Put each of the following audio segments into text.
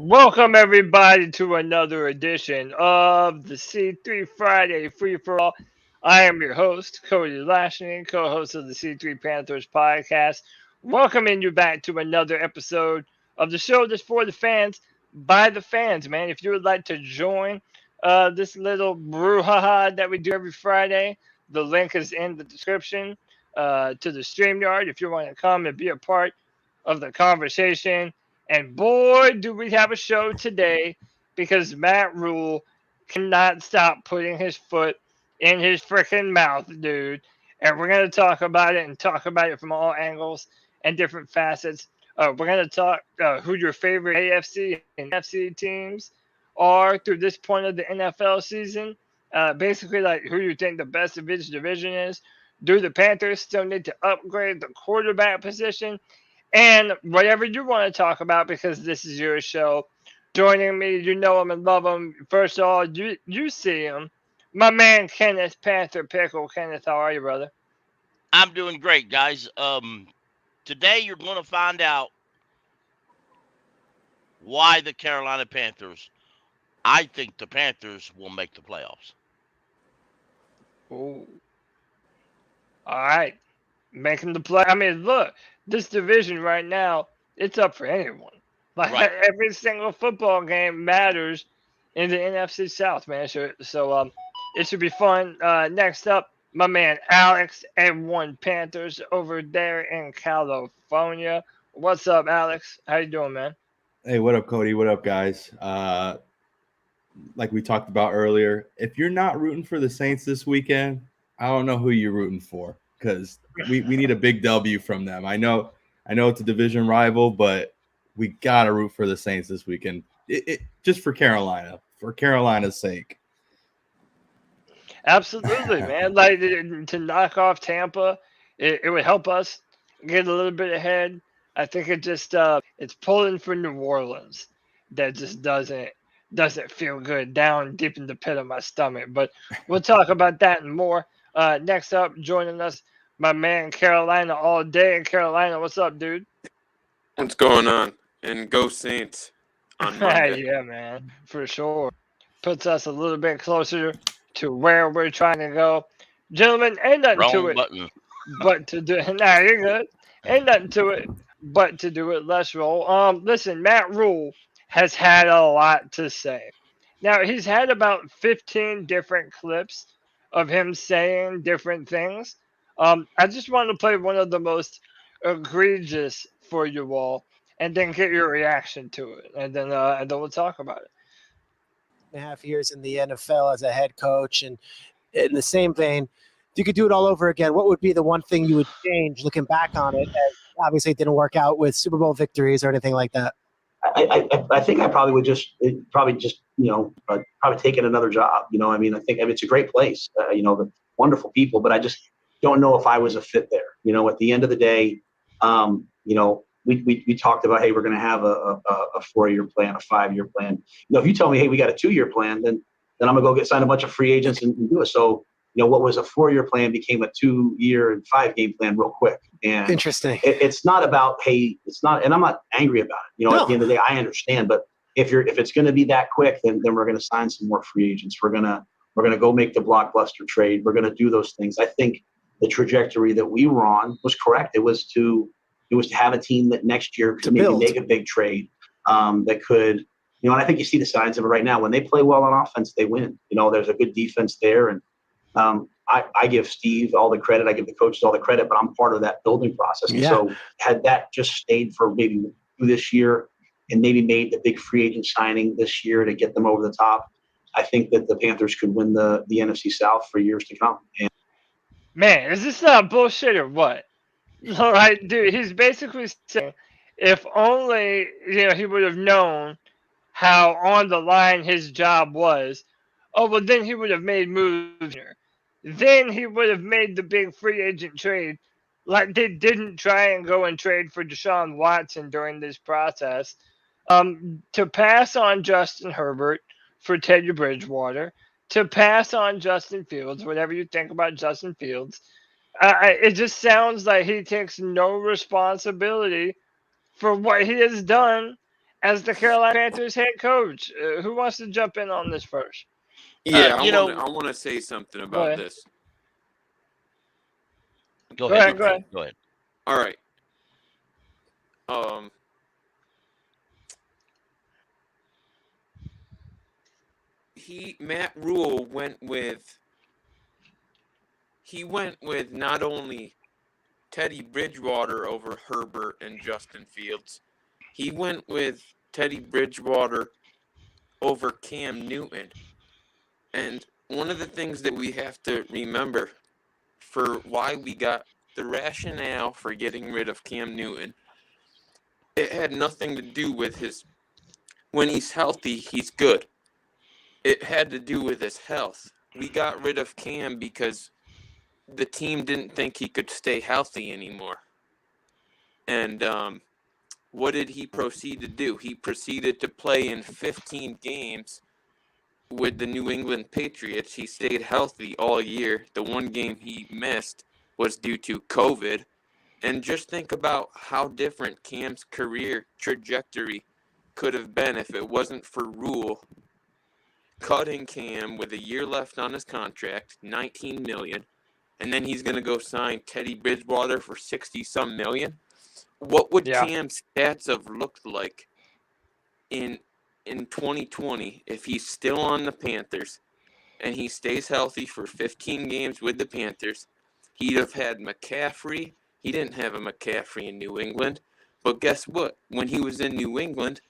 Welcome everybody to another edition of the C3 Friday Free for All. I am your host, Cody Lashley, co-host of the C3 Panthers Podcast. Welcoming you back to another episode of the show that's for the fans, by the fans, man. If you would like to join this little brouhaha that we do every Friday, the link is in the description to the Streamyard. If you want to come and be a part of the conversation. And boy, do we have a show today because Matt Rhule cannot stop putting his foot in his freaking mouth, dude. And we're going to talk about it and talk about it from all angles and different facets. We're going to talk who your favorite AFC and NFC teams are through this point of the NFL season. Basically, like who you think the best of each division is. Do the Panthers still need to upgrade the quarterback position? And whatever you want to talk about, because this is your show. Joining me, you know him and love him. First of all, you see him. My man, Kenneth Panther Pickle. Kenneth, how are you, brother? I'm doing great, guys. Today you're going to find out why the Carolina Panthers, I think the Panthers will make the playoffs. Ooh. All right. Making the play. I mean, look, this division right now, it's up for anyone. Like Right. every single football game matters in the NFC South, man. So it should be fun. Next up, my man Alex M1 Panthers over there in California. What's up, Alex? How you doing, man? Hey, what up, Cody? What up, guys? Like we talked about earlier, if you're not rooting for the Saints this weekend, I don't know who you're rooting for because we need a big W from them. I know it's a division rival, but we gotta root for the Saints this weekend. It just for Carolina's sake. Absolutely, man. Like to knock off Tampa, it would help us get a little bit ahead. I think it just it's pulling for New Orleans that just doesn't feel good down deep in the pit of my stomach. But we'll talk about that and more. Next up, joining us, my man Carolina all day. Carolina, what's up, dude? What's going on? And go Saints on Monday. Yeah, man, for sure. Puts us a little bit closer to where we're trying to go. Gentlemen, ain't nothing Wrong to it button. but to do it. Nah, you're good. Ain't nothing to it but to do it. Let's roll. Listen, Matt Rhule has had a lot to say. Now, he's had about 15 different clips of him saying different things. I just want to play one of the most egregious for you all and then get your reaction to it. And then we'll talk about it. 2.5 years in the NFL as a head coach, and in the same vein, if you could do it all over again, what would be the one thing you would change looking back on it? As obviously it didn't work out with Super Bowl victories or anything like that. I think I probably would just probably taking another job. I think it's a great place, the wonderful people, but I just don't know if I was a fit there. At the end of the day, we talked about, hey, we're going to have a 4-year plan, a 5-year plan. If you tell me, hey, we got a 2-year plan, then I'm going to go sign a bunch of free agents and do it. So, what was a 4-year plan became a 2-year and 5-game plan real quick. And interesting. It's not about, hey, it's not, and I'm not angry about it. No. At the end of the day, I understand. But if it's going to be that quick, then we're going to sign some more free agents. We're going to go make the blockbuster trade. We're going to do those things. I think the trajectory that we were on was correct. It was to have a team that next year could maybe make a big trade that could, and I think you see the signs of it right now. When they play well on offense, they win. There's a good defense there. And I give Steve all the credit. I give the coaches all the credit, but I'm part of that building process. Yeah. So had that just stayed for maybe this year and maybe made the big free agent signing this year to get them over the top, I think that the Panthers could win the NFC South for years to come. And Man, is this not bullshit or what? All right, dude, he's basically saying if only, he would have known how on the line his job was, then he would have made moves here. Then he would have made the big free agent trade. Like they didn't try and go and trade for Deshaun Watson during this process. To pass on Justin Herbert for Teddy Bridgewater, to pass on Justin Fields, whatever you think about Justin Fields. It just sounds like he takes no responsibility for what he has done as the Carolina Panthers head coach. Who wants to jump in on this first? Yeah, you know- I want to say something Go about ahead. this. Go Go ahead. ahead. Go ahead. All right. Matt Rhule went with not only Teddy Bridgewater over Herbert and Justin Fields. He went with Teddy Bridgewater over Cam Newton. And one of the things that we have to remember for why we got the rationale for getting rid of Cam Newton, it had nothing to do with when he's healthy, he's good. It had to do with his health. We got rid of Cam because the team didn't think he could stay healthy anymore. And what did he proceed to do? He proceeded to play in 15 games with the New England Patriots. He stayed healthy all year. The one game he missed was due to COVID. And just think about how different Cam's career trajectory could have been if it wasn't for Rhule cutting Cam with a year left on his contract, $19 million, and then he's going to go sign Teddy Bridgewater for 60-some million. What would Cam's stats have looked like in 2020 if he's still on the Panthers and he stays healthy for 15 games with the Panthers? He'd have had McCaffrey. He didn't have a McCaffrey in New England. But guess what? When he was in New England,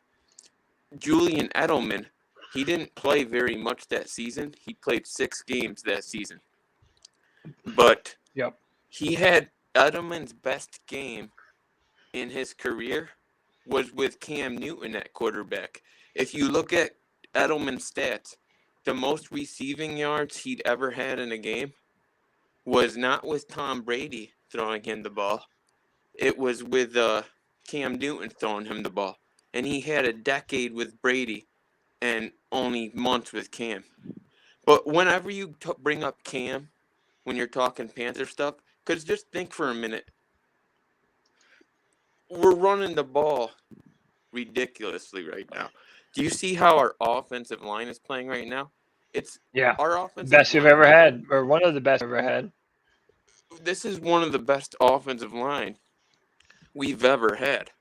Julian Edelman, he didn't play very much that season. He played 6 games that season. But he had Edelman's best game in his career was with Cam Newton at quarterback. If you look at Edelman's stats, the most receiving yards he'd ever had in a game was not with Tom Brady throwing him the ball. It was with Cam Newton throwing him the ball. And he had a decade with Brady and only months with Cam. But whenever you bring up Cam, when you're talking Panther stuff, because just think for a minute. We're running the ball ridiculously right now. Do you see how our offensive line is playing right now? It's our offensive best you've ever had, or one of the best you've ever had. This is one of the best offensive line we've ever had.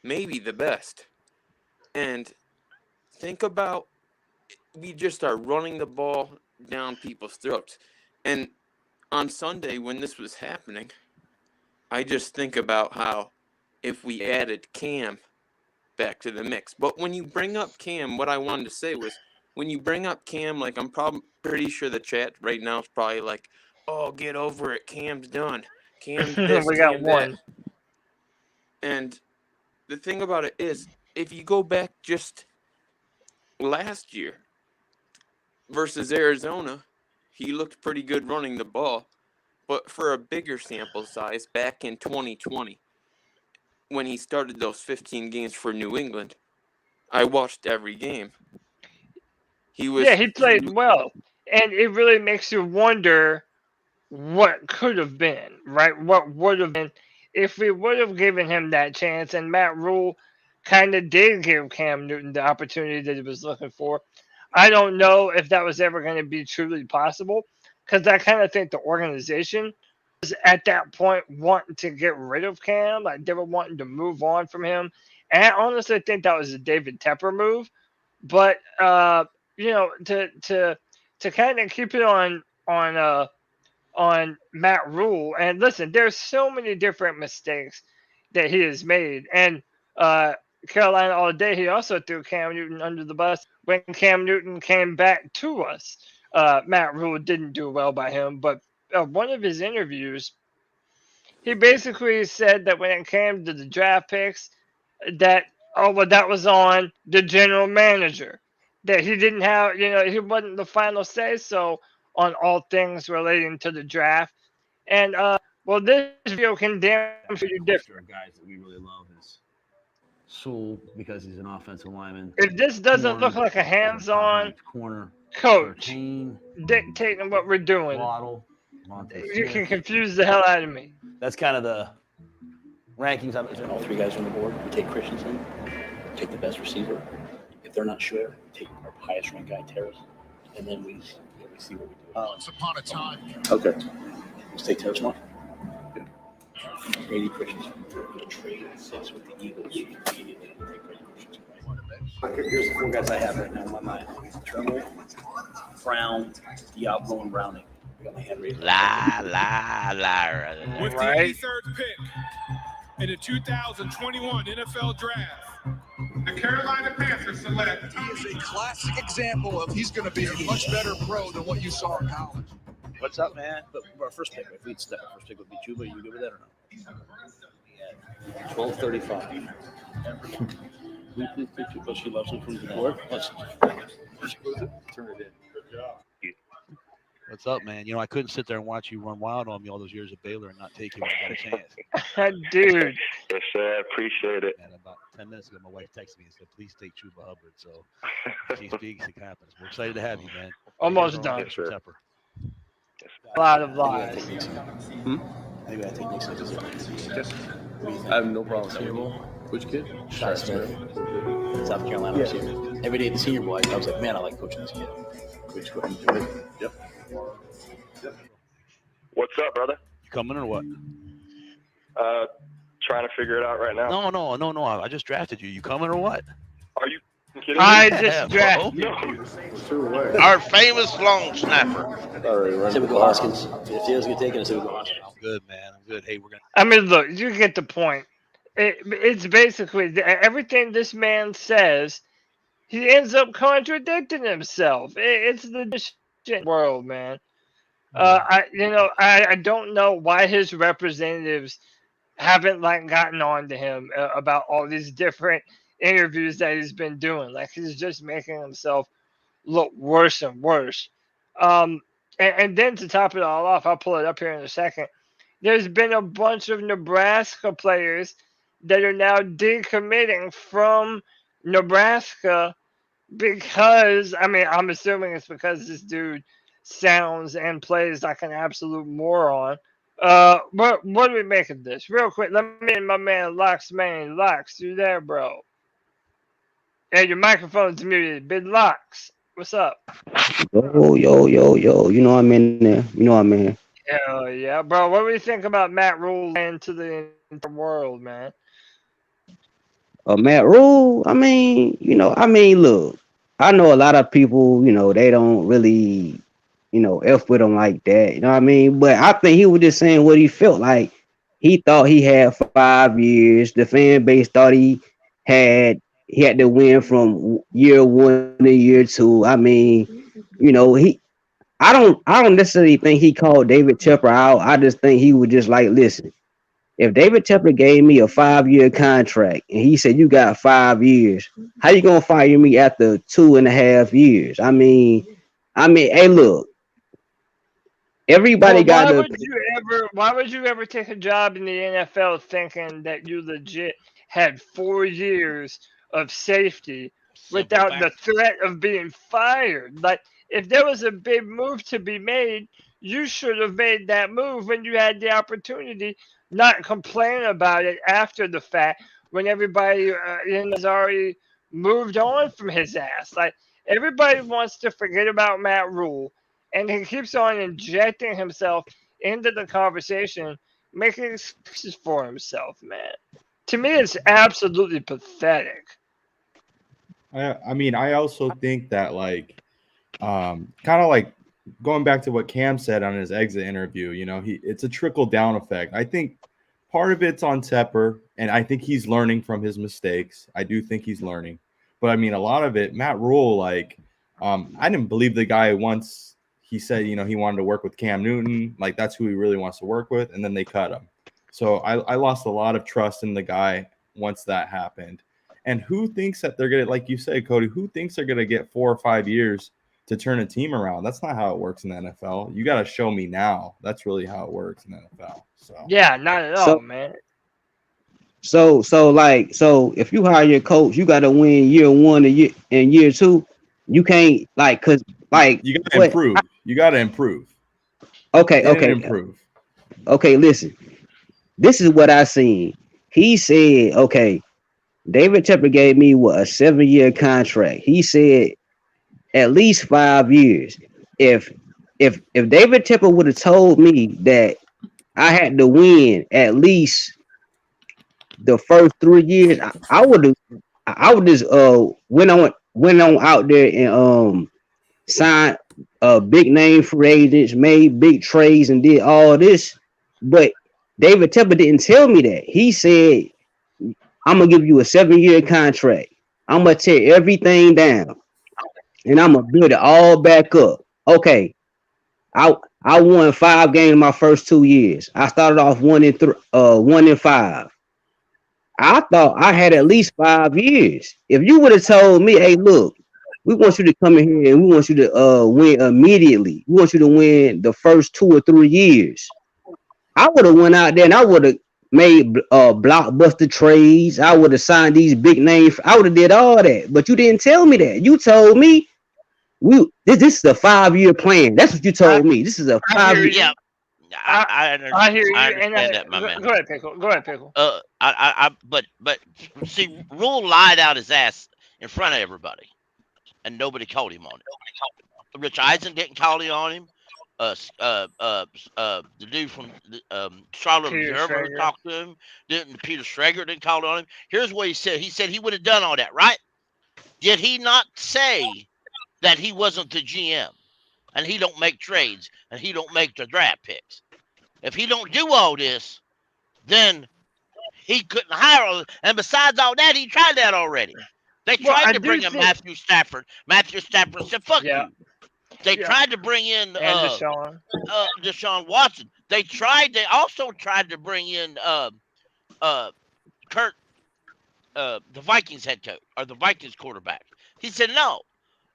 Maybe the best. And think about, we just are running the ball down people's throats. And on Sunday, when this was happening, I just think about how if we added Cam back to the mix. But when you bring up Cam, what I wanted to say was, when you bring up Cam, like I'm pretty sure the chat right now is probably like, oh, get over it. Cam's done. Cam's this, we got Cam one. that. And the thing about it is, if you go back just last year versus Arizona, he looked pretty good running the ball. But for a bigger sample size, back in 2020, when he started those 15 games for New England, I watched every game. He played well. And it really makes you wonder what could have been, right? What would have been if we would have given him that chance. And Matt Rhule kind of did give Cam Newton the opportunity that he was looking for. I don't know if that was ever going to be truly possible, because I kind of think the organization was at that point wanting to get rid of Cam. Like they were wanting to move on from him. And I honestly think that was a David Tepper move. But to kind of keep it on Matt Rhule, and listen, there's so many different mistakes that he has made. And Carolina all day, he also threw Cam Newton under the bus when Cam Newton came back to us. Matt Rhule didn't do well by him, but one of his interviews, he basically said that when it came to the draft picks, that was on the general manager, that he didn't have, he wasn't the final say so on all things relating to the draft. And this video can damn for you different. Guys that we really love is Sewell, because he's an offensive lineman. If this doesn't look like a hands-on corner coach dictating what we're doing, Waddle, you can confuse the hell out of me. That's kind of the rankings. All 3 guys on the board. Take Christensen. take the best receiver. If they're not sure, take our highest ranked guy, Terrace, and then we see what we do. Once upon a time. Okay. Let's take Terrace Mark. Good. Brady Christians. We'll trade 6 with the Eagles. Immediately take Brady Christians. Here's the 4 guys I have right now in my mind. Tremble, Brown, Diablo, and Browning. I got my hand raised. With the 83rd pick in the 2021 NFL Draft, the Carolina Panthers select. He is a classic example of he's going to be a much better pro than what you saw in college. What's up, man? But our first pick, if we'd step, first pick would be Chuba. You good with that or not? 12:35. But she loves him from the board. Turn it in. Good job. What's up, man? I couldn't sit there and watch you run wild on me all those years at Baylor and not take you when I got a chance. Dude. Yes, sir. I appreciate it. And about 10 minutes ago, my wife texted me and said, please take Chuba Hubbard. So she speaks, it happens. We're excited to have you, man. Almost done. Yes, sir. A lot of lies. Maybe I take Nick. I have no problem saying which kid? South Carolina receiver. Every day at the Senior Bowl, I was like, man, I like coaching this kid. Coach, go ahead and do it. Yep. What's up, brother? You coming or what? Trying to figure it out right now. No. I just drafted you. You coming or what? Are you kidding me? I just drafted you. Our famous long snapper. All right, Say we go Hoskins. If he doesn't get taken, say we go Hoskins. I'm good, man. I'm good. Hey, we're going to. I mean, look, you get the point. It's basically everything this man says, he ends up contradicting himself. It's the shit world, man. I don't know why his representatives haven't gotten on to him about all these different interviews that he's been doing. Like, he's just making himself look worse and worse. And then to top it all off, I'll pull it up here in a second. There's been a bunch of Nebraska players that are now decommitting from Nebraska because, I'm assuming it's because this dude sounds and plays like an absolute moron. What do we make of this? Real quick, let me in my man Locks, you there, bro? Hey, your microphone's muted. Big Locks, what's up? Yo. You know I'm in there. Hell yeah, bro. What do we think about Matt Rhule into the world, man? Matt Rhule, look, I know a lot of people, they don't really, F with him like that, you know what I mean? But I think he was just saying what he felt like. He thought he had 5 years. The fan base thought he had to win from year 1 to year 2. I don't necessarily think he called David Tepper out. I just think he was just like, listen, if David Tepper gave me a 5-year contract and he said, you got 5 years, how you going to fire me after 2.5 years? Hey, look, everybody got to. Why would you ever take a job in the NFL thinking that you legit had 4 years of safety without the threat of being fired? Like, if there was a big move to be made, you should have made that move when you had the opportunity, not complain about it after the fact when everybody has already moved on from his ass. Like, everybody wants to forget about Matt Rhule, and he keeps on injecting himself into the conversation, making excuses for himself, man. To me, it's absolutely pathetic. I also think that, kind of like going back to what Cam said on his exit interview, it's a trickle down effect. I think part of it's on Tepper, and I think he's learning from his mistakes. I do think he's learning, but a lot of it, Matt Rhule, I didn't believe the guy once he said, he wanted to work with Cam Newton. Like, that's who he really wants to work with. And then they cut him. So I lost a lot of trust in the guy once that happened. And who thinks that they're going to, like you said, Cody, who thinks they're going to get 4 or 5 years to turn a team around? That's not how it works in the NFL. You got to show me now. That's really how it works in the NFL. So yeah, not at all, man. So if you hire your coach, you got to win year 1 and year 2. You can't you got to improve. You got to improve. Okay. Improve. Okay, listen. This is what I seen. He said, okay, David Tepper gave me a 7-year contract. He said at least 5 years. If David Tepper would have told me that I had to win at least the first 3 years, I would just went on out there and signed big name free agents, made big trades, and did all this. But David Tepper didn't tell me that. He said, I'm gonna give you a 7-year contract. I'm gonna tear everything down, and I'm gonna build it all back up. Okay, I won 5 games my first 2 years. I started off 1-5. I thought I had at least 5 years. If you would have told me, hey, look, we want you to come in here and we want you to win immediately. We want you to win the first 2 or 3 years. I would have went out there and I would have made blockbuster trades. I would have signed these big names. I would have did all that. But you didn't tell me that. You told me this is a 5-year plan. That's what you told me. This is a 5-year. Yeah. I hear you. I understand that, my man. Go ahead, Pickle. But see, Rhule lied out his ass in front of everybody, and nobody called him on it. Rich Eisen didn't call him on him. The dude from Charlotte Observer talked to him. Peter Schrager didn't call on him. Here's what he said. He said he would have done all that, right? Did he not say that he wasn't the GM and he don't make trades and he don't make the draft picks? If he don't do all this, then he couldn't hire. And besides all that, he tried that already. They tried to bring in Matthew Stafford. Matthew Stafford said, "Fuck you." They tried to bring in Deshaun Watson. They also tried to bring in Kurt, the Vikings head coach or the Vikings quarterback. He said no.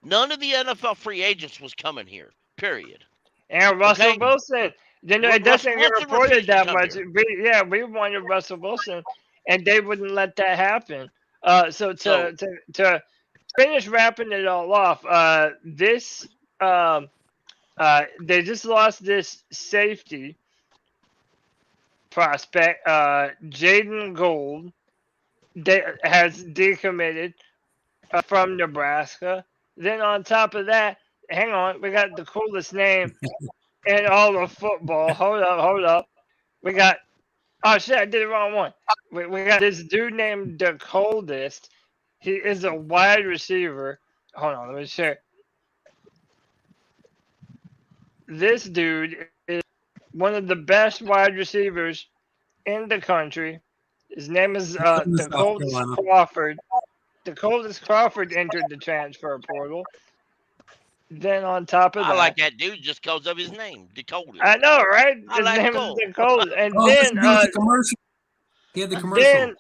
None of the NFL free agents was coming here. Period. And Russell Wilson. It doesn't get reported that much. We wanted Russell Wilson, and they wouldn't let that happen. So to finish wrapping it all off, they just lost this safety prospect, Jaden Gold, has decommitted from Nebraska. Then on top of that, hang on, we got the coolest name in all of football. Hold up. We got, oh shit, I did the wrong one. We got this dude named the Coldest. He is a wide receiver. Hold on, let me share. This dude is one of the best wide receivers in the country. His name is the Coldest Crawford. The Coldest Crawford entered the transfer portal. Then on top of that, I like that dude just because of his name, Dakota. I know, right? His name is Dakota. And then the commercial. He had the commercial.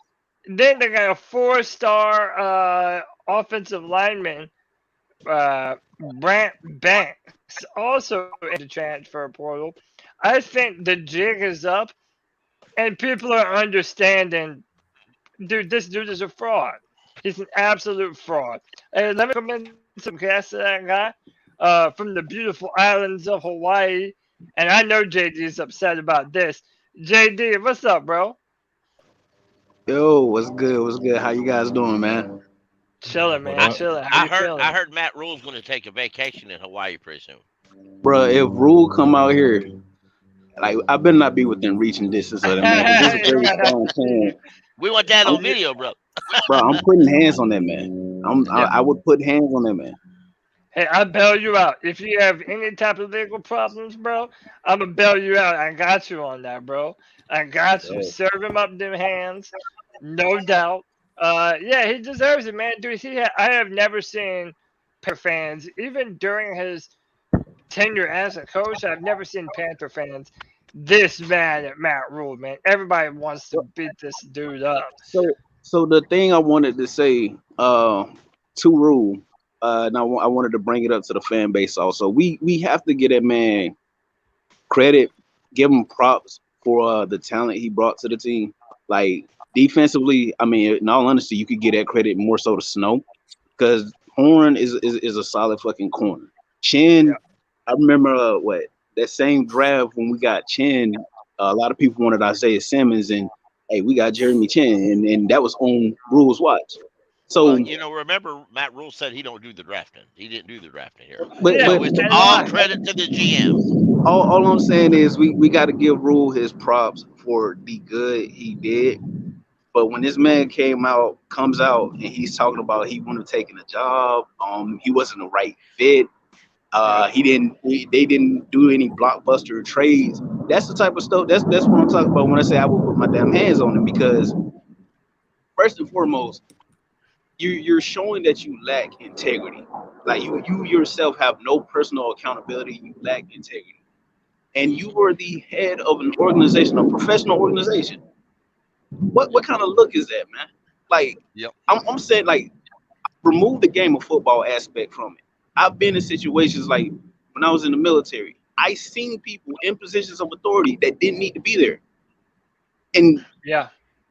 Then they got a 4-star offensive lineman, Brant Banks, also in the transfer portal. I think the jig is up, and people are understanding. Dude, this dude is a fraud. He's an absolute fraud. And let me come in some cast to that guy. From the beautiful islands of Hawaii. And I know JD is upset about this. JD, what's up, bro? Yo, what's good? What's good? How you guys doing, man? Chilling, man. Chilling. I heard Matt Rhule's going to take a vacation in Hawaii pretty soon. Bro, if Rhule come out here, like I better not be within reaching distance of them, man. This is a very strong team. We want that on video, bro. Bro, I'm putting hands on that man. I would put hands on that man. Hey, I'll bail you out. If you have any type of legal problems, bro, I'm going to bail you out. I got you on that, bro. I got you. Serve him up them hands. No doubt. He deserves it, man. Dude, I have never seen Panther fans, even during his tenure as a coach, I've never seen Panther fans this mad at Matt Rhule, man. Everybody wants to beat this dude up. So the thing I wanted to say to Rhule, and I wanted to bring it up to the fan base also. We have to get that man credit, give him props for the talent he brought to the team. Like defensively, I mean, in all honesty, you could get that credit more so to Snow, because Horn is a solid fucking corner. Chin, I remember that same draft when we got Chin. A lot of people wanted Isaiah Simmons, and hey, we got Jeremy Chin, and that was on Rule's watch. So remember Matt Rhule said he don't do the drafting. He didn't do the drafting here. But it's all credit to the GM. All I'm saying is we got to give Rhule his props for the good he did. But when this man comes out and he's talking about he wouldn't have taken a job, he wasn't the right fit. They didn't do any blockbuster trades. That's the type of stuff. That's what I'm talking about when I say I will put my damn hands on him, because first and foremost, you're showing that you lack integrity. Like you yourself have no personal accountability. You lack integrity, and you were the head of an organization, a professional organization. What kind of look is that, man? Like, I'm saying, like, remove the game of football aspect from it. I've been in situations like when I was in the military. I seen people in positions of authority that didn't need to be there. And hey,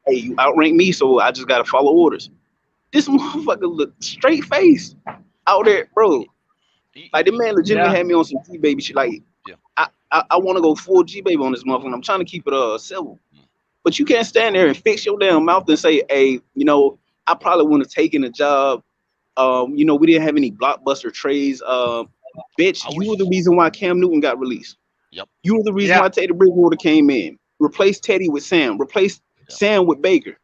you outrank me, so I just gotta follow orders. This motherfucker looked straight faced out there, bro. Like the man legitimately had me on some G baby shit. Like I want to go full G baby on this motherfucker. I'm trying to keep it civil. But you can't stand there and fix your damn mouth and say, hey, I probably wouldn't have taken a job. We didn't have any blockbuster trades. Bitch, you were the reason why Cam Newton got released. Yep. You were the reason why Teddy Bridgewater came in. Replace Teddy with Sam. Replace Sam with Baker.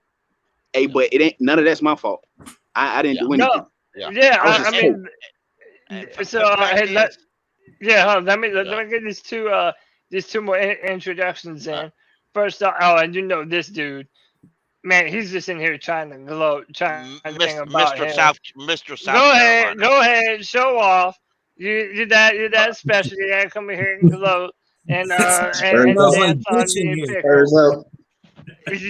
Hey, but it ain't none of that's my fault. I didn't do anything. No. Yeah, I mean, so let me get these two more introductions in. First off, and this dude, man, he's just in here trying to gloat, trying to think about Mr. South. Go ahead, show off. You're that special. You gotta come in here and gloat and dance on me.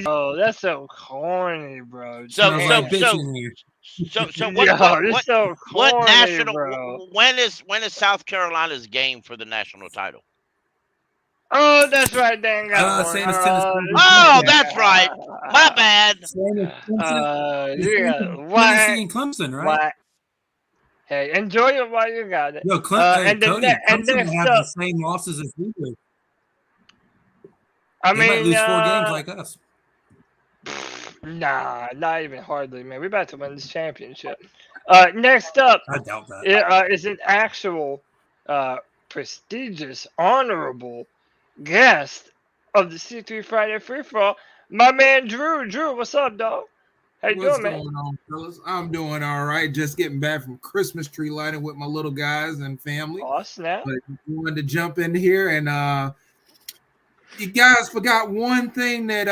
Oh, that's so corny, bro. So what national? Bro. When is South Carolina's game for the national title? Oh, that's right, dang. Oh, that's right. My bad. Tennessee and Clemson, right? Hey, enjoy it while you got it. Yo, Clemson have the same losses as we do. They might lose 4 games like us. Nah, not even hardly, man. We're about to win this championship. Next up, I doubt that. Is an actual prestigious, honorable guest of the C3 Friday Free For All, my man Drew. Drew, what's up, dog? How you doing, man? What's going on, fellas? I'm doing all right. Just getting back from Christmas tree lighting with my little guys and family. Oh, snap. But wanted to jump in here, and you guys forgot one thing that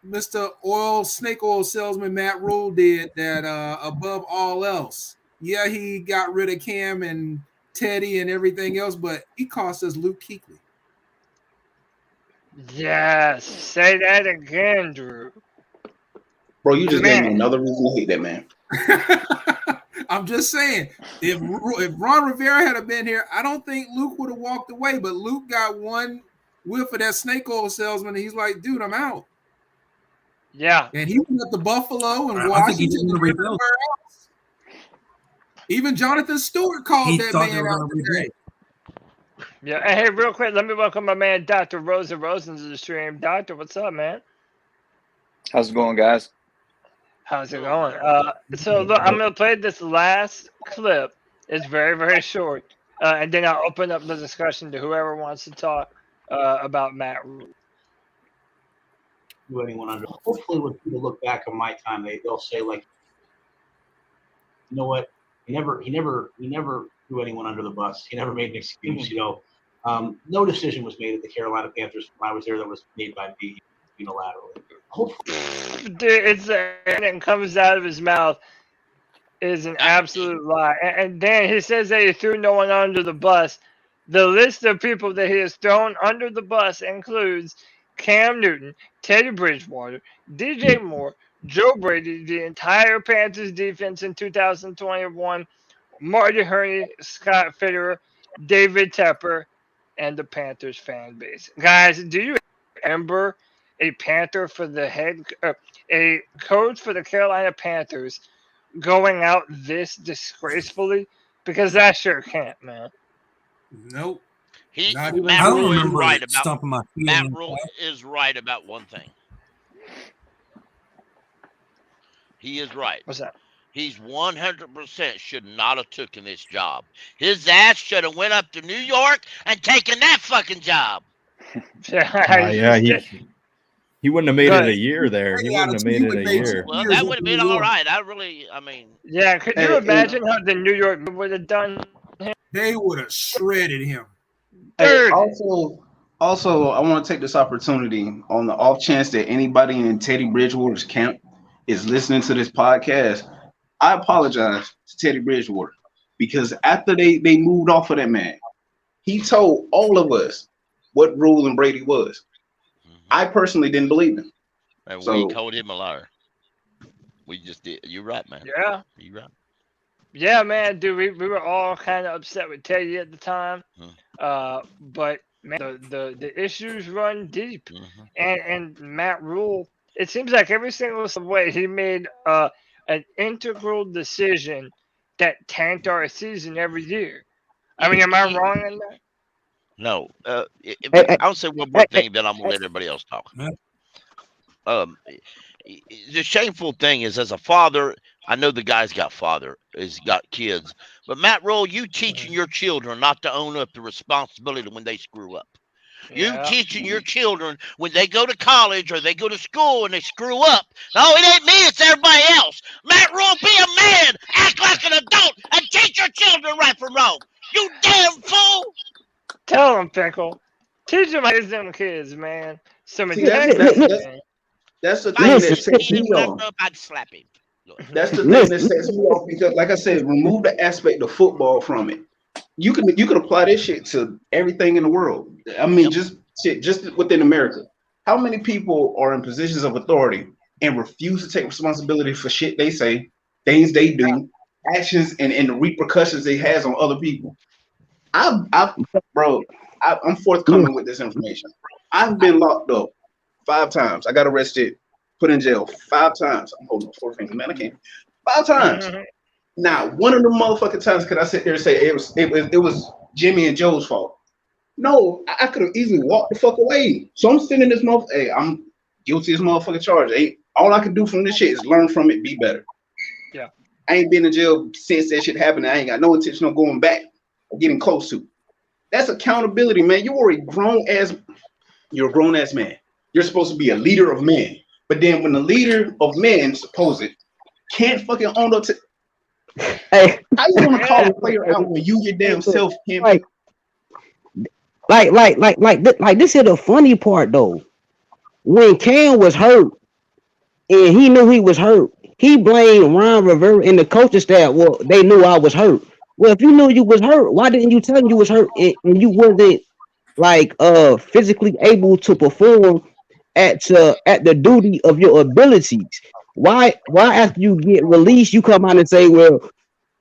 Mr. Snake Oil Salesman Matt Rhule did that above all else. Yeah, he got rid of Cam and Teddy and everything else, but he cost us Luke Kuechly. Yes, say that again, Drew. Bro, you just gave me another reason to hate that man. I'm just saying, if Ron Rivera had been here, I don't think Luke would have walked away. But Luke got one whiff of that snake oil salesman, and he's like, "Dude, I'm out." Yeah, and he went up to Buffalo and Washington and everywhere else. Even Jonathan Stewart called that man out today. Yeah, and hey, real quick, let me welcome my man Dr. Rosen to the stream. Doctor, what's up, man? How's it going, guys? How's it going? So look, I'm gonna play this last clip. It's very, very short, and then I'll open up the discussion to whoever wants to talk about Matt Rhule. Do anyone under? Hopefully, when people look back on my time, they'll say like, you know what? He never threw anyone under the bus. He never made an excuse. No decision was made at the Carolina Panthers when I was there that was made by me unilaterally. Dude, and it comes out of his mouth is an absolute lie. And then he says that he threw no one under the bus. The list of people that he has thrown under the bus includes Cam Newton, Teddy Bridgewater, DJ Moore, Joe Brady, the entire Panthers defense in 2021, Marty Hurney, Scott Fitterer, David Tepper, and the Panthers fan base. Guys, do you remember a Panther for a coach for the Carolina Panthers going out this disgracefully? Because I sure can't, man. Nope. Matt Rhule is right about one thing. He is right. What's that? He's 100% should not have taken this job. His ass should have went up to New York and taken that fucking job. Yeah, he wouldn't have made it a year there. He wouldn't have made it a year. Well, that would have been all right. I mean. Yeah, could you imagine how the New York would have done him? They would have shredded him. Hey, also, I want to take this opportunity on the off chance that anybody in Teddy Bridgewater's camp is listening to this podcast. I apologize to Teddy Bridgewater because after they moved off of that man, he told all of us what Rhule and Brady was. I personally didn't believe him. And we called him a liar. We just did. You're right, man. Yeah. You're right. Yeah, man, dude, we were all kind of upset with Teddy at the time. But man, the issues run deep. And Matt Rhule, it seems like every single way he made an integral decision that tanked our season every year. I mean, am I wrong in that? No. I'll say one more thing, then I'm going to let everybody else talk. The shameful thing is, as a father, I know the guy's got he's got kids, but Matt Rhule, you teaching your children not to own up the responsibility when they screw up. You teaching your children when they go to college or they go to school and they screw up. No, it ain't me, it's everybody else. Matt Rhule, be a man, act like an adult, and teach your children right from wrong. You damn fool! Tell them, Pickle. Teach them how to them kids, man. Some integrity. That's the thing that sets me off. I'd slap him. That's the thing that sets me off because, like I said, remove the aspect of football from it. You can apply this shit to everything in the world. I mean, just within America. How many people are in positions of authority and refuse to take responsibility for shit they say, things they do, actions, and the repercussions it has on other people? I'm forthcoming with this information. I've been locked up 5 times. I got arrested, put in jail 5 times. I'm holding 4 fingers, man. I can't. 5 times. Now, one of the motherfucking times could I sit there and say it was Jimmy and Joe's fault? No, I could have easily walked the fuck away. So I'm sitting in this motherfucker. Hey, I'm guilty as motherfucking charge. All I can do from this shit is learn from it, be better. Yeah. I ain't been in jail since that shit happened. I ain't got no intention of going back or getting close to. That's accountability, man. You're a grown ass man. You're supposed to be a leader of men. But then when the leader of men, supposed can't fucking own up to, hey, how you gonna call a player out when you your damn self can't? Like this is the funny part though. When Cam was hurt and he knew he was hurt, he blamed Ron Rivera and the coaching staff. Well, they knew I was hurt. Well, if you knew you was hurt, why didn't you tell them you was hurt and you wasn't like physically able to perform at the duty of your abilities? Why after you get released, you come out and say, well,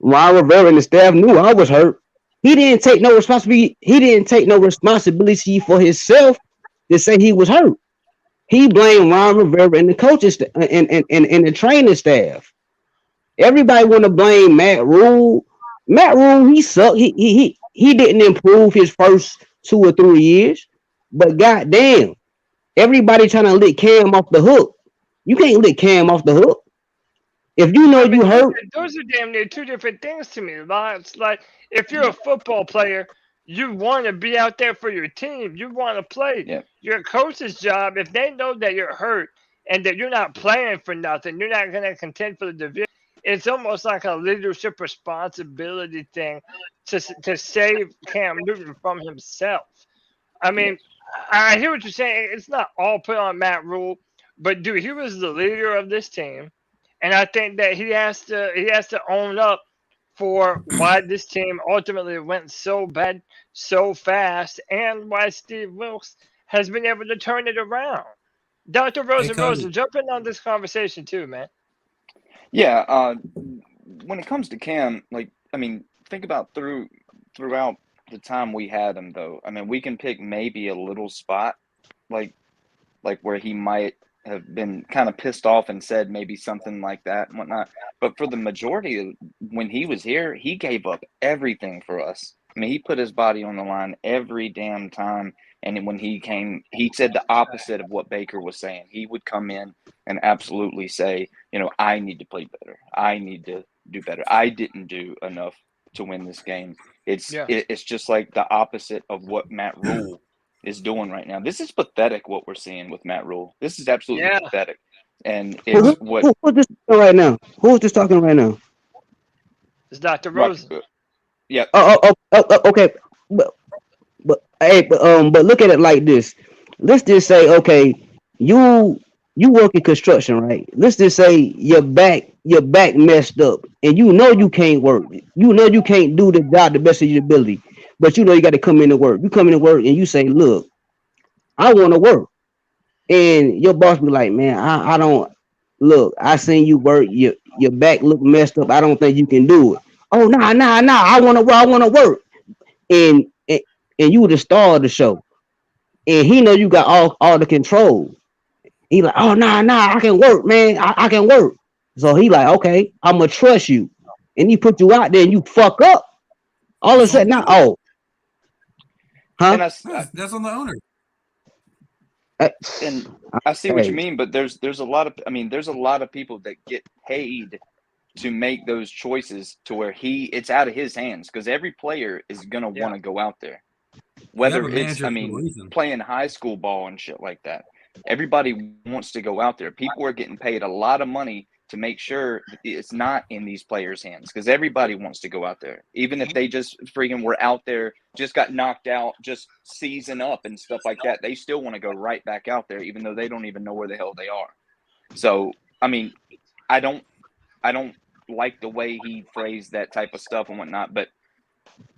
Ron Rivera and the staff knew I was hurt. He didn't take no responsibility. He didn't take no responsibility for himself to say he was hurt. He blamed Ron Rivera and the coaches and the training staff. Everybody want to blame Matt Rhule. Matt Rhule, he sucked. He didn't improve his first 2 or 3 years. But goddamn, everybody trying to lick Cam off the hook. You can't lick Cam off the hook. If you know you hurt. Those are damn near 2 different things to me. It's like if you're a football player, you want to be out there for your team. You want to play. Yeah. Your coach's job, if they know that you're hurt and that you're not playing for nothing, you're not going to contend for the division. It's almost like a leadership responsibility thing to save Cam Newton from himself. I mean, I hear what you're saying. It's not all put on Matt Rhule, but dude, he was the leader of this team, and I think that he has to own up for why this team ultimately went so bad so fast, and why Steve Wilks has been able to turn it around. Dr. Rosen, jump in on this conversation too, man. Yeah, when it comes to Cam, think about throughout the time we had him, though. I mean, we can pick maybe a little spot, like where he might have been kind of pissed off and said maybe something like that and whatnot. But for the majority of when he was here, he gave up everything for us. I mean, he put his body on the line every damn time And when he came, he said the opposite of what Baker was saying. He would come in and absolutely say, I need to play better. I need to do better. I didn't do enough to win this game. It's just like the opposite of what Matt Rhule is doing right now. This is pathetic what we're seeing with Matt Rhule. This is absolutely pathetic. And it's who's this talking right now? Who's this talking right now? It's Dr. Rosen. Yeah. Okay. But look at it like this. Let's just say, okay, you work in construction, right? Let's just say your back messed up, and you can't work. You can't do the job the best of your ability, but you got to come in to work. You come in to work, and you say, "Look, I want to work," and your boss be like, "Man, I don't look. I seen you work. Your back look messed up. I don't think you can do it." Oh, nah. I want to work, and you the star of the show, and he know you got all the control. He like, oh nah, I can work, man. I can work. So he like, okay, I'm gonna trust you, and he put you out there, and you fuck up. All of a sudden, now, And that's on the owner. And I see what you mean, but there's a lot of people that get paid to make those choices to where it's out of his hands, because every player is gonna want to go out there. Whether it's, playing high school ball and shit like that. Everybody wants to go out there. People are getting paid a lot of money to make sure it's not in these players' hands, because everybody wants to go out there. Even if they just freaking were out there, just got knocked out, just season up and stuff like that, they still want to go right back out there, even though they don't even know where the hell they are. So, I don't like the way he phrased that type of stuff and whatnot, but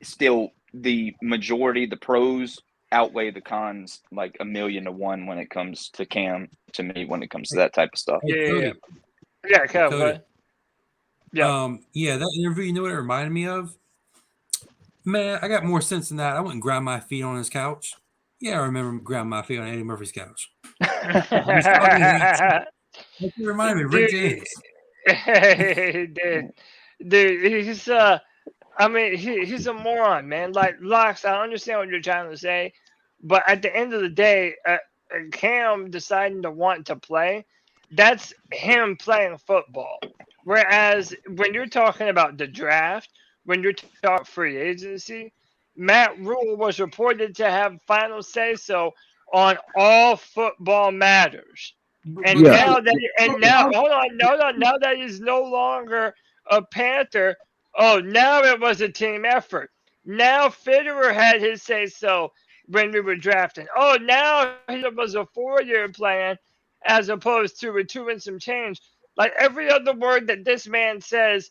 still, the majority, the pros outweigh the cons like 1,000,000 when it comes to Cam, to me, when it comes to that type of stuff. Yeah, Cody. That interview, you know what it reminded me of? Man, I got more sense than that. I wouldn't grind my feet on his couch. Yeah, I remember grinding my feet on Eddie Murphy's couch. It reminded me of Rick James. Dude, he's a moron, man. Like, Locks, I understand what you're trying to say, but at the end of the day, Cam deciding to want to play, that's him playing football. Whereas when you're talking about the draft, when you're talking free agency, Matt Rhule was reported to have final say-so on all football matters. And now that he's no longer a Panther, now it was a team effort. Now Fitterer had his say-so when we were drafting. Now it was a 4-year plan as opposed to a 2 and some change. Like, every other word that this man says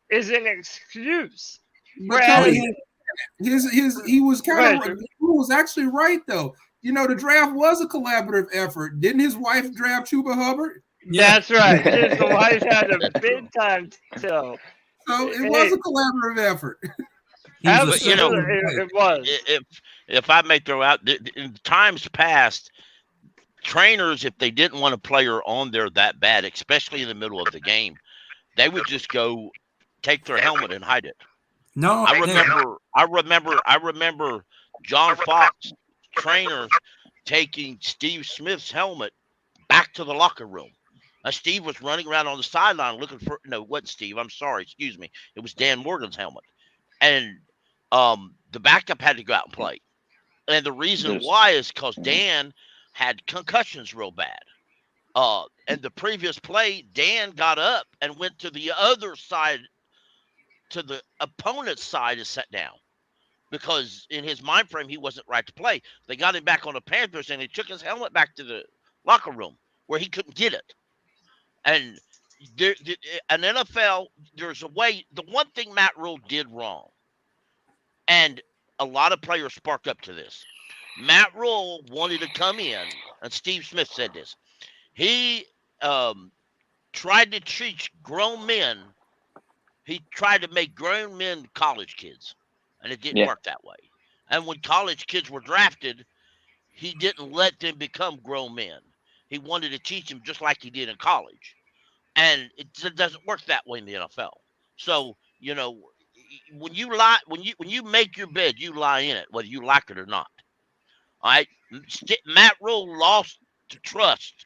is an excuse. But Cody, he was actually right though. The draft was a collaborative effort. Didn't his wife draft Chuba Hubbard? That's right. His wife had a big time so. So it was a collaborative effort. It was. If I may throw out, in times past, trainers, if they didn't want a player on there that bad, especially in the middle of the game, they would just go take their helmet and hide it. No, I remember John Fox, trainer, taking Steve Smith's helmet back to the locker room. Steve was running around on the sideline looking for what Steve? I'm sorry, excuse me. It was Dan Morgan's helmet, and the backup had to go out and play. And the reason why is because Dan had concussions real bad. And the previous play, Dan got up and went to the other side, to the opponent's side, and sat down. Because in his mind frame, he wasn't right to play. They got him back on the Panthers, and he took his helmet back to the locker room where he couldn't get it. And an NFL, there's a way. The one thing Matt Rhule did wrong, and a lot of players spark up to this. Matt Rhule wanted to come in, and Steve Smith said this. He tried to teach grown men. He tried to make grown men college kids, and it didn't work that way. And when college kids were drafted, he didn't let them become grown men. He wanted to teach them just like he did in college. And it doesn't work that way in the NFL. So, when you lie, when you make your bed, you lie in it, whether you like it or not. All right, Matt Rhule lost the trust.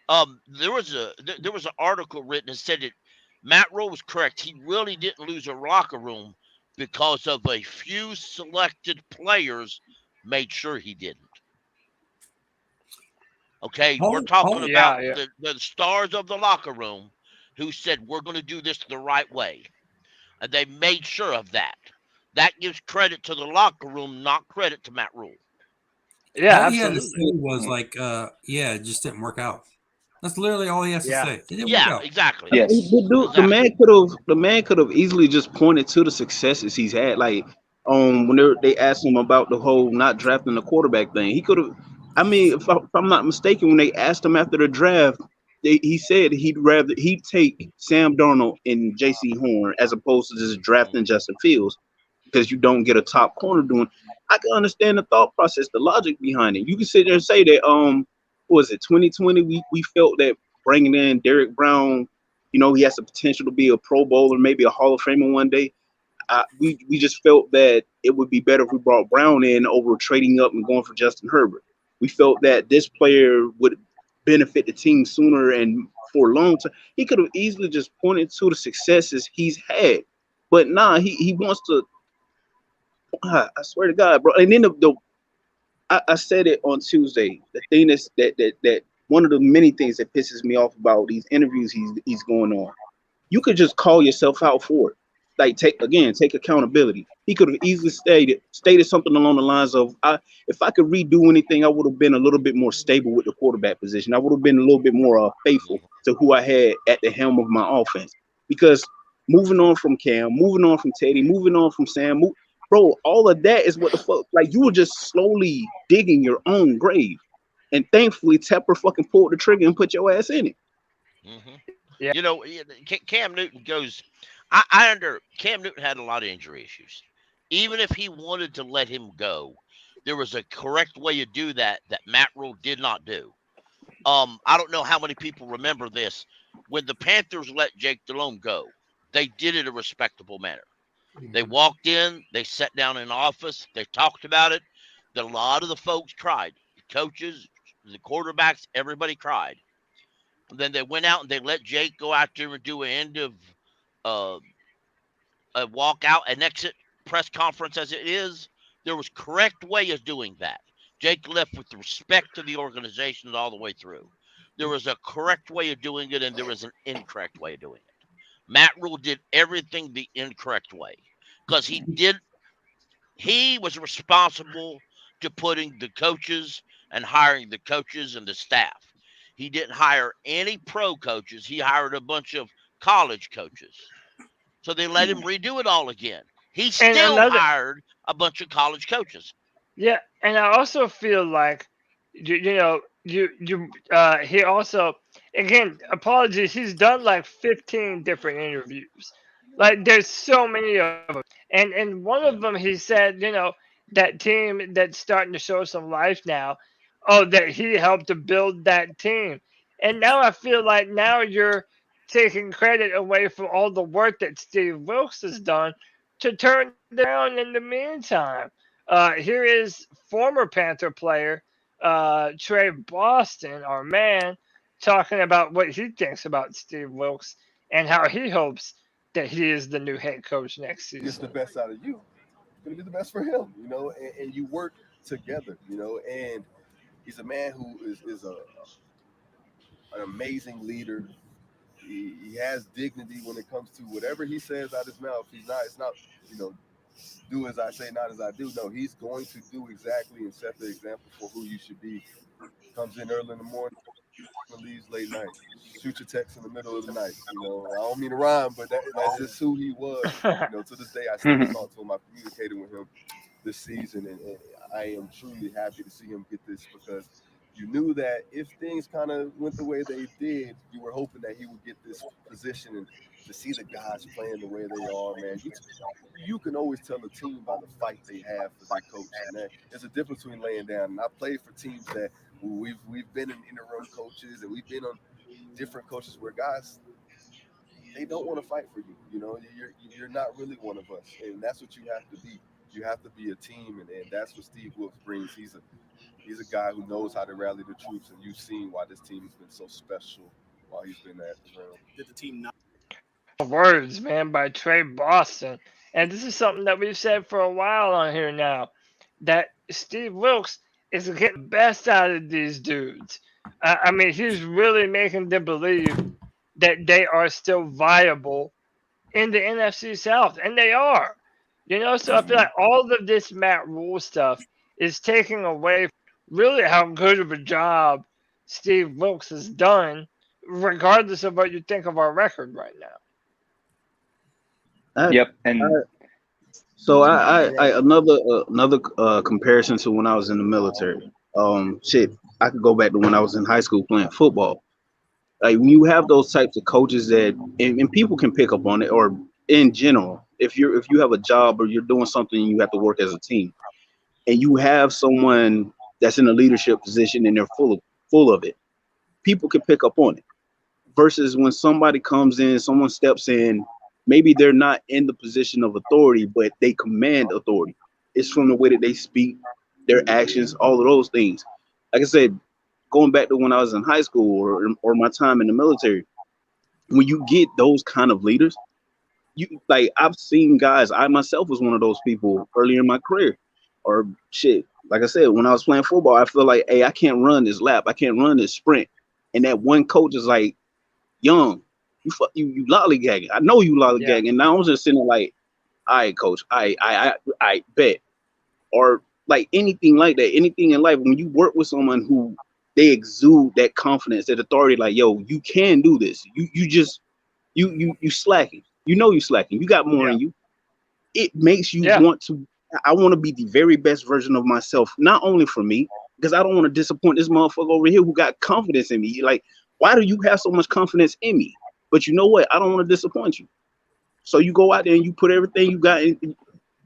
There was an article written that said that Matt Rhule was correct. He really didn't lose a locker room because of a few selected players made sure he didn't. Okay, we're talking about the stars of the locker room who said we're going to do this the right way, and they made sure of that. That gives credit to the locker room, not credit to Matt Rhule. Yeah, all he had to absolutely. say was like, yeah, it just didn't work out. That's literally all he has to say. It didn't work Yeah, out. exactly. I mean, the man could have easily just pointed to the successes he's had. Like, when they asked him about the whole not drafting the quarterback thing, he could have. I mean, if I'm not mistaken, when they asked him after the draft, he said he'd take Sam Darnold and J.C. Horn as opposed to just drafting Justin Fields because you don't get a top corner doing. I can understand the thought process, the logic behind it. You can sit there and say that what was it 2020? We felt that bringing in Derek Brown, he has the potential to be a Pro Bowler, maybe a Hall of Famer one day. We just felt that it would be better if we brought Brown in over trading up and going for Justin Herbert. We felt that this player would benefit the team sooner and for a long time. He could have easily just pointed to the successes he's had, but nah, he wants to. I swear to God, bro. And then I said it on Tuesday. The thing is that one of the many things that pisses me off about these interviews he's going on. You could just call yourself out for it. Like take accountability. He could have easily stated something along the lines of, if I could redo anything, I would have been a little bit more stable with the quarterback position. I would have been a little bit more faithful to who I had at the helm of my offense. Because moving on from Cam, moving on from Teddy, moving on from Sam, bro, all of that is what the fuck. Like, you were just slowly digging your own grave. And thankfully, Tepper fucking pulled the trigger and put your ass in it. Mm-hmm. Yeah. Cam Newton goes. Cam Newton had a lot of injury issues. Even if he wanted to let him go, there was a correct way to do that Matt Rhule did not do. I don't know how many people remember this. When the Panthers let Jake Delhomme go, they did it in a respectable manner. They walked in, they sat down in office, they talked about it. A lot of the folks cried. The coaches, the quarterbacks, everybody cried. And then they went out and they let Jake go out there and do an end of a walkout, an exit press conference as it is. There was correct way of doing that. Jake left with respect to the organization all the way through. There was a correct way of doing it, and there was an incorrect way of doing it. Matt Rhule did everything the incorrect way because he was responsible to putting the coaches and hiring the coaches and the staff. He didn't hire any pro coaches. He hired a bunch of college coaches. So they let him redo it all again. He still hired a bunch of college coaches. Yeah, and I also feel like, he also, again, apologies, he's done like 15 different interviews. Like, there's so many of them. And one of them, he said, that team that's starting to show some life now, that he helped to build that team. And now I feel like now you're taking credit away from all the work that Steve Wilks has done to turn down in the meantime. Here is former Panther player Trey Boston, our man, talking about what he thinks about Steve Wilks and how he hopes that he is the new head coach next season. Gets the best out of you. It's going to be the best for him, and you work together, and he's a man who is an amazing leader. He has dignity when it comes to whatever he says out his mouth. It's not, do as I say, not as I do. No, he's going to do exactly and set the example for who you should be. Comes in early in the morning, leaves late night. Shoot your text in the middle of the night. I don't mean to rhyme, but that's just who he was. To this day, I still talk to him. I communicated with him this season, and I am truly happy to see him get this because you knew that if things kind of went the way they did, you were hoping that he would get this position and to see the guys playing the way they are, man. You can always tell a team by the fight they have for their coach. And there's a difference between laying down. And I played for teams that we've been in interim coaches and we've been on different coaches where guys, they don't want to fight for you. You're not really one of us. And that's what you have to be. You have to be a team, and that's what Steve Wilks brings. He's He's a guy who knows how to rally the troops, and you've seen why this team has been so special while he's been at the helm. Did the team not? Words, man, by Trey Boston. And this is something that we've said for a while on here now, that Steve Wilks is getting the best out of these dudes. I mean, he's really making them believe that they are still viable in the NFC South, and they are. You know, so I feel like all of this Matt Rhule stuff is taking away really how good of a job Steve Wilks has done, regardless of what you think of our record right now. Yep, and so I another comparison to when I was in the military. I could go back to when I was in high school playing football. Like when you have those types of coaches that, and people can pick up on it, or in general, if you have a job or you're doing something, you have to work as a team, and you have someone that's in a leadership position and they're full of it, people can pick up on it. Versus when somebody comes in, someone steps in. Maybe they're not in the position of authority, but they command authority. It's from the way that they speak, their actions, all of those things. Like I said, going back to when I was in high school or my time in the military, when you get those kind of leaders, I've seen guys, I myself was one of those people earlier in my career. Or like I said, when I was playing football, I feel like, hey, I can't run this lap, I can't run this sprint. And that one coach is like, Young, you lollygagging. I know you lollygagging. And now I'm just sitting there like, all right, coach, I bet. Or like anything like that, anything in life, when you work with someone who they exude that confidence, that authority, like, yo, you can do this. You slacking. You know you slacking. You got more in you. It makes you want to. I want to be the very best version of myself, not only for me, because I don't want to disappoint this motherfucker over here who got confidence in me. Like, why do you have so much confidence in me? But you know what? I don't want to disappoint you. So you go out there and you put everything you got in.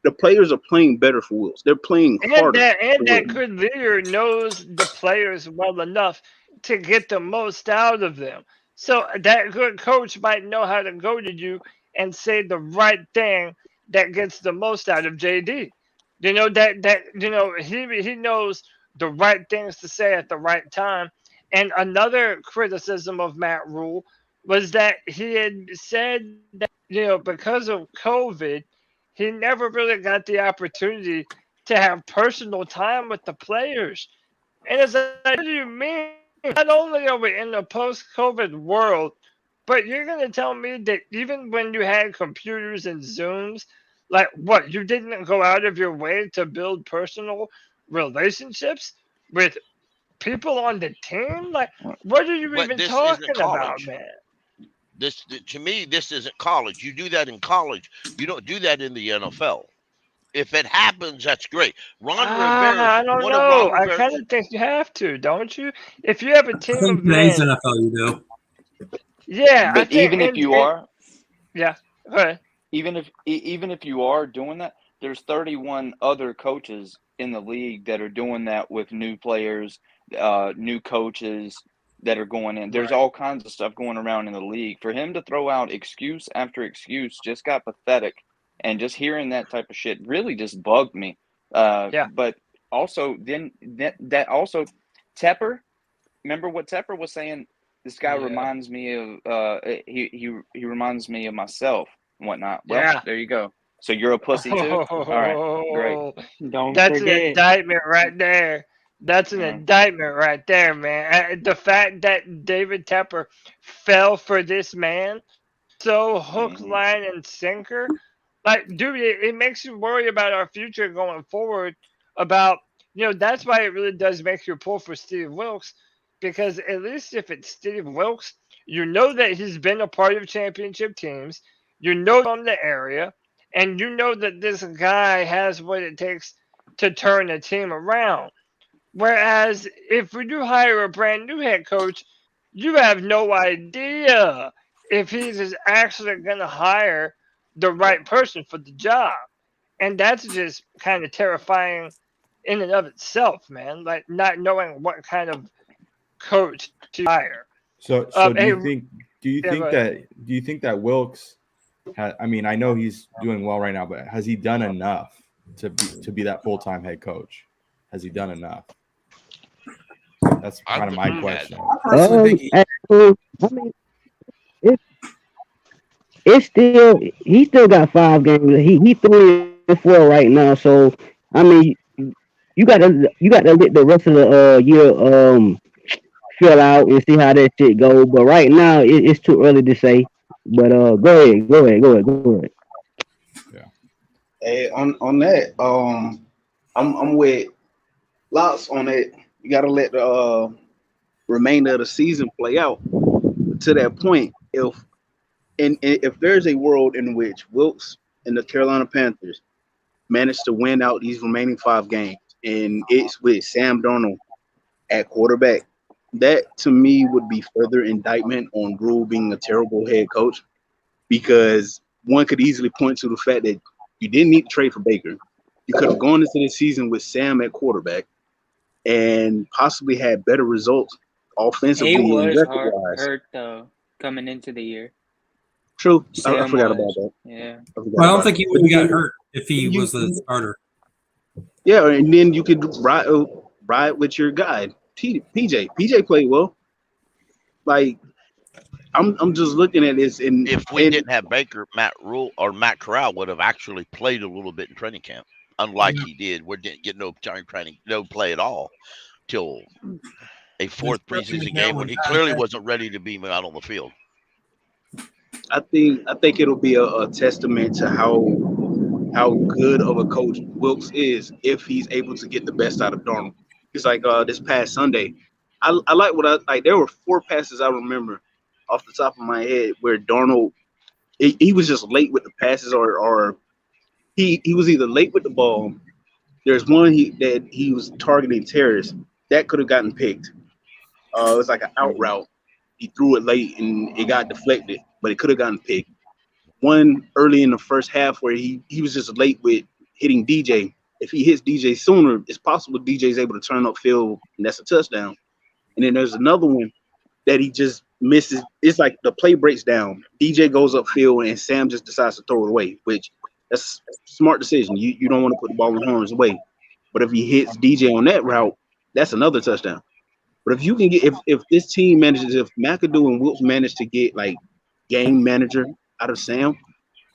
The players are playing better for Wilks. They're playing harder. And that good leader knows the players well enough to get the most out of them. So that good coach might know how to go to you and say the right thing that gets the most out of JD. You know, he knows the right things to say at the right time. And another criticism of Matt Rhule was that he had said that, because of COVID, he never really got the opportunity to have personal time with the players. And it's like, what do you mean? Not only are we in a post-COVID world, but you're going to tell me that even when you had computers and Zooms, like what, you didn't go out of your way to build personal relationships with people on the team? Like, what are you even talking about, man? To me, this isn't college. You do that in college. You don't do that in the NFL. If it happens, that's great. I don't know. I kind of think you have to, don't you? If you have a team of men, today's NFL, you do. Yeah, but even if you are, yeah, go ahead. Even if you are doing that, there's 31 other coaches in the league that are doing that with new players, new coaches that are going in. There's all kinds of stuff going around in the league. For him to throw out excuse after excuse just got pathetic. And just hearing that type of shit really just bugged me. But also, then that also, Tepper, remember what Tepper was saying? This guy reminds me of he reminds me of myself and whatnot. Well, there you go. So you're a pussy too? All right, great. That's an indictment right there. That's an indictment right there, man. The fact that David Tepper fell for this man, so hook, line, and sinker. Like, dude, it makes you worry about our future going forward. About, that's why it really does make you pull for Steve Wilks, because at least if it's Steve Wilks, you know that he's been a part of championship teams, from the area, and you know that this guy has what it takes to turn a team around. Whereas if we do hire a brand new head coach, you have no idea if he's actually going to hire the right person for the job. And that's just kind of terrifying in and of itself, man. Like, not knowing what kind of coach to hire. So do you think that Wilks I mean, I know he's doing well right now, but has he done enough to be that full-time head coach? Has he done enough? That's kind of my question. I personally think I mean, it's still he still got 5 games. He 3-4 right now. So I mean, you got to let the rest of the year fill out and see how that shit goes. But right now, it's too early to say. But go ahead. Hey, on that, I'm with Lots on it. You got to let the remainder of the season play out. To that point, if there's a world in which Wilks and the Carolina Panthers manage to win out these remaining 5 games, and it's with Sam Darnold at quarterback, that to me would be further indictment on Rhule being a terrible head coach, because one could easily point to the fact that you didn't need to trade for Baker. You could have gone into the season with Sam at quarterback and possibly had better results offensively. He was and record-wise. hurt though coming into the year. True. I Sam forgot was. about that. Yeah. Well, I don't think he would have got hurt if he was the starter. Yeah, and then you could ride with your guy, PJ. PJ played well. Like, I'm just looking at this, and if we didn't have Baker, Matt Rhule or Matt Corral would have actually played a little bit in training camp, unlike he did. We didn't get no training, no play at all till a 4th preseason game when he clearly wasn't ready to be out on the field. I think it'll be a testament to how good of a coach Wilks is if he's able to get the best out of Darnold. It's like this past Sunday, I like what I like. There were 4 passes I remember off the top of my head where Darnold he was just late with the passes, or he was either late with the ball. There's one that he was targeting Terrace that could have gotten picked. It was like an out route. He threw it late and it got deflected, but it could have gotten picked. One early in the first half where he was just late with hitting DJ. If he hits DJ sooner, it's possible DJ's able to turn upfield, and that's a touchdown. And then there's another one that he just misses. It's like the play breaks down. DJ goes upfield, and Sam just decides to throw it away, which that's a smart decision. You don't want to put the ball in harm's way. But if he hits DJ on that route, that's another touchdown. But if you can get if this team manages, if McAdoo and Wilks manage to get like game manager out of Sam,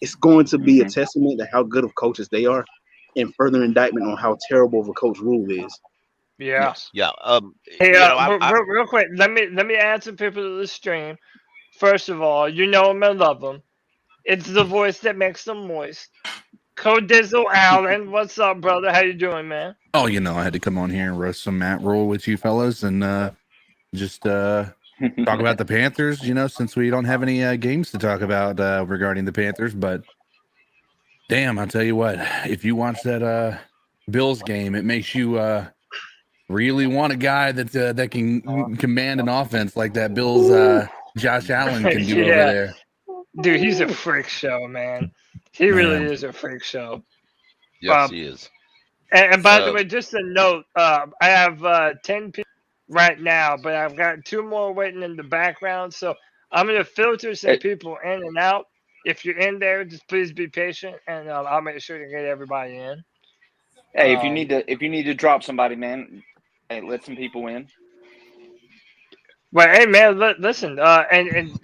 it's going to be a testament to how good of coaches they are, and further indictment on how terrible of a coach Rhule is. Yeah. Yeah. Hey, real quick, let me add some people to the stream. First of all, you know them and love them. It's the voice that makes them moist. Codizzle Allen, what's up, brother? How you doing, man? Oh, I had to come on here and roast some Matt Rhule with you fellas and just talk about the Panthers, since we don't have any games to talk about regarding the Panthers. But damn, I'll tell you what, if you watch that Bills game, it makes you really want a guy that can command an offense like that Bills Josh Allen can do over there. Dude, he's a freak show, man. He really is a freak show. Yes, he is. And by the way, just a note, I have 10 people right now, but I've got 2 more waiting in the background. So I'm going to filter some people in and out. If you're in there, just please be patient, and I'll make sure to get everybody in. Hey, if you need to drop somebody, man, hey, let some people in. Well, hey, man, listen, and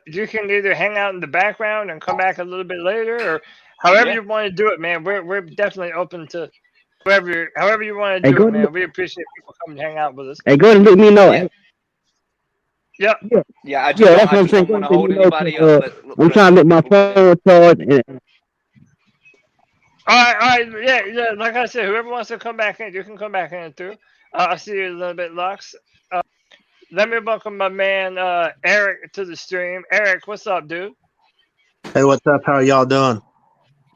you can either hang out in the background and come back a little bit later, or however you want to do it, man. We're definitely open to however you want to do it, man. We appreciate people coming to hang out with us. Hey, go ahead and let me know. Yep. Yeah, that's what I'm saying. Want to hold anybody up. I'm trying to let my phone charge. All right, yeah. Like I said, whoever wants to come back in, you can come back in too. I'll see you a little bit, Lux. Let me welcome my man Eric to the stream. Eric, what's up, dude? Hey, what's up? How are y'all doing?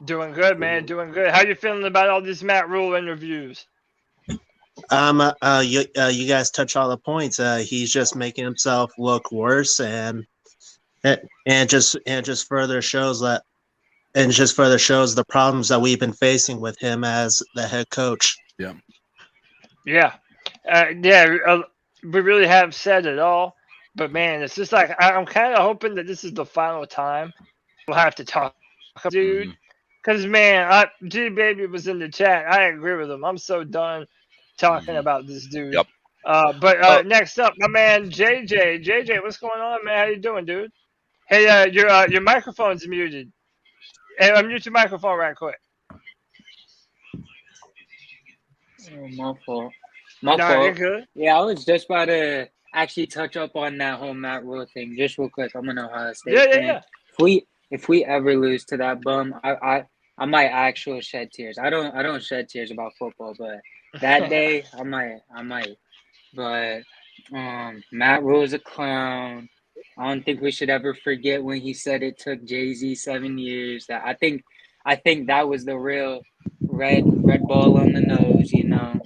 Doing good, man. Doing good. How you feeling about all these Matt Rhule interviews? You guys touch all the points. He's just making himself look worse, and just further shows the problems that we've been facing with him as the head coach. Yeah. We really have said it all, but man, it's just like I'm kind of hoping that this is the final time we'll have to talk, dude. Because man, G Baby was in the chat. I agree with him. I'm so done talking about this dude. Yep. But next up, my man JJ. JJ, what's going on, man? How you doing, dude? Hey, your microphone's muted. Hey, unmute your microphone right quick. Oh, my fault. My No, fault. you're good. Yeah, I was just about to actually touch up on that whole Matt Rhule thing, just real quick. I'm an Ohio State fan. Yeah. If we ever lose to that bum, I might actually shed tears. I don't shed tears about football, but that day I might. But Matt Rhule's a clown. I don't think we should ever forget when he said it took Jay-Z 7 years. That I think that was the real red ball on the nose, you know,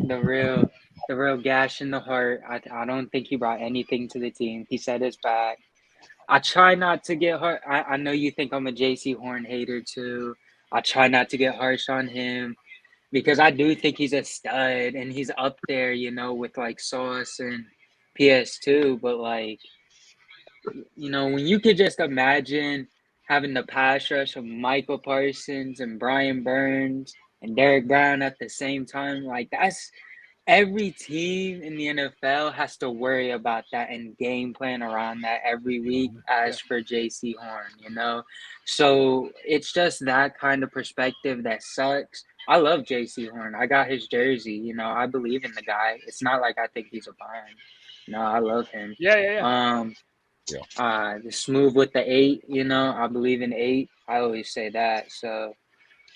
the real gash in the heart. I don't think he brought anything to the team. He said his back. I try not to get hard. I know you think I'm a JC Horn hater too. I try not to get harsh on him because I do think he's a stud and he's up there, you know, with like Sauce and PS2. But like, you know, when you could just imagine having the pass rush of Michael Parsons and Brian Burns and Derek Brown at the same time, like that's every team in the NFL has to worry about that and game plan around that every week. As for JC Horn, you know, so it's just that kind of perspective that sucks. I love JC Horn. I got his jersey. You know, I believe in the guy. It's not like I think he's a bum. No, I love him. Yeah. The smooth with the 8, you know, I believe in 8. I always say that. So,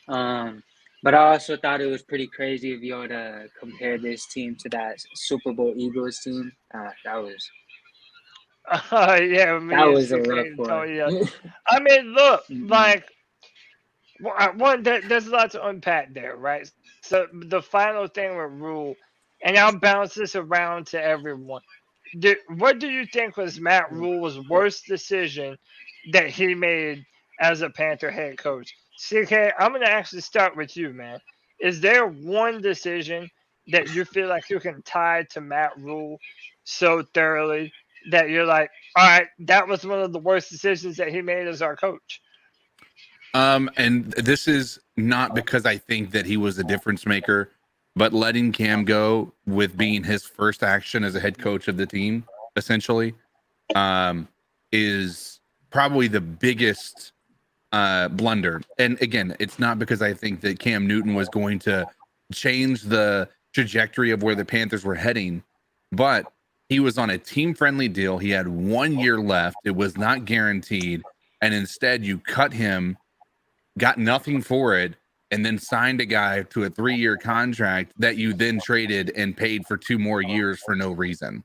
but I also thought it was pretty crazy of y'all to compare this team to that Super Bowl Eagles team. That was that was a rough one. I mean, look, like, there's a lot to unpack there, right? So the final thing with Rhule, and I'll bounce this around to everyone. What do you think was Matt Rhule's worst decision that he made as a Panther head coach? CK, I'm going to actually start with you, man. Is there one decision that you feel like you can tie to Matt Rhule so thoroughly that you're like, all right, that was one of the worst decisions that he made as our coach? And this is not because I think that he was a difference maker, but letting Cam go with being his first action as a head coach of the team, essentially, is probably the biggest blunder. And again, it's not because I think that Cam Newton was going to change the trajectory of where the Panthers were heading, but he was on a team-friendly deal. He had 1 year left. It was not guaranteed. And instead you cut him, got nothing for it, and then signed a guy to a 3-year contract that you then traded and paid for 2 more years for no reason.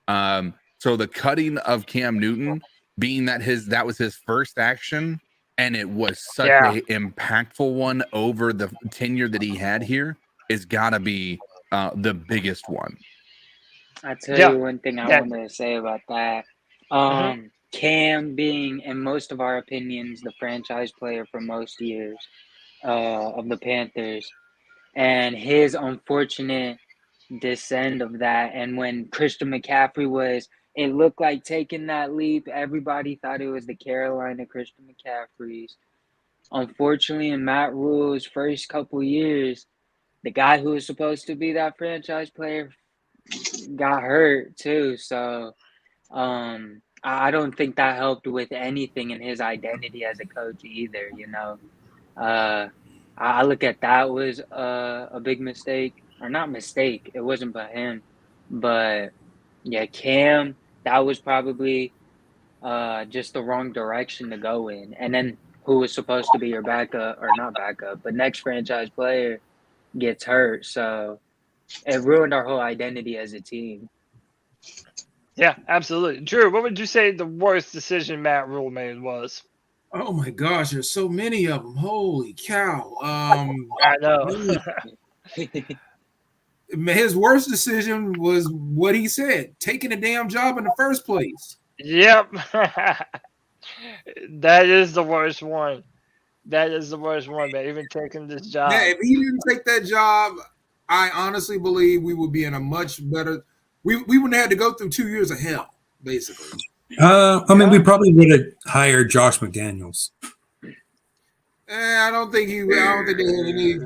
So the cutting of Cam Newton, being that that was his first action, and it was such a impactful one over the tenure that he had here, is gotta be the biggest one. I tell you one thing I wanted to say about that. Cam being, in most of our opinions, the franchise player for most years of the Panthers, and his unfortunate descent of that. And when Christian McCaffrey it looked like taking that leap. Everybody thought it was the Carolina Christian McCaffreys. Unfortunately, in Matt Rhule's first couple years, the guy who was supposed to be that franchise player got hurt too. So I don't think that helped with anything in his identity as a coach either, you know. I look at that was a big mistake. Or not mistake, it wasn't by him. But yeah, Cam, that was probably just the wrong direction to go in. And then who was supposed to be your backup, or not backup, but next franchise player gets hurt. So it ruined our whole identity as a team. Yeah, absolutely. Drew, what would you say the worst decision Matt Rhule made was? Oh my gosh, there's so many of them. Holy cow. I know. His worst decision was what he said, taking a damn job in the first place. Yep. That is the worst one. That is the worst one, man. Even taking this job. Yeah, if he didn't take that job, I honestly believe we would be in a much better we wouldn't have to go through 2 years of hell, basically. I mean, we probably would have hired Josh McDaniels. I don't think they had any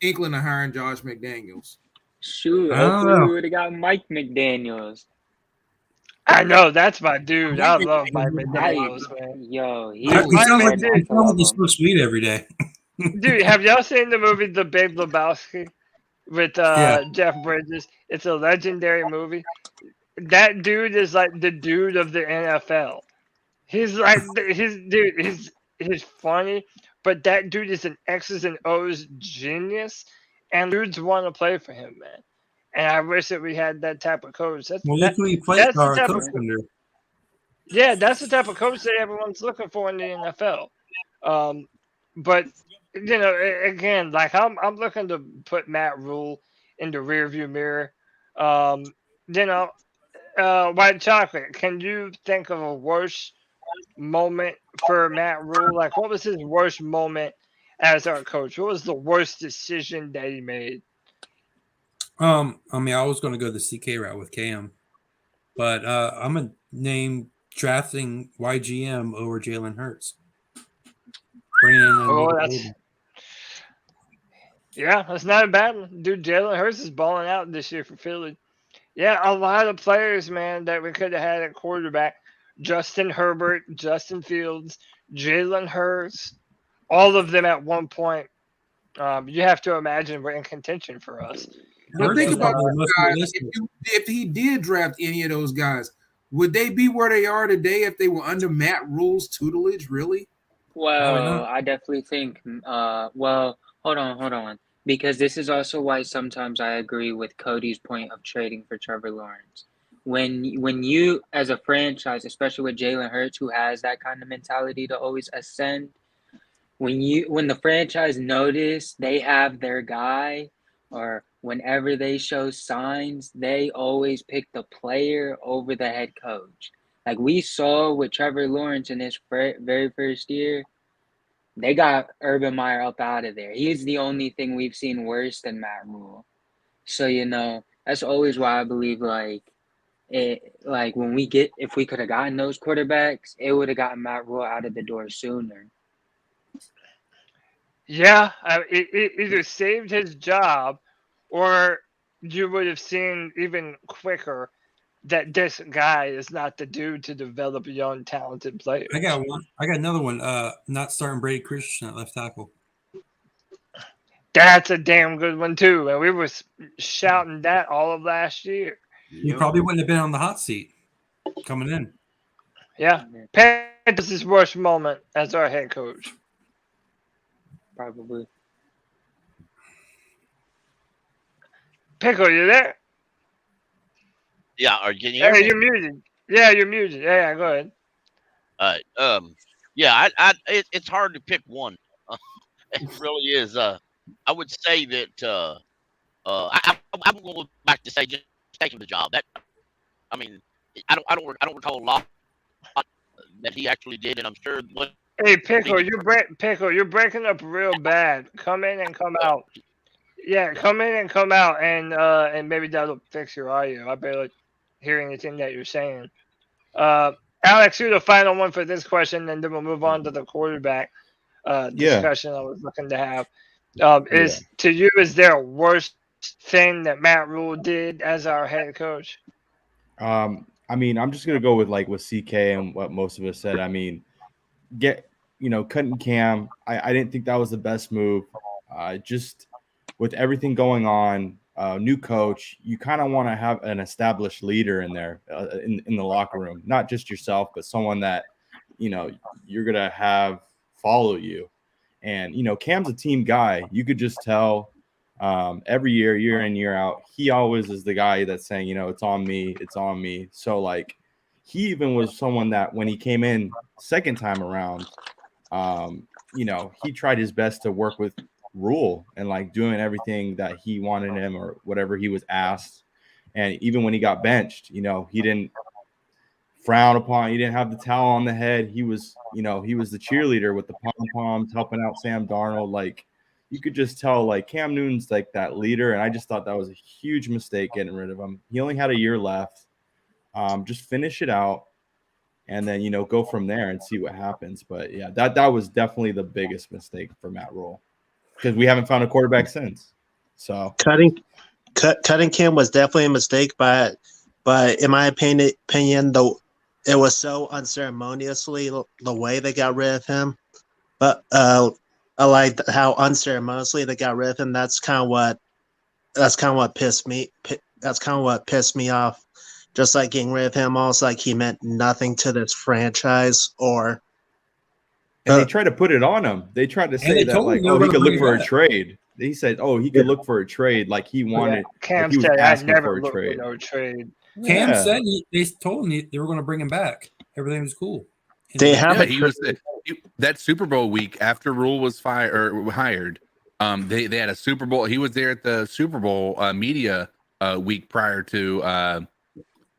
inkling of hiring Josh McDaniels. Shoot, I don't hopefully know. we would have got Mike McDaniels. I know that's my dude. I love Mike McDaniels, man. Yo, he It was sounds like hard not to love you him. smoke weed every day. Dude, have y'all seen the movie The Big Lebowski with Yeah. Jeff Bridges? It's a legendary movie. That dude is like the dude of the NFL. He's like he's funny, but that dude is an X's and O's genius, and dudes want to play for him, man. And I wish that we had that type of coach. That's Well, that, look who he played that's the for, type coach of under. yeah, that's the type of coach that everyone's looking for in the NFL. But you know, again, like I'm looking to put Matt Rhule in the rearview mirror. You know, White Chocolate. Can you think of a worse moment for Matt Rhule? Like, what was his worst moment as our coach? What was the worst decision that he made? I mean, I was going to go the CK route with Cam, but I'm going to name drafting YGM over Jalen Hurts. Bringing in that's not a bad one. Dude, Jalen Hurts is balling out this year for Philly. Yeah, a lot of players, man, that we could have had at quarterback. Justin Herbert, Justin Fields, Jalen Hurts, all of them at one point. You have to imagine we're in contention for us. But think about those guys. If he did draft any of those guys, would they be where they are today if they were under Matt Rhule's tutelage? Really? Well, I definitely think. Well, hold on, because this is also why sometimes I agree with Cody's point of trading for Trevor Lawrence. When you, as a franchise, especially with Jalen Hurts, who has that kind of mentality to always ascend, when the franchise notice they have their guy, or whenever they show signs, they always pick the player over the head coach. Like we saw with Trevor Lawrence in his very first year, they got Urban Meyer up out of there. He's the only thing we've seen worse than Matt Rhule. So, you know, that's always why I believe, like, if we could have gotten those quarterbacks, it would have gotten Matt Rhule out of the door sooner. Yeah, it either saved his job, or you would have seen even quicker that this guy is not the dude to develop young, talented players. I got one. I got another one. Not starting Brady Christensen at left tackle. That's a damn good one too, and we were shouting that all of last year. He probably wouldn't have been on the hot seat coming in. Yeah, Panthers' worst moment as our head coach. Probably. Pickle, you there? Yeah, can you hear me? You're muted. Yeah, you're muted. Yeah, go ahead. Yeah, it's hard to pick one. It really is. I would say that I'm going back to say just taking the job. That, I mean, I don't recall a lot that he actually did, and I'm sure what. Hey, Pickle, you're breaking up real bad. Come in and come out. Yeah, come in and come out, and maybe that'll fix your audio. I barely hear anything that you're saying. Alex, you're the final one for this question, and then we'll move on to the quarterback discussion I was looking to have. To you, is there a worst thing that Matt Rhule did as our head coach? I mean, I'm just gonna go with CK and what most of us said. I mean, cutting Cam. I didn't think that was the best move. Just with everything going on, new coach, you kind of want to have an established leader in there in the locker room, not just yourself, but someone that you're gonna have follow you. And Cam's a team guy. You could just tell every year in, year out, he always is the guy that's saying, it's on me, it's on me. So he even was someone that when he came in second time around, he tried his best to work with Rhule and doing everything that he wanted him or whatever he was asked. And even when he got benched, he didn't frown upon, he didn't have the towel on the head. He was, he was the cheerleader with the pom-poms helping out Sam Darnold. You could just tell Cam Newton's that leader. And I just thought that was a huge mistake getting rid of him. He only had a year left. Just finish it out and then, go from there and see what happens. But yeah, that was definitely the biggest mistake for Matt Rhule because we haven't found a quarterback since. So cutting cutting Cam was definitely a mistake, but in my opinion, it was so unceremoniously the way they got rid of him. But I like how unceremoniously they got rid of him. That's kind of what pissed me. That's kind of what pissed me off. Just like getting rid of him, almost like he meant nothing to this franchise. And they tried to put it on him. They tried to say that like, oh, he could look for a trade. He said, oh, he could look for a trade, like he wanted. Cam like he was said, "I asking never for a looked for trade. no trade." Cam said they told him they were going to bring him back. Everything was cool. They have he was that Super Bowl week after Rhule was hired. They had a Super Bowl. He was there at the Super Bowl media week prior to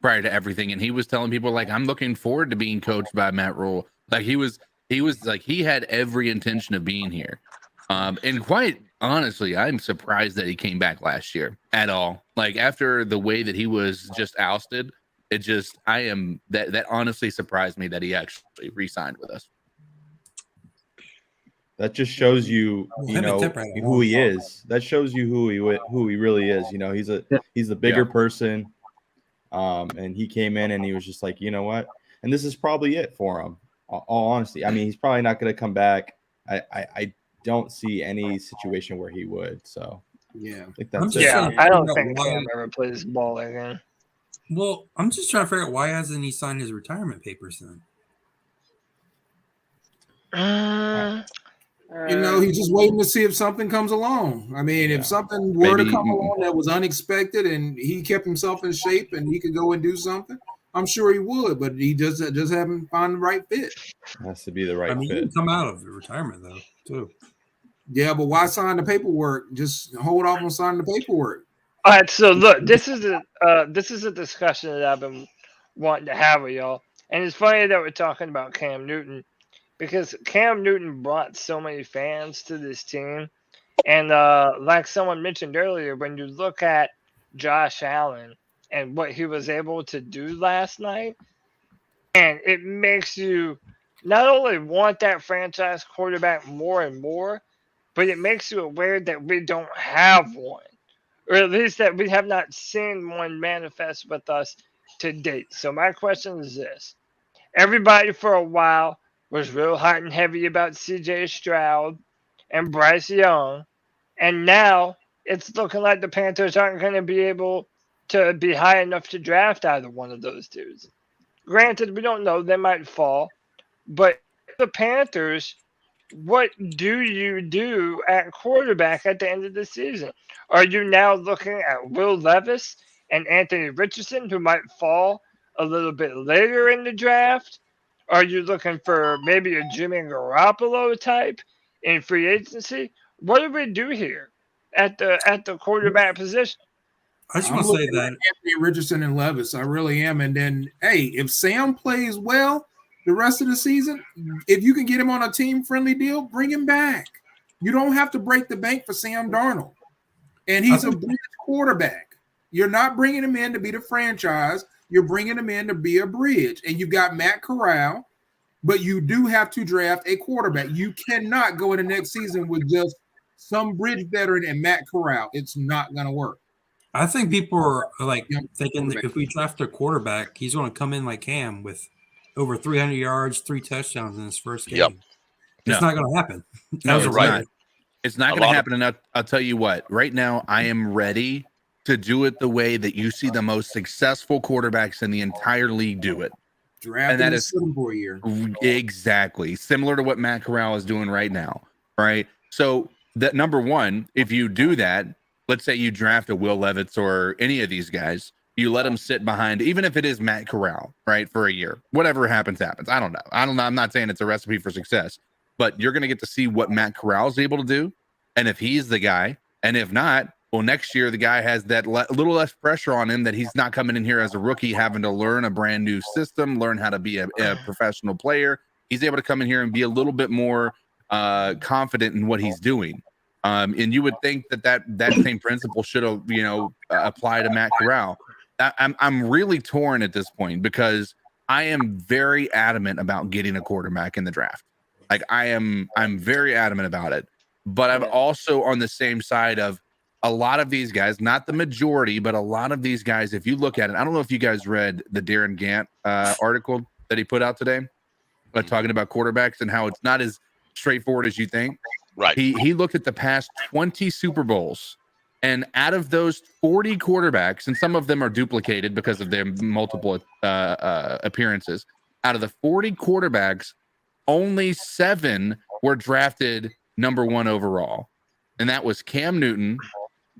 everything, and he was telling people like, "I'm looking forward to being coached by Matt Rhule." Like he was like he had every intention of being here. And quite honestly, I'm surprised that he came back last year at all. Like after the way that he was just ousted, that honestly surprised me that he actually re-signed with us. That just shows you, who he is. That shows you who he really is. You know, he's the bigger person. And he came in and he was just like, you know what? And this is probably it for him. All honesty. I mean, he's probably not going to come back. I don't see any situation where he would. So yeah, I think that's I don't think Cam ever plays ball again. Well, I'm just trying to figure out why hasn't he signed his retirement papers then? He's just waiting to see if something comes along. I mean, if something were to come along that was unexpected and he kept himself in shape and he could go and do something, I'm sure he would, but he just haven't found the right fit. Has to be the right fit. He can come out of retirement though, too. Yeah, but why sign the paperwork? Just hold off on signing the paperwork. All right, so look, this is a discussion that I've been wanting to have with y'all, and it's funny that we're talking about Cam Newton because Cam Newton brought so many fans to this team, and like someone mentioned earlier, when you look at Josh Allen and what he was able to do last night, and it makes you not only want that franchise quarterback more and more, but it makes you aware that we don't have one. Or at least that we have not seen one manifest with us to date. So my question is this. Everybody for a while was real hot and heavy about C.J. Stroud and Bryce Young. And now it's looking like the Panthers aren't going to be able to be high enough to draft either one of those dudes. Granted, we don't know. They might fall. But the Panthers, what do you do at quarterback at the end of the season? Are you now looking at Will Levis and Anthony Richardson, who might fall a little bit later in the draft? Are you looking for maybe a Jimmy Garoppolo type in free agency? What do we do here at the quarterback position? I just want to say that Anthony Richardson and Levis, I really am. And then, hey, if Sam plays well the rest of the season, if you can get him on a team-friendly deal, bring him back. You don't have to break the bank for Sam Darnold. And he's a bridge quarterback. You're not bringing him in to be the franchise. You're bringing him in to be a bridge. And you've got Matt Corral, but you do have to draft a quarterback. You cannot go in the next season with just some bridge veteran and Matt Corral. It's not going to work. I think people are like thinking that if we draft a quarterback, he's going to come in like Cam with over 300 yards, 3 touchdowns in his first game. Yep. It's not going to happen. No, it's right. It's not going to happen. And I'll tell you what, right now, I am ready to do it the way that you see the most successful quarterbacks in the entire league do it. Draft and that is for a year. Exactly. Similar to what Matt Corral is doing right now. Right. So that number one, if you do that, let's say you draft a Will Levis or any of these guys, you let them sit behind, even if it is Matt Corral, right, for a year. Whatever happens, happens. I don't know. I'm not saying it's a recipe for success, but you're going to get to see what Matt Corral is able to do. And if he's the guy, and if not, well, next year the guy has that little less pressure on him that he's not coming in here as a rookie, having to learn a brand new system, learn how to be a professional player. He's able to come in here and be a little bit more confident in what he's doing. And you would think that same principle should have, apply to Matt Corral. I'm really torn at this point because I am very adamant about getting a quarterback in the draft. Like I'm very adamant about it. But I'm also on the same side of a lot of these guys, not the majority, but a lot of these guys, if you look at it, I don't know if you guys read the Darren Gant article that he put out today, talking about quarterbacks and how it's not as straightforward as you think. Right. He looked at the past 20 Super Bowls, and out of those 40 quarterbacks, and some of them are duplicated because of their multiple appearances, out of the 40 quarterbacks, only 7 were drafted number 1 overall. And that was Cam Newton,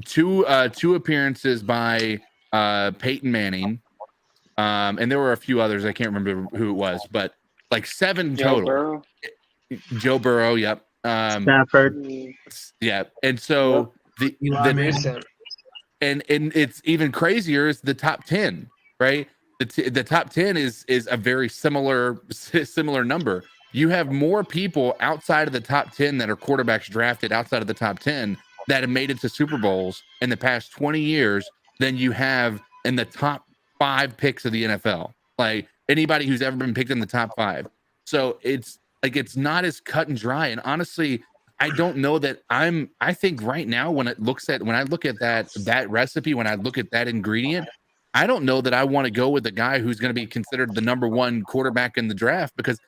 two appearances by Peyton Manning, and there were a few others. I can't remember who it was, but like 7 total. Burrow. Joe Burrow, yep. Stafford. Yeah, and so and it's even crazier is the top 10, right? The top 10 is a very similar number. You have more people outside of the top 10 that are quarterbacks drafted outside of the top 10 that have made it to Super Bowls in the past 20 years than you have in the top 5 picks of the NFL. Like anybody who's ever been picked in the top 5. So it's like it's not as cut and dry. And honestly, I don't know that I think right now when I look at that recipe, when I look at that ingredient, I don't know that I want to go with the guy who's going to be considered the number 1 quarterback in the draft, because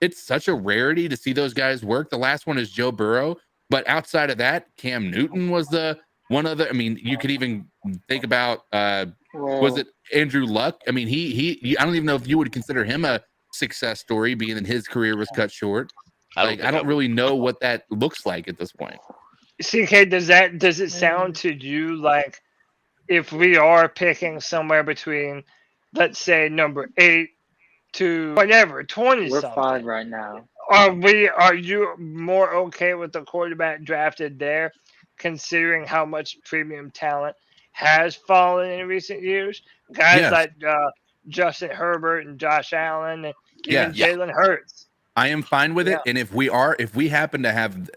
it's such a rarity to see those guys work. The last one is Joe Burrow, but outside of that, Cam Newton was the one other. I mean, you could even think about was it Andrew Luck? I mean, he I don't even know if you would consider him a success story, being that his career was cut short. I don't really know what that looks like at this point. CK, does it sound to you like if we are picking somewhere between, let's say, number 8 to whatever, 20 We're something? 5 right now. Are you more okay with the quarterback drafted there, considering how much premium talent has fallen in recent years? Guys like Justin Herbert and Josh Allen and even Jalen Hurts. I am fine with it. And if we happen to have,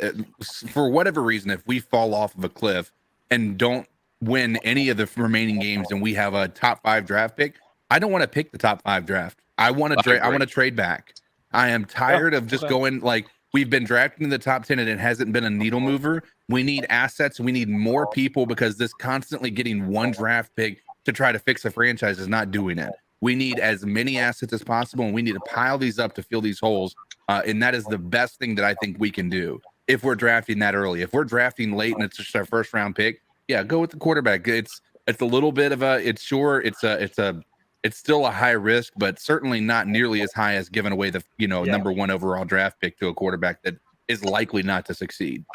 for whatever reason, if we fall off of a cliff and don't win any of the remaining games and we have a top 5 draft pick, I don't want to pick the top 5 draft. I want to trade back. I am tired of just going like we've been drafting in the top 10 and it hasn't been a needle mover. We need assets. We need more people, because this constantly getting 1 draft pick to try to fix a franchise is not doing it. We need as many assets as possible, and we need to pile these up to fill these holes. And that is the best thing that I think we can do if we're drafting that early. If we're drafting late and it's just our first round pick, go with the quarterback. It's a little bit of it's still a high risk, but certainly not nearly as high as giving away the number 1 overall draft pick to a quarterback that is likely not to succeed.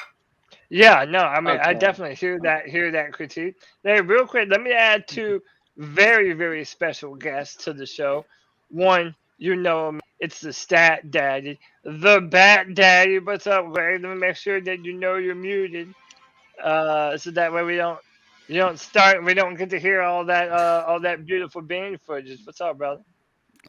Yeah, no, I mean, I definitely hear that critique. Hey, real quick, let me add 2 very, very special guests to the show. One, it's the Stat Daddy, the Bat Daddy. What's up, Greg? Let me make sure that you're muted, so that way we don't get to hear all that beautiful bean footage. What's up, brother?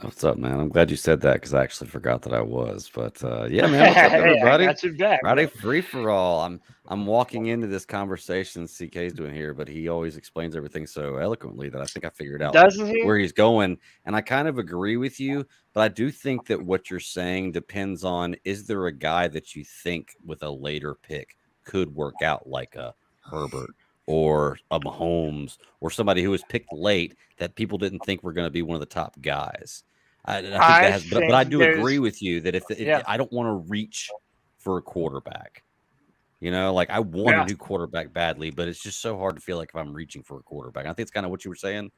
What's up, man? I'm glad you said that, because I actually forgot that I was. But yeah, man, what's up, everybody? I got your back, Friday free for all. I'm walking into this conversation CK's doing here, but he always explains everything so eloquently that I think I figured out where he's going. And I kind of agree with you, but I do think that what you're saying depends on, is there a guy that you think with a later pick could work out, like a Herbert or a Mahomes or somebody who was picked late that people didn't think were going to be one of the top guys. I think that has, but I do agree with you that if I don't want to reach for a quarterback, like I want a new quarterback badly, but it's just so hard to feel like if I'm reaching for a quarterback. I think it's kind of what you were saying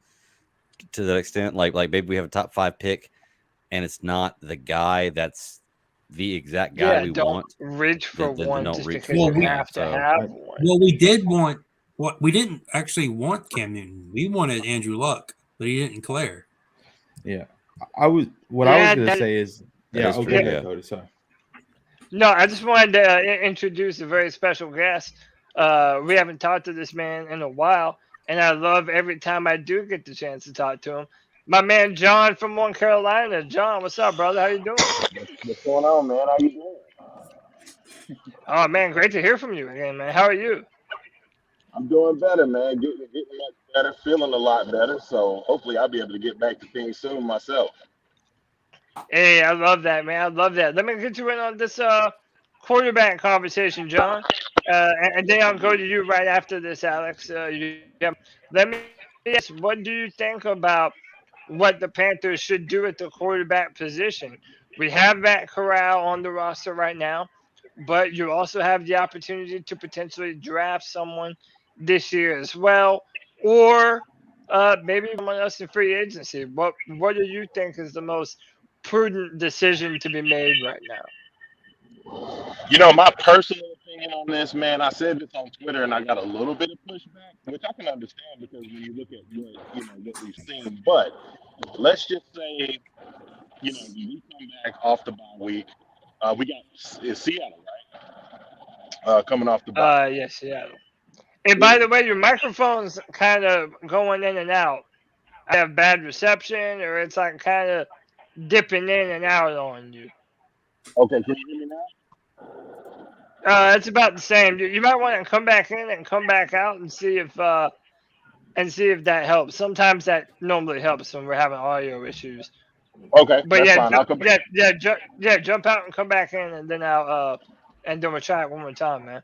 to that extent. Like maybe we have a top 5 pick and it's not the guy that's the exact guy we want. Reach for one just because we have to have one. Well, we didn't actually want Cam Newton. We wanted Andrew Luck, but he didn't declare. Yeah. I was going to say is Cody, sorry. No, I just wanted to introduce a very special guest. We haven't talked to this man in a while, and I love every time I do get the chance to talk to him. My man John from North Carolina. John, what's up, brother? How you doing? What's going on, man? How you doing? Oh man, great to hear from you again, man. How are you? I'm doing better, man. Getting much better, feeling a lot better. So hopefully I'll be able to get back to things soon myself. Hey, I love that, man. I love that. Let me get you in on this quarterback conversation, John. And then I'll go to you right after this, Alex. Let me ask, what do you think about what the Panthers should do at the quarterback position? We have Matt Corral on the roster right now, but you also have the opportunity to potentially draft someone this year as well, or maybe someone else in free agency. What do you think is the most prudent decision to be made right now? My personal opinion on this, man, I said this on Twitter and I got a little bit of pushback, which I can understand because when you look at what we've seen. But let's just say, we come back off the bye week. We got Seattle, right? Coming off the bye. Yes, Seattle. And by the way, your microphone's kind of going in and out. I have bad reception, or it's like kind of dipping in and out on you. Okay, can you hear me now? It's about the same. You might want to come back in and come back out and see if that helps. Sometimes that normally helps when we're having audio issues. Okay, but that's fine. I'll come back. Jump out and come back in, and then we'll try it one more time, man.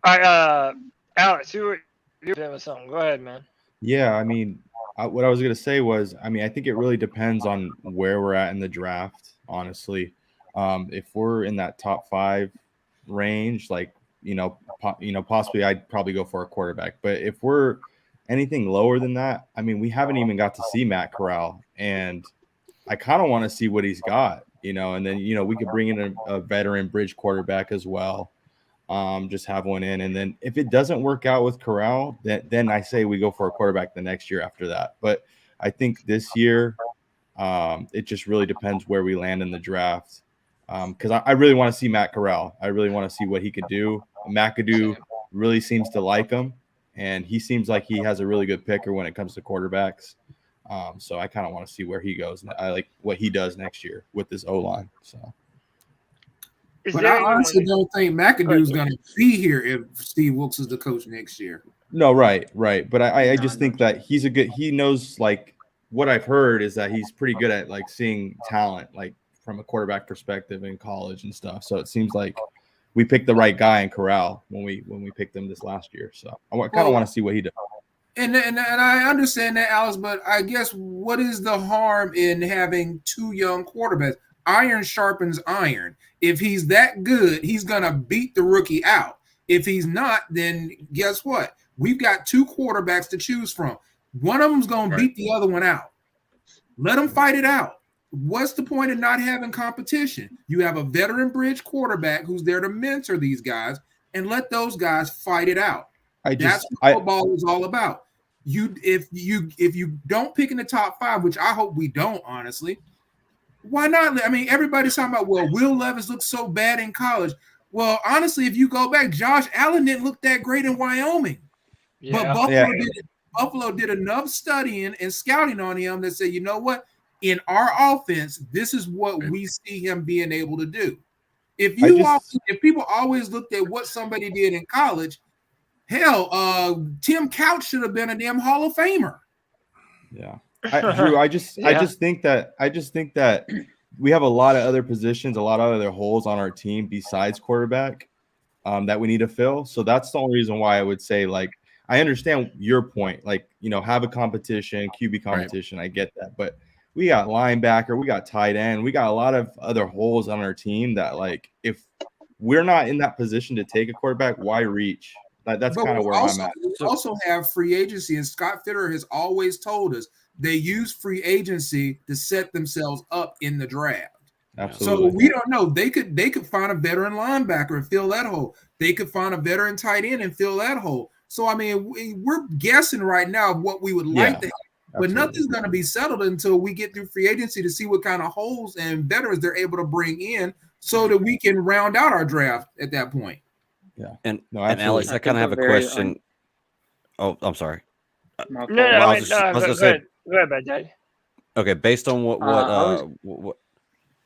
All right, Alex, you were doing something. Go ahead, man. Yeah, I mean, what I was gonna say was, I mean, I think it really depends on where we're at in the draft. Honestly, if we're in that top 5 range, like possibly I'd probably go for a quarterback. But if we're anything lower than that, I mean, we haven't even got to see Matt Corral, and I kind of want to see what he's got, and then we could bring in a veteran bridge quarterback as well. Just have one in, and then if it doesn't work out with Corral, then I say we go for a quarterback the next year after that. But I think this year, it just really depends where we land in the draft. Because I really want to see Matt Corral. I really want to see what he could do. McAdoo really seems to like him, and he seems like he has a really good picker when it comes to quarterbacks. So I kind of want to see where he goes. I like what he does next year with this O-line. So. But I honestly don't think McAdoo's going to be here if Steve Wilks is the coach next year. No, right. But I just think that he knows, like, what I've heard is that he's pretty good at, like, seeing talent, like, from a quarterback perspective in college and stuff. So it seems like we picked the right guy in Corral when we picked him this last year. So I kind of want to see what he does. And I understand that, Alex, but I guess what is the harm in having 2 young quarterbacks? Iron sharpens iron. If he's that good, he's going to beat the rookie out. If he's not, then guess what? We've got 2 quarterbacks to choose from. One of them's going to beat the other one out. Let them fight it out. What's the point of not having competition? You have a veteran bridge quarterback who's there to mentor these guys and let those guys fight it out. That's what football is all about. If you don't pick in the top 5, which I hope we don't, honestly, why not? I mean, everybody's talking about, well, Will Levis looks so bad in college. Well, honestly, if you go back, Josh Allen didn't look that great in Wyoming. Yeah. But Buffalo did enough studying and scouting on him that said, you know what? In our offense, this is what we see him being able to do. If people always looked at what somebody did in college, hell, Tim Couch should have been a damn Hall of Famer. Yeah. Drew, I just think that we have a lot of other positions, a lot of other holes on our team besides quarterback that we need to fill. So that's the only reason why I would say, like, I understand your point, like, have a competition, QB competition. Right. I get that, but we got linebacker, we got tight end, we got a lot of other holes on our team that, like, if we're not in that position to take a quarterback, why reach? That's kind of where I'm at. We also have free agency, and Scott Fitter has always told us they use free agency to set themselves up in the draft. Absolutely. So we don't know. They could find a veteran linebacker and fill that hole. They could find a veteran tight end and fill that hole. So, I mean, we're guessing right now of what we would like to have. But nothing's going to be settled until we get through free agency to see what kind of holes and veterans they're able to bring in so that we can round out our draft at that point. Yeah. And Alex, I kind of have a question. Oh, I'm sorry. No, go ahead, Daddy. Okay, based on what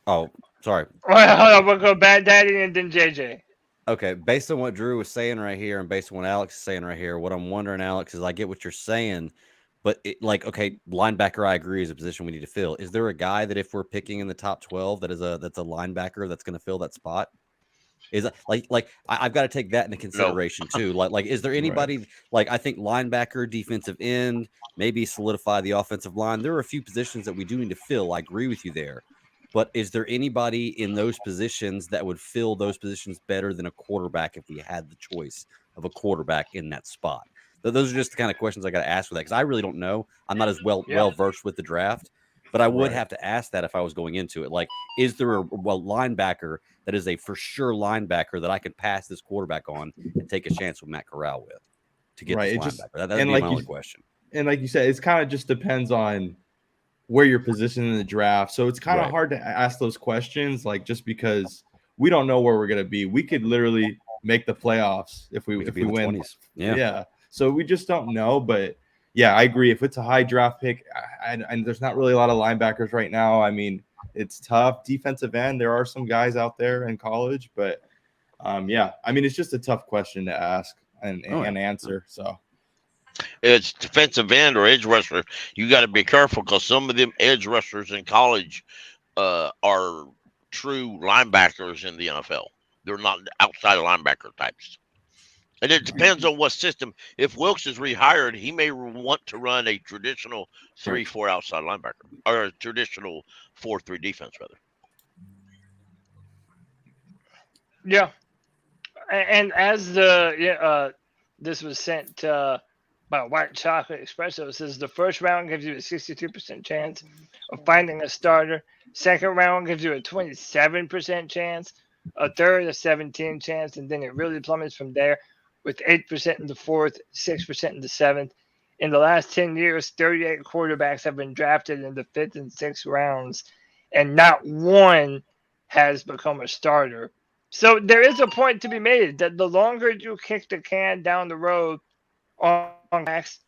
oh, sorry. Hold on, we'll go Bad Daddy and then JJ. Okay, based on what Drew was saying right here and based on what Alex is saying right here, what I'm wondering, Alex, is I get what you're saying, but linebacker, I agree, is a position we need to fill. Is there a guy that if we're picking in the top 12 that's a linebacker that's going to fill that spot? Is that I've got to take that into consideration too. Like, is there anybody like I think linebacker, defensive end, maybe solidify the offensive line? There are a few positions that we do need to fill. I agree with you there. But is there anybody in those positions that would fill those positions better than a quarterback if we had the choice of a quarterback in that spot? Those are just the kind of questions I got to ask for that, because I really don't know. I'm not as well versed with the draft, but I would have to ask that if I was going into it. Like, is there a linebacker that is a for sure linebacker that I could pass this quarterback on and take a chance with Matt Corral with to get this linebacker? That'd be my only question. And like you said, it's kind of just depends on where you're positioned in the draft. So it's kind of hard to ask those questions, like, just because we don't know where we're going to be. We could literally make the playoffs if we win. 20s. Yeah. So we just don't know. But yeah, I agree. If it's a high draft pick, and there's not really a lot of linebackers right now. I mean, it's tough. Defensive end, there are some guys out there in college, but I mean, it's just a tough question to ask and answer. So it's defensive end or edge rusher. You got to be careful, because some of them edge rushers in college are true linebackers in the NFL. They're not outside linebacker types. And it depends on what system. If Wilks is rehired, he may want to run a traditional 3-4 outside linebacker, or a traditional 4-3 defense, rather. Yeah. And as this was sent by White Chocolate Espresso, it says the first round gives you a 62% chance of finding a starter. Second round gives you a 27% chance. A third, a 17% chance. And then it really plummets from there, with 8% in the fourth, 6% in the seventh. In the last 10 years, 38 quarterbacks have been drafted in the fifth and sixth rounds, and not one has become a starter. So there is a point to be made that the longer you kick the can down the road on backs,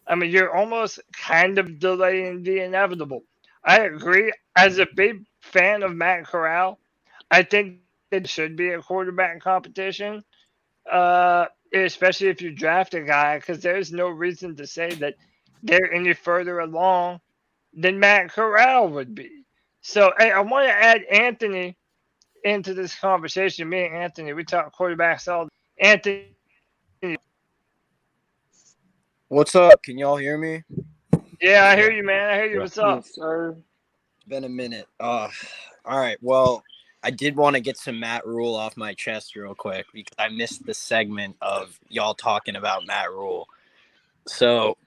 I mean, you're almost kind of delaying the inevitable. I agree. As a big fan of Matt Corral, I think it should be a quarterback competition. Especially if you draft a guy, because there's no reason to say that they're any further along than Matt Corral would be. So I want to add Anthony into this conversation. Me and Anthony, we talk quarterbacks all day. Anthony. What's up? Can y'all hear me? Yeah, I hear you, man. I hear you. What's up? Yes, sir. Been a minute. All right. Well, I did want to get some Matt Rhule off my chest real quick, because I missed the segment of y'all talking about Matt Rhule. So,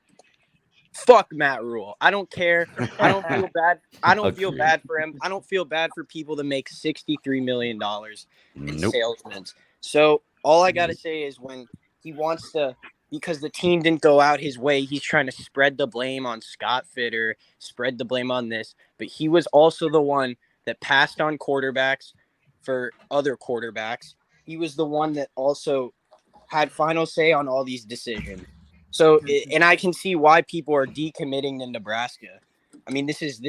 fuck Matt Rhule. I don't care. I don't feel bad. I don't feel bad for him. I don't feel bad for people that make $63 million in salesmen. So, all I got to say is, when he wants to, because the team didn't go out his way, he's trying to spread the blame on Scott Fitter, spread the blame on this. But he was also the one that passed on quarterbacks for other quarterbacks. He was the one that also had final say on all these decisions. So, and I can see why people are decommitting to Nebraska. I mean, this is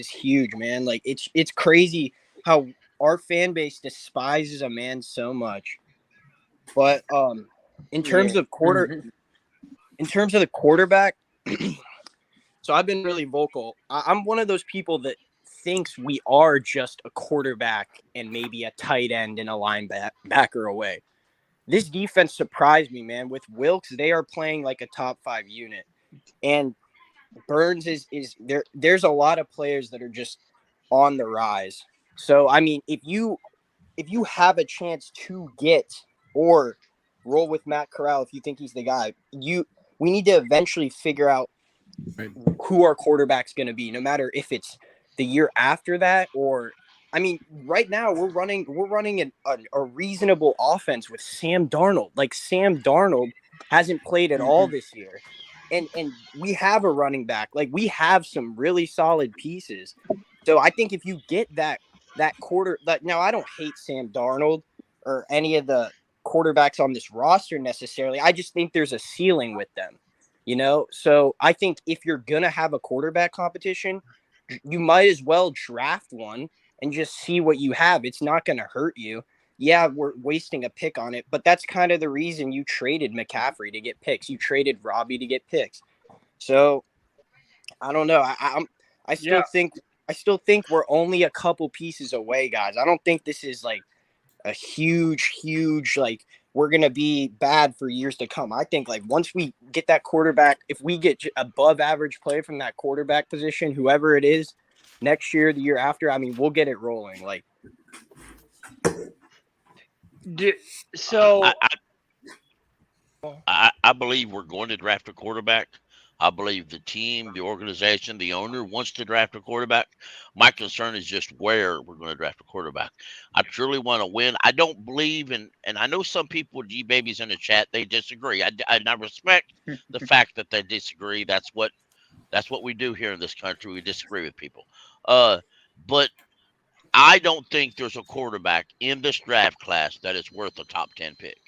huge, man. Like, it's crazy how our fan base despises a man so much. But in terms of the quarterback, so I've been really vocal. I'm one of those people that thinks we are just a quarterback and maybe a tight end and a linebacker away. This defense surprised me, man. With Wilks, they are playing like a top 5 unit, and Burns is there. There's a lot of players that are just on the rise. So I mean, if you have a chance to get or roll with Matt Corral, if you think he's the guy, we need to eventually figure out who our quarterback's going to be, no matter if it's the year after that, or I mean, right now we're running a reasonable offense with Sam Darnold. Like, Sam Darnold hasn't played at all this year, and we have a running back. Like, we have some really solid pieces. So I think if you get that now, I don't hate Sam Darnold or any of the quarterbacks on this roster necessarily. I just think there's a ceiling with them, you know. So I think if you're gonna have a quarterback competition, you might as well draft one and just see what you have. It's not going to hurt you. Yeah, we're wasting a pick on it, but that's kind of the reason you traded McCaffrey to get picks. You traded Robbie to get picks. So I don't know. I still think we're only a couple pieces away, guys. I don't think this is like a huge like we're gonna be bad for years to come. I think like once we get that quarterback, if we get above average play from that quarterback position, whoever it is, next year, the year after, I mean, we'll get it rolling. Like, so I believe we're going to draft a quarterback. I believe the team, the organization, the owner wants to draft a quarterback. My concern is just where we're going to draft a quarterback. I truly want to win. I don't believe in, and I know some people, G-Babies in the chat, they disagree. And I respect the fact that they disagree. That's what we do here in this country. We disagree with people. But I don't think there's a quarterback in this draft class that is worth a top 10 pick.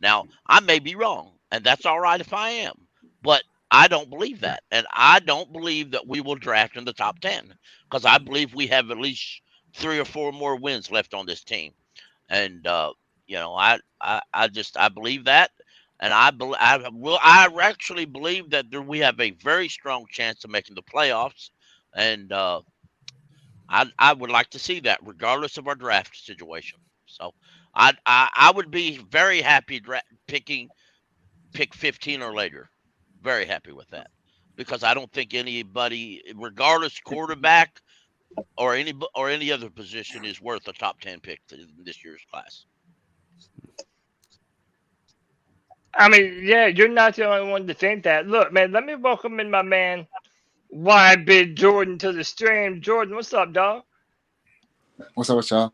Now, I may be wrong, and that's all right if I am. But I don't believe that. And I don't believe that we will draft in the top 10 because I believe we have at least 3 or 4 more wins left on this team. And, I believe that. And I actually believe that we have a very strong chance of making the playoffs. And I would like to see that regardless of our draft situation. So I would be very happy pick 15 or later. Very happy with that because I don't think anybody, regardless quarterback or any other position, is worth a top 10 pick in this year's class. I mean, yeah, you're not the only one to think that. Look, man, let me welcome in my man, YB Jordan, to the stream. Jordan, what's up, dog? What's up with y'all?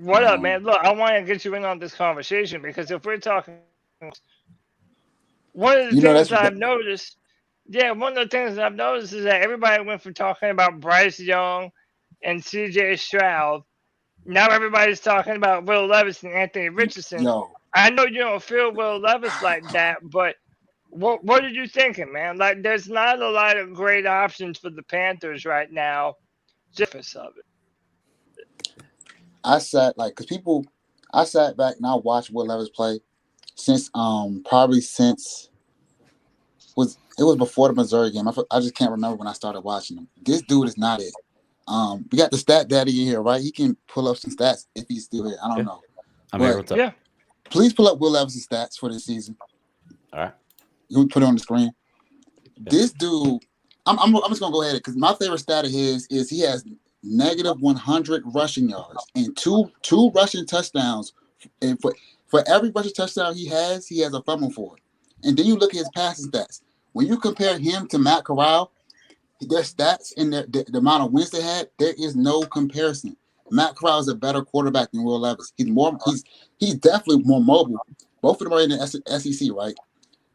What up, man? Look, I want to get you in on this conversation because if we're talking. One of the things I've noticed is that everybody went from talking about Bryce Young and CJ Stroud. Now everybody's talking about Will Levis and Anthony Richardson. Yo. I know you don't feel Will Levis like that, but what are you thinking, man? Like, there's not a lot of great options for the Panthers right now. Just of it. I sat back and I watched Will Levis play. Since it was before the Missouri game. I just can't remember when I started watching him. This dude is not it. We got the stat daddy in here, right? He can pull up some stats if he's still here. I don't know. I'm here. What's up? Yeah. Please pull up Will Levis' stats for this season. All right. You can put it on the screen. Yeah. This dude, I'm just gonna go ahead because my favorite stat of his is he has negative 100 rushing yards and two rushing touchdowns. And for every rushing touchdown he has a fumble for it. And then you look at his passing stats. When you compare him to Matt Corral, their stats and the amount of wins they had, there is no comparison. Matt Corral is a better quarterback than Will Levis. He's definitely more mobile. Both of them are in the SEC, right?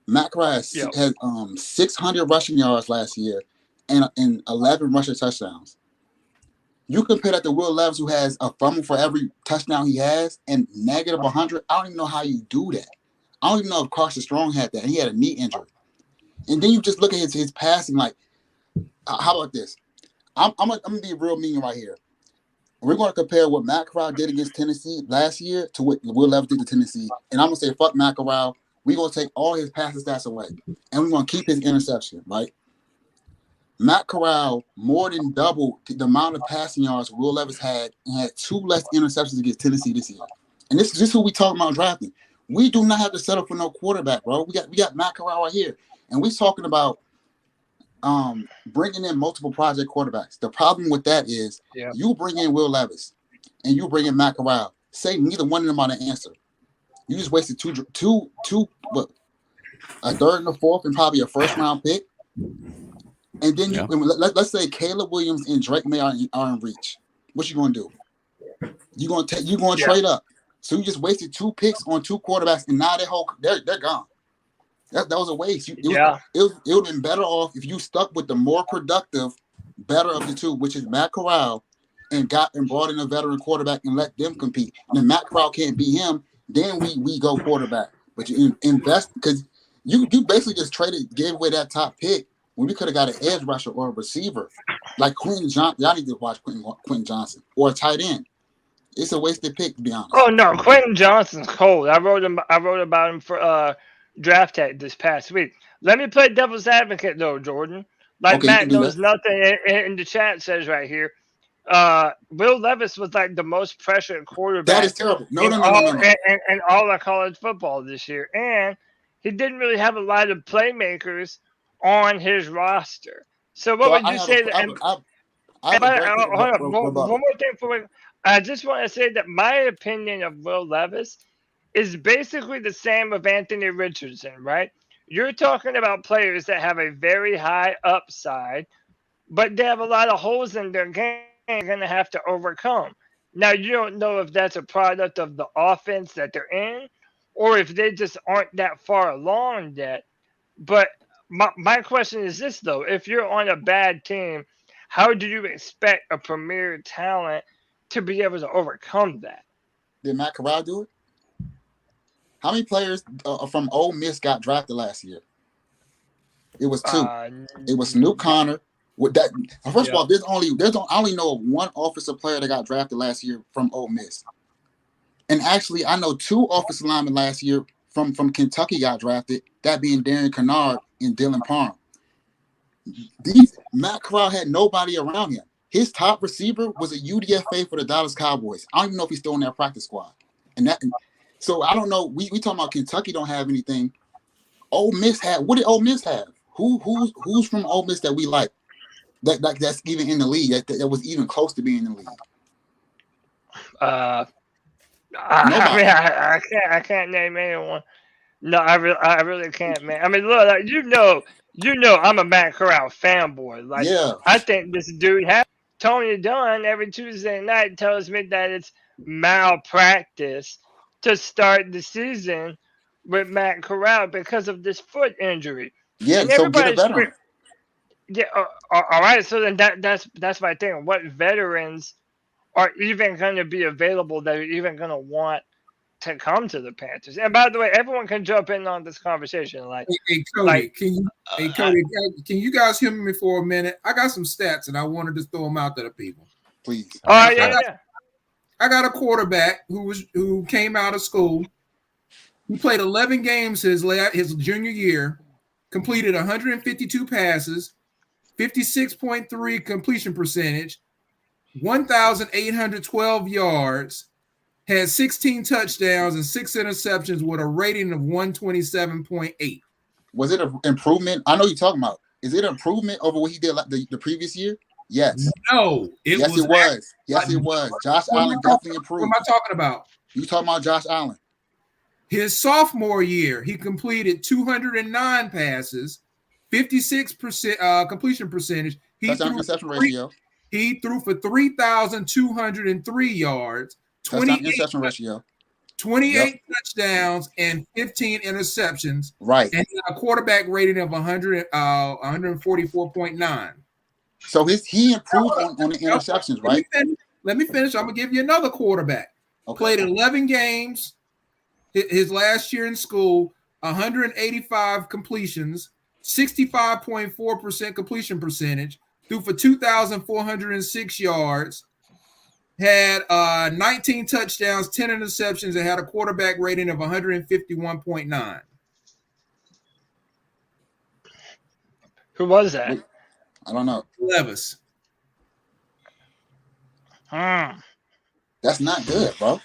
Matt Corral has 600 rushing yards last year and 11 rushing touchdowns. You compare that to Will Levis, who has a fumble for every touchdown he has and negative 100. I don't even know how you do that. I don't even know if Carson Strong had that. He had a knee injury. And then you just look at his passing, like, how about this? I'm going to be real mean right here. We're going to compare what Matt Corral did against Tennessee last year to what Will Levis did to Tennessee. And I'm going to say, fuck Matt Corral. We're going to take all his passing stats away. And we're going to keep his interception, right? Matt Corral more than doubled the amount of passing yards Will Levis had and had 2 less interceptions against Tennessee this year. And this is who we talking about drafting. We do not have to settle for no quarterback, bro. We got Matt Corral right here. And we're talking about bringing in multiple project quarterbacks. The problem with that is you bring in Will Levis and you bring in Matt Corral. Say neither one of them are the answer. You just wasted a third and a fourth and probably a first-round pick. And then let's say Caleb Williams and Drake May are in reach. What you going to do? You're going to trade up. So you just wasted 2 picks on 2 quarterbacks, and now they're gone. That was a waste. It would have been better off if you stuck with the more productive, better of the 2, which is Matt Corral, and brought in a veteran quarterback and let them compete. And if Matt Corral can't beat him, then we go quarterback. But you invest because you basically just gave away that top pick when we could have got an edge rusher or a receiver like Quentin Johnson. Y'all need to watch Quentin Johnson or a tight end. It's a wasted pick, to be honest. Oh no, Quentin Johnson's cold. I wrote about him for Draft Tech this past week. Let me play devil's advocate though, Jordan. Like Matt knows nothing in the chat says right here. Will Levis was like the most pressured quarterback. That is terrible. No. In all of college football this year, and he didn't really have a lot of playmakers on his roster. So what would you say? One more thing for me. I just want to say that my opinion of Will Levis is basically the same of Anthony Richardson, right? You're talking about players that have a very high upside, but they have a lot of holes in their game they're going to have to overcome. Now, you don't know if that's a product of the offense that they're in or if they just aren't that far along yet. But my question is this, though. If you're on a bad team, how do you expect a premier talent to be able to overcome that? Did Matt Corral do it? How many players from Ole Miss got drafted last year? It was 2. It was Snoop Connor. With that, first of all, I only know of one offensive player that got drafted last year from Ole Miss. And actually, I know 2 offensive linemen last year from Kentucky got drafted, that being Darren Kennard and Dylan Parham. Matt Corral had nobody around him. His top receiver was a UDFA for the Dallas Cowboys. I don't even know if he's still in their practice squad. So I don't know. We talking about Kentucky don't have anything. Ole Miss had. What did Ole Miss have? Who's from Ole Miss that we like? That's even in the league. That was even close to being in the league. I can't name anyone. No, I really can't, man. I mean, look, like, you know, I'm a Matt Corral fanboy. Like, yeah. I think this dude has Tony Dunn every Tuesday night tells me that it's malpractice to start the season with Matt Corral because of this foot injury. Yeah, and so get a veteran. Yeah, all right. So then that's my thing. What veterans are even going to be available that are even going to want to come to the Panthers? And by the way, everyone can jump in on this conversation. Hey, Cody, can you guys hear me for a minute? I got some stats and I wanted to throw them out to the people. Please. I got a quarterback who came out of school. He played 11 games his junior year, completed 152 passes, 56.3 completion percentage, 1,812 yards, had 16 touchdowns and 6 interceptions with a rating of 127.8. Was it an improvement? I know you're talking about. Is it an improvement over what he did the previous year? Yes. No. Yes, it was. Josh Allen definitely improved. What am I talking about? You talking about Josh Allen? His sophomore year, he completed 209 passes, 56% completion percentage. Touchdown interception ratio. He threw for 3,203 yards, 28 touchdowns, and 15 interceptions. Right. And a quarterback rating of 144.9. So he improved on the interceptions, right? Let me finish. I'm going to give you another quarterback. Okay. Played 11 games his last year in school, 185 completions, 65.4% completion percentage, threw for 2,406 yards, had 19 touchdowns, 10 interceptions, and had a quarterback rating of 151.9. Who was that? I don't know. Levis. That's not good, bro.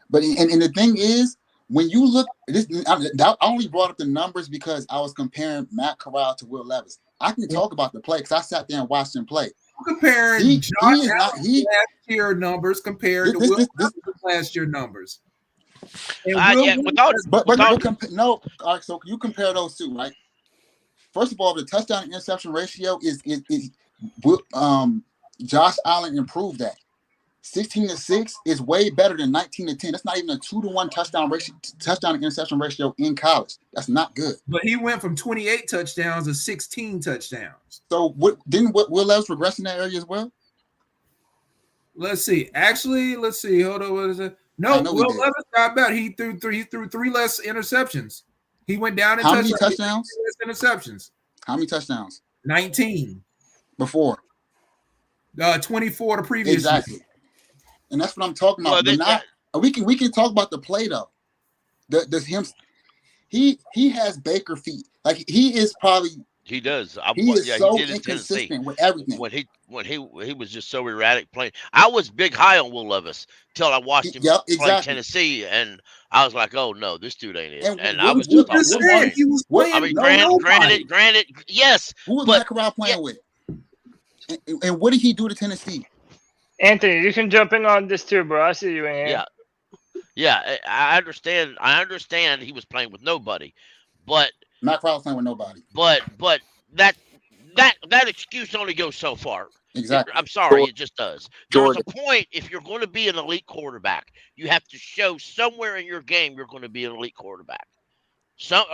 But and the thing is, when you look, I only brought up the numbers because I was comparing Matt Corral to Will Levis. I can talk about the play because I sat there and watched him play. Comparing Josh Allen's last year numbers compared to Will Levis' last year numbers. No. All right, so you compare those two, right? First of all, the touchdown and interception ratio is Josh Allen improved that. 16-6 is way better than 19-10. That's not even a 2-to-1 touchdown and interception ratio in college. That's not good. But he went from 28 touchdowns to 16 touchdowns. So didn't Will Levis regress in that area as well? Let's see. Actually, let's see. Hold on. What is it? No, Will Levis got better. He threw 3 less interceptions. He went down in How many touchdowns? Interceptions. How many touchdowns? 19. Before? 24 the previous exactly. year. And that's what I'm talking about. We can talk about the play though. He has Baker feet. Like he is probably He does. He is so he did in Tennessee. inconsistent with everything. When he was just so erratic playing. I was big high on Will Levis till I watched him play Tennessee, and I was like, "Oh no, this dude ain't it." And I was just like, he was playing. I mean, granted, yes. Who was Matt Corral playing with? And what did he do to Tennessee? Anthony, you can jump in on this too, bro. I see you in here. Yeah. I understand. I understand he was playing with nobody, but Matt Corral was playing with nobody. But that excuse only goes so far. Exactly. I'm sorry, it just does. There's a point, if you're going to be an elite quarterback, you have to show somewhere in your game you're going to be an elite quarterback.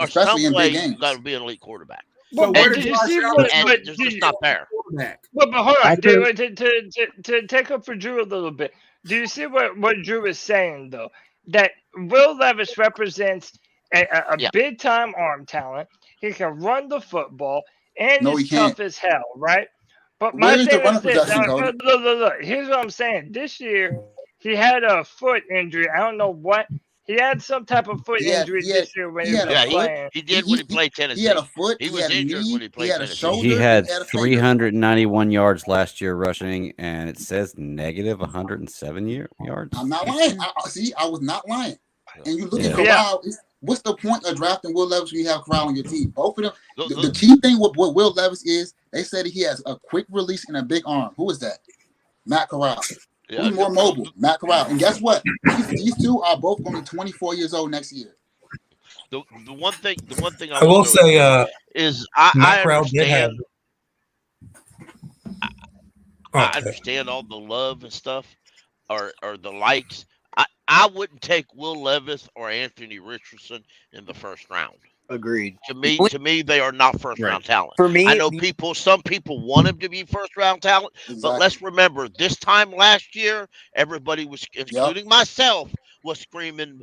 Especially in big games. You got to be an elite quarterback. But and did you see it's just not there. But hold on, to take up for Drew a little bit. Do you see what Drew is saying though? That Will Levis represents a big time arm talent. He can run the football, and he's tough as hell, right? But my thing is this. Look. Here's what I'm saying. This year, he had a foot injury. I don't know what. He had some type of foot injury this year when he was playing. He did when he played Tennessee. He had a foot. He was injured when he played Tennessee. He had 391 yards last year rushing, and it says negative 107 yards. I'm not lying. I was not lying. And you look at Corral. What's the point of drafting Will Levis when you have Corral on your team? Both of them. The key thing with what Will Levis is, they said he has a quick release and a big arm. Who is that? Matt Corral. Who's more mobile? Matt Corral. And guess what? These two are both going to be 24 years old next year. The one thing I will say is Matt Corral did have. I understand all the love and stuff, or the likes. I wouldn't take Will Levis or Anthony Richardson in the first round. Agreed. To me, they are not first round talent. For me, I know some people want him to be first round talent, but let's remember this time last year, everybody was, including myself, was screaming.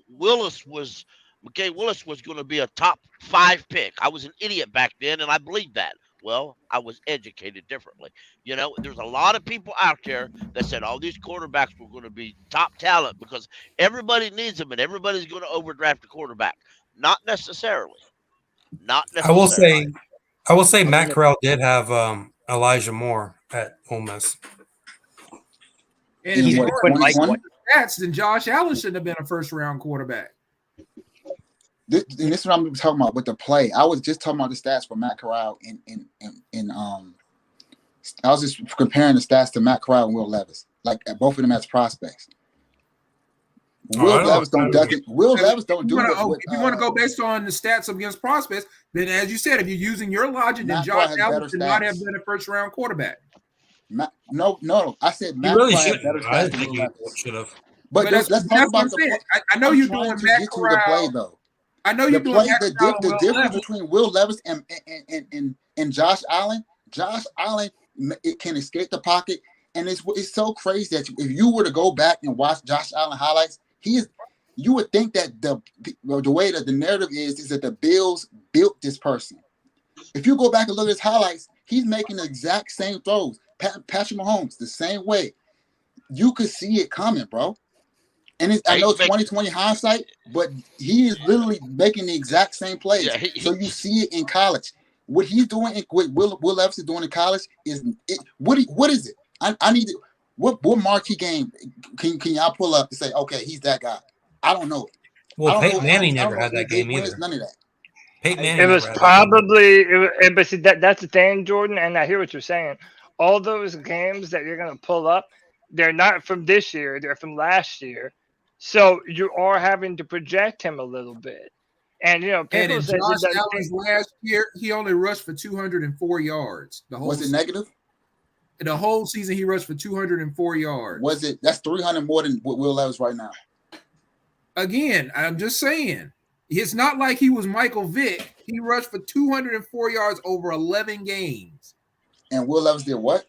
Willis was going to be a top 5 pick. I was an idiot back then, and I believed that. Well, I was educated differently. You know, there's a lot of people out there that said all these quarterbacks were going to be top talent because everybody needs them and everybody's going to overdraft a quarterback. Not necessarily. I will say Matt Corral did have Elijah Moore at Ole Miss. And he's more stats than Josh Allen shouldn't have been a first round quarterback. This is what I'm talking about with the play. I was just talking about the stats for Matt Corral I was just comparing the stats to Matt Corral and Will Levis, like both of them as prospects. Will Levis don't do it. If you want to go based on the stats against prospects, then as you said, if you're using your logic, then Josh Allen should not have been a first round quarterback. No. I said Matt Corral had better stats than Will Levis. Should have. But let's talk about the play. I know you're doing Matt Corral. I know you're doing the difference between Will Levis and Josh Allen. Josh Allen can escape the pocket, and it's so crazy that if you were to go back and watch Josh Allen highlights, you would think that the way that the narrative is that the Bills built this person. If you go back and look at his highlights, he's making the exact same throws. Patrick Mahomes, the same way. You could see it coming, bro. And I know 2020 hindsight, but he is literally making the exact same plays. So you see it in college. What he's doing, what Will Levis is doing in college is what is it? I need to. What marquee game can y'all pull up to say, okay, he's that guy? I don't know it. Well, Peyton Manning never had that game either. None of that. Peyton Manning. It was probably, but see that's the thing, Jordan. And I hear what you're saying. All those games that you're gonna pull up, they're not from this year. They're from last year. So you are having to project him a little bit. And, people and say Josh Allen's last year, he only rushed for 204 yards. Was it negative? The whole season, he rushed for 204 yards. Was it? That's 300 more than what Will Levis right now. Again, I'm just saying. It's not like he was Michael Vick. He rushed for 204 yards over 11 games. And Will Levis did what?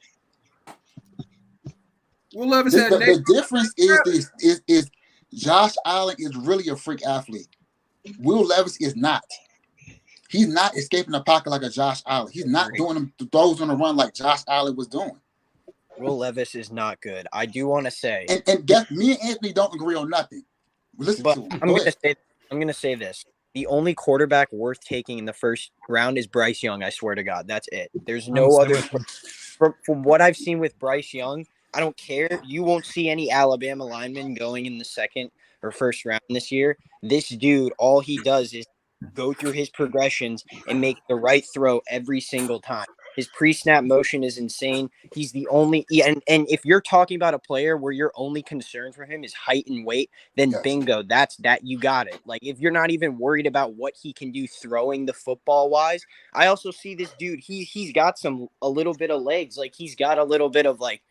Will Levis had the difference is Josh Allen is really a freak athlete. Will Levis is not. He's not escaping the pocket like a Josh Allen. He's not doing them throws on the run like Josh Allen was doing. Will Levis is not good. I do want to say, and guess me and Anthony don't agree on nothing. Listen, but I'm going to say this. The only quarterback worth taking in the first round is Bryce Young. I swear to God, that's it. There's no other. From what I've seen with Bryce Young, I don't care. You won't see any Alabama linemen going in the second or first round this year. This dude, all he does is go through his progressions and make the right throw every single time. His pre-snap motion is insane. He's the only and if you're talking about a player where your only concern for him is height and weight, then bingo, that's you got it. Like if you're not even worried about what he can do throwing the football wise, I also see this dude, he's got a little bit of legs, like he's got a little bit of like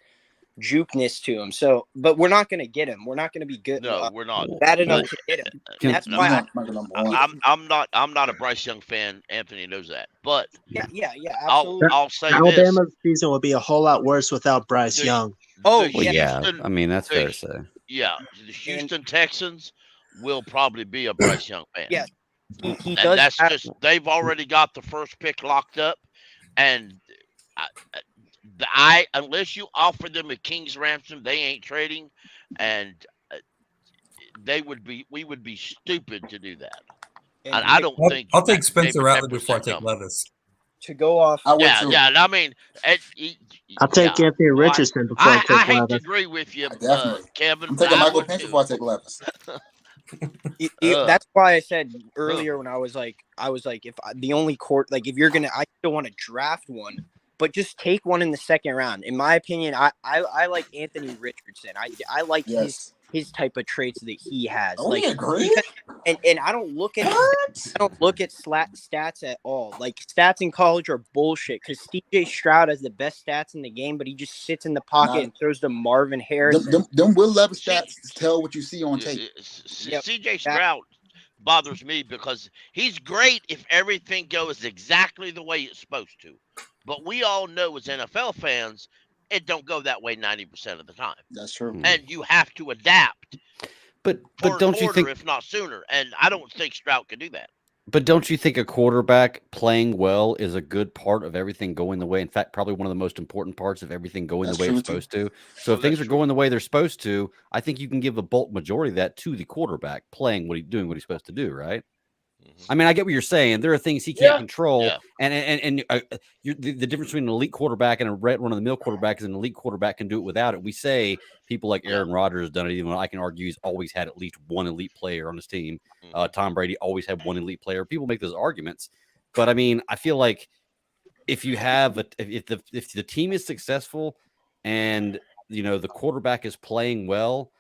jukeness to him. So, but we're not going to get him. We're not going to be good. No, we're not bad enough to get him. That's why I'm not a Bryce Young fan. Anthony knows that. But yeah, absolutely. I'll say Alabama's this. season would be a whole lot worse without Bryce Young. Well, yeah. I mean, that's fair to say. Yeah, the Houston Texans will probably be a Bryce Young fan. Yeah, he and does. That's just they've already got the first pick locked up, and unless you offer them a king's ransom, they ain't trading, and we would be stupid to do that. And I don't think I'll take Spencer Rattler before I take Levis. To go off, I mean, I'll take Anthony Richardson before I take hate Levis. to agree with you, Kevin. I'm taking Michael Penix before I take Levis. That's why I said earlier when I was like, if the only court, like if you're gonna, I still want to draft one, but just take one in the second round. In my opinion, I like Anthony Richardson. I like his type of traits that he has. We agree. Because, and I don't look at stats at all. Like stats in college are bullshit because CJ Stroud has the best stats in the game, but he just sits in the pocket and throws to Marvin Harrison. Them Will Levis stats tell what you see on tape. CJ Stroud bothers me because he's great if everything goes exactly the way it's supposed to. But we all know as NFL fans, it don't go that way 90% of the time. That's true. And you have to adapt. But don't you think, if not sooner? And I don't think Stroud can do that. But don't you think a quarterback playing well is a good part of everything going the way? In fact, probably one of the most important parts of everything going the way it's supposed to. So if things are going the way they're supposed to, I think you can give the bulk majority of that to the quarterback playing what he's supposed to do, right? I mean, I get what you're saying. There are things he can't control, and the difference between an elite quarterback and a run-of-the-mill quarterback is an elite quarterback can do it without it. We say people like Aaron Rodgers has done it, even though I can argue he's always had at least one elite player on his team. Tom Brady always had one elite player. People make those arguments, but I mean, I feel like if you have if the team is successful and the quarterback is playing well,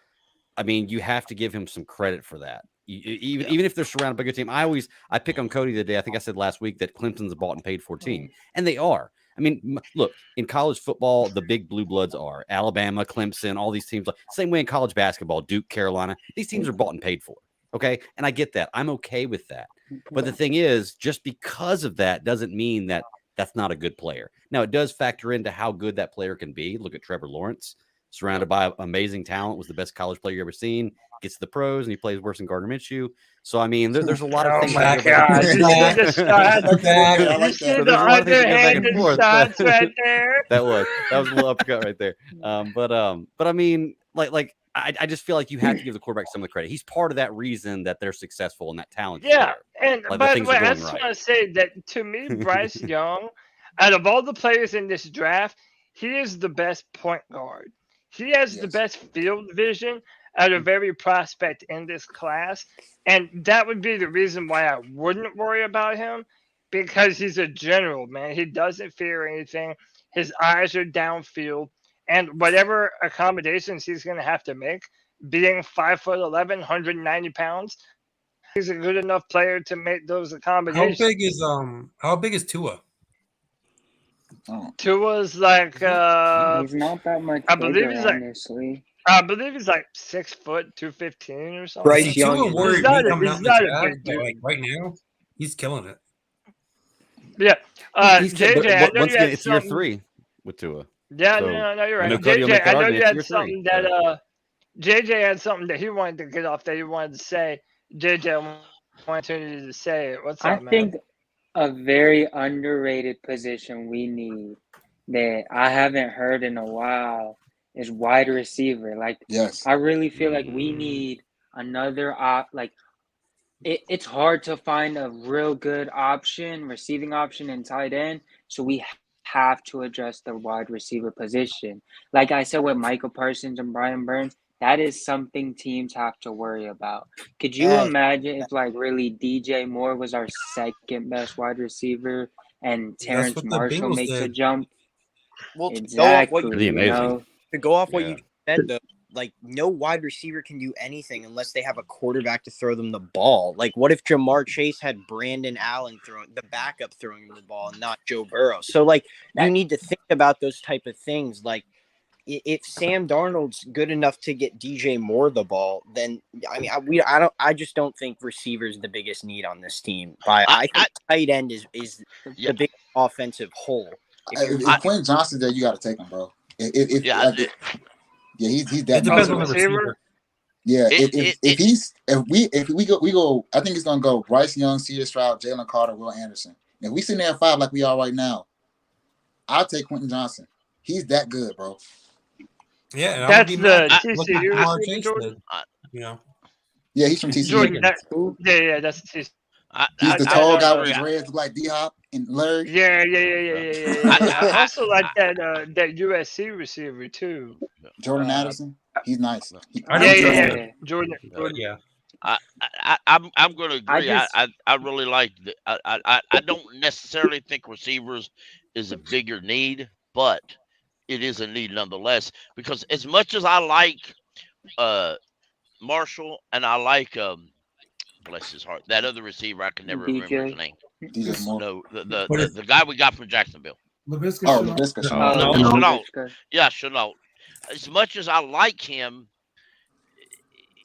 I mean, you have to give him some credit for that. Even if they're surrounded by a good team, I pick on Cody today. I think I said last week that Clemson's a bought and paid for team, and they are. I mean, look, in college football, the big blue bloods are Alabama, Clemson, all these teams. Same way in college basketball, Duke, Carolina. These teams are bought and paid for. Okay, and I get that. I'm okay with that. But the thing is, just because of that doesn't mean that that's not a good player. Now, it does factor into how good that player can be. Look at Trevor Lawrence, surrounded by amazing talent, was the best college player you ever seen. Gets to the pros and he plays worse than Gardner Minshew. So I mean, there's a lot of things. Oh my God! You see the underhanded shots right there. That was a little uppercut right there. But I mean, like I just feel like you have to give the quarterback some of the credit. He's part of that reason that they're successful and that talent. Yeah, and like, by the way, I just want to say that to me, Bryce Young, out of all the players in this draft, he is the best point guard. He has the best field vision out of every prospect in this class. And that would be the reason why I wouldn't worry about him, because he's a general, man. He doesn't fear anything. His eyes are downfield. And whatever accommodations he's going to have to make, being 5'11", 190 pounds, he's a good enough player to make those accommodations. How big is Tua? Tua's like he's not that much. I believe bigger, he's like honestly. I believe he's like 6 foot, 215 or something. Bryce Young. He's not a big dude. Like right now, he's killing it. Yeah. JJ, once again, it's year 3 with Tua. Yeah, so, no, you're right. JJ, I know you had something that JJ had something that he wanted to get off that he wanted to say. JJ, I wanted you to say it. What's up, man? I think a very underrated position we need that I haven't heard in a while is wide receiver. Like, yes, I really feel like we need another it's hard to find a real good option, receiving option in tight end. So we have to address the wide receiver position. Like I said with Michael Parsons and Brian Burns, that is something teams have to worry about. Could you imagine if like really DJ Moore was our second best wide receiver and Terrence what the Marshall Bengals makes a did. jump? Well, Exactly. To go off what you said, though, like no wide receiver can do anything unless they have a quarterback to throw them the ball. Like, what if Jamar Chase had Brandon Allen throwing the backup throwing him the ball and not Joe Burrow? So, like, you need to think about those type of things. Like, if Sam Darnold's good enough to get DJ Moore the ball, then I just don't think receiver is the biggest need on this team. I think tight end is the big offensive hole. If Quentin Johnson's there, you got to take him, bro. He's that. It depends on the receiver. Yeah, if we go, I think it's gonna go Bryce Young, C.J. Stroud, Jalen Carter, Will Anderson. If we sit there at 5 like we are right now, I'll take Quentin Johnson. He's that good, bro. Yeah, that's the TCU. Yeah, he's from TCU. Jordan, that's TCU. He's the tall guy with his dreads, look like D-Hop and Larry. Yeah. I also like that USC receiver too. Jordan Addison. He's nice. Jordan. Yeah. I'm going to agree. I really like. I don't necessarily think receivers is a bigger need, but it is a need nonetheless. Because as much as I like Marshall and I like bless his heart, that other receiver I can never remember his name. No, the guy we got from Jacksonville. Laviska. Shenault. Yeah, Shenault. As much as I like him,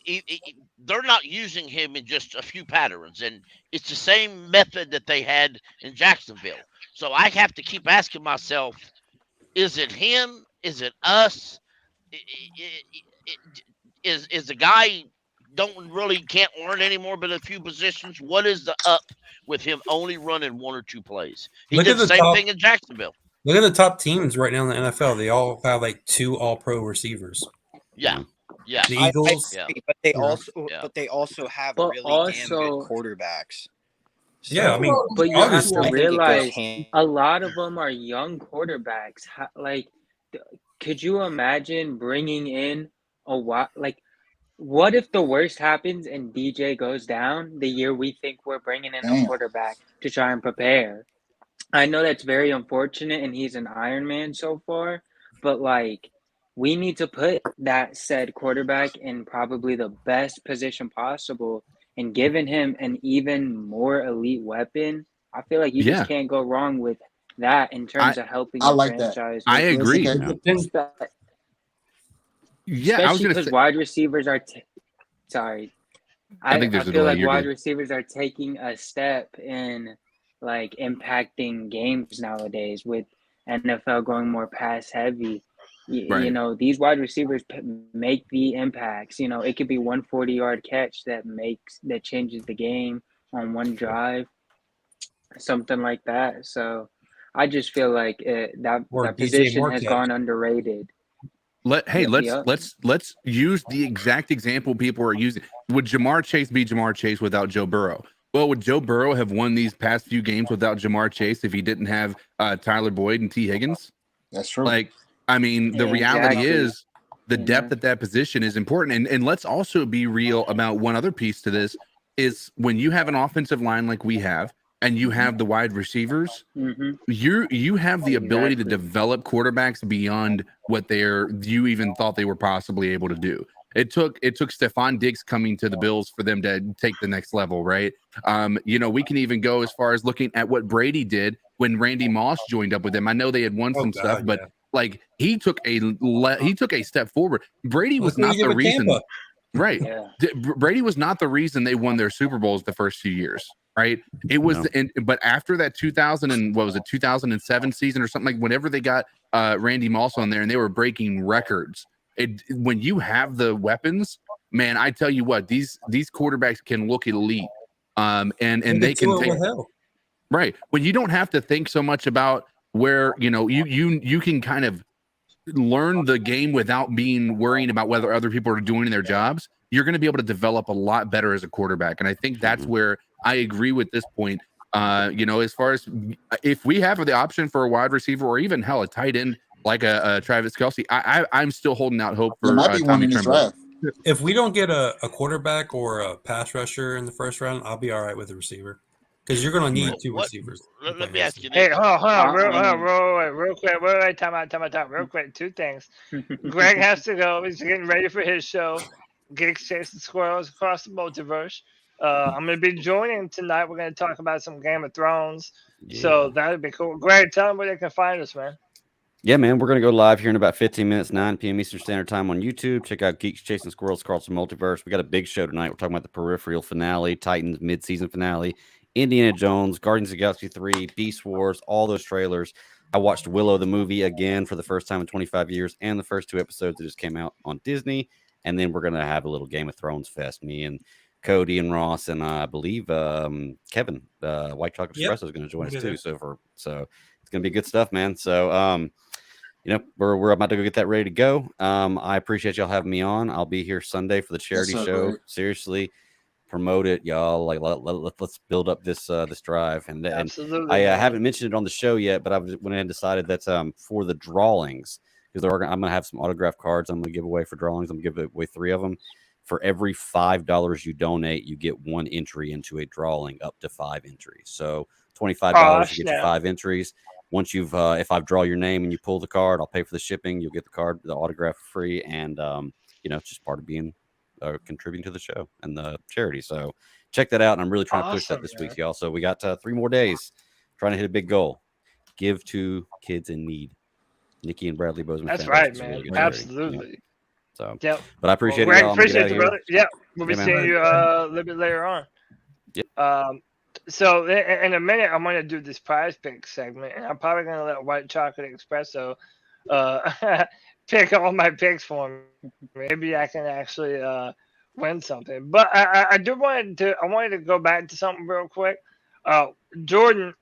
they're not using him in just a few patterns, and it's the same method that they had in Jacksonville. So I have to keep asking myself, is it him? Is it us? Is the guy can't learn anymore but a few positions? What is the up with him only running 1 or 2 plays? He did the same thing in Jacksonville. Look at the top teams right now in the NFL. They all have like 2 all-pro receivers. Yeah. The Eagles. But they also have really damn good quarterbacks. So, but you have to realize a lot of them are young quarterbacks. Like, could you imagine bringing in what if the worst happens and DJ goes down the year we think we're bringing in a quarterback to try and prepare? I know that's very unfortunate, and he's an Iron Man so far, but like we need to put that said quarterback in probably the best position possible, and giving him an even more elite weapon. I feel like you just can't go wrong with that in terms of helping the franchise. I agree. Especially because wide receivers are sorry. I feel like wide receivers are taking a step in like impacting games nowadays with NFL going more pass heavy. You know, these wide receivers make the impacts. You know, it could be 140-yard catch that changes the game on one drive, something like that. So I just feel like that position has gone underrated. Let's use the exact example people are using. Would Jamar Chase be Jamar Chase without Joe Burrow? Well, would Joe Burrow have won these past few games without Jamar Chase if he didn't have Tyler Boyd and T. Higgins? That's true. Like, I mean, the reality is the depth at that position is important. And let's also be real about one other piece to this is when you have an offensive line like we have, and you have the wide receivers, you have the ability to develop quarterbacks beyond what you even thought they were possibly able to do. It took Stephon Diggs coming to the Bills for them to take the next level, right? We can even go as far as looking at what Brady did when Randy Moss joined up with them. I know they had won some stuff, but like he took a step forward. Brady was not the reason, right? Yeah. Brady was not the reason they won their Super Bowls the first few years. Right. It was, but after that 2007 season or something, like whenever they got Randy Moss on there and they were breaking records, when you have the weapons, man, I tell you what, these quarterbacks can look elite, and they can take right when you don't have to think so much about where you can kind of learn the game without worrying about whether other people are doing their jobs. you're going to be able to develop a lot better as a quarterback. And I think that's where I agree with this point. As far as if we have the option for a wide receiver or even hell, a tight end like a Travis Kelce, I'm still holding out hope for Tommy Tremble. If we don't get a quarterback or a pass rusher in the first round, I'll be all right with a receiver because you're going to need two receivers. Let me ask you this. Hey, hold on, real quick. Wait, time out. Real quick, two things. Greg has to go. He's getting ready for his show. Gigs chasing squirrels across the multiverse. I'm going to be joining tonight. We're going to talk about some Game of Thrones. Yeah. So that would be cool. Greg, tell them where they can find us, man. Yeah, man, we're going to go live here in about 15 minutes, 9 p.m. Eastern Standard Time on YouTube. Check out Geeks Chasing Squirrels across the multiverse. We got a big show tonight. We're talking about the Peripheral finale, Titans mid-season finale, Indiana Jones, Guardians of the Galaxy 3, Beast Wars, all those trailers. I watched Willow the movie again for the first time in 25 years and the first 2 episodes that just came out on Disney. And then we're going to have a little Game of Thrones fest. Me and Cody and Ross and I believe Kevin, White Chocolate Espresso is going to join us too. So it's going to be good stuff, man. So, we're about to go get that ready to go. I appreciate y'all having me on. I'll be here Sunday for the charity show. Great. Seriously, promote it, y'all. Like let's build up this drive. And I haven't mentioned it on the show yet, but I went ahead and decided that for the drawings, because I'm gonna have some autographed cards I'm gonna give away for drawings. I'm gonna give away 3 of them. For every $5 you donate, you get 1 entry into a drawing up to 5 entries. So $25 you get your 5 entries. Once you've, if I draw your name and you pull the card, I'll pay for the shipping. You'll get the card, the autograph free, and it's just part of being contributing to the show and the charity. So check that out. And I'm really trying to push that this week, y'all. So we got 3 more days, trying to hit a big goal. Give to kids in need. Nikki and Bradley Bozeman. That's right, man. Really Absolutely. Yeah. So, but I appreciate it. Appreciate you, brother. Yeah, we'll be seeing you a little bit later on. Yep. So in a minute, I'm going to do this prize pick segment, and I'm probably going to let White Chocolate Espresso pick all my picks for me. Maybe I can actually win something. But I wanted to go back to something real quick. Jordan,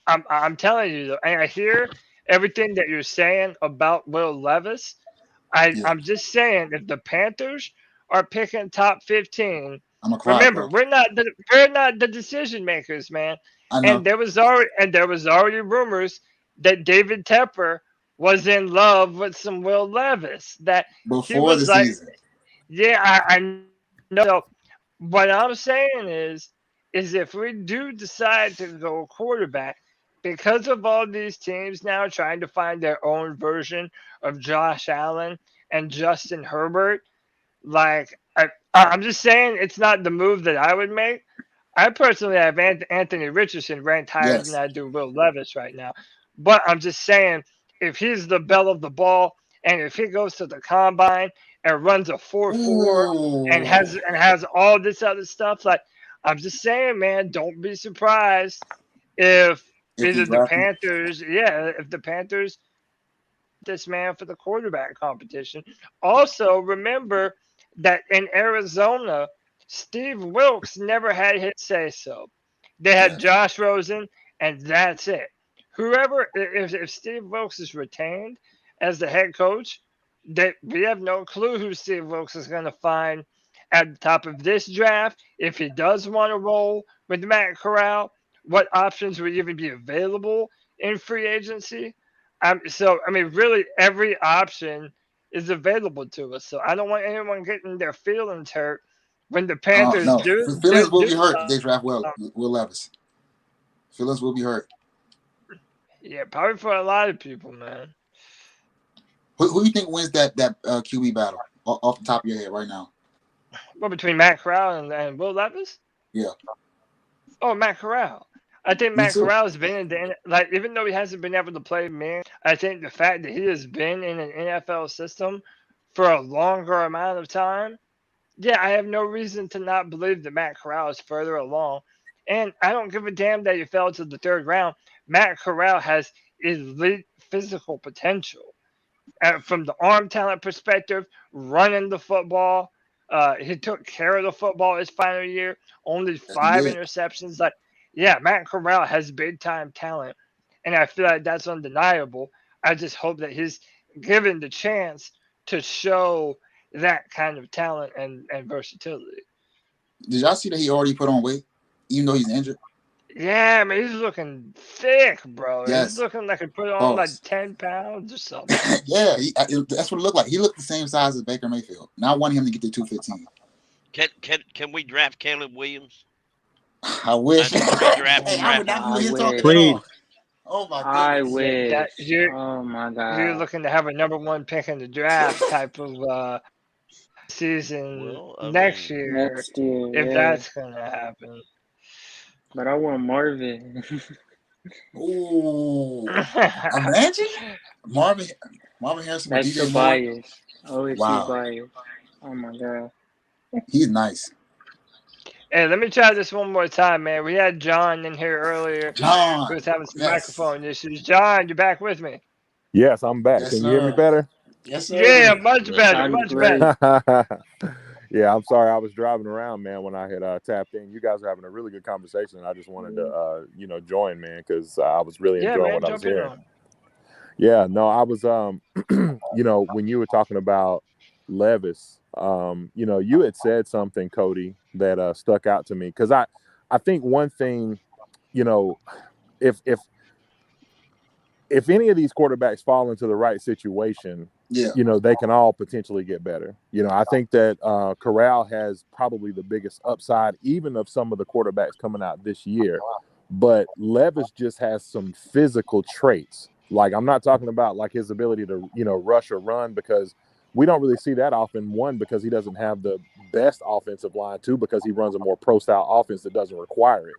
I'm telling you though, and I hear everything that you're saying about Will Levis. I'm just saying, if the Panthers are picking top 15. Remember, we're not the decision makers, man. And there was already rumors that David Tepper was in love with some Will Levis. That before he was the season. Yeah, I know. So what I'm saying is if we do decide to go quarterback, because of all these teams now trying to find their own version of Josh Allen and Justin Herbert, I'm just saying it's not the move that I would make. I personally have Anthony Richardson ranked higher than I do Will Levis right now. But I'm just saying, if he's the belle of the ball, and if he goes to the combine and runs a 4.4 and has all this other stuff, I'm just saying, man, don't be surprised if either the Panthers, if the Panthers this man for the quarterback competition. Also, remember that in Arizona, Steve Wilks never had his say-so. They had Josh Rosen, and that's it. If Steve Wilks is retained as the head coach, we have no clue who Steve Wilks is going to find at the top of this draft. If he does want to roll with Matt Corral, what options would even be available in free agency? Really, every option is available to us. So I don't want anyone getting their feelings hurt when the Panthers do. The feelings will be hurt if they draft Will Levis. Feelings will be hurt. Yeah, probably for a lot of people, man. Who do you think wins that QB battle off the top of your head right now? Well, between Matt Corral and Will Levis? Yeah. Oh, Matt Corral. I think Matt Corral has been in even though he hasn't been able to play man, I think the fact that he has been in an NFL system for a longer amount of time, I have no reason to not believe that Matt Corral is further along. And I don't give a damn that he fell to the 3rd round. Matt Corral has elite physical potential. From the arm talent perspective, running the football, he took care of the football his final year, only 5 interceptions. Matt Corral has big-time talent, and I feel like that's undeniable. I just hope that he's given the chance to show that kind of talent and versatility. Did y'all see that he already put on weight, even though he's injured? Yeah, I mean, he's looking thick, bro. Yes. He's looking like he put on like Pause. 10 pounds or something. Yeah, that's what it looked like. He looked the same size as Baker Mayfield. Now I want him to get to 215. Can we draft Caleb Williams? I wish. Draft Hey, I would not be here talking at Please. all. Oh my I goodness. wish. Oh my god. You're looking to have a number 1 pick in the draft type of season next year. Next year, if yeah. that's gonna happen. But I want Marvin. Ooh. Imagine Marvin Harrison with That's DJ the Moore. bias. Always Wow. bias. Oh my god. He's nice. Hey, let me try this one more time, man. We had John in here earlier. John, who was having some yes. microphone issues. John, you back with me? Yes, I'm back. Yes, Can you hear me sir. better? Yes, sir. Yeah, much better, much better. Yeah, I'm sorry. I was driving around, man, when I had tapped in. You guys were having a really good conversation. I just wanted to, join, man, because I was really enjoying what I was hearing. Yeah, no, I was, when you were talking about Levis, you had said something, Cody, that stuck out to me. Because I think one thing, if any of these quarterbacks fall into the right situation, yeah, they can all potentially get better. I think that Corral has probably the biggest upside, even of some of the quarterbacks coming out this year. But Levis just has some physical traits. Like, I'm not talking about like his ability to, rush or run, because we don't really see that often. One, because he doesn't have the best offensive line. Two, because he runs a more pro-style offense that doesn't require it.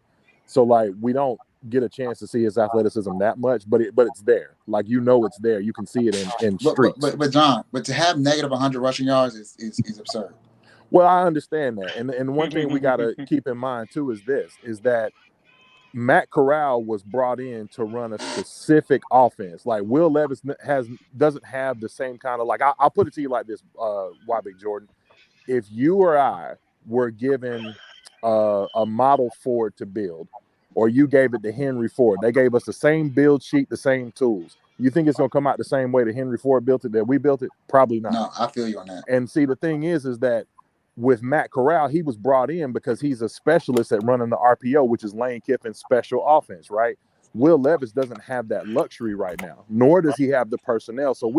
So, like, we don't get a chance to see his athleticism that much, but it's there. Like, it's there. You can see it in streaks. But John, to have negative 100 rushing yards is absurd. Well, I understand that. And one thing we got to keep in mind, too, is that Matt Corral was brought in to run a specific offense. Like, Will Levis doesn't have the same kind of, like, I'll put it to you like this, Big Jordan. If you or I were given a model Ford to build, or you gave it to Henry Ford, they gave us the same build sheet, the same tools. You think it's going to come out the same way that Henry Ford built it, that we built it? Probably not. No, I feel you on that. And see, the thing is that with Matt Corral, he was brought in because he's a specialist at running the RPO, which is Lane Kiffin's special offense, right? Will Levis doesn't have that luxury right now, nor does he have the personnel. So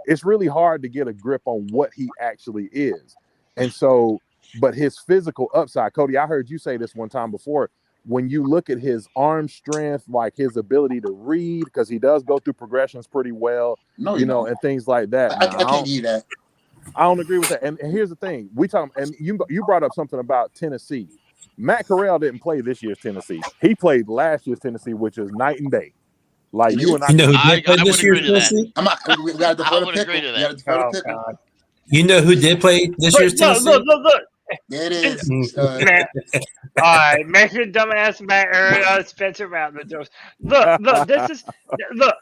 it's really hard to get a grip on what he actually is. And so, but his physical upside, Cody, I heard you say this one time before, when you look at his arm strength, like his ability to read, because he does go through progressions pretty well, and things like that. I can't give you that. I don't agree with that. And here's the thing: you brought up something about Tennessee. Matt Corral didn't play this year's Tennessee. He played last year's Tennessee, which is night and day. Like you and I. You know who did play this year's Tennessee? We got to defer to pick. You know who did play this year's Tennessee? Look. There it is. Man. All right, make your dumbass Matt Spencer Rattler jokes. Look. This is look.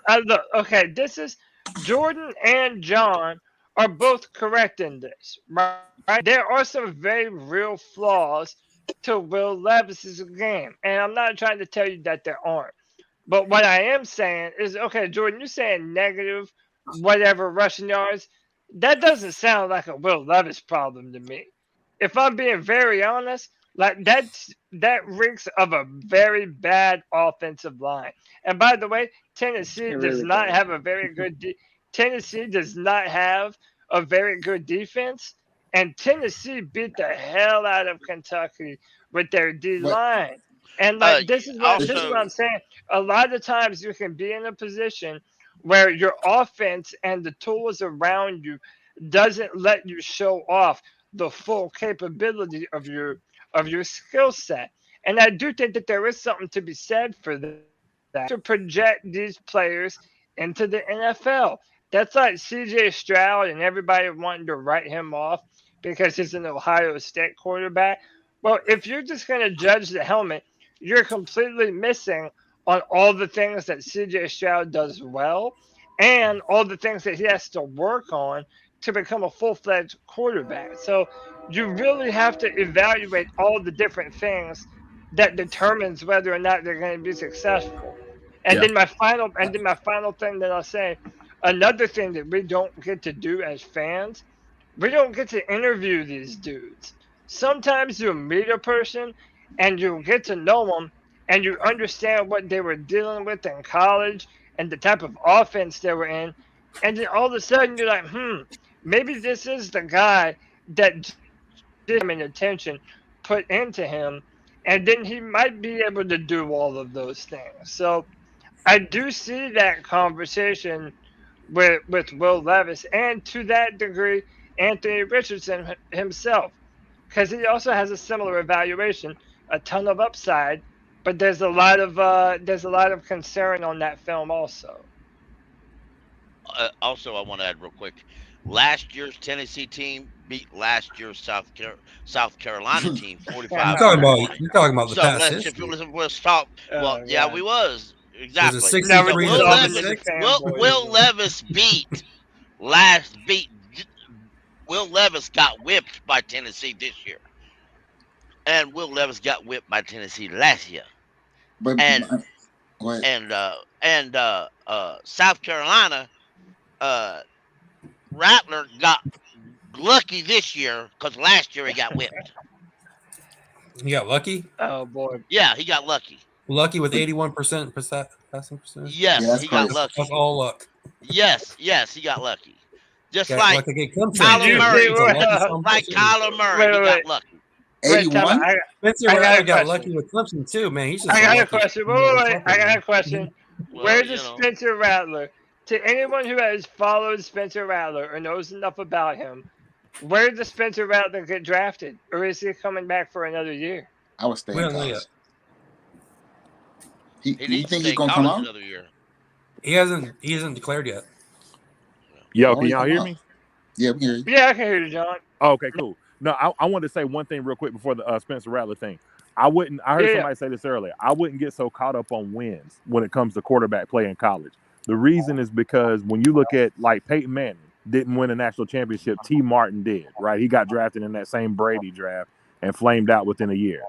Okay, this is Jordan and John are both correct in this, right? There are some very real flaws to Will Levis's game, and I'm not trying to tell you that there aren't. But what I am saying is, okay, Jordan, you're saying negative whatever rushing yards. That doesn't sound like a Will Levis problem to me. If I'm being very honest, like that reeks of a very bad offensive line. And by the way, Tennessee does not have a very good defense, and Tennessee beat the hell out of Kentucky with their D line. And this is what I'm saying. A lot of times you can be in a position where your offense and the tools around you doesn't let you show off the full capability of your skill set. And I do think that there is something to be said for that, to project these players into the NFL. That's like CJ Stroud and everybody wanting to write him off because he's an Ohio State quarterback. Well, if you're just going to judge the helmet, you're completely missing on all the things that CJ Stroud does well and all the things that he has to work on to become a full-fledged quarterback. So you really have to evaluate all the different things that determines whether or not they're going to be successful. And then my final thing that I'll say, another thing that we don't get to do as fans, we don't get to interview these dudes. Sometimes you meet a person and you get to know them and you understand what they were dealing with in college and the type of offense they were in. And then all of a sudden you're like, maybe this is the guy that did him an attention put into him. And then he might be able to do all of those things. So I do see that conversation with Will Levis, and to that degree, Anthony Richardson himself, because he also has a similar evaluation, a ton of upside, but there's a lot of concern on that film also. Also, I want to add real quick. Last year's Tennessee team beat last year's South Carolina team 45. You're talking about the so past let's, history. let's talk. Well, yeah, we was exactly. Was it 63 Will Levis beat. Will Levis got whipped by Tennessee this year, and Will Levis got whipped by Tennessee last year. And South Carolina, Rattler got lucky this year because last year he got whipped. He got lucky? Oh boy. Yeah, he got lucky. Lucky with 81% passing percentage? Yes, he got lucky. That's all luck. Yes, he got lucky. Just Got like lucky against Clemson. Kyler Murray. Like Kyler Murray, he got lucky. 81? Spencer Rattler got lucky with Clemson too, man. He's just I got a lucky. question. Wait. I got a question. Well, Where does Spencer Rattler, to anyone who has followed Spencer Rattler or knows enough about him, where does Spencer Rattler get drafted? Or is he coming back for another year? I would stay We in don't know college. yet. You think he's gonna come out? He hasn't declared yet. Yo, can y'all hear me? Yeah, we can hear you. Yeah, I can hear you, John. Oh, okay, cool. No, I wanted to say one thing real quick before the Spencer Rattler thing. I heard somebody say this earlier. I wouldn't get so caught up on wins when it comes to quarterback play in college. The reason is because when you look at like Peyton Manning didn't win a national championship, T. Martin did, right? He got drafted in that same Brady draft and flamed out within a year.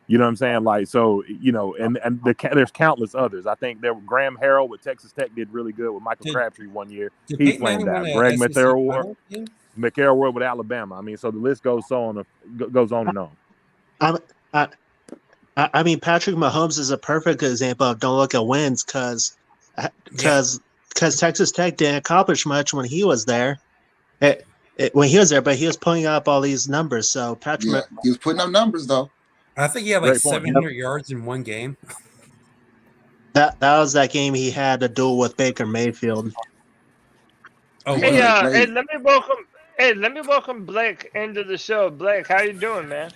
You know what I'm saying? Like, so, you know, and there's countless others. I think there were Graham Harrell with Texas Tech did really good with Michael Crabtree one year. He flamed out. Greg McElroy with Alabama. I mean, so the list goes on and on. I mean, Patrick Mahomes is a perfect example of don't look at wins because Texas Tech didn't accomplish much when he was there. But he was putting up all these numbers. So Patrick, he was putting up numbers though. I think he had like 700 yards in one game. That was that game he had a duel with Baker Mayfield. Oh, let me welcome Blake into the show. Blake, how you doing, man?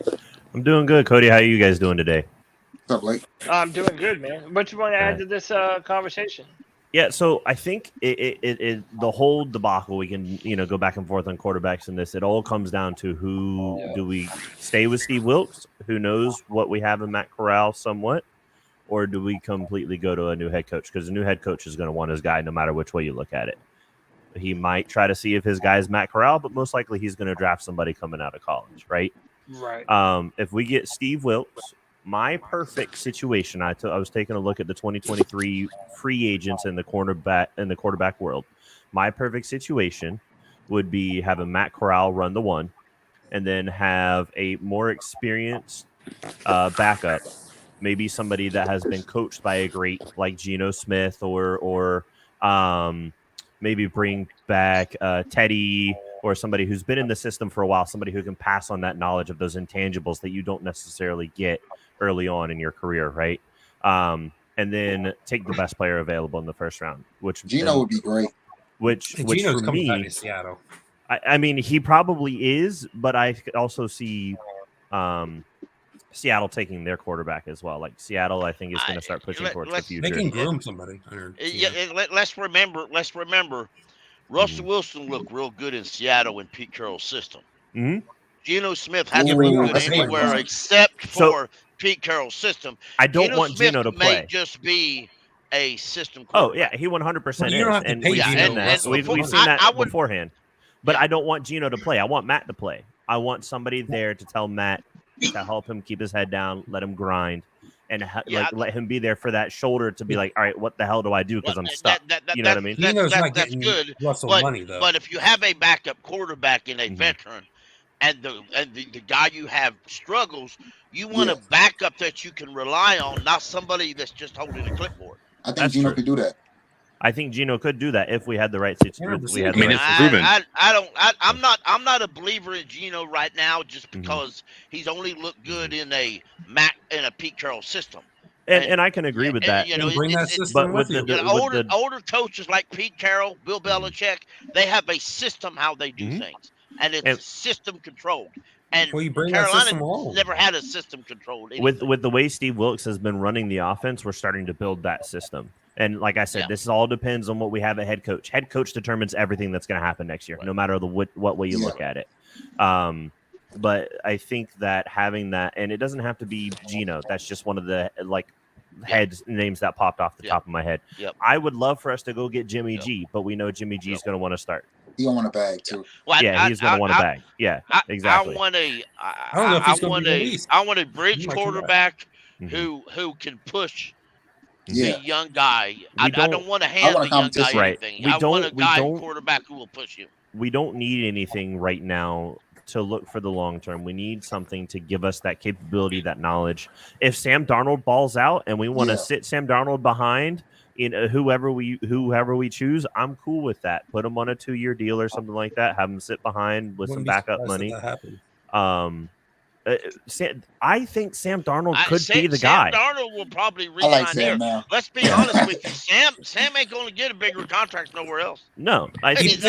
I'm doing good, Cody. How are you guys doing today? What's up, Blake? I'm doing good, man. What you want to add to this conversation? Yeah, so I think the whole debacle, we can go back and forth on quarterbacks in this. It all comes down to who do we stay with Steve Wilks, who knows what we have in Matt Corral somewhat, or do we completely go to a new head coach? Because the new head coach is going to want his guy no matter which way you look at it. He might try to see if his guy is Matt Corral, but most likely he's going to draft somebody coming out of college, right? Right. If we get Steve Wilks, my perfect situation, I was taking a look at the 2023 free agents in the quarterback world. My perfect situation would be having Matt Corral run the one, and then have a more experienced backup, maybe somebody that has been coached by a great like Geno Smith, or maybe bring back Teddy, or somebody who's been in the system for a while, somebody who can pass on that knowledge of those intangibles that you don't necessarily get early on in your career, right? And then take the best player available in the first round, which Geno would be great. Which Geno's for coming back me, to Seattle. I mean, he probably is, but I could also see Seattle taking their quarterback as well. Like Seattle, I think is going to start pushing towards the future. They can groom somebody. Let's remember, Russell Wilson looked real good in Seattle in Pete Carroll's system. Mm-hmm. Geno Smith hasn't been good anywhere except for Pete Carroll's system. I don't want Geno to play. May just be a system Oh yeah, he 100% is, you don't have to and pay we've Geno. seen that. We've seen that beforehand. But I don't want Geno to play. I want Matt to play. I want somebody there to tell Matt to help him keep his head down, let him grind, and let him be there for that shoulder to be like, all right, what the hell do I do because I'm stuck? You know what I mean? That's good. Russell but, money though. But if you have a backup quarterback and a veteran, and the guy you have struggles, you want a backup that you can rely on, not somebody that's just holding a clipboard. I think Gino could do that. I think Gino could do that if we had the right situation. I'm not a believer in Gino right now just because he's only looked good in a Pete Carroll system. And I can agree with that. You know, bring that system with you. Older coaches like Pete Carroll, Bill Belichick, they have a system how they do things, and it's system controlled. And Carolina never had a system controlled. With the way Steve Wilks has been running the offense, we're starting to build that system. And like I said, this all depends on what we have at head coach. Head coach determines everything that's going to happen next year, no matter what way you look at it. But I think that having that, and it doesn't have to be Gino. That's just one of the heads names that popped off the top of my head. I would love for us to go get Jimmy G, but we know Jimmy G is going to want to start. He don't want a bag too. Well, he's going to want a bag. Yeah, exactly. I want a bridge quarterback who can push the young guy. I don't want to hand the young guy anything. I want a quarterback who will push you. We don't need anything right now to look for the long term. We need something to give us that capability, that knowledge. If Sam Darnold balls out and we want to sit Sam Darnold behind whoever we choose, I'm cool with that. Put him on a 2-year deal or something like that. Have him sit behind with some backup money. I think Sam Darnold could be the guy. Sam Darnold will probably resign there. Let's be honest with you. Sam ain't going to get a bigger contract nowhere else. No, I think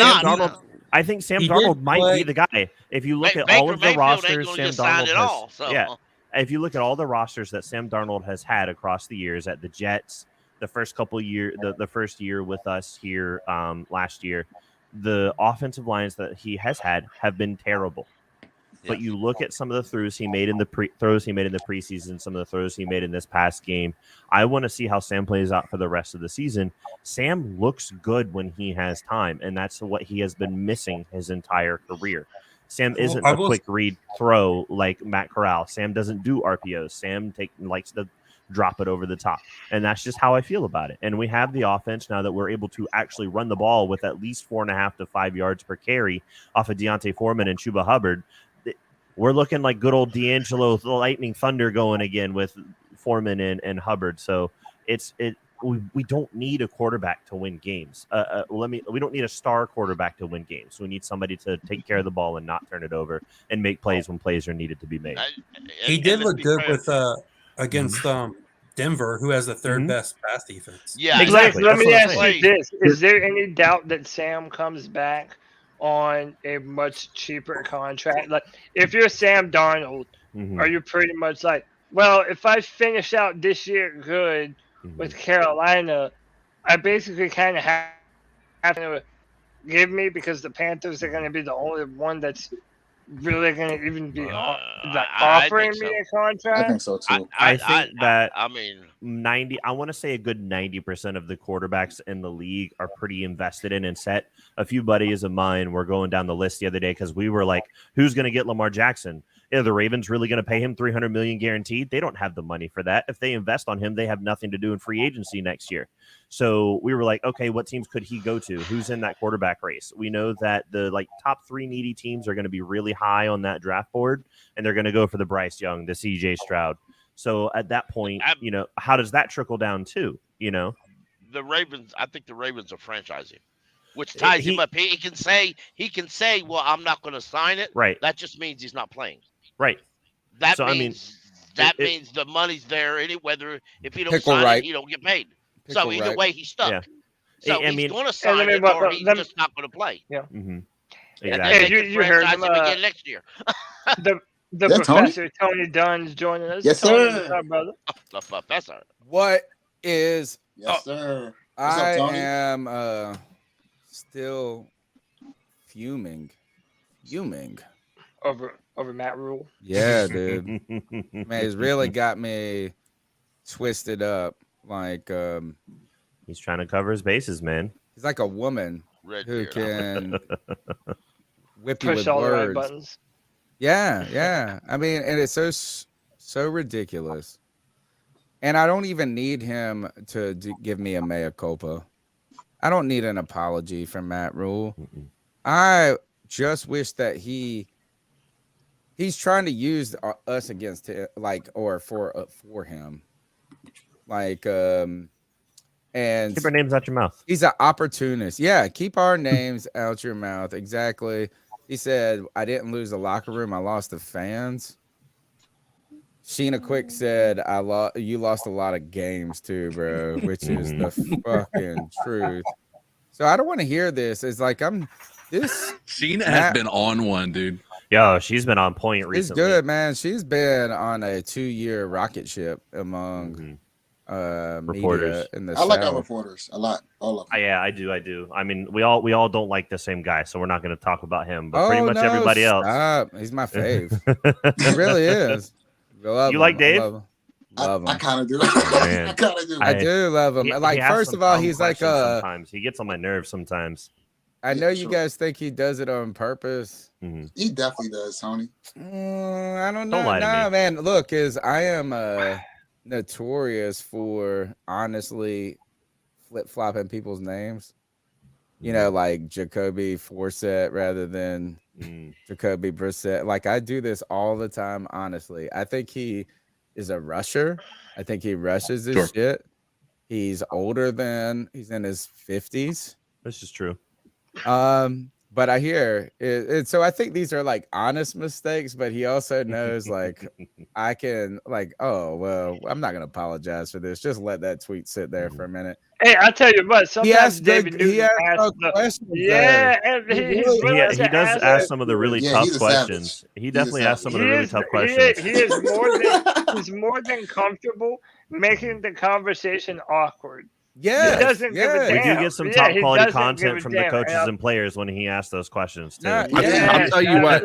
Sam Darnold might be the guy. If you look at all of the rosters Sam Darnold has, if you look at all the rosters that Sam Darnold has had across the years at the Jets, the first couple years, the first year with us here last year, the offensive lines that he has had have been terrible. But you look at some of the throws he made in the preseason, some of the throws he made in this past game. I want to see how Sam plays out for the rest of the season. Sam looks good when he has time, and that's what he has been missing his entire career. Sam isn't a quick read throw like Matt Corral. Sam doesn't do RPOs. Sam likes to drop it over the top, and that's just how I feel about it. And we have the offense now that we're able to actually run the ball with at least 4.5 to 5 yards per carry off of Deontay Foreman and Chuba Hubbard. We're looking like good old D'Angelo Lightning Thunder going again with Foreman and Hubbard. So we don't need a quarterback to win games. We don't need a star quarterback to win games. We need somebody to take care of the ball and not turn it over and make plays when plays are needed to be made. He did look good with against Denver, who has the third best pass defense. Yeah, exactly. Let me ask you this: is there any doubt that Sam comes back on a much cheaper contract? Like, if you're Sam Darnold, are you pretty much like, well, if I finish out this year good with Carolina, I basically kind of have to give me, because the Panthers are going to be the only one that's really going to even be offering me a contract? I think so too. I think that I want to say a good 90% of the quarterbacks in the league are pretty invested in and set. A few buddies of mine were going down the list the other day because we were like, who's going to get Lamar Jackson? Are the Ravens really going to pay him $300 million guaranteed? They don't have the money for that. If they invest on him, they have nothing to do in free agency next year. So we were like, okay, what teams could he go to? Who's in that quarterback race? We know that the top 3 needy teams are going to be really high on that draft board, and they're going to go for the Bryce Young, the CJ Stroud. So at that point, how does that trickle down too? The Ravens. I think the Ravens are franchising, which ties him up. He can say, well, I'm not going to sign it. Right. That just means he's not playing. Right. That means the money's there. Whether if he don't sign it, he don't get paid. So either way, he's stuck. Yeah. So he's going to sign it, or he's just not going to play. Yeah. Mm-hmm. Exactly. You heard him again next year. The professor Tony Dunn's joining us. Yes, Tony, sir. what's up, brother? The professor. What is? Yes, sir. What's I up, Tony? am still fuming. Over Matt Rhule. Yeah, dude. Man, it's really got me twisted up. Like he's trying to cover his bases, man. He's like a woman who can whip you Push with all words. the right buttons. Yeah. I mean, and it's so ridiculous. And I don't even need him to give me a mea culpa. I don't need an apology from Matt Rhule. I just wish that he's trying to use us against him, like, or for him. Like, and keep our names out your mouth. He's an opportunist. Yeah, keep our names out your mouth. Exactly. He said, I didn't lose the locker room. I lost the fans. Sheena Quick said, you lost a lot of games too, bro, which is the fucking truth. So I don't want to hear this. It's like Sheena has been on one, dude. Yo, she's been on point recently. She's good, man. She's been on a 2-year rocket ship among reporters in the I like South. our reporters a lot, all of them. Yeah, I do. I mean, we all don't like the same guy, so we're not going to talk about him. But pretty much everybody else. He's my fave. He really is. You like Dave? Love him. I kind of do. Man. I kind of do. I do love him. Like, first of all, he's like sometimes he gets on my nerves sometimes. I know you guys think he does it on purpose. He definitely does, Tony. I don't know. Don't lie to me. Man. Look, I am notorious for honestly flip-flopping people's names. You know, like Jacoby Forsett rather than Jacoby Brissett. Like, I do this all the time, honestly. I think he is a rusher. I think he rushes his shit. He's older than he's in his 50s. This is true. But I hear it. So I think these are like honest mistakes, but he also knows like I can like, oh, well, I'm not going to apologize for this. Just let that tweet sit there for a minute. Hey, I'll tell you what. Sometimes David Newton asks questions. Yeah, and he does ask some of the really tough questions. He definitely asks some of the really tough questions. He is he's more than comfortable making the conversation awkward. Yeah, he doesn't give a damn. We do get some top quality doesn't content give a from the damn. coaches and players when he asks those questions too. I'll tell you what,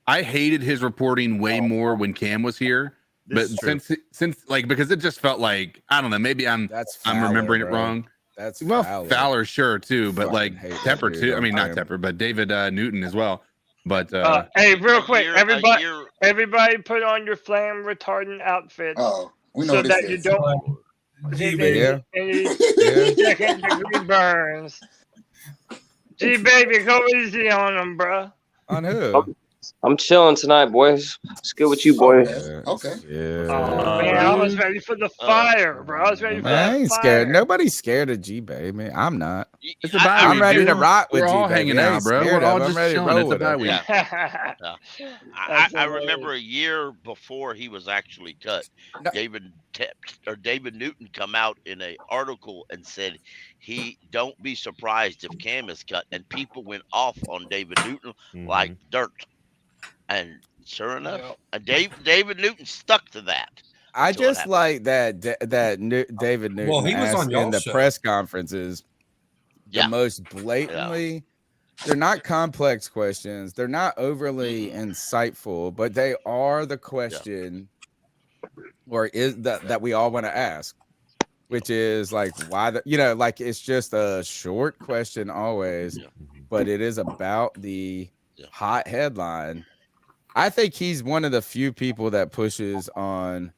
I hated his reporting way more when Cam was here. This But since like, because it just felt like, I don't know, maybe I'm remembering it wrong. That's Fowler, sure too, but like Tepper too. I mean, not Tepper, but David Newton as well. But hey, real quick, everybody put on your flame retardant outfits. We know so this that is. you don't any second degree burns. G baby, go easy on them, bro. On who? I'm chilling tonight, boys. It's good with you, boys. Okay. Yeah. Oh, man, I was ready for the fire, bro. I was ready for the I ain't fire. scared. Nobody's scared of G baby. I'm not. It's a bye I'm week, ready dude. to rock with We're G all baby. hanging out, bro. We're all just chilling. It's a bye week. I remember a year before he was actually cut, David Newton come out in an article and said he don't be surprised if Cam is cut, and people went off on David Newton like dirt. And sure enough, David Newton stuck to that. I just like that David Newton Well, he was on asked in y'all's the show. press conferences the most blatantly. They're not complex questions. They're not overly insightful, but they are the question, or is that we all want to ask, which is like why like it's just a short question always, but it is about the hot headline. I think he's one of the few people that pushes on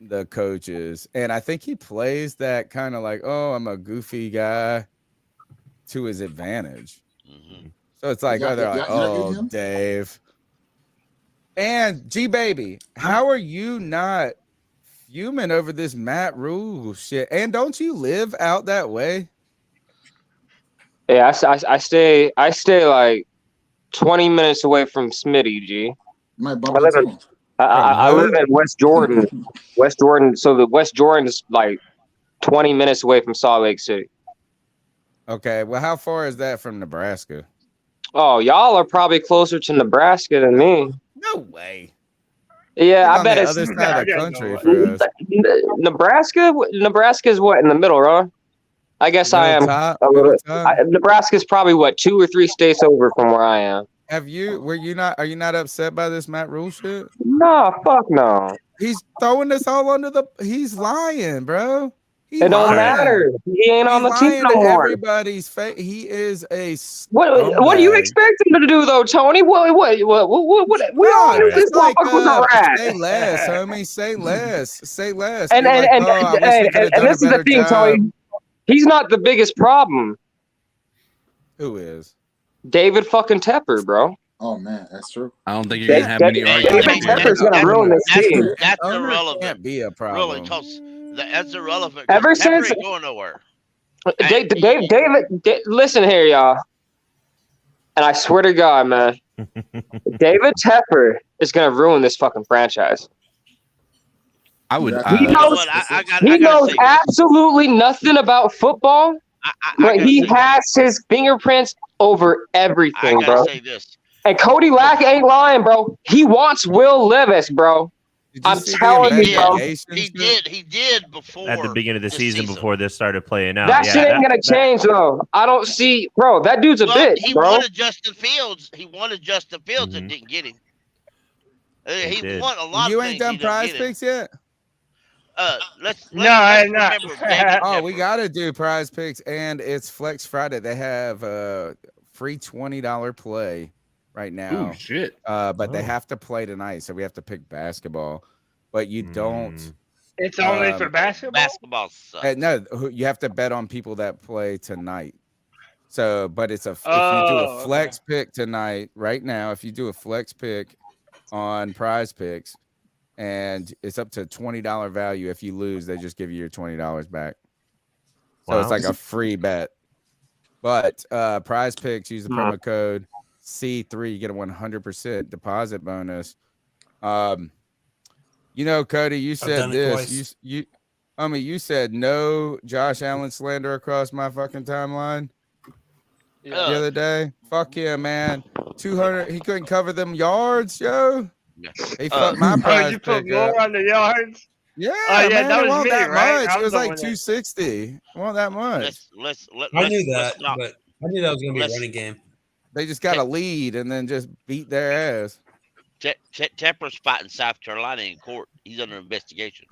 the coaches, and I think he plays that kind of like, oh, I'm a goofy guy to his advantage. So it's like, they're like, oh, Dave. And G baby, how are you not fuming over this Matt Rhule shit? And don't you live out that way? Yeah, I stay like 20 minutes away from Smitty, G. I live in West Jordan. So the West Jordan is like 20 minutes away from Salt Lake City. Okay, well, how far is that from Nebraska? Oh, y'all are probably closer to Nebraska than me. No way. Yeah, It's I bet on the it's other side of the country for us. Nebraska is what, in the middle, right? I guess I am. Nebraska's probably what, 2 or 3 states over from where I am. Are you not upset by this Matt Rhule shit? No, fuck no. He's throwing this all under the. He's lying, bro. It don't matter. He ain't on the team no more. Everybody's face. He is a. What do you expect him to do though, Tony? What? We all knew this motherfucker was a rat. Say less, homie. Say less. Say less. And this is the thing, Tony. He's not the biggest problem. Who is? David fucking Tepper, bro. Oh man, that's true. I don't think you're gonna have many arguments. David Tepper's gonna ruin this team. That's irrelevant. Can't be a problem. Really, because that's irrelevant. Ever since ain't going nowhere. David, listen here, y'all. And I swear to God, man, David Tepper is gonna ruin this fucking franchise. I would. He knows absolutely nothing about football, but he has his fingerprints over everything, bro. Say this. And Cody Lack ain't lying, bro. He wants Will Levis, bro. I'm telling you, bro. He did before. At the beginning of the season, before this started playing out. That shit ain't gonna change, though. I don't see, bro. That dude's a bitch, he bro. wanted Justin Fields. And didn't get him. He won a lot. You of ain't things. done PrizePicks yet. Let's I'm not. Oh, we gotta do PrizePicks, and it's Flex Friday. They have a free $20 play right now. Oh shit! But they have to play tonight, so we have to pick basketball. But you don't. It's only for basketball. Basketball sucks. No, you have to bet on people that play tonight. So, but it's if you do a flex pick tonight, right now, if you do a flex pick on PrizePicks, and it's up to $20 value. If you lose, they just give you your $20 back. So it's like a free bet. But PrizePicks, use the promo code C3, you get a 100% deposit bonus. You know, Cody, you said this. You said no Josh Allen slander across my fucking timeline the other day. Fuck yeah, man. 200. He couldn't cover them yards, yo. He fucked my prize you put pick more up. on the yards? Yeah, yeah, man, that it was wasn't me, that right? much. It was like 260. It wasn't that much. I knew that, but I knew that was going to be a running game. They just got a lead and then just beat their ass. Tepper's fighting South Carolina in court. He's under investigation.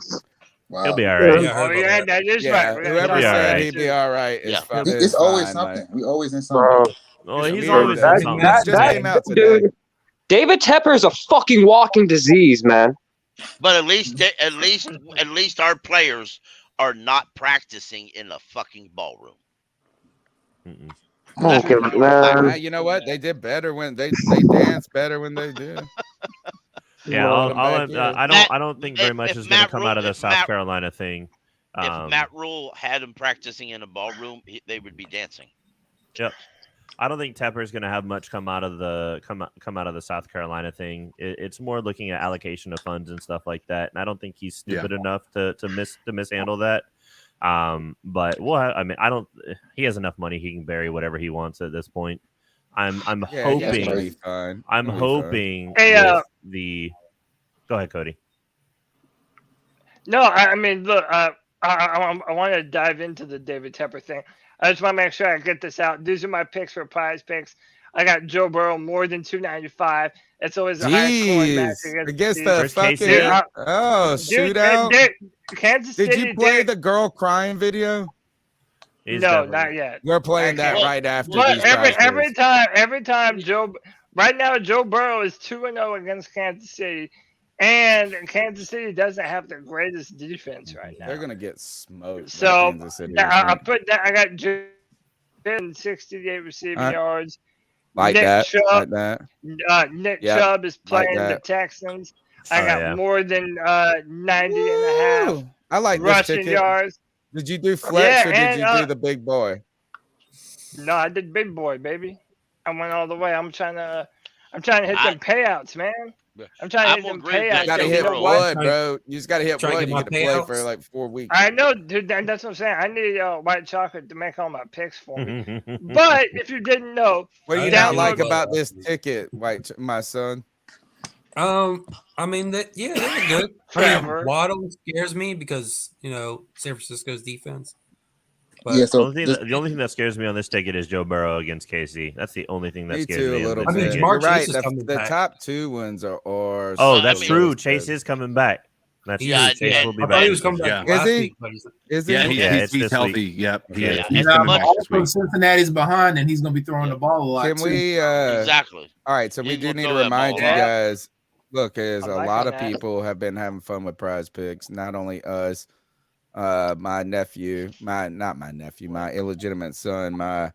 Wow. He'll be all right. That is right. Whoever said he'd be all right. It's always something. We always in something. Oh, he's always in something. That just came out today. Dude, David Tepper is a fucking walking disease, man. But at least our players are not practicing in a fucking ballroom. Okay, man. You know what? They did better when they danced better when they did. Yeah, I don't think very much is going to come out of the South Carolina thing. If Matt Rhule had him practicing in a ballroom, they would be dancing. Yep. I don't think Tepper is going to have much come out of the South Carolina thing. It's more looking at allocation of funds and stuff like that, and I don't think he's stupid enough to mishandle that. But I mean, he has enough money; he can bury whatever he wants at this point. I'm hoping. I'm hoping. Hey, Go ahead, Cody. No, I mean, look, I want to dive into the David Tepper thing. I just want to make sure I get this out. These are my picks for PrizePicks. I got Joe Burrow more than 295. It's always the highest scoring match against the fucking shootout. Kansas City. Did you play the girl crying video? No, not yet. We're playing that right after. But every time Joe. Right now, Joe Burrow is 2-0 against Kansas City. And Kansas City doesn't have the greatest defense right now. They're gonna get smoked. So I put that. I got 68 receiving yards. Like Nick that. Chubb, like that. Nick Chubb is playing the Texans. I got more than 90 and a half. I like rushing this ticket. yards. Did you do flex or did you do the big boy? No, I did big boy, baby. I went all the way. I'm trying to hit them payouts, man. I'm trying to hit them payouts. You gotta hit wood, bro. You just gotta hit wood. You get to play for like 4 weeks. I know, dude. That's what I'm saying. I need white chocolate to make all my picks for me. But if you didn't know, what do you not like about this ticket, my son? I mean that. Yeah, they were good. I mean, Waddle scares me because San Francisco's defense. But the only thing that scares me on this ticket is Joe Burrow against KC. That's the only thing that scares me. A little bit. You're right. The top two ones are. Oh, that's true. Chase is coming back. That's Yeah, true. Chase will be I back. thought he was coming back last week. Is he? Yeah, it's he's this healthy. week. Yep. Yeah, He's it's coming much- back this Also, week. Cincinnati's behind, and he's going to be throwing the ball a lot. Can too. we? Exactly. All right, so we He's do gonna need to throw that remind ball you out. guys. Look, is I'm a liking lot of that. people have been having fun with Prize Picks. Not only us, my nephew, my illegitimate son, my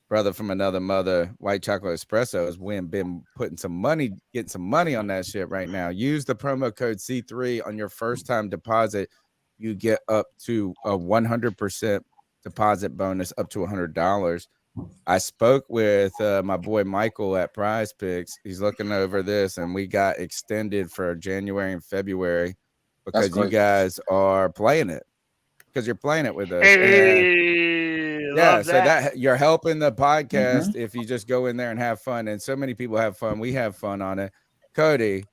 brother from another mother, White Chocolate Espresso, has been putting some money, getting some money on that shit right now. Use the promo code C3 on your first time deposit. You get up to a 100% deposit bonus, up to $100. I spoke with my boy Michael at PrizePicks. He's looking over this, and we got extended for January and February because you guys are playing it. Because you're playing it with us. Hey, Yeah, love so that you're helping the podcast if you just go in there and have fun. And so many people have fun. We have fun on it. Cody,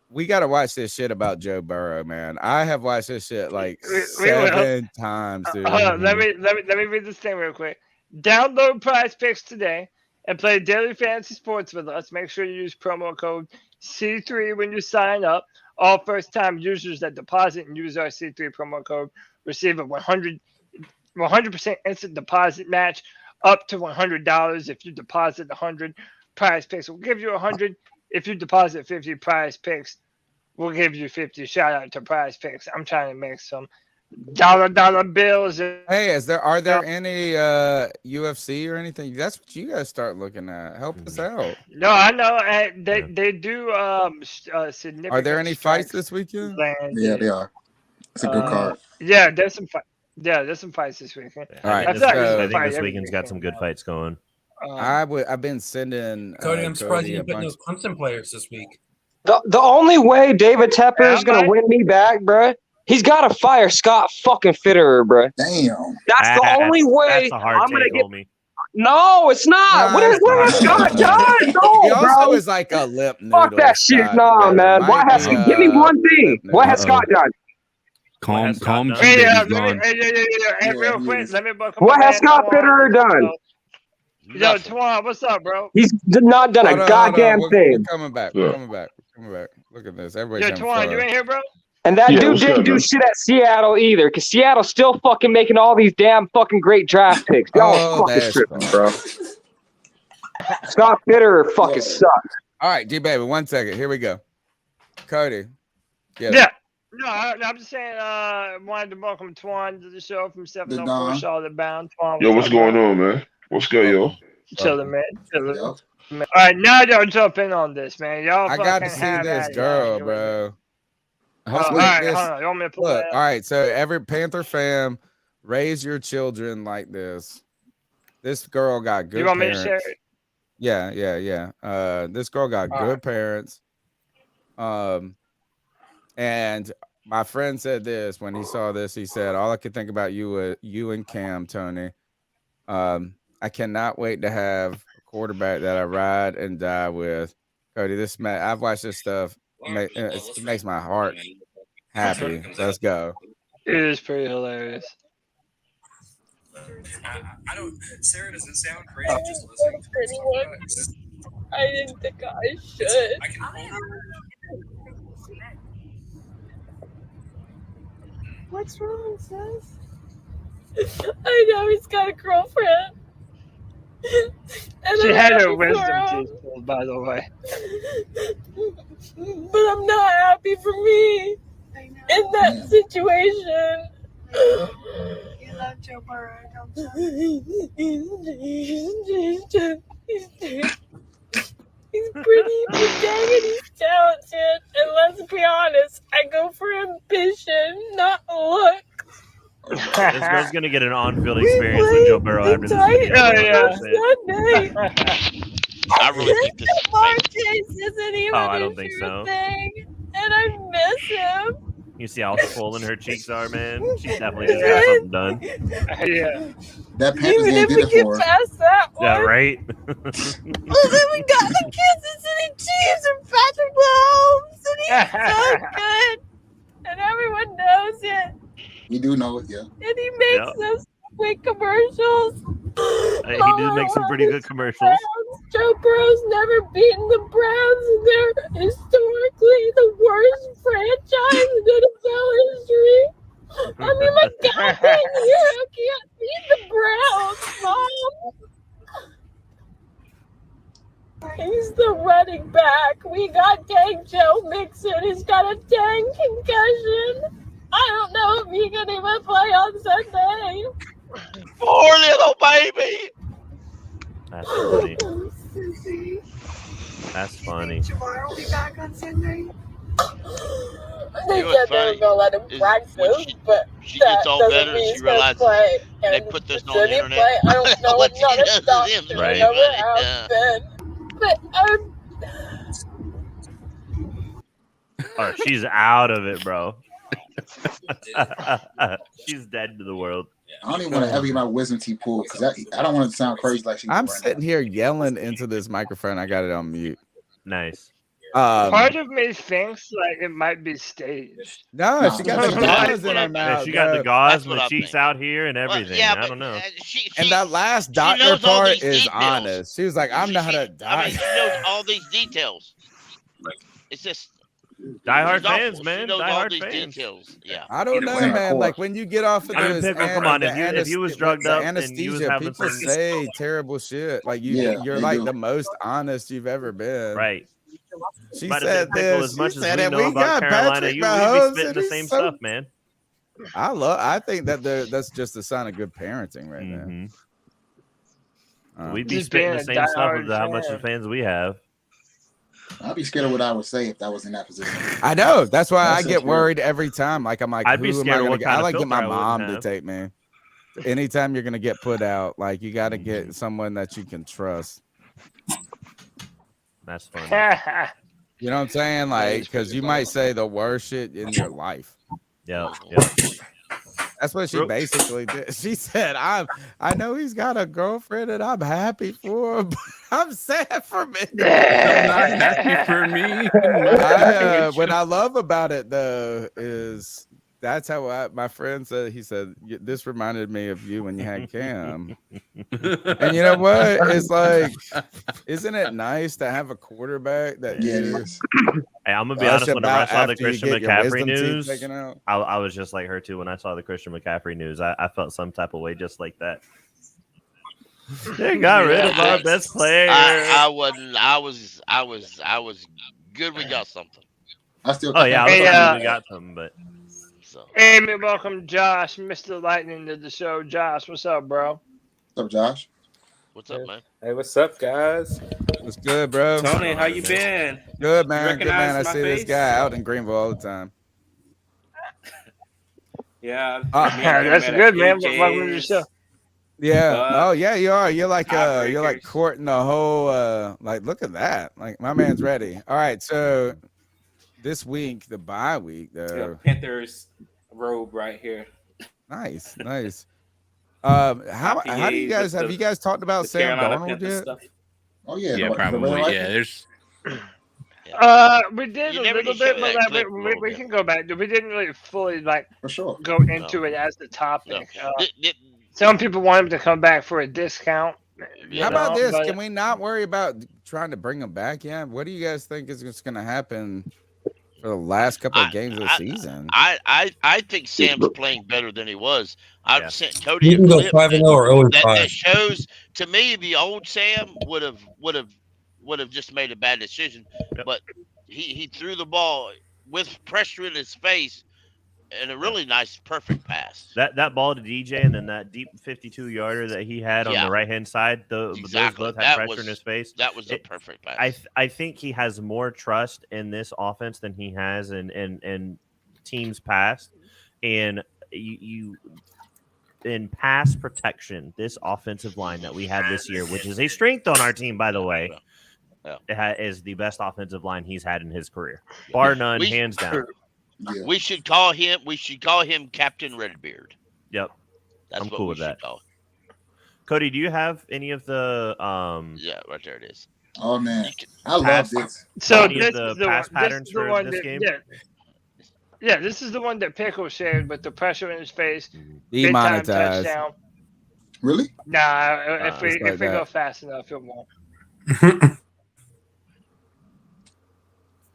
we got to watch this shit about Joe Burrow, man. I have watched this shit like 7 times, dude. Hold on, let me read this thing real quick. Download PrizePicks today and play daily fantasy sports with us. Make sure you use promo code C3 when you sign up. All first-time users that deposit and use our C3 promo code receive a 100% instant deposit match up to $100. If you deposit 100, PrizePicks will give you 100. If you deposit 50, PrizePicks will give you 50. Shout out to PrizePicks. I'm trying to make some dollar bills. Hey, are there any UFC or anything? That's what you guys start looking at. Help us out. No, I know. They do significant. Are there any fights this weekend? Yeah, they are. It's a good card. Yeah, there's some fights. Yeah, there's some fights this weekend. All right, I feel like there's a I think fight this every weekend's got some good fights going. I've been sending Cody, I'm surprised you a didn't put no bunch. Clemson players this week. The only way David Tepper is gonna win me back, bro, he's got to fire Scott fucking Fitterer, bro. Damn. That's the only way That's a hard I'm gonna take, get. homie. No, it's not. What has Scott done? No, He also bro. is like a lip noodle. Fuck that shit, Scott, nah, bro. man. Might What has be, give me one thing? lip What has noodle. Scott done? Calm Hey, baby's gone. hey, real quick, let me book What has Scott Fitterer done? Yo, Twan, what's up, bro? He's not done Hold a on, goddamn We're thing. coming back. We're coming back. We're coming back. Look at this. Everybody's Yo, having Twan, fun. you in here, bro? And that Yeah, dude what's didn't good, do man? shit at Seattle either, because Seattle's still fucking making all these damn fucking great draft picks. Y'all fucking that's tripping, fine. bro. Scott Fitterer fucking sucks. All right, G baby, 1 second. Here we go. Cody. Yeah. No, I'm just saying, wanted to welcome Twan to the show from 704 Don. Charlotte Bound. Twan, Yo, what's up, going bro? on, man? What's good, yo? Chilling, man. Chilling. All right, now y'all jump in on this, man. Y'all I got to fucking see have this at it. girl, bro. All Look, right, this- hold on. You want me to pull look, that all up? right. So every Panther fam, raise your children like this. This girl got good You want me to parents. share it? Yeah. This girl got All good right. parents. And my friend said this when he saw this. He said, "All I could think about you and Cam, Tony. I cannot wait to have a quarterback that I ride and die with." Cody, this man, I've watched this stuff. It makes my heart happy. Let's go. It is pretty hilarious. I don't. Sarah doesn't sound crazy just listening to it. I didn't think I should. I can hold her. What's wrong, sis? I know he's got a girlfriend. And She I'm had happy her for wisdom him. teeth pulled, by the way. But I'm not happy for me in that situation. You love Joe Burrow, don't He's pretty, but dang it, he's talented. And let's be honest, I go for ambition, not look. This girl's gonna get an on-field experience with Joe Burrow after this weekend. Sunday. I really think this is Lamar Chase isn't even I don't a think sure so. thing, and I miss him. You see how swollen her cheeks are, man? She's definitely just got something done. Yeah. That Panthers Even game if did we it get for her. past that one. Yeah, right? Well, then we got the Kansas City Chiefs and Patrick Mahomes, and he's so good, and everyone knows it. We do know it, yeah. And he makes those quick commercials. He did make some pretty good commercials. Joe Burrow's never beaten the Browns, and they're historically the worst franchise in couldn't even play on Sunday. Poor little baby. That's funny. That's funny. Tomorrow will be back on Sunday. They said they were gonna let him practice, but she gets all better and she realizes they put this on the internet. I don't know what she does to him. Right. But Oh, she's out of it, bro. She's dead to the world. I don't even want to ever get my wisdom teeth pulled because I don't want to sound crazy like she. I'm sitting here yelling into this microphone. I got it on mute. Nice. Part of me thinks like it might be staged. No, she got the gauze in her mouth. Yeah, she got the gauze and the cheeks out here and everything. yeah, I don't know. And that last doctor part is details. honest. She was like, "I'm not a doctor." I mean, she knows all these details. It's just diehard it's awful. fans, man. She knows all Diehard these fans. details. Yeah. I don't know, man. Like when you get off of I mean, this, Pickle, come on. If you was drugged up and you was anesthesia, having people some say terrible shit. Like you're like the most honest you've ever been. Right. She But said Pickle, this. as much She as said we that know we about got Carolina, Patrick you be Mahomes, spitting and the he's same so- stuff, man. I think that that's just a sign of good parenting right now. We'd be Just spitting being the a same stuff diehard with how much fan. of fans we have. I'd be scared of what I would say if that was in that position. I know. That's why That's I get so worried every time. Like I'm like, I'd be who am scared I of gonna what get? kind I of like get my filter I mom wouldn't to have. take me. Anytime you're gonna get put out, like you got to get someone that you can trust. That's funny. You know what I'm saying? Like, because you might say the worst shit in your life. Yeah. That's what she basically did. She said, I know he's got a girlfriend and I'm happy for him, but I'm sad for me. I'm not happy for me. What I love about it though is that's how my friend said. He said this reminded me of you when you had Cam. And you know what? It's like, isn't it nice to have a quarterback that is? Hey, I'm gonna be honest. Whenever I saw the Christian McCaffrey news, I was just like her too. When I saw the Christian McCaffrey news, I felt some type of way just like that. They got rid of our best player. I wasn't. I was good. We got something. I still. Oh yeah, I was glad we got something, but. Hey, man, welcome Josh, Mr. Lightning, to the show. Josh, what's up, bro? What's up, Josh? What's up, man? Hey, what's up, guys? What's good, bro? Tony, how you been? Good, man. Good, man. I recognize my see this face? guy out in Greenville all the time. Yeah. That's good, man. Welcome to the show. Yeah. Oh, yeah, you are. You're like courting the whole like look at that. Like my man's ready. All right, so this week, the bye week, though. Panthers robe right here. Nice. How do you guys have you guys talked about Sam Darnold yet? Oh yeah. Yeah, probably. Yeah, there's. We did a little bit, but like, we can go back. We didn't really fully like for sure go into it as the topic. Some people want him to come back for a discount. How about this? Can we not worry about trying to bring him back yet? What do you guys think is going to happen for the last couple of games of the season? I think Sam's playing better than he was. I've sent Cody a can go clip 5-0 or 0-5. that shows to me the old Sam would have just made a bad decision, but he threw the ball with pressure in his face and a really nice, perfect pass. That ball to DJ and then that deep 52-yarder that he had on the right-hand side, those both had pressure in his face. That was a perfect pass. I think he has more trust in this offense than he has in teams past. And you in pass protection, this offensive line that we had this year, which is a strength on our team, by the way, is the best offensive line he's had in his career, bar none, hands down. Yeah. We should call him Captain Redbeard. Yep. That's I'm what cool we with that. should call him. Cody, do you have any of the Yeah, right there it is. Oh man, I love this. So any this of is the pass patterns for one this that, game? Yeah, this is the one that Pickle shared with the pressure in his face. Big time Demonetized. touchdown. Really? Nah, if we like go that. fast enough, it won't.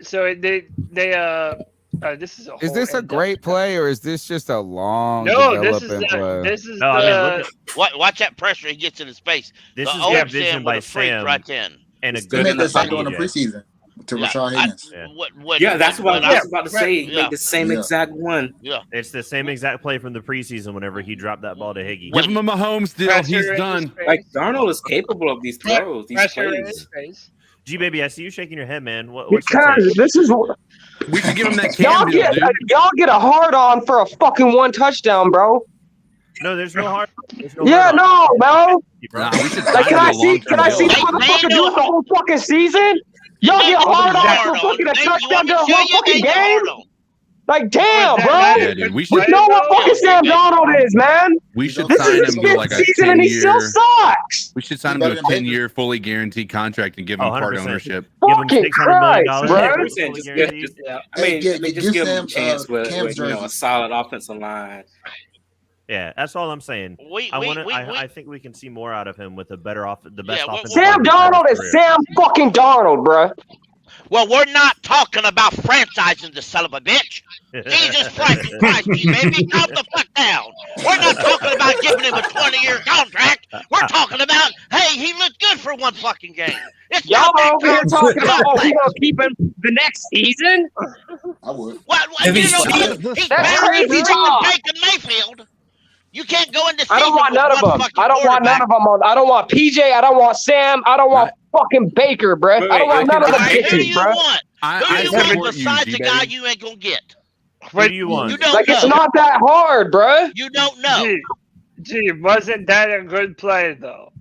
So this is a. Is this a great play or is this just a long No, this is developing play? this is No, I mean, look Watch that pressure he gets in his face. This The is old good vision Sam by would have freaked Sam. right then. And a They good made that enough shot during the DJ. preseason. to Rashard Higgins. That's what I was about to say. Make the same exact one. Yeah, it's the same exact play from the preseason. Whenever he dropped that ball to Higgy, give him a Mahomes deal. He's done. Like Darnold is capable of these throws, these plays. G baby, I see you shaking your head, man. What's because this is we should give him that cam deal, dude. Y'all get a hard on for a fucking 1 touchdown, bro. No, there's no hard. No, bro. Like, can I see the motherfucker do it the whole fucking season? Y'all get hard on for fucking a touchdown during one fucking game? Like, damn, bro. Yeah, dude, we know what fucking Sam Darnold is, man. We should this sign is him his to like a 10-year season and he still sucks. We should sign him to a 10-year fully guaranteed contract and give him part ownership. Fucking Christ, bro. Just give him a chance with a solid offensive line. Yeah, that's all I'm saying. I think we can see more out of him with the best offense. Sam Darnold is Sam fucking Darnold, bro. Well, we're not talking about franchising the son of a bitch. Jesus fucking Christ, baby, calm the fuck down. We're not talking about giving him a 20-year contract. We're talking about, hey, he looked good for one fucking game. Y'all over here talking about, we gonna keep him the next season? I would. He's better than Baker Mayfield. You can't go into season I don't want none of them. I don't want PJ. I don't want Sam. I don't want fucking Baker, bro. I don't want none of the bitches, bro. Who do you want besides the guy you ain't gonna get? What do you want? You don't like know. It's not that hard, bro. You don't know. Gee, wasn't that a good play though?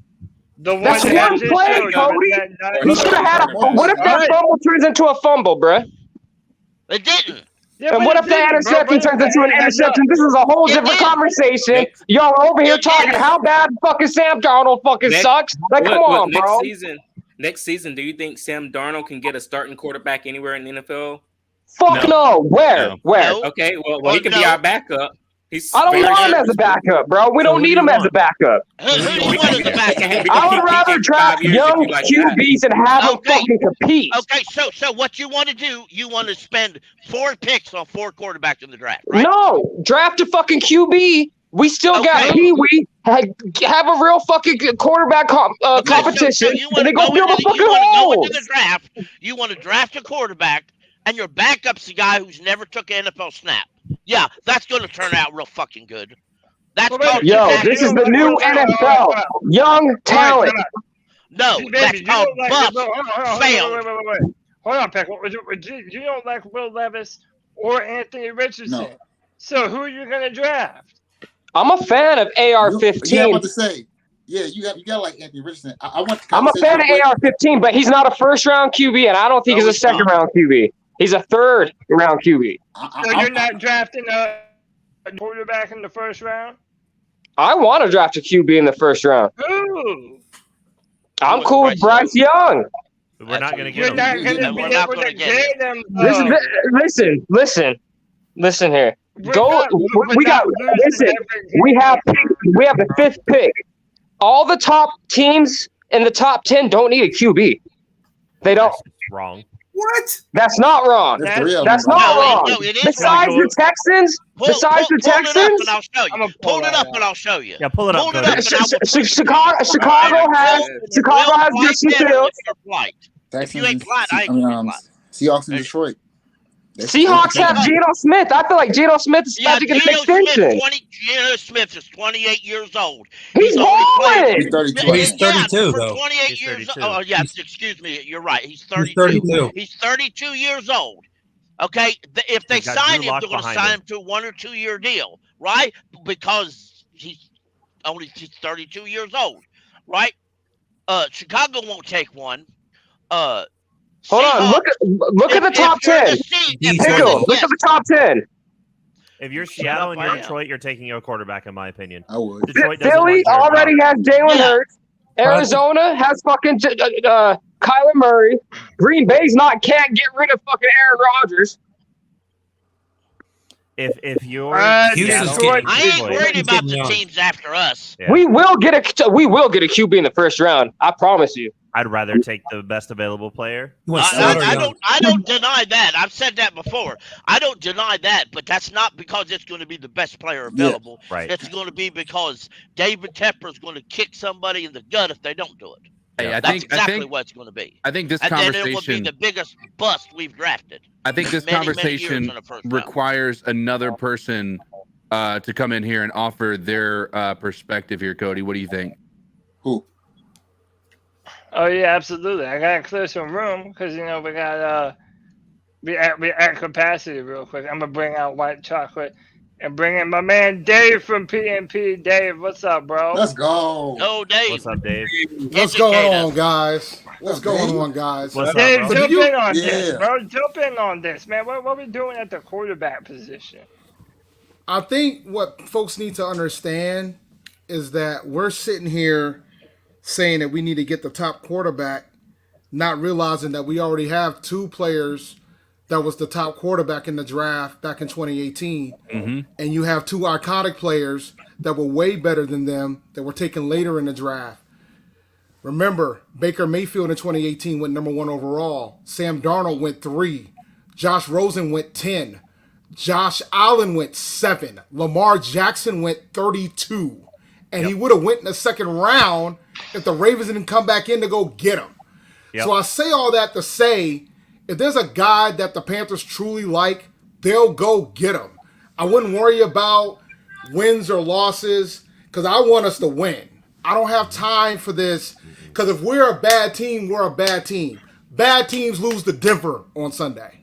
The one That's one play, Cody. He should have had a. What if that fumble turns into a fumble, bro? It didn't. Yeah, and what if the interception turns into an interception? This is a whole different conversation. Y'all are over here talking how bad fucking Sam Darnold fucking sucks. Like, come on, bro. Next season, do you think Sam Darnold can get a starting quarterback anywhere in the NFL? Fuck no. Where? Where? Okay, well, he could be our backup. I don't want him as a backup, bro. We don't need him as a backup. Who do you want as a backup? I would rather draft young QBs and have them fucking compete. Okay, so what you want to do, you want to spend 4 picks on 4 quarterbacks in the draft, right? No, draft a fucking QB. We still got Pee-wee. Have a real fucking quarterback competition. And they go build a fucking hole. Go into the draft. You want to draft a quarterback, and your backup's the guy who's never took an NFL snap. Yeah, that's going to turn out real fucking good. That's this is the new NFL. Young talent. No, that's called bust. Failed. Wait. Hold on, Peck. You don't like Will Levis or Anthony Richardson. No. So who are you going to draft? I'm a fan of AR-15. Yeah, I want to say. Yeah, you got like Anthony Richardson. I'm a fan of AR-15, but he's not a first-round QB, and I don't think he's a second-round QB. He's a third-round QB. So you're not drafting a quarterback in the first round? I want to draft a QB in the first round. Who? I'm cool with Bryce Young. We're not going to get him. You're not going to be able to get him. Listen here. We have the 5th pick. All the top teams in the top 10 don't need a QB. They don't. That's wrong. What? That's not wrong. That's not wrong. No, it is besides wrong. the Texans, Pull it up and I'll show you. Yeah, pull it up. Chicago has Justin Fields. If you ain't blind, I ain't blind. Seahawks in Detroit. Seahawks have Geno Smith. I feel like Geno Smith is about to get an extension. Geno Smith is 28 years old. He's balling. He's 32. He's 32 though. 28 years old. Oh, yes, excuse me. You're right. He's 32. He's 32 years old. Okay? If they sign him, they're going to sign him to a 1 or 2 year deal, right? Because he's 32 years old, right? Chicago won't take one. Hold on, look at the top 10. Look at the top 10. If you're Seattle and you're Detroit, you're taking a quarterback, in my opinion. I would. Philly already has Jalen Hurts. Arizona has fucking Kyler Murray. Green Bay's can't get rid of fucking Aaron Rodgers. If you're I ain't worried about the teams after us. Yeah. We will get a QB in the first round. I promise you. I'd rather take the best available player. I don't deny that. I've said that before. I don't deny that, but that's not because it's going to be the best player available. Yeah, right. It's going to be because David Tepper is going to kick somebody in the gut if they don't do it. That's exactly what it's going to be. I think this and then conversation it will be the biggest bust we've drafted. I think this conversation requires another person to come in here and offer their perspective here. Cody, what do you think? Who? Oh yeah, absolutely. I gotta clear some room because we got we at capacity real quick. I'm gonna bring out white chocolate and bring in my man Dave from PNP. Dave, what's up, bro? Let's go. Go, Dave. What's up, Dave? What's going on, guys? What's going on, guys? Dave, jump in on this, bro. Jump in on this, man. What are we doing at the quarterback position? I think what folks need to understand is that we're sitting here saying that we need to get the top quarterback, not realizing that we already have two players that was the top quarterback in the draft back in 2018. Mm-hmm. And you have two iconic players that were way better than them that were taken later in the draft. Remember, Baker Mayfield in 2018 went number 1 overall. Sam Darnold went 3. Josh Rosen went 10. Josh Allen went 7. Lamar Jackson went 32. And he would have went in the second round if the Ravens didn't come back in to go get him. So I say all that to say, if there's a guy that the Panthers truly like, they'll go get him. I wouldn't worry about wins or losses because I want us to win. I don't have time for this because if we're a bad team, we're a bad team. Bad teams lose to Denver on Sunday.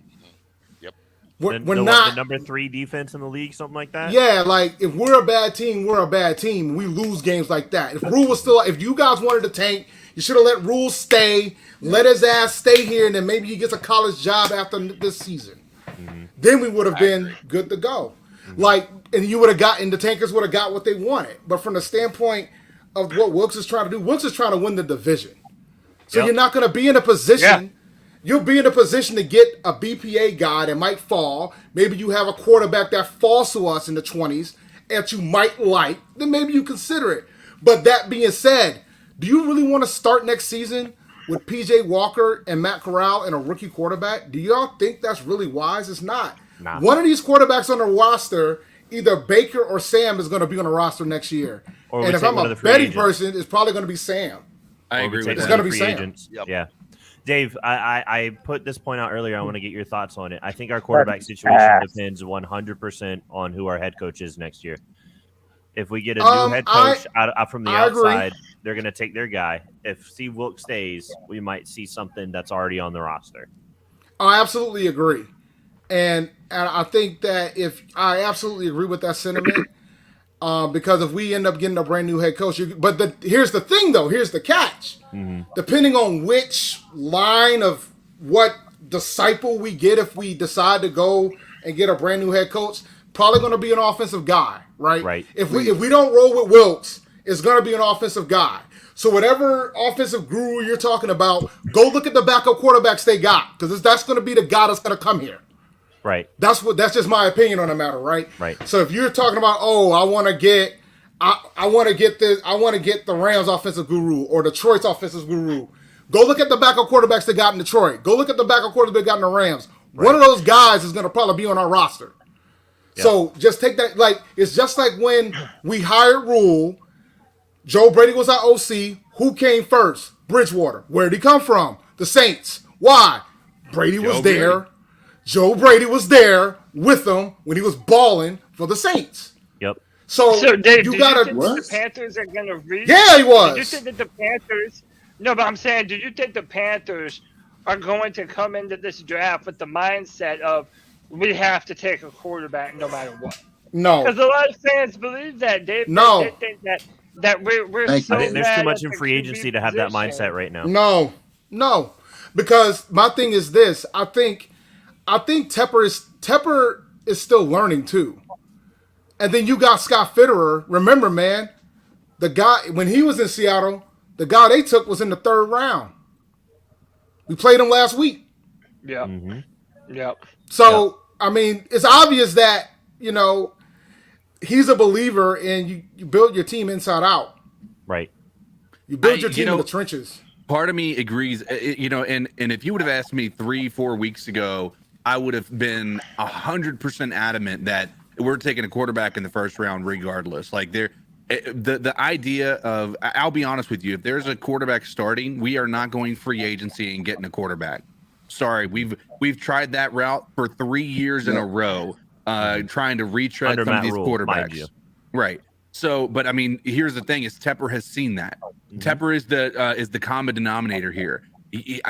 We're not the number 3 defense in the league, something like that. Yeah, like if we're a bad team, we're a bad team. We lose games like that. If Rhule was still, if you guys wanted to tank, you should have let Rhule stay, let his ass stay here, and then maybe he gets a college job after this season. Mm-hmm. Then we would have been good to go. Like, and you would have gotten, the tankers would have got what they wanted. But from the standpoint of what Wilks is trying to do, Wilks is trying to win the division. So you're not going to be in a position. Yeah. You'll be in a position to get a BPA guy that might fall. Maybe you have a quarterback that falls to us in the 20s that you might like. Then maybe you consider it. But that being said, do you really want to start next season with P.J. Walker and Matt Corral and a rookie quarterback? Do y'all think that's really wise? It's not. Nah. One of these quarterbacks on the roster, either Baker or Sam, is going to be on the roster next year. And if I'm a betting person, it's probably going to be Sam. I agree with that. It's going to be Sam. Yeah. Dave, I put this point out earlier. I want to get your thoughts on it. I think our quarterback situation depends 100% on who our head coach is next year. If we get a new head coach out from the outside, they're going to take their guy. If Steve Wilks stays, we might see something that's already on the roster. I absolutely agree. And I think that I absolutely agree with that sentiment because if we end up getting a brand new head coach, here's the thing though, here's the catch. Mm-hmm. Depending on which line of what disciple we get, if we decide to go and get a brand new head coach, probably going to be an offensive guy, right? Right. If we don't roll with Wilks, it's going to be an offensive guy. So whatever offensive guru you're talking about, go look at the backup quarterbacks they got because that's going to be the guy that's going to come here. Right. That's just my opinion on the matter, right? Right. So if you're talking about, I want to get the Rams offensive guru or Detroit's offensive guru, go look at the backup quarterbacks they got in Detroit. Go look at the backup quarterbacks they got in the Rams. Right. One of those guys is going to probably be on our roster. Yep. So just take that. Like it's just like when we hired Rhule, Joe Brady was our OC. Who came first? Bridgewater. Where did he come from? The Saints. Why? Brady was there. Joe Brady was there with them when he was balling for the Saints. Yep. So Dave, you do gotta. You think the Panthers are going to reach? Yeah, he was. Did you think that the Panthers? No, but I'm saying, do you think the Panthers are going to come into this draft with the mindset of we have to take a quarterback no matter what? No, because a lot of fans believe that. Dave, no, they think that we're so I think there's too much in free QB agency to have that mindset right now. No, because my thing is this. I think Tepper is still learning too. And then you got Scott Fitterer. Remember, man, the guy, when he was in Seattle, the guy they took was in the 3rd round. We played him last week. Yeah. Mm-hmm. Yep. So, I mean, it's obvious that, he's a believer and you build your team inside out. Right. You build your team in the trenches. Part of me agrees, and if you would have asked me 3-4 weeks ago, I would have been 100% adamant that we're taking a quarterback in the 1st round regardless. Like the idea of, I'll be honest with you, if there's a quarterback starting, we are not going free agency and getting a quarterback. Sorry, we've tried that route for 3 years in a row, trying to retread some of these quarterbacks. Right. So, but I mean, here's the thing: is Tepper has seen that. Tepper is the common denominator here.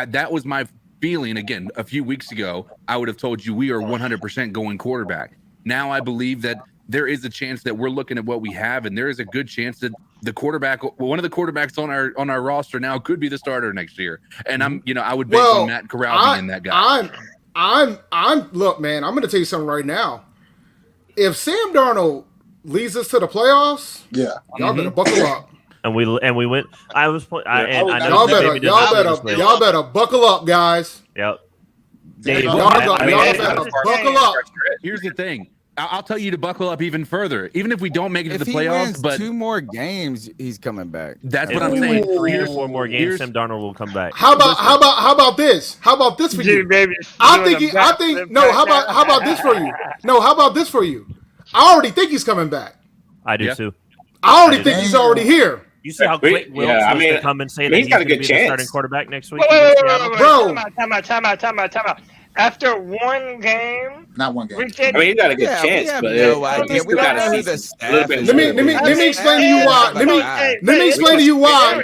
That was my feeling. Again, a few weeks ago, I would have told you we are 100% going quarterback. Now I believe that there is a chance that we're looking at what we have, and there is a good chance that the quarterback, one of the quarterbacks on our roster now, could be the starter next year. And I would bet on Matt Corral being that guy. Look, man, I'm going to tell you something right now. If Sam Darnold leads us to the playoffs, y'all better buckle up. And we went. Y'all better buckle up, guys. Yep. Dave, y'all better buckle up. Here's the thing. I'll tell you to buckle up even further. Even if we don't make it to the playoffs, wins but 2 more games, he's coming back. That's what I'm saying. 3 or 4 more games, Sam Darnold will come back. How about this? How about this for you? How about this for you? No, how about this for you? I already think he's coming back. I do too. I already think he's already here. You see how quick Wilks was to come and say that he's got a good chance. The starting quarterback next week? Bro, time out. After one game, not one game. He's got a good chance, but no idea. We don't know who the staff is. Let me explain to you why. Let me explain to you why.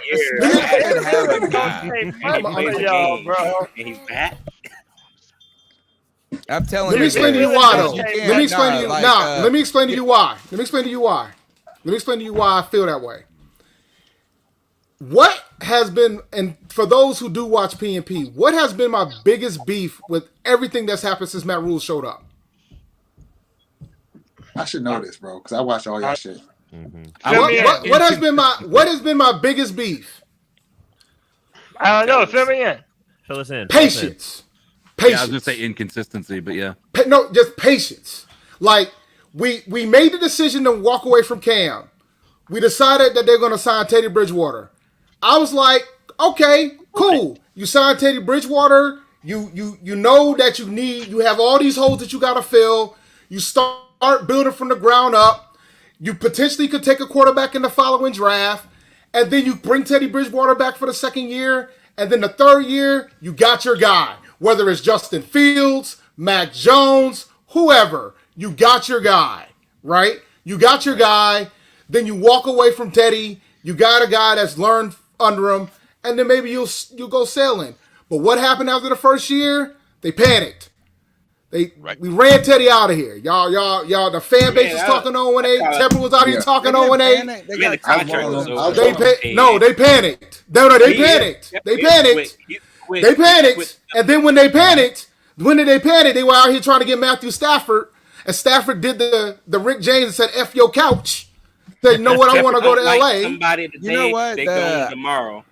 He's back. I'm telling you. Let me explain to you why, though. Let me explain to you. Let me explain to you why. Let me explain to you why I feel that way. What has been, and for those who do watch P&P, what has been my biggest beef with everything that's happened since Matt Rhule showed up? I should know this, bro, because I watch all y'all shit. What has been my biggest beef? I don't know. Fill me in. Fill us in. Patience. Yeah, I was gonna say inconsistency, but yeah. No, just patience. Like we made the decision to walk away from Cam. We decided that they're gonna sign Teddy Bridgewater. I was like, okay, cool. You signed Teddy Bridgewater. You know that you have all these holes that you gotta fill. You start building from the ground up. You potentially could take a quarterback in the following draft, and then you bring Teddy Bridgewater back for the second year, and then the third year, you got your guy. Whether it's Justin Fields, Mac Jones, whoever, you got your guy, right? You got your guy. Then you walk away from Teddy. You got a guy that's learned under him, and then maybe you'll go sailing. But what happened after the first year? They panicked. We ran Teddy out of here. Y'all. The fan base was talking 0-8. Tepper was out here talking 0-8. They panicked. They panicked. And then when they panicked, they were out here trying to get Matthew Stafford, and Stafford did the Rick James and said, "F your couch." Said, "You know what? I want to go to LA." Somebody today, you know what? they go tomorrow.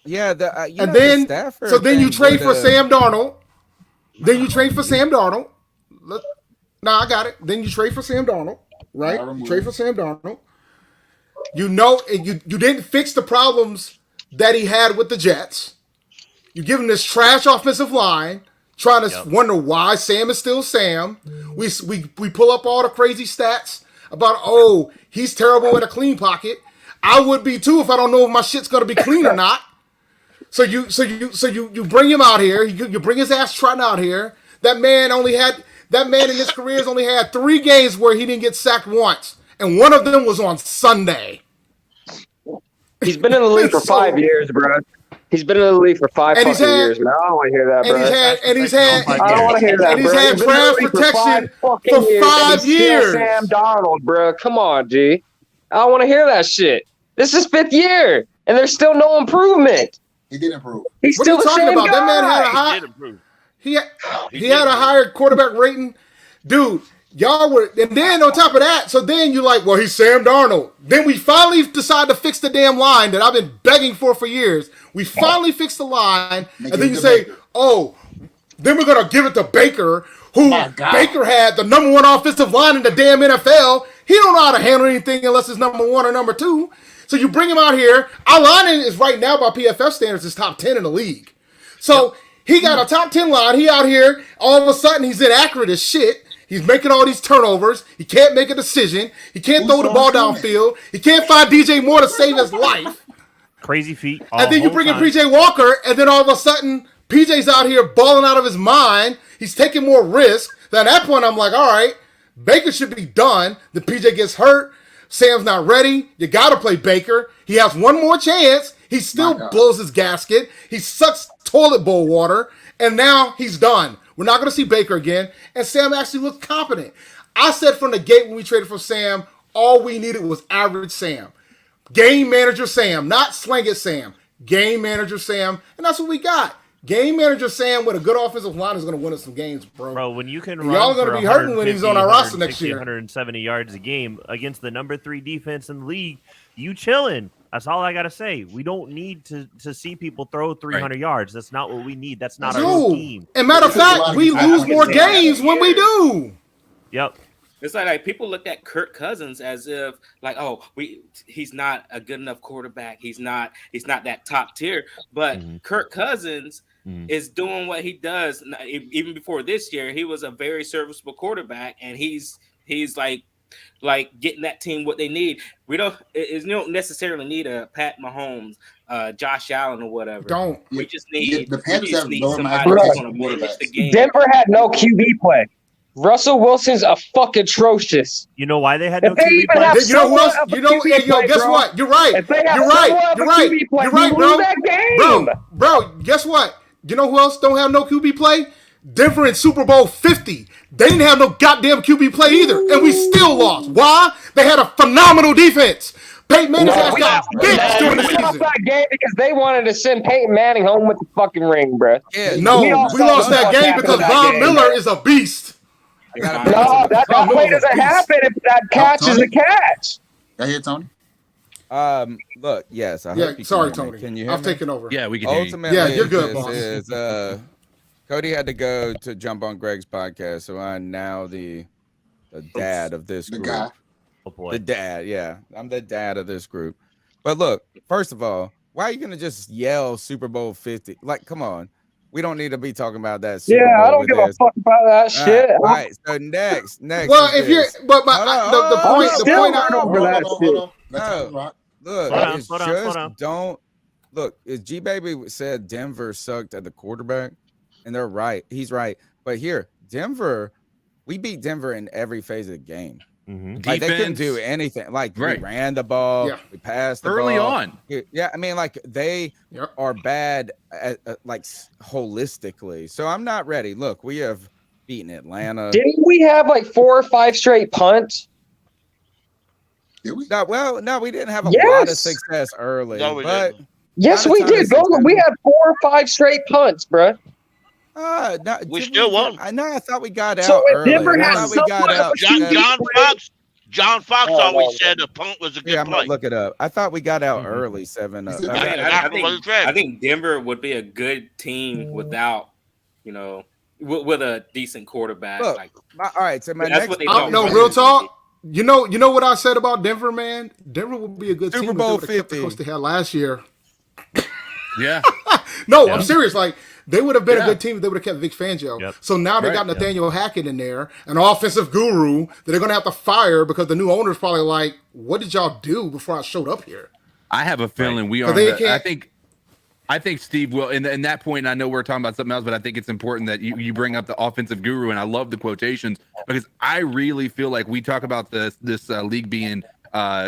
Yeah, and then so then you trade for Sam Darnold. Then you trade for Sam Darnold. I got it. Then you trade for Sam Darnold, right? You trade for Sam Darnold. You know, you didn't fix the problems that he had with the Jets. You give him this trash offensive line, trying to wonder why Sam is still Sam. We pull up all the crazy stats about, he's terrible in a clean pocket. I would be too if I don't know if my shit's gonna be clean or not. So you bring him out here. You bring his ass trotting out here. That man in his career has only had 3 games where he didn't get sacked once, and one of them was on Sunday. He's been in the league for 5 years, bro. He's been in the league for 5 years, man. I don't want to hear that, bro. I don't want to hear that, and he's bro. had draft protection for 5 years. Sam Darnold, bro. Come on, G. I don't want to hear that shit. This is 5th year, and there's still no improvement. He did improve. He's what still are you the talking same about? guy. That man had a high. He had a higher quarterback rating, dude. Y'all were, and then on top of that, so then you're like, well, he's Sam Darnold. Then we finally decide to fix the damn line that I've been begging for years. We finally fixed the line, and then you say, then we're gonna give it to Baker, who Baker had the number 1 offensive line in the damn NFL. He don't know how to handle anything unless it's number 1 or number 2. So you bring him out here. Our line is right now by PFF standards is top 10 in the league. So he got a top 10 line. He out here. All of a sudden he's inaccurate as shit. He's making all these turnovers. He can't make a decision. He can't throw the ball downfield. He can't find DJ Moore to save his life. Crazy feet. And then you bring in PJ Walker, and then all of a sudden, PJ's out here balling out of his mind. He's taking more risk. Then at that point, I'm like, all right, Baker should be done. The PJ gets hurt. Sam's not ready. You got to play Baker. He has one more chance. He still blows his gasket. He sucks toilet bowl water. And now he's done. We're not going to see Baker again. And Sam actually looked competent. I said from the gate when we traded for Sam, all we needed was average Sam. Game manager Sam, not slang it Sam. Game manager Sam. And that's what we got. Game manager Sam with a good offensive line is going to win us some games, bro. Bro, when you can run y'all going to be hurting when he's on our roster next year. 170 yards a game against the number 3 defense in the league, you chilling. That's all I got to say. We don't need to see people throw 300 yards. That's not what we need. That's not our team. And matter of fact, we lose more games when we do. Yep. It's like people look at Kirk Cousins as if like, oh, he's not a good enough quarterback. He's not that top tier. But Kirk Cousins is doing what he does. Even before this year, he was a very serviceable quarterback, and he's like getting that team what they need. We don't necessarily need a Pat Mahomes, Josh Allen, or whatever. We just need the Panthers have somebody who's going to manage the game. Denver had no QB play. Russell Wilson's a fucking atrocious. You know why they had no if they QB even play? have You know who else? somewhat You know, of a QB hey, yo, play, guess bro. what? You're right. If they have You're right. somewhat of a You're right. QB play, You're right, we bro. lose that game. Bro, guess what? You know who else don't have no QB play? Denver in Super Bowl 50. They didn't have no goddamn QB play either, and we still lost. Why? They had a phenomenal defense. Peyton Manning's ass got bitched during the We lost season. that game because they wanted to send Peyton Manning home with the fucking ring, bro. Yeah, no, we lost that game because Von Miller is a beast. No, that play doesn't happen if that catch is a catch. I hear Tony. Look, yes. I Yeah, hope you sorry, can hear me. Tony. Can you hear I've me? taken over. Yeah, we can hear you. Ultimately, Yeah, you're good, this boss. is, Cody had to go to jump on Greg's podcast, so I'm now the dad of this group. guy. Oh boy. The dad, yeah. I'm the dad of this group. But look, first of all, why are you gonna just yell Super Bowl 50? Like, come on. We don't need to be talking about that. Super Yeah, Bowl I don't with give a this. fuck about that shit. All right. So next. Well, is if you're, this. but Hold on, the point, I'm the still point. not over that shit. No, look, Slow down, it's slow down, just slow down. don't look. As G Baby said, Denver sucked at the quarterback, and they're right. He's right. But here, Denver, we beat Denver in every phase of the game. Like they couldn't do anything. Like we ran the ball, we passed the Early ball. on. Yeah, I mean, like they are bad at, like holistically. So I'm not ready. Look, we have beaten Atlanta. Didn't we have like 4 or 5 straight punts? Did we? No, we didn't have a lot of success early. No, we but didn't. Yes, we did. We had 4 or 5 straight punts, bro. No, We still won. I thought we got So out if early. Denver I had thought we got out. John Fox always said the punt was a good Yeah, I'm play. gonna look it up. I thought we got out early, 7-up. I think Denver would be a good team without, with a decent quarterback. Look, like, all right. So my that's next, what they thought. No, real talk. You know what I said about Denver, man. Denver would be a good Super team Bowl if they would have kept the 50. coach they had last year. Yeah. No, Yeah. I'm serious. Like they would have been Yeah. a good team if they would have kept Vic Fangio. Yep. So now they Right. got Nathaniel Hackett in there, an offensive guru that they're gonna have to fire because the new owner's probably like, "What did y'all do before I showed up here?" I have a feeling we But are. they I can't- think Steve will. In that point, I know we're talking about something else, but I think it's important that you bring up the offensive guru, and I love the quotations because I really feel like we talk about this league being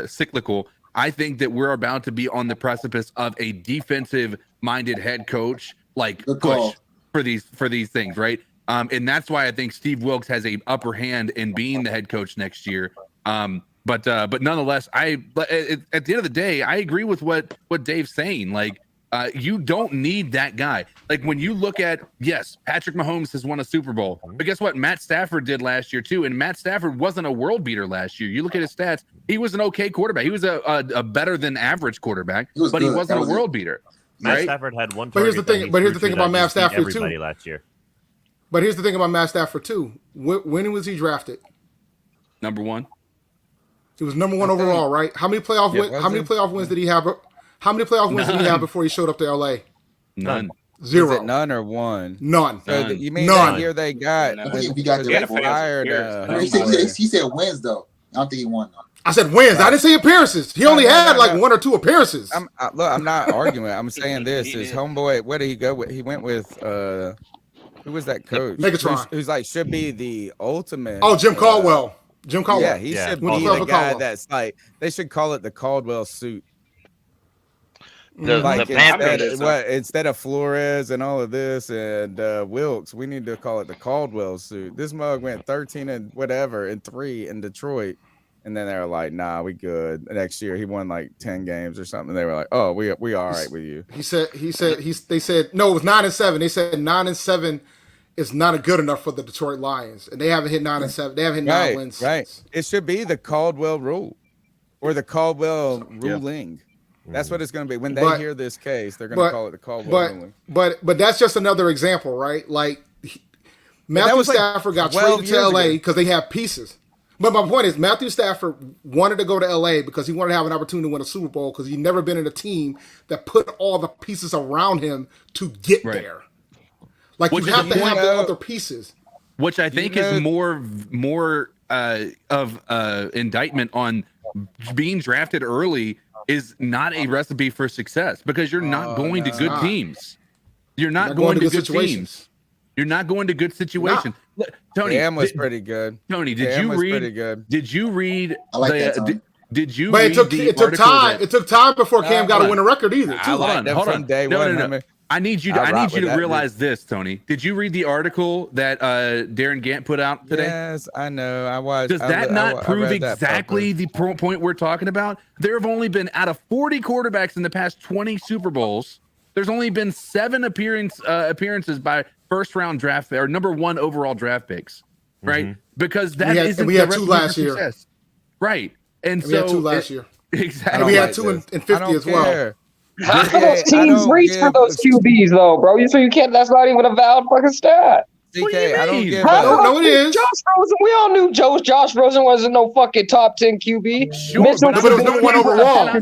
cyclical. I think that we're about to be on the precipice of a defensive-minded head coach, like Good call. push for these things, right? And that's why I think Steve Wilks has a upper hand in being the head coach next year. But nonetheless, at the end of the day, I agree with what Dave's saying. Like, you don't need that guy. Like when you look at, yes, Patrick Mahomes has won a Super Bowl, but guess what? Matt Stafford did last year too, and Matt Stafford wasn't a world beater last year. You look at his stats; he was an okay quarterback. He was a better than average quarterback, but he wasn't a world beater. Matt Right? Stafford had one. But here's the target thing. that But he here's the threw thing that about Matt just beat Stafford everybody too. last year. But here's the thing about Matt Stafford too. When was he drafted? Number one. He was number 1 overall, right? How many playoff Yeah, wins? How many playoff wins did he have? How many playoff wins did he have before he showed up to LA? None. Zero. Is it none or one? None. So you mean None. that year they got? We got they the fired. he said wins though. I don't think he won though. I said wins. I didn't say appearances. He only had like 1 or 2 appearances. Look, I'm not arguing. I'm saying this is homeboy. Where did he go with? He went with who was that coach? Megatron. Who's like should be the ultimate. Oh, Jim Caldwell. Jim Caldwell. Yeah, he should be the guy that's like. They should call it the Caldwell suit. Like instead of Flores and all of this and Wilks, we need to call it the Caldwell suit. This mug went 13 and whatever and 3 in Detroit. And then they were like, "Nah, we good." Next year, he won like 10 games or something. They were like, "Oh, we all right with you." They said no, it was 9-7. They said 9-7 is not good enough for the Detroit Lions, and they haven't hit 9-7. They haven't hit 9 wins. Right. It should be the Caldwell rule, or the Caldwell ruling. That's what it's going to be. When they hear this case, they're going to call it the Caldwell ruling. But that's just another example, right? Like Matthew Stafford got traded to LA because they have pieces. But my point is, Matthew Stafford wanted to go to LA because he wanted to have an opportunity to win a Super Bowl because he'd never been in a team that put all the pieces around him to get there. Like you have to have the other pieces. Which I think is more of indictment on being drafted early is not a recipe for success because you're not going to good teams. You're not going to good teams. You're not going to good situations. Tony, Cam was pretty good. Tony, Did you read? I like that, Tony. Did you? But it took time. It took time before Cam got to win a record either. Hold on. No. I need you to realize this, Tony. Did you read the article that Darren Gant put out today? Yes, I know. I watched. Does that not prove exactly the point we're talking about? There have only been out of 40 quarterbacks in the past 20 Super Bowls. There's only been 7 appearances by first-round draft or number 1 overall draft picks, right? Because we had 2 last year, right? And we had 2 last year, exactly. And we had 2 in 50 as well. How do those teams reach for those QBs though, bro? So you can't. That's not even a valid fucking stat. DK, I don't give no, it is. Josh Rosen, we all knew Josh Rosen wasn't no fucking top 10 QB. Sure, but it was number 1 overall. The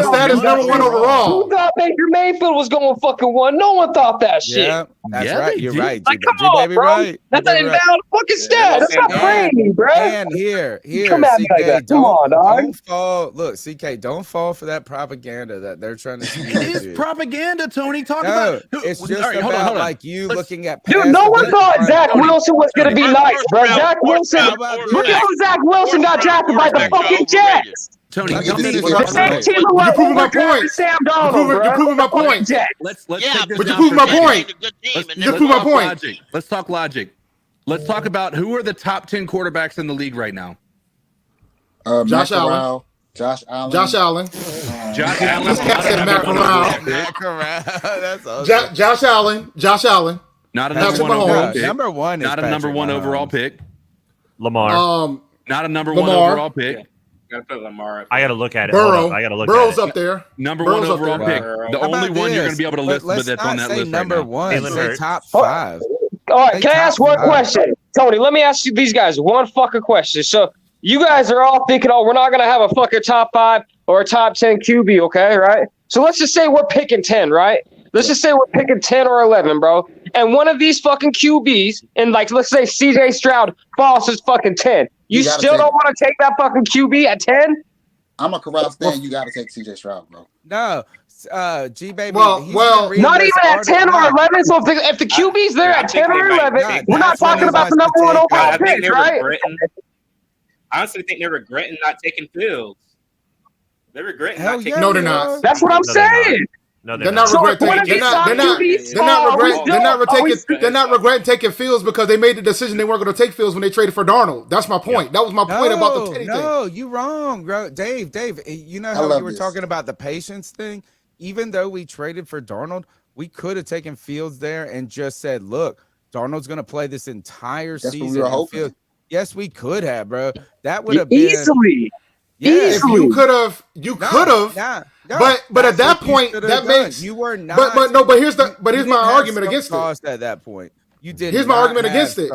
stat is number 1 overall. Who thought Baker Mayfield was going fucking 1? No one thought that shit. Yeah, that's right. You're right. Like, come on, bro. Right. That's an invalid fucking stat. That's not crazy, bro. And here, come at me like that. Come on, dog. Don't fall. Look, CK, don't fall for that propaganda that they're trying to. It is propaganda, Tony. Talk no, about. It's just about like you looking at. Dude, no one thought Zach Wilson was going to be nice, bro. Zach Wilson. Look at who Zach Wilson got drafted by the fucking Jets. Tony, you're proving my point. Sam Donald, you're proving my point. Let's but you proving my point. You prove my point. Let's talk logic. Let's talk about who are the top 10 quarterbacks in the league right now. Josh Allen. Josh Allen. Josh Allen. Matt Rhule. That's awesome. Josh Allen. Not a number 1 overall pick. Number 1 is not a number 1 overall pick. Lamar. Not a number 1 overall pick. Gotta put Lamar up. I gotta look at it. Burrow. I gotta look Burrow's at it. up there. Number 1 overall pick. The only one you're gonna be able to list that's on that list number right now. 1. Say top 5. All right, can I ask one question? Tony, let me ask you these guys one fucking question. So you guys are all thinking, oh, we're not going to have a fucking top 5 or a top 10 QB, okay, right? So let's just say we're picking 10, right? Let's just say we're picking 10 or 11, bro. And one of these fucking QBs, and like, let's say CJ Stroud falls to fucking 10. You still don't want to take that fucking QB at 10? I'm a Corral fan. You got to take CJ Stroud, bro. No. G baby. Well, not even at 10 or 11. So if the QB's there at 10 or 11, we're not talking about the number 1 overall pick, right? I honestly think they're regretting not taking Fields. They're regretting not taking. No, they're not. That's what I'm saying. No, they're not regretting. They're not regretting taking Fields because they made the decision they weren't going to take Fields when they traded for Darnold. That's my point. That was my point about the Teddy thing. No, you wrong, bro. Dave. You know how you were talking about the patience thing. Even though we traded for Darnold, we could have taken Fields there and just said, "Look, Darnold's going to play this entire season." What we were hoping. Yes, we could have, bro. That would have been easily. If you could have, but at that point, that makes you were not. But here's my argument against it. At that point, you did. Here's my argument against it.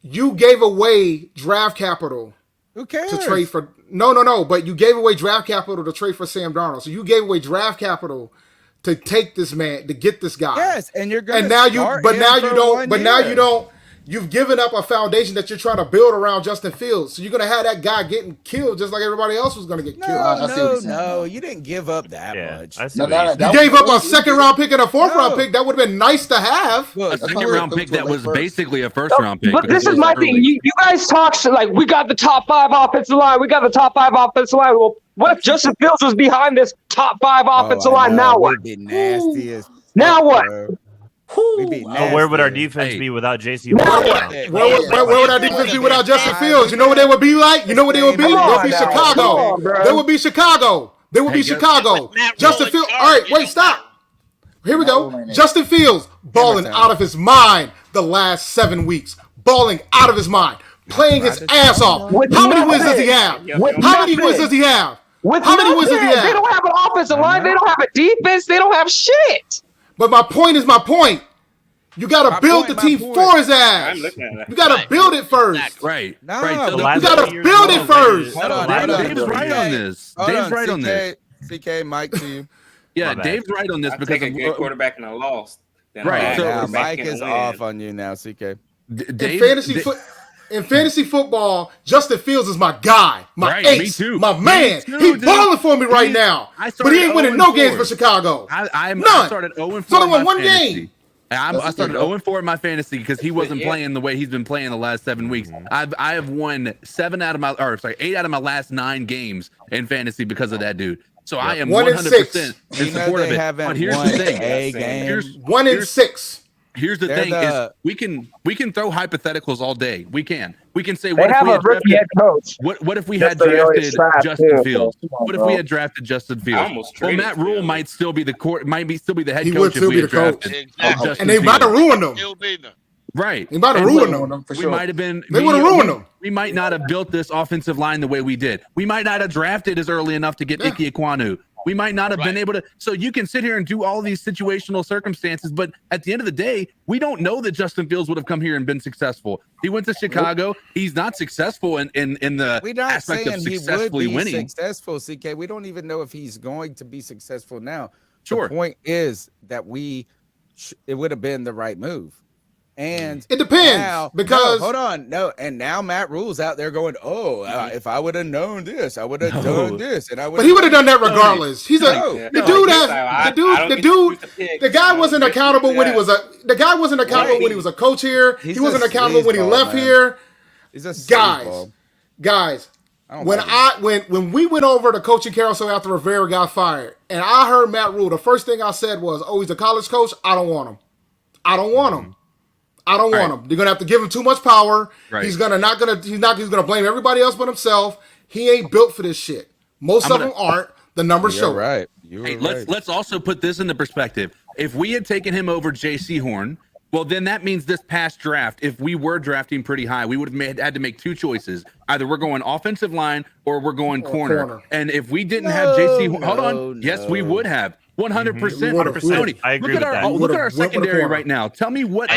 You gave away draft capital. Who cares? To trade for no. But you gave away draft capital to trade for Sam Darnold. So you gave away draft capital to take this man, to get this guy. Yes, and you're going to now you don't. You've given up a foundation that you're trying to build around Justin Fields. So you're going to have that guy getting killed just like everybody else was going to get killed. No, you didn't give up that much. You gave up a second-round pick and a fourth-round pick. That would have been nice to have. A second-round pick that was basically a first-round pick. But this is my thing. You guys talk like we got the top 5 offensive line. We got the top 5 offensive line. Well, what if Justin Fields was behind this top 5 offensive line? Now what? We'd be nasty as now what? Where would our defense be without JC? Where would our defense be without Justin Fields? You know what they would be like? You know what they would be? They'll be Chicago. They would be Chicago. They would be Chicago. Justin Fields. All right, wait, stop. Here we go. Justin Fields balling out of his mind the last 7 weeks. Balling out of his mind. Playing his ass off. How many wins does he have? How many wins does he have? How many wins does he have? They don't have an offensive line. They don't have a defense. They don't have shit. But my point is my point. You got to build the team for his ass. You got to build it first. Right. You got to build it first. Dave's right on this. Dave's right on this. CK, Mike to you. Yeah, Dave's right on this because a good quarterback and I lost. Right. So Mike is off on you now, CK. In fantasy football, Justin Fields is my guy, my ace, my man. He's balling for me right now. But he ain't winning no games for Chicago. I started 0-4. It's only won one game. I started 0-4 in my fantasy because he wasn't playing the way he's been playing the last 7 weeks. I have won 8 out of my last 9 games in fantasy because of that dude. So I am 100% in support of it. But here's the thing. 1 in 6. Here's the thing: is we can throw hypotheticals all day. We can say what if we had drafted head coach. What if we had drafted Justin Fields? What if we had drafted Justin Fields? Well, Matt Rhule might still be the head coach if we had drafted Justin and they might have ruined him. Right. They might have ruined them. We might have been. They would have ruined them. We might not have built this offensive line the way we did. We might not have drafted as early enough to get Ike Ekwonu. We might not have been able to. So you can sit here and do all these situational circumstances, but at the end of the day, we don't know that Justin Fields would have come here and been successful. He went to Chicago. He's not successful in the aspect of successfully winning. Successful, CK. We don't even know if he's going to be successful now. Sure. The point is that it would have been the right move. And it depends because hold on, and now Matt Rhule's out there going, if I would have known this, I would have done this, and I would. But he would have done that regardless. He's the guy wasn't accountable when he was a coach here. He wasn't accountable when he left here. Guys. When we went over the coaching carousel after Rivera got fired, and I heard Matt Rhule, the first thing I said was, he's a college coach. I don't want him. I don't want him. They're gonna have to give him too much power. Right. He's gonna blame everybody else but himself. He ain't built for this shit. Most of them aren't. The numbers show. Right. Let's also put this into perspective. If we had taken him over J.C. Horn, well, then that means this past draft, if we were drafting pretty high, we would have had to make 2 choices. Either we're going offensive line or we're going corner. And if we didn't have J.C. Horn, yes, we would have. 100%. I agree with that. Look at our secondary right now. Tell me what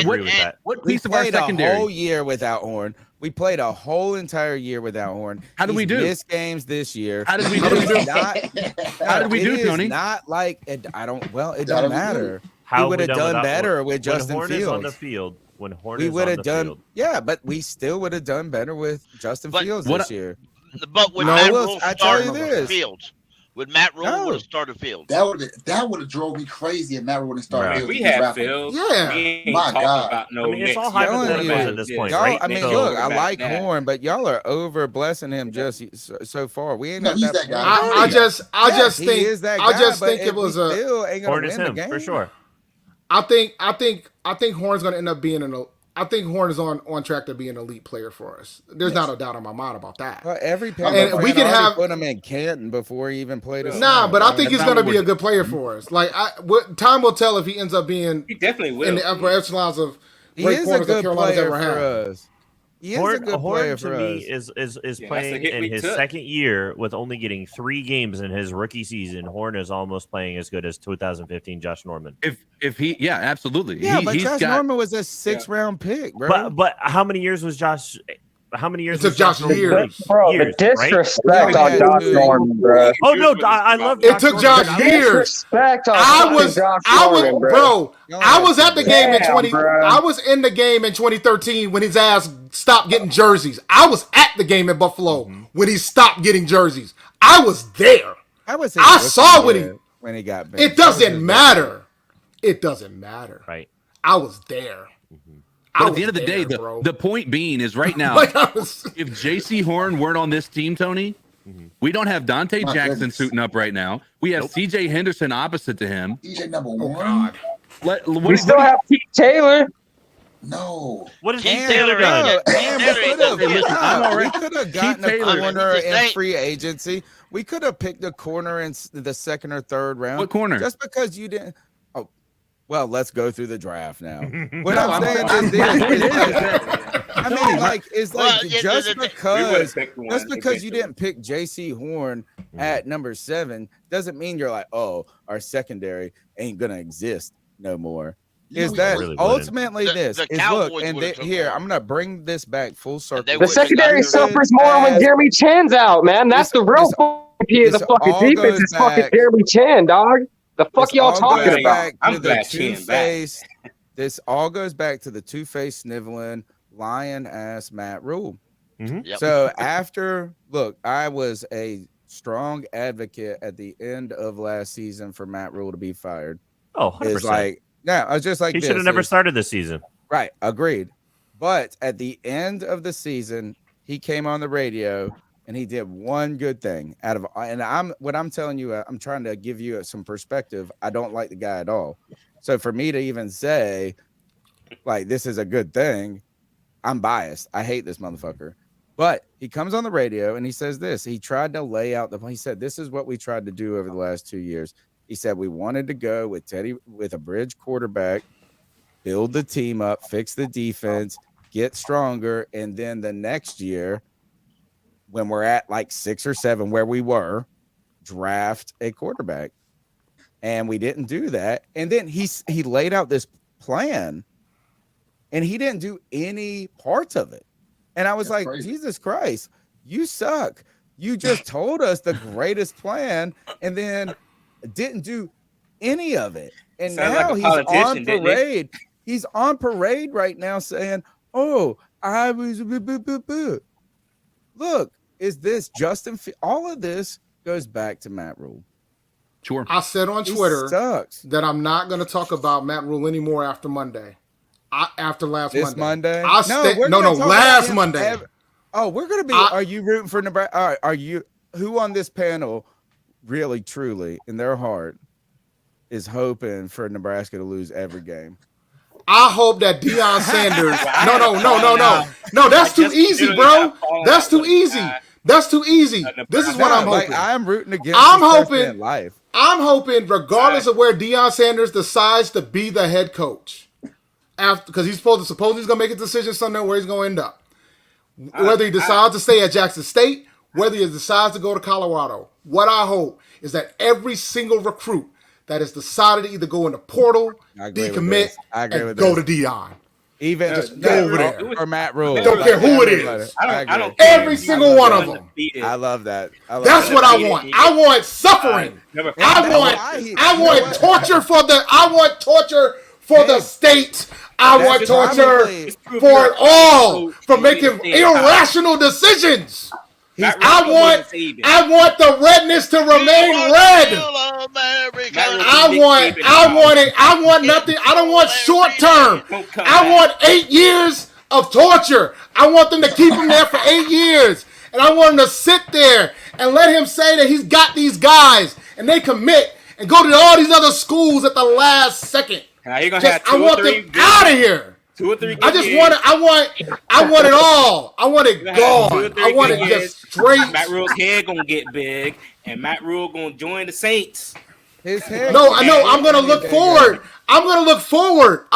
piece of our secondary. A whole year without Horn. We played a whole entire year without Horn. How did we do? Missed games this year. How did we do? How did we do, Tony? Not like it. It doesn't matter. We would have done better with Justin Fields. When Horn is on the field. We would have done. Yeah, but we still would have done better with Justin Fields this year. But with Matt Rhule starting Fields. With Matt Rhule would have started Fields. That would have drove me crazy if Matt Rhule would have started Fields. We had Fields. Yeah. My God. It's all hypothetical at this point, right? Look, I like Horn, but y'all are over blessing him just so far. We ain't he's that guy. I just think it was Horn is him for sure. I think Horn's going to end up being I think Horn is on track to be an elite player for us. There's not a doubt in my mind about that. Well, every Panther we can put him in Canton before he even played. But I think he's going to be a good player for us. Time will tell if he ends up being. He definitely will in the upper echelons of great corners that Carolina's ever had. Horn to me is playing in his second year with only getting 3 games in his rookie season. Horn is almost playing as good as 2015 Josh Norman. If he, absolutely. Yeah, but Josh Norman was a 6th round pick, bro. But how many years was Josh how many years? It took Josh years. Bro, the disrespect on Josh Norman, bro. Oh no, I love. It took Josh years. I was, bro. I was at the game in 20. I was in the game in 2013 when his ass stopped getting jerseys. I was at the game in Buffalo when he stopped getting jerseys. I was there. I saw when he got back. It doesn't matter. It doesn't matter. Right. I was there. But at the end of the day, the point being is right now, if J.C. Horn weren't on this team, Tony, we don't have Dante Jackson suiting up right now. We have C.J. Henderson opposite to him. CJ number one. We still have Keith Taylor. No. What is Keith Taylor done? We could have gotten a corner in free agency. We could have picked a corner in the second or third round. What corner? Just because you didn't. Oh, well, let's go through the draft now. What I'm saying is just because you didn't pick J.C. Horn at number 7 doesn't mean you're like, oh, our secondary ain't gonna exist no more. Is that really ultimately this is look and here I'm gonna bring this back full circle. The secondary suffers more when Jeremy Chan's out, man. That's the real MVP of the fucking defense is fucking Jeremy Chan, dog. The fuck y'all talking about? I'm glad Chan's back. This all goes back to the two-faced sniveling lion ass Matt Rhule. So I was a strong advocate at the end of last season for Matt Rhule to be fired. Oh, 100%. It's like, yeah, I was just like, he should have never started this season. Right, agreed. But at the end of the season, he came on the radio and he did one good thing I'm telling you, I'm trying to give you some perspective. I don't like the guy at all. So for me to even say, like, this is a good thing, I'm biased. I hate this motherfucker. But he comes on the radio and he says this. He tried to lay out he said, this is what we tried to do over the last 2 years. He said, we wanted to go with Teddy with a bridge quarterback, build the team up, fix the defense, get stronger. And then the next year, when we're at like 6 or 7 where we were, draft a quarterback. And we didn't do that. And then he laid out this plan and he didn't do any parts of it. And I was like, crazy. Jesus Christ, you suck. You just told us the greatest plan and then didn't do any of it. And now he's on parade. He's on parade right now saying, oh, I was Look, is this Justin? All of this goes back to Matt Rhule. Sure. I said on Twitter that I'm not going to talk about Matt Rhule anymore after Monday. After last Monday. Last Monday. We're going to be. Are you rooting for Nebraska? Are you? Who on this panel really, truly, in their heart, is hoping for Nebraska to lose every game? I hope that Deion Sanders. No. That's too easy, bro. That's too easy. That's too easy. This is what I'm hoping. I'm rooting against. I'm hoping, regardless of where Deion Sanders decides to be the head coach, because he's supposed to he's going to make a decision Sunday where he's going to end up. Whether he decides to stay at Jackson State, whether he decides to go to Colorado. What I hope is that every single recruit that has decided to either go in the portal, decommit, and go to Deion. Even just go over there. Or Matt Rhule. Don't care who it is. I don't every single one of them. I love that. That's what I want. I want suffering. I want torture for the state. I want torture for it all, for making irrational decisions. I want the redness to remain red. I want nothing. I don't want short term. I want 8 years of torture. I want them to keep him there for 8 years. And I want him to sit there and let him say that he's got these guys and they commit and go to all these other schools at the last second. I want them out of here. 2 or 3. I want it all. I want it gone. I want it just straight. Matt Rhule's head gonna get big, and Matt Rhule gonna join the Saints. His head. No, I know. I'm gonna look forward. I'm gonna look forward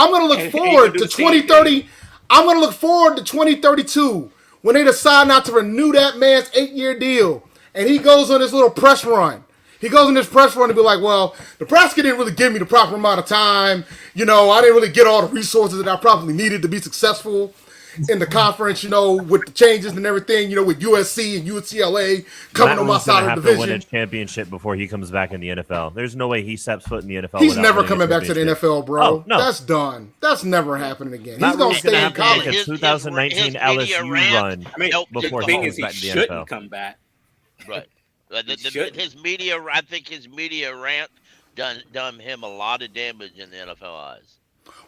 to 2030. I'm gonna look forward to 2032 when they decide not to renew that man's 8-year deal, and he goes on this little press run. He goes in this press run and be like, well, Nebraska didn't really give me the proper amount of time. I didn't really get all the resources that I probably needed to be successful. in the conference, with the changes and everything, with USC and UCLA coming Matt on my Rule's side gonna of the have to win a division. championship before he comes back in the NFL. There's no way he steps foot in the NFL. He's without never winning a coming back to the championship. NFL, bro. Oh, no. That's done. That's never happening again. Matt He's going Rule's to stay in have to college. make a 2019 LSU run before the he thing comes is, he back to the shouldn't NFL. come back. Right. He I think his media rant done him a lot of damage in the NFL eyes.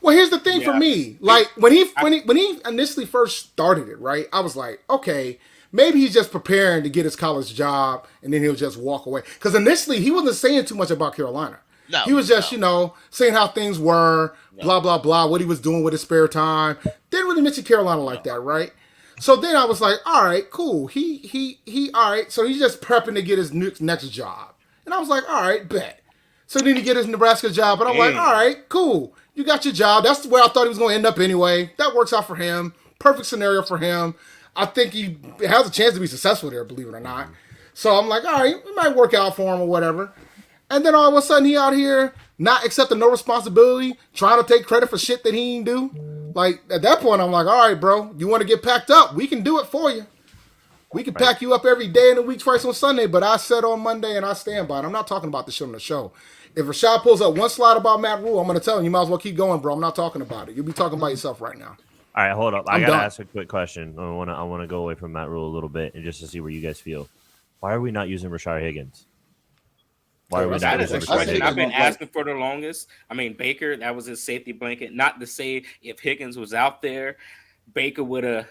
Well, here's the thing for me. Like when he initially first started it, right? I was like, okay, maybe he's just preparing to get his college job, and then he'll just walk away. Because initially he wasn't saying too much about Carolina. No, he was just, saying how things were, blah blah blah, what he was doing with his spare time. Didn't really mention Carolina like that, right? So then I was like, all right, cool. He all right. So he's just prepping to get his next job, and I was like, all right, bet. So then he get his Nebraska job, but I'm like, all right, cool. You got your job. That's where I thought he was going to end up anyway. That works out for him. Perfect scenario for him. I think he has a chance to be successful there, believe it or not. So I'm like, all right, it might work out for him or whatever. And then all of a sudden he out here not accepting no responsibility, trying to take credit for shit that he ain't do. Like, at that point, I'm like, all right, bro, you want to get packed up? We can do it for you. We can pack you up every day in the week, twice on Sunday, but I said on Monday and I stand by it. I'm not talking about the shit on the show. If Rashad pulls up one slide about Matt Rhule, I'm going to tell him, you might as well keep going, bro. I'm not talking about it. You'll be talking about yourself right now. All right, hold up. I I'm gotta done. ask a quick question. I want to go away from Matt Rhule a little bit and just to see where you guys feel. Why are we not using Rashard Higgins? Why are we not That is using a Rashard question Higgins? I've been asking for the longest. I mean, Baker, that was his safety blanket. Not to say if Higgins was out there, Baker would have,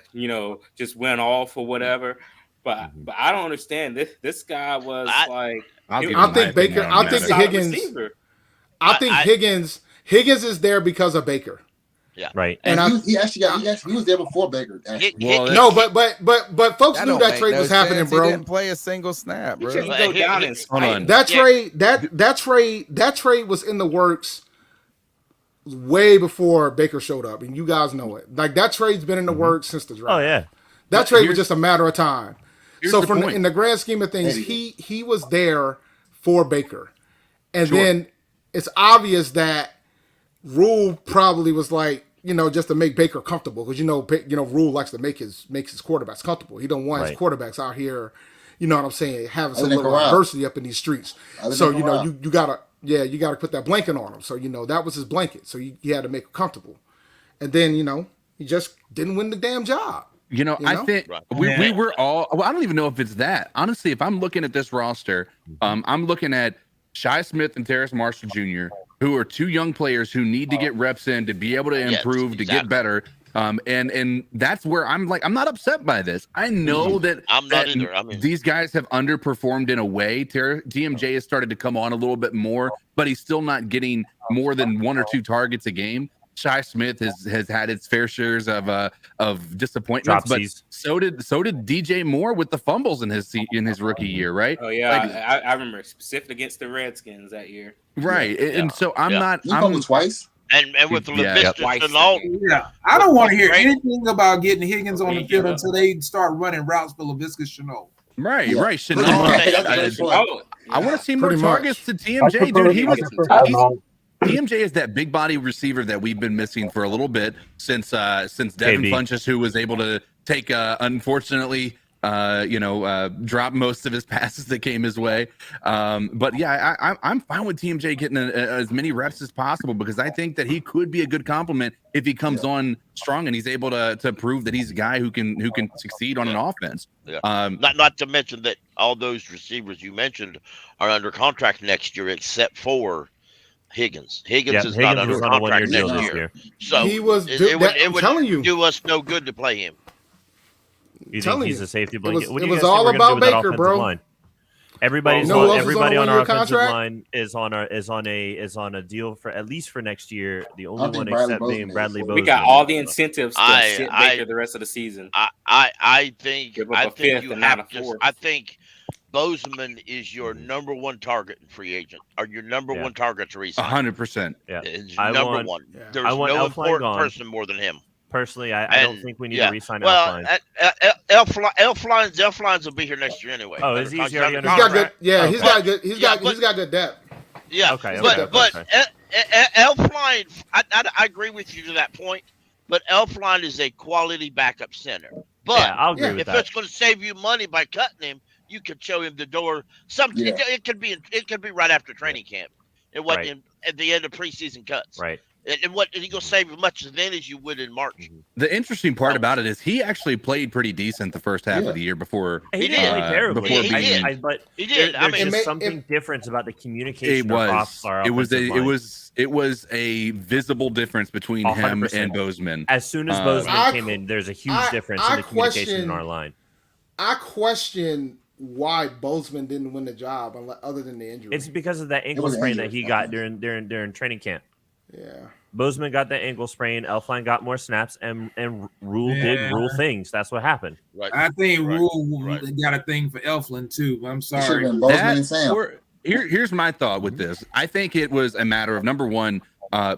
just went off or whatever. But I don't understand. This guy was like. I think Baker. I think Higgins. I think Higgins is there because of Baker. Yeah, right. And he was there before Baker. No, but folks knew that trade was happening, bro. He didn't play a single snap, bro. Hold on. That trade was in the works way before Baker showed up, and you guys know it. Like that trade's been in the works since the draft. Oh yeah, that trade was just a matter of time. So the in the grand scheme of things, he was there for Baker, and then it's obvious that Rhule probably was like, just to make Baker comfortable, because Rhule likes to make his quarterbacks comfortable. He don't want his quarterbacks out here, you know what I'm saying, having some little adversity up in these streets. So you gotta put that blanket on him. So that was his blanket. So he had to make him comfortable, and then he just didn't win the damn job. I think we were all. Well, I don't even know if it's that. Honestly, if I'm looking at this roster, I'm looking at Shi Smith and Terrace Marshall Jr., who are two young players who need to get reps in to be able to improve, to get better. And that's where I'm like, I'm not upset by this. I know that I'm not either. These guys have underperformed in a way. DMJ has started to come on a little bit more, but he's still not getting more than 1 or 2 targets a game. Shi Smith has had its fair shares of disappointments, but so did DJ Moore with the fumbles in his rookie year, right? Oh yeah, I remember specifically against the Redskins that year. Right, and so I'm not. He fumbled twice. And with the and all. Yeah, I don't want to hear anything about getting Higgins on the field until they start running routes for LaVisca Chenault. Right. I want to see more targets to TMJ, dude. TMJ is that big body receiver that we've been missing for a little bit since Devin Funchess, who was able to take unfortunately drop most of his passes that came his way. But yeah, I'm fine with TMJ getting as many reps as possible, because I think that he could be a good complement if he comes on strong and he's able to prove that he's a guy who can succeed on an offense. Yeah. Not to mention that all those receivers you mentioned are under contract next year, except for Higgins. Higgins is not under contract next year. So he was. It would do us no good to play him. You think he's a safety blanket? It was all about Baker, bro. Line? Everybody on our offensive line is on a deal for at least for next year. The only one except being Bradley Bozeman. We got all the incentives to sit Baker the rest of the season. I think you have to. I think Bozeman is your number one target free agent, or your number one target to resign. 100%. Yeah, number one. There's no important person more than him. Personally, I don't think we need to re-sign Elfline. Elflines will be here next year anyway. Oh, is he already under contract? Good. Yeah, he's got good. He's got good depth. Yeah, but Elfline, I agree with you to that point. but Elflein is a quality backup center. But Yeah, I'll agree with if that. it's going to save you money by cutting him, you could show him the door. It could be right after training camp. It wasn't at the end of preseason cuts. Right. And what he gonna save as much then as you would in March. The interesting part about it is he actually played pretty decent the first half of the year before. He didn't play terribly. He did. But He did. There's just something different about the communication. It was a visible difference between him 100%. and Bozeman. As soon as Bozeman came in, there's a huge difference in the communication in our line. I question why Bozeman didn't win the job, other than the injury. It's because of that ankle sprain that he got during training camp. Yeah. Bozeman got that ankle sprain. Elflein got more snaps, and Rhule did Rhule things. That's what happened. Right. I think Rhule got a thing for Elflein too. I'm sorry. Here's my thought with this. I think it was a matter of, number one,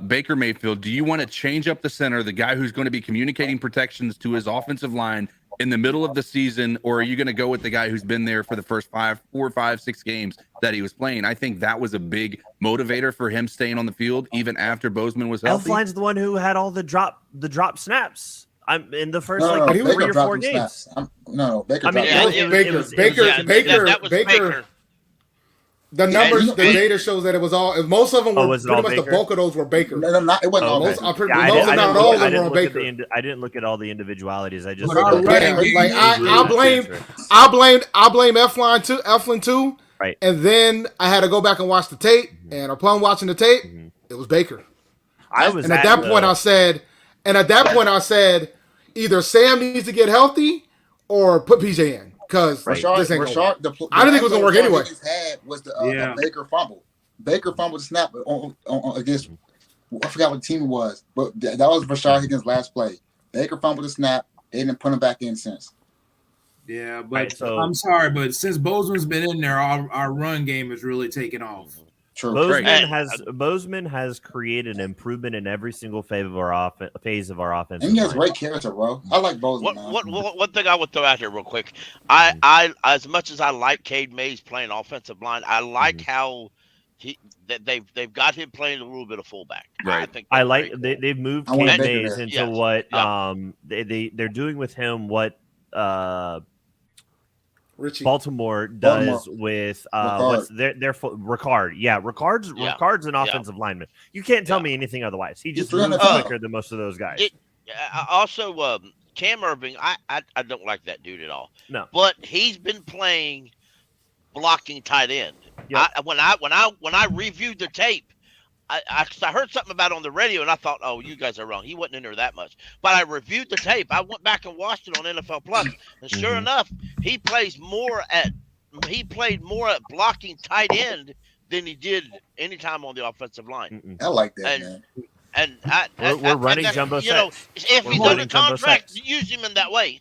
Baker Mayfield. Do you want to change up the center, the guy who's going to be communicating protections to his offensive line in the middle of the season, or are you going to go with the guy who's been there for the first 4, 5, 6 games that he was playing? I think that was a big motivator for him staying on the field even after Bozeman was healthy. Elflein's the one who had all the drop snaps. I'm in the first 3 or 4 games. Baker. The numbers, the data shows that it was all. Most of them were pretty much the bulk of those were Baker. No, it wasn't all Baker. Not all of them were on Baker. I didn't look at all the individualities. I just I blame Elflein too. Right. And then I had to go back and watch the tape. And upon watching the tape, it was Baker. At that point I said, either Sam needs to get healthy or put PJ in. Because I didn't think it was gonna work anyway. Had was the Baker fumble. Baker fumbled the snap on against. I forgot what team it was, but that was Rashard Higgins' last play. Baker fumbled the snap. They didn't put him back in since. Yeah, but I'm sorry, but since Bozeman's been in there, our run game has really taken off. True. Bozeman has created an improvement in every single phase of our offense. And he has great character, bro. I like Bozeman. One thing I would throw out here real quick. I as much as I like Cade Mays playing offensive line, I like how they've got him playing a little bit of fullback. Right. I like they've moved Cade Mays into what they're doing with him what Baltimore does with what's their Ricard. Yeah, Ricard's an offensive lineman. You can't tell me anything otherwise. He just moves quicker than most of those guys. Also, Cam Irving, I don't like that dude at all. No, but he's been playing blocking tight end. Yep. When I reviewed the tape, I heard something about it on the radio, and I thought, oh, you guys are wrong. He wasn't in there that much. But I reviewed the tape. I went back and watched it on NFL Plus, and sure enough, he played more at blocking tight end than he did any time on the offensive line. I like that, man. And we're running jumbo sets. If he's under contract, use him in that way.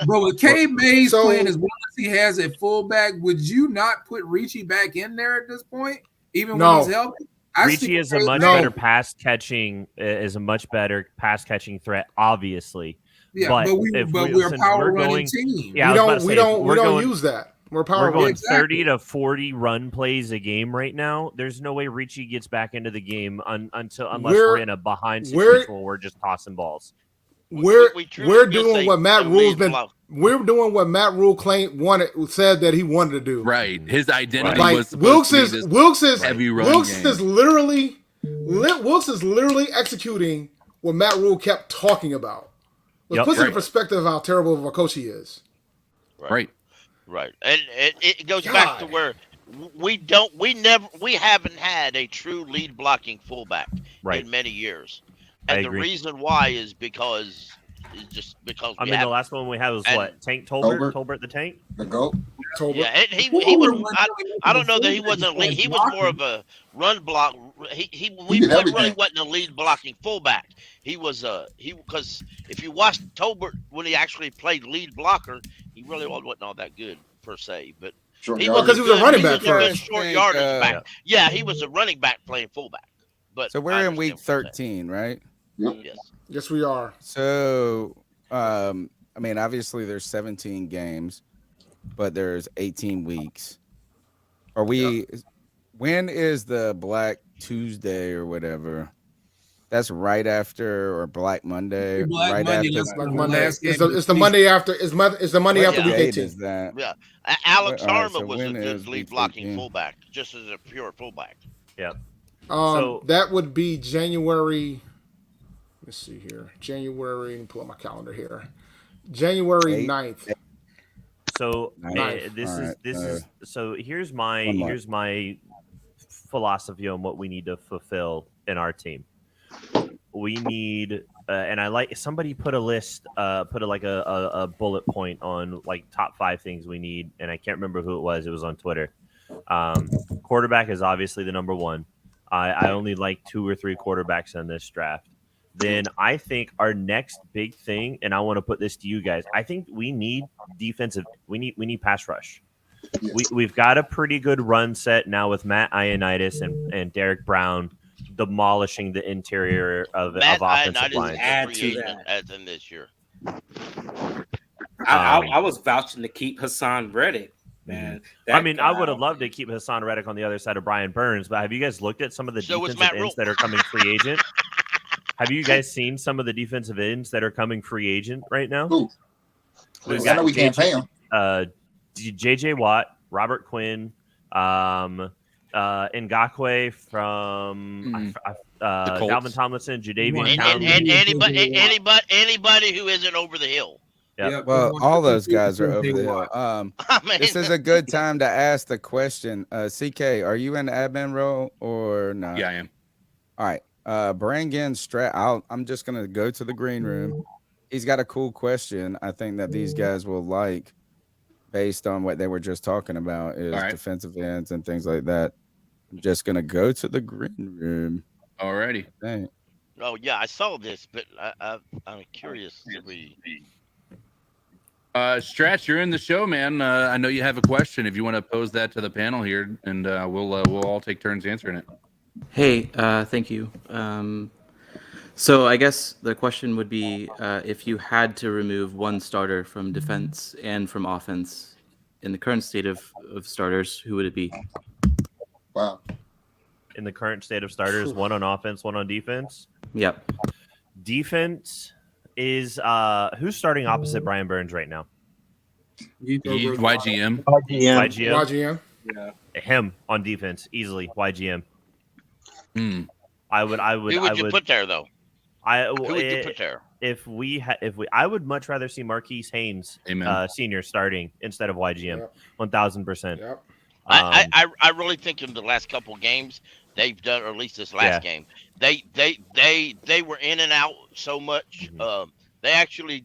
Bro, with Cade Mays playing as well as he has at fullback, would you not put Ricci back in there at this point, even when he's healthy? Ricci is a much better pass catching threat, obviously. Yeah, but we're a power running team. Yeah, we don't use that. We're going 30 to 40 run plays a game right now. There's no way Ricci gets back into the game unless we're in a behind situation where we're just tossing balls. We're doing what Matt Rhule's been. We're doing what Matt Rhule said that he wanted to do. Right. His identity was Wilks is literally executing what Matt Rhule kept talking about. It puts in perspective how terrible of a coach he is. Right. Right. And it goes back to where we haven't had a true lead blocking fullback in many years. And the reason why is because the last one we had was what? Tank Tolbert the Tank? The GOAT? Tolbert. Yeah, and he was I don't know that he wasn't lead. He was more of a run block. He really wasn't a lead blocking fullback. He was because if you watch Tolbert when he actually played lead blocker, he really wasn't all that good per se. But because he was a running back first. Short yardage back. Yeah, he was a running back playing fullback. But so we're in week 13, right? Yep. Yes, we are. So, I mean, obviously there's 17 games, but there's 18 weeks. When is the Black Tuesday or whatever? That's right after or Black Monday. Black right Monday, after that's Like the Monday. last game It's of the, the it's the season. Monday after. It's the Monday Well, after yeah. week date 18. is that? Yeah, Alex All right, Harmon so was when the is lead week blocking 18? fullback, just as a pure fullback. Yeah. So That would be January. Let's see here. January. Let me pull up my calendar here. January 9th. So Ninth. this All is right, so here's one month. my philosophy on what we need to fulfill in our team. We need and I like somebody put a list, put a bullet point on like top 5 things we need, and I can't remember who it was. It was on Twitter. Quarterback is obviously the number one. I only like 2 or 3 quarterbacks in this draft. Then I think our next big thing, and I want to put this to you guys, I think we need defensive. We need pass rush. We've got a pretty good run set now with Matt Ioannidis and Derek Brown demolishing the interior of offensive lines. Add to that. As in this year. I was vouching to keep Hassan Reddick, man. I mean, I would have loved to keep Hassan Reddick on the other side of Brian Burns, but have you guys looked at some of the defensive ends that are coming free agent? Have you guys seen some of the defensive ends that are coming free agent right now? Who? We've I got know we can't pay him. J.J. Watt, Robert Quinn, Ngakwe from Dalvin Tomlinson, Jadavian And anybody who isn't over the hill. Yeah. Well, all those guys are over the hill. This is a good time to ask the question. CK, are you in the admin role or not? Yeah, I am. All right. Bring in I'm just gonna go to the green room. He's got a cool question. I think that these guys will like, based on what they were just talking about, is defensive ends and things like that. I'm just gonna go to the green room. Alrighty. Oh yeah, I saw this, but I'm curious. Stratch, you're in the show, man. I know you have a question. If you want to pose that to the panel here, and we'll all take turns answering it. Hey, thank you. So I guess the question would be, if you had to remove one starter from defense and from offense in the current state of starters, who would it be? Wow. In the current state of starters, one on offense, one on defense? Yep. Defense is who's starting opposite Brian Burns right now? YGM. YGM. Yeah. Him on defense, easily. YGM. I would. Who would you put there though? Who would you put there? I would much rather see Marquise Haynes, senior, starting instead of YGM. 1000%. I really think in the last couple of games they've done, or at least this last game, they were in and out so much. They actually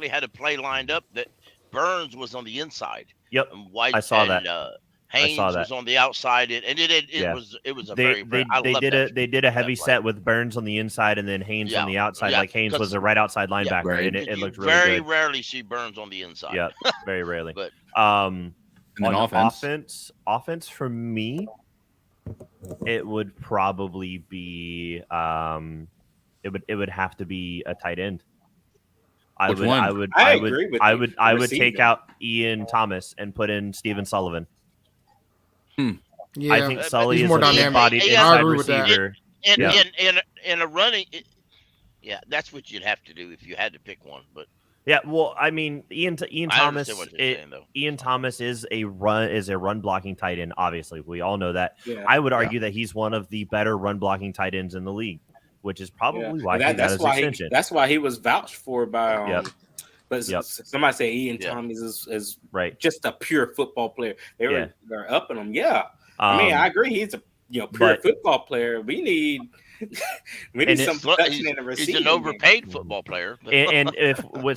had a play lined up that Burns was on the inside. Yep, White, I saw that. Haynes was on the outside, and it was a they did a heavy set with Burns on the inside and then Haynes on the outside. Like Haynes was a right outside linebacker, and it looked really very good. rarely see Burns on the inside. Yeah, very rarely. But and then offense for me, it would probably be it would have to be a tight end. I would take out Ian Thomas and put in Steven Sullivan. Yeah, I think Sully is more a dynamic. big-bodied inside receiver. In a running, that's what you'd have to do if you had to pick one. But yeah, well, I mean, Ian Thomas. Ian Thomas is a run blocking tight end. Obviously, we all know that. Yeah, I would argue that he's one of the better run blocking tight ends in the league, which is probably why he got his extension. That's why he was vouched for by. But somebody say Ian Thomas is right, just a pure football player. They're upping him. Yeah, I mean, I agree. He's a pure football player. We need some production in the receiving. He's an overpaid football player. And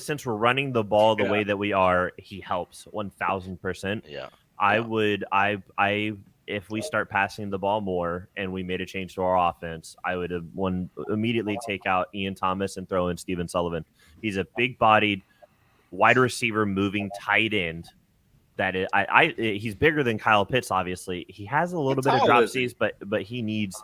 since we're running the ball the way that we are, he helps 1000%. Yeah, if we start passing the ball more and we made a change to our offense, I would immediately take out Ian Thomas and throw in Steven Sullivan. He's a big-bodied wide receiver moving tight end. He's bigger than Kyle Pitts. Obviously, he has a little bit of dropsies, but he needs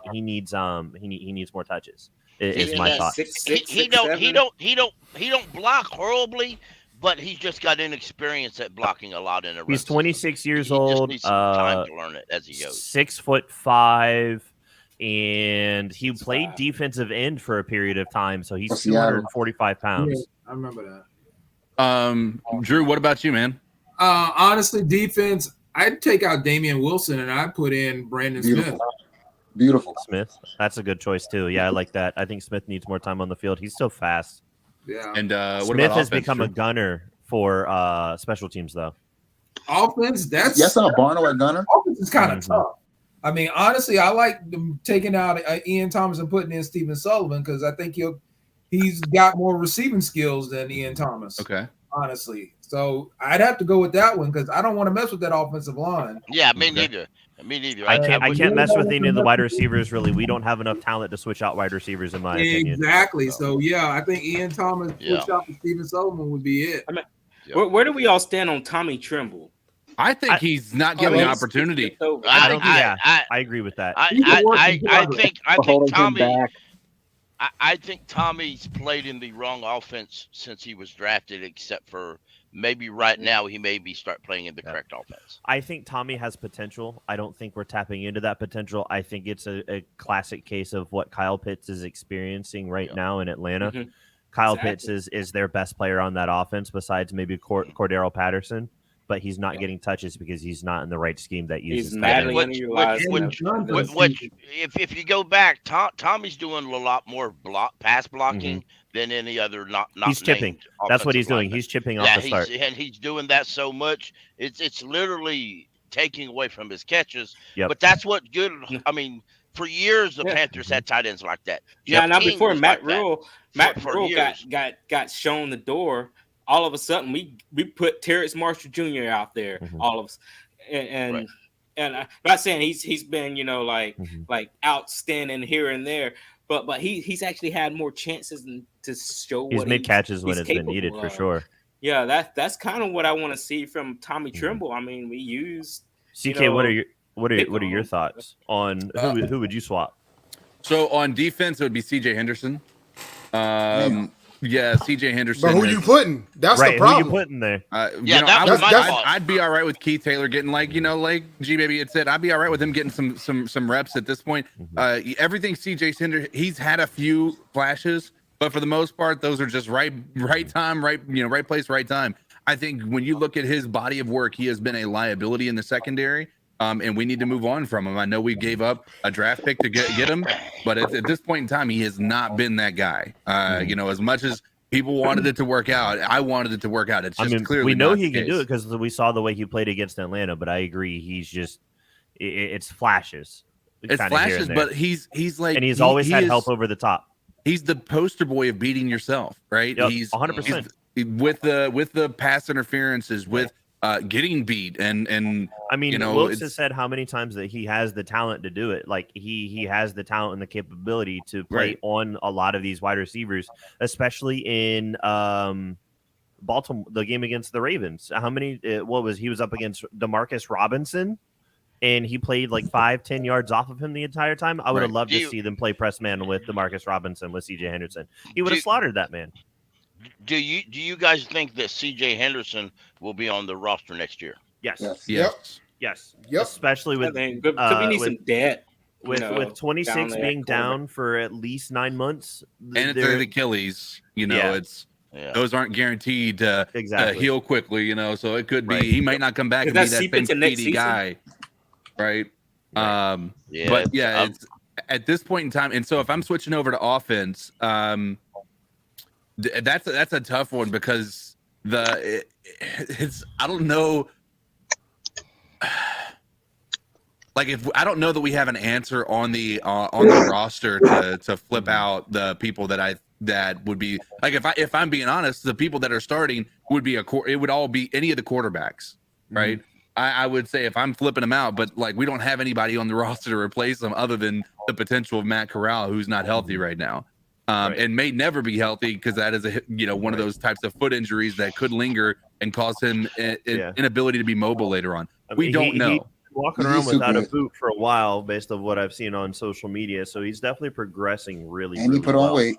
more touches. Is my thought. He don't block horribly, but he's just got inexperience at blocking a lot in a. He's 26 years old. He just needs some time to learn it as he goes. 6'5", and he played defensive end for a period of time, so he's Seattle. 245 pounds. Yeah, I remember that. Drew, what about you, man? Honestly, defense, I'd take out Damian Wilson and I'd put in Brandon Smith. Beautiful. Smith. That's a good choice too. Yeah, I like that. I think Smith needs more time on the field. He's so fast. Yeah. And what Smith about has offense, become Drew? a gunner for special teams though. Offense, that's Yes, Barno at gunner. offense is kind of tough. I mean, honestly, I like them taking out Ian Thomas and putting in Stephen Sullivan because I think he's got more receiving skills than Ian Thomas. Okay. Honestly. So I'd have to go with that one because I don't want to mess with that offensive line. Yeah, me neither. Me neither. I can't mess with any of the wide receivers. Really, we don't have enough talent to switch out wide receivers, in my opinion. Exactly. So yeah, I think Ian Thomas switched out for Stephen Sullivan would be it. I mean, where do we all stand on Tommy Tremble? I think he's not given the opportunity. I agree with that. I think Tommy. back. I think Tommy's played in the wrong offense since he was drafted, except for maybe right now he maybe start playing in the correct offense. I think Tommy has potential. I don't think we're tapping into that potential. I think it's a classic case of what Kyle Pitts is experiencing right now in Atlanta. Mhm. Kyle Exactly. Pitts is their best player on that offense besides maybe Cordero Patterson, but he's not getting touches because he's not in the right scheme that uses tight ends. Which, if you go back, Tommy's doing a lot more pass blocking than any other not He's chipping. named That's what he's offensive doing. lineman. He's chipping off the start. And he's doing that so much, it's literally taking away from his catches. Yep. But that's what good. I mean, for years the Panthers had tight ends like that. Yeah, Jeff now King before was Matt like that Rhule, Matt for Rhule years. got shown the door. All of a sudden, we put Terrence Marshall Jr. out there. All of us, and I'm not saying he's been like outstanding here and there, but he's actually had more chances to show. He's what made catches when he's it's been capable needed for of. sure. Yeah, that's kind of what I want to see from Tommy Tremble. I mean, we used CK, what are your thoughts on who would you swap? So on defense, it would be C.J. Henderson. Yeah, C.J. Henderson. But who you putting? That's right, the problem. Who you putting there? I'd be all right with Keith Taylor getting like G Baby had said. I'd be all right with him getting some reps at this point. Everything C.J. Henderson, he's had a few flashes, but for the most part, those are just right time, right place, right time. I think when you look at his body of work, he has been a liability in the secondary. And we need to move on from him. I know we gave up a draft pick to get him, but at this point in time, he has not been that guy. As much as people wanted it to work out, I wanted it to work out. It's just clearly we know not he the can do case. it because we saw the way he played against Atlanta. But I agree, he's just it's flashes. It's kinda here flashes, and there. but he's like, and he's always had help over the top. He's the poster boy of beating yourself, right? Yep, He's 100%. with the pass interferences, with getting beat, and I mean, Wilks Wilks has said how many times that he has the talent to do it. Like he has the talent and the capability to play Right. on a lot of these wide receivers, especially in Baltimore, the game against the Ravens. How many? He was up against Demarcus Robinson, and he played like 5-10 yards off of him the entire time. I would have Right. loved to see them play press man with Demarcus Robinson with C.J. Henderson. He would have slaughtered that man. Do you guys think that C.J. Henderson will be on the roster next year? Yes. Yes. Especially with we need some debt. With 26 down there being at down for at least 9 months, and it's an Achilles. It's those aren't guaranteed to heal quickly. So it could be he might not come back and be that same speedy guy, right? But it's at this point in time. And so if I'm switching over to offense, that's a tough one because it's I don't know. Like I don't know that we have an answer on the roster to flip out the people that would be like if I'm being honest, the people that are starting would be it would all be any of the quarterbacks, right? I would say if I'm flipping them out, but like we don't have anybody on the roster to replace them other than the potential of Matt Corral, who's not healthy right now. And may never be healthy because that is one of those types of foot injuries that could linger and cause him inability to be mobile later on. We don't know. He's walking around without a boot for a while, based on what I've seen on social media. So he's definitely progressing really. And he put on weight.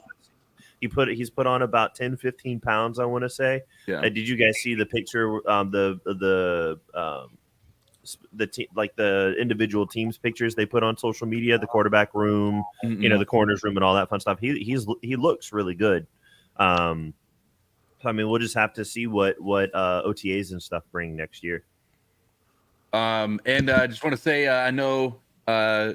He's put on about 10-15 pounds, I want to say. Yeah. Did you guys see the picture? like the individual teams pictures they put on social media, the quarterback room, the corners room, and all that fun stuff. He looks really good. So I mean, we'll just have to see what OTAs and stuff bring next year. And I just want to say, I know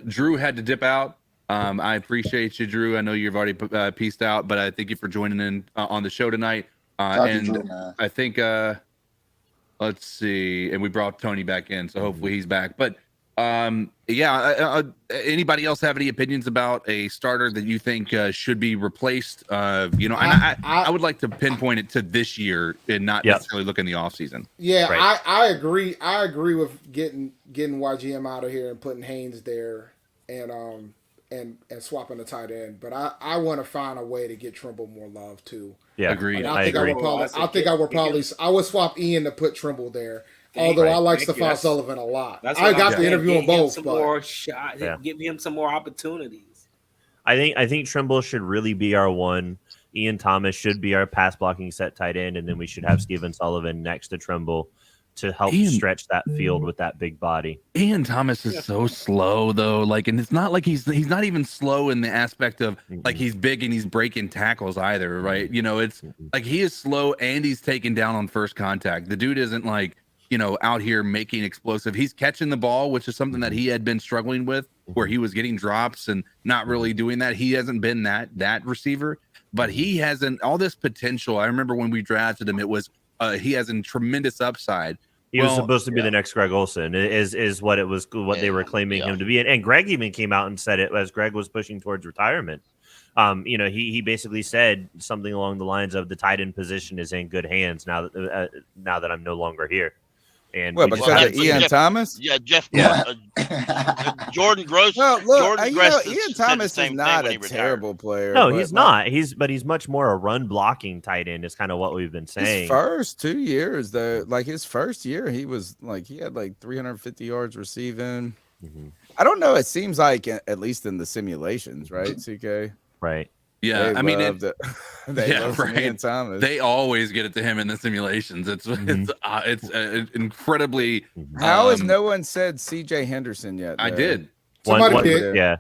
Drew had to dip out. I appreciate you, Drew. I know you've already pieced out, but I thank you for joining in on the show tonight. Drew, I think, let's see, and we brought Tony back in, so hopefully he's back. But anybody else have any opinions about a starter that you think should be replaced? I would like to pinpoint it to this year and not necessarily look in the offseason. Yeah, right. I agree. I agree with getting YGM out of here and putting Haynes there and swapping the tight end. But I want to find a way to get Trimble more love too. Yeah, agreed. I agree. I would swap Ian to put Trimble there. Although I like Stephon Sullivan a lot. I got the interview on both. Give him some more opportunities. I think Trimble should really be our one. Ian Thomas should be our pass blocking set tight end, and then we should have Steven Sullivan next to Trimble to help stretch that field with that big body. Ian Thomas is so slow though, and it's not like he's not even slow in the aspect of like he's big and he's breaking tackles either, right? It's like he is slow and he's taken down on first contact. The dude isn't out here making explosive. He's catching the ball, which is something that he had been struggling with, where he was getting drops and not really doing that. He hasn't been that receiver, but he has all this potential. I remember when we drafted him, it was he has a tremendous upside. He was supposed to be the next Greg Olsen, is what it was, what they were claiming him to be. And Greg even came out and said it as Greg was pushing towards retirement. He basically said something along the lines of the tight end position is in good hands now that I'm no longer here. And because of Ian Thomas? Yeah, Jordan Gross. Well, look, Gross Ian Thomas is not a terrible player. No, he's not. He's much more a run blocking tight end. Is kind of what we've been saying. His first 2 years, though, his first year, he was he had 350 yards receiving. Mm-hmm. I don't know. It seems like at least in the simulations, right, CK? Right. Yeah, I mean, Ian Thomas. They always get it to him in the simulations. It's incredibly. How has no one said CJ Henderson yet? I did. Somebody did. Yeah.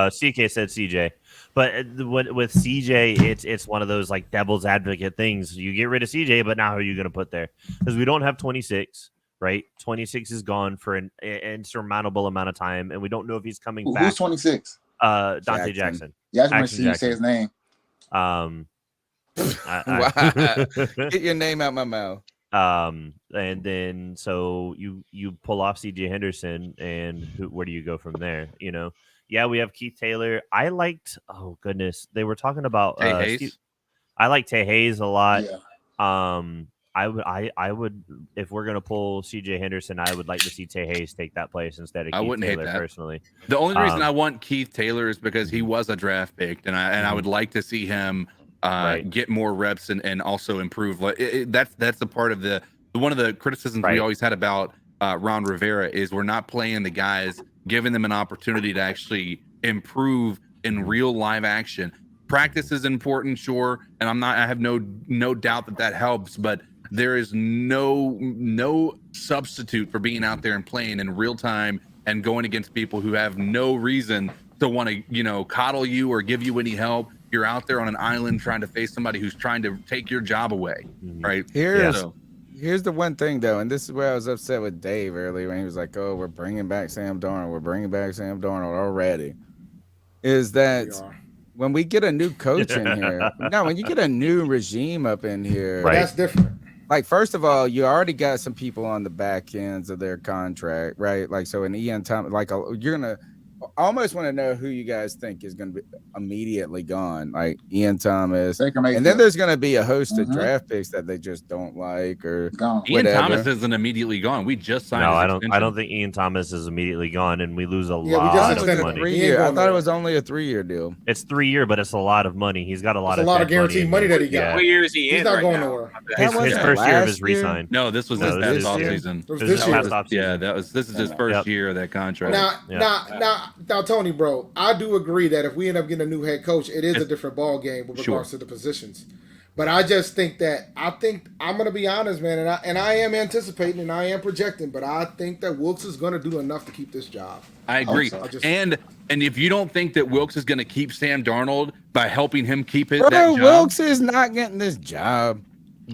CK said CJ, but with CJ, it's one of those devil's advocate things. You get rid of CJ, but now who are you going to put there? Because we don't have 26. Right, 26 is gone for an insurmountable amount of time, and we don't know if he's coming back. Who's 26? Dante Jackson. Yeah, I just want to see you say his name. Get your name out my mouth. And then so you pull off CJ Henderson, and where do you go from there? Yeah, we have Keith Taylor. I liked. Oh goodness, they were talking about. I like Tay Hayes a lot. Yeah. I would if we're gonna pull CJ Henderson, I would like to see Tay Hayes take that place instead of Keith Taylor personally. The only reason I want Keith Taylor is because he was a draft pick, and I would like to see him get more reps and also improve. That's the part of one of the criticisms we always had about Ron Rivera is we're not playing the guys, giving them an opportunity to actually improve in real live action. Practice is important, sure, and I have no doubt that helps, but there is no substitute for being out there and playing in real time and going against people who have no reason to want to, coddle you or give you any help. You're out there on an island trying to face somebody who's trying to take your job away, right? Here's the one thing, though, and this is where I was upset with Dave earlier when he was like, oh, we're bringing back Sam Darnold. We're bringing back Sam Darnold already. Is that when we get a new coach in here, when you get a new regime up in here, that's different. First of all, you already got some people on the back ends of their contract, right? So in Ian Thomas, you're gonna almost want to know who you guys think is going to be immediately gone, like Ian Thomas, and then there's going to be a host of draft picks that they just don't like or Ian Thomas isn't immediately gone. We just signed. No, I don't think Ian Thomas is immediately gone, and we lose a lot of money. I thought it was only a 3-year deal. It's 3 year, but it's a lot of money. He's got a lot of guaranteed money that he got. What year is he in? He's not going nowhere. His first year of his re-sign. No, this was his past offseason. Yeah, this is his first year of that contract. Now, Tony, bro, I do agree that if we end up getting a new head coach, it is a different ball game with regards to the positions. But I just think that I'm gonna be honest, man, and I am anticipating and I am projecting, but I think that Wilks is gonna do enough to keep this job. I agree. And if you don't think that Wilks is going to keep Sam Darnold by helping him keep that job, Wilks is not getting this job.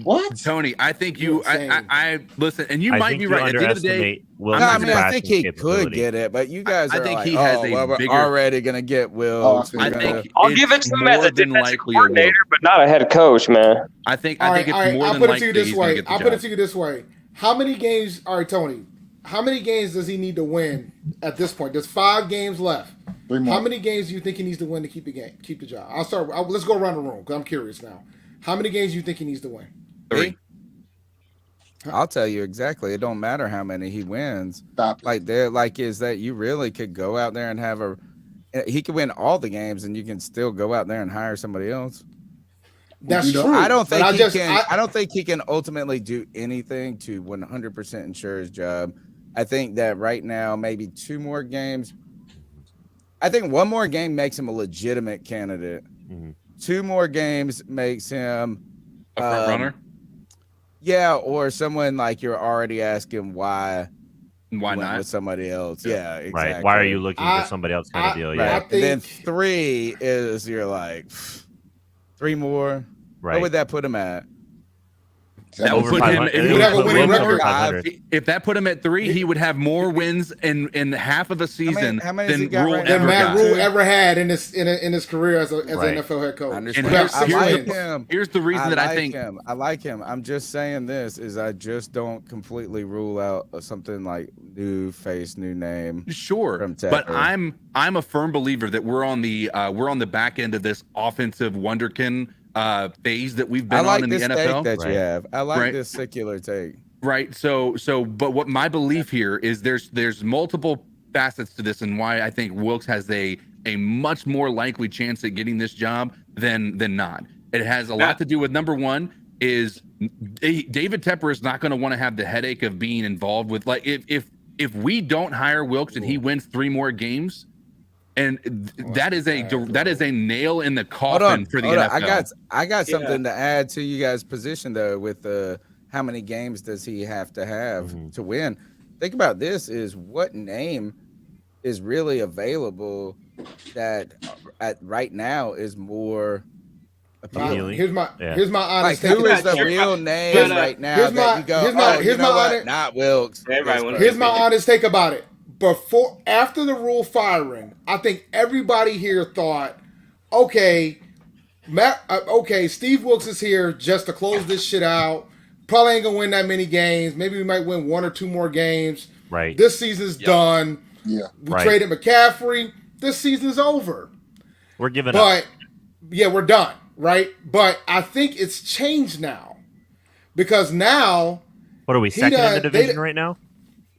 What, Tony? I think I listen, and you might be right. At the end of the day, I think he could get it, but you guys are like, he has we're already going to get Wilks. I'll give it to him as a defensive coordinator, but not a head coach, man. I think it's more than likely he's going to get the job. I'll put it to you this way. How many games? All right, Tony. How many games does he need to win at this point? There's 5 games left. 3 more. How many games do you think he needs to win to keep the job? I'll start. Let's go around the room because I'm curious now. How many games do you think he needs to win? 3. I'll tell you exactly. It don't matter how many he wins. Is that you really could go out there and have he could win all the games and you can still go out there and hire somebody else. That's true. I don't think I don't think he can ultimately do anything to 100% ensure his job. I think that right now, maybe 2 more games. I think 1 more game makes him a legitimate candidate. 2 more games makes him a front runner. Yeah, or someone like you're already asking why not with somebody else. Yeah, exactly. Right. Why are you looking for somebody else kind of deal? Yeah. Right. And then 3 is you're like 3 more. Right. What would that put him at? That would put him. If, have a winning record. If that put him at 3, he would have more wins in half of a season than Rhule ever Matt Rhule ever had in his career as an NFL head coach. Here's the reason that I think I like him. I'm just saying this is I just don't completely rule out something like new face, new name. Sure, but I'm a firm believer that we're on the back end of this offensive wonderkin phase that we've been on in the NFL. That you have. I like this secular take. Right. So, but what my belief here is there's multiple facets to this, and why I think Wilks has a much more likely chance at getting this job than not. It has a lot to do with, number one, is David Tepper is not going to want to have the headache of being involved with, like, if we don't hire Wilks and he wins 3 more games. And that is a nail in the coffin for the NFL. I got something to add to you guys' position though with how many games does he have to win? Think about this: is what name is really available that right now is more appealing? Here's my honest take. Who is the real name right now? Here's my not Wilks. Here's my honest take about it. After the Rhule firing, I think everybody here thought, okay, Steve Wilks is here just to close this shit out. Probably ain't gonna win that many games. Maybe we might win 1 or 2 more games. Right. This season's done. Yeah. We traded McCaffrey. This season's over. We're giving up. Yeah, we're done. Right. But I think it's changed now because now. What are we second in the division right now?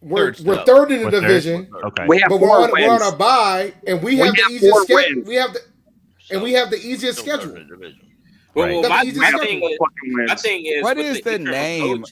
We're third in the division. Okay. But we're on a bye, and we have the easiest schedule. We have the easiest schedule. Well, my thing is, what is the name?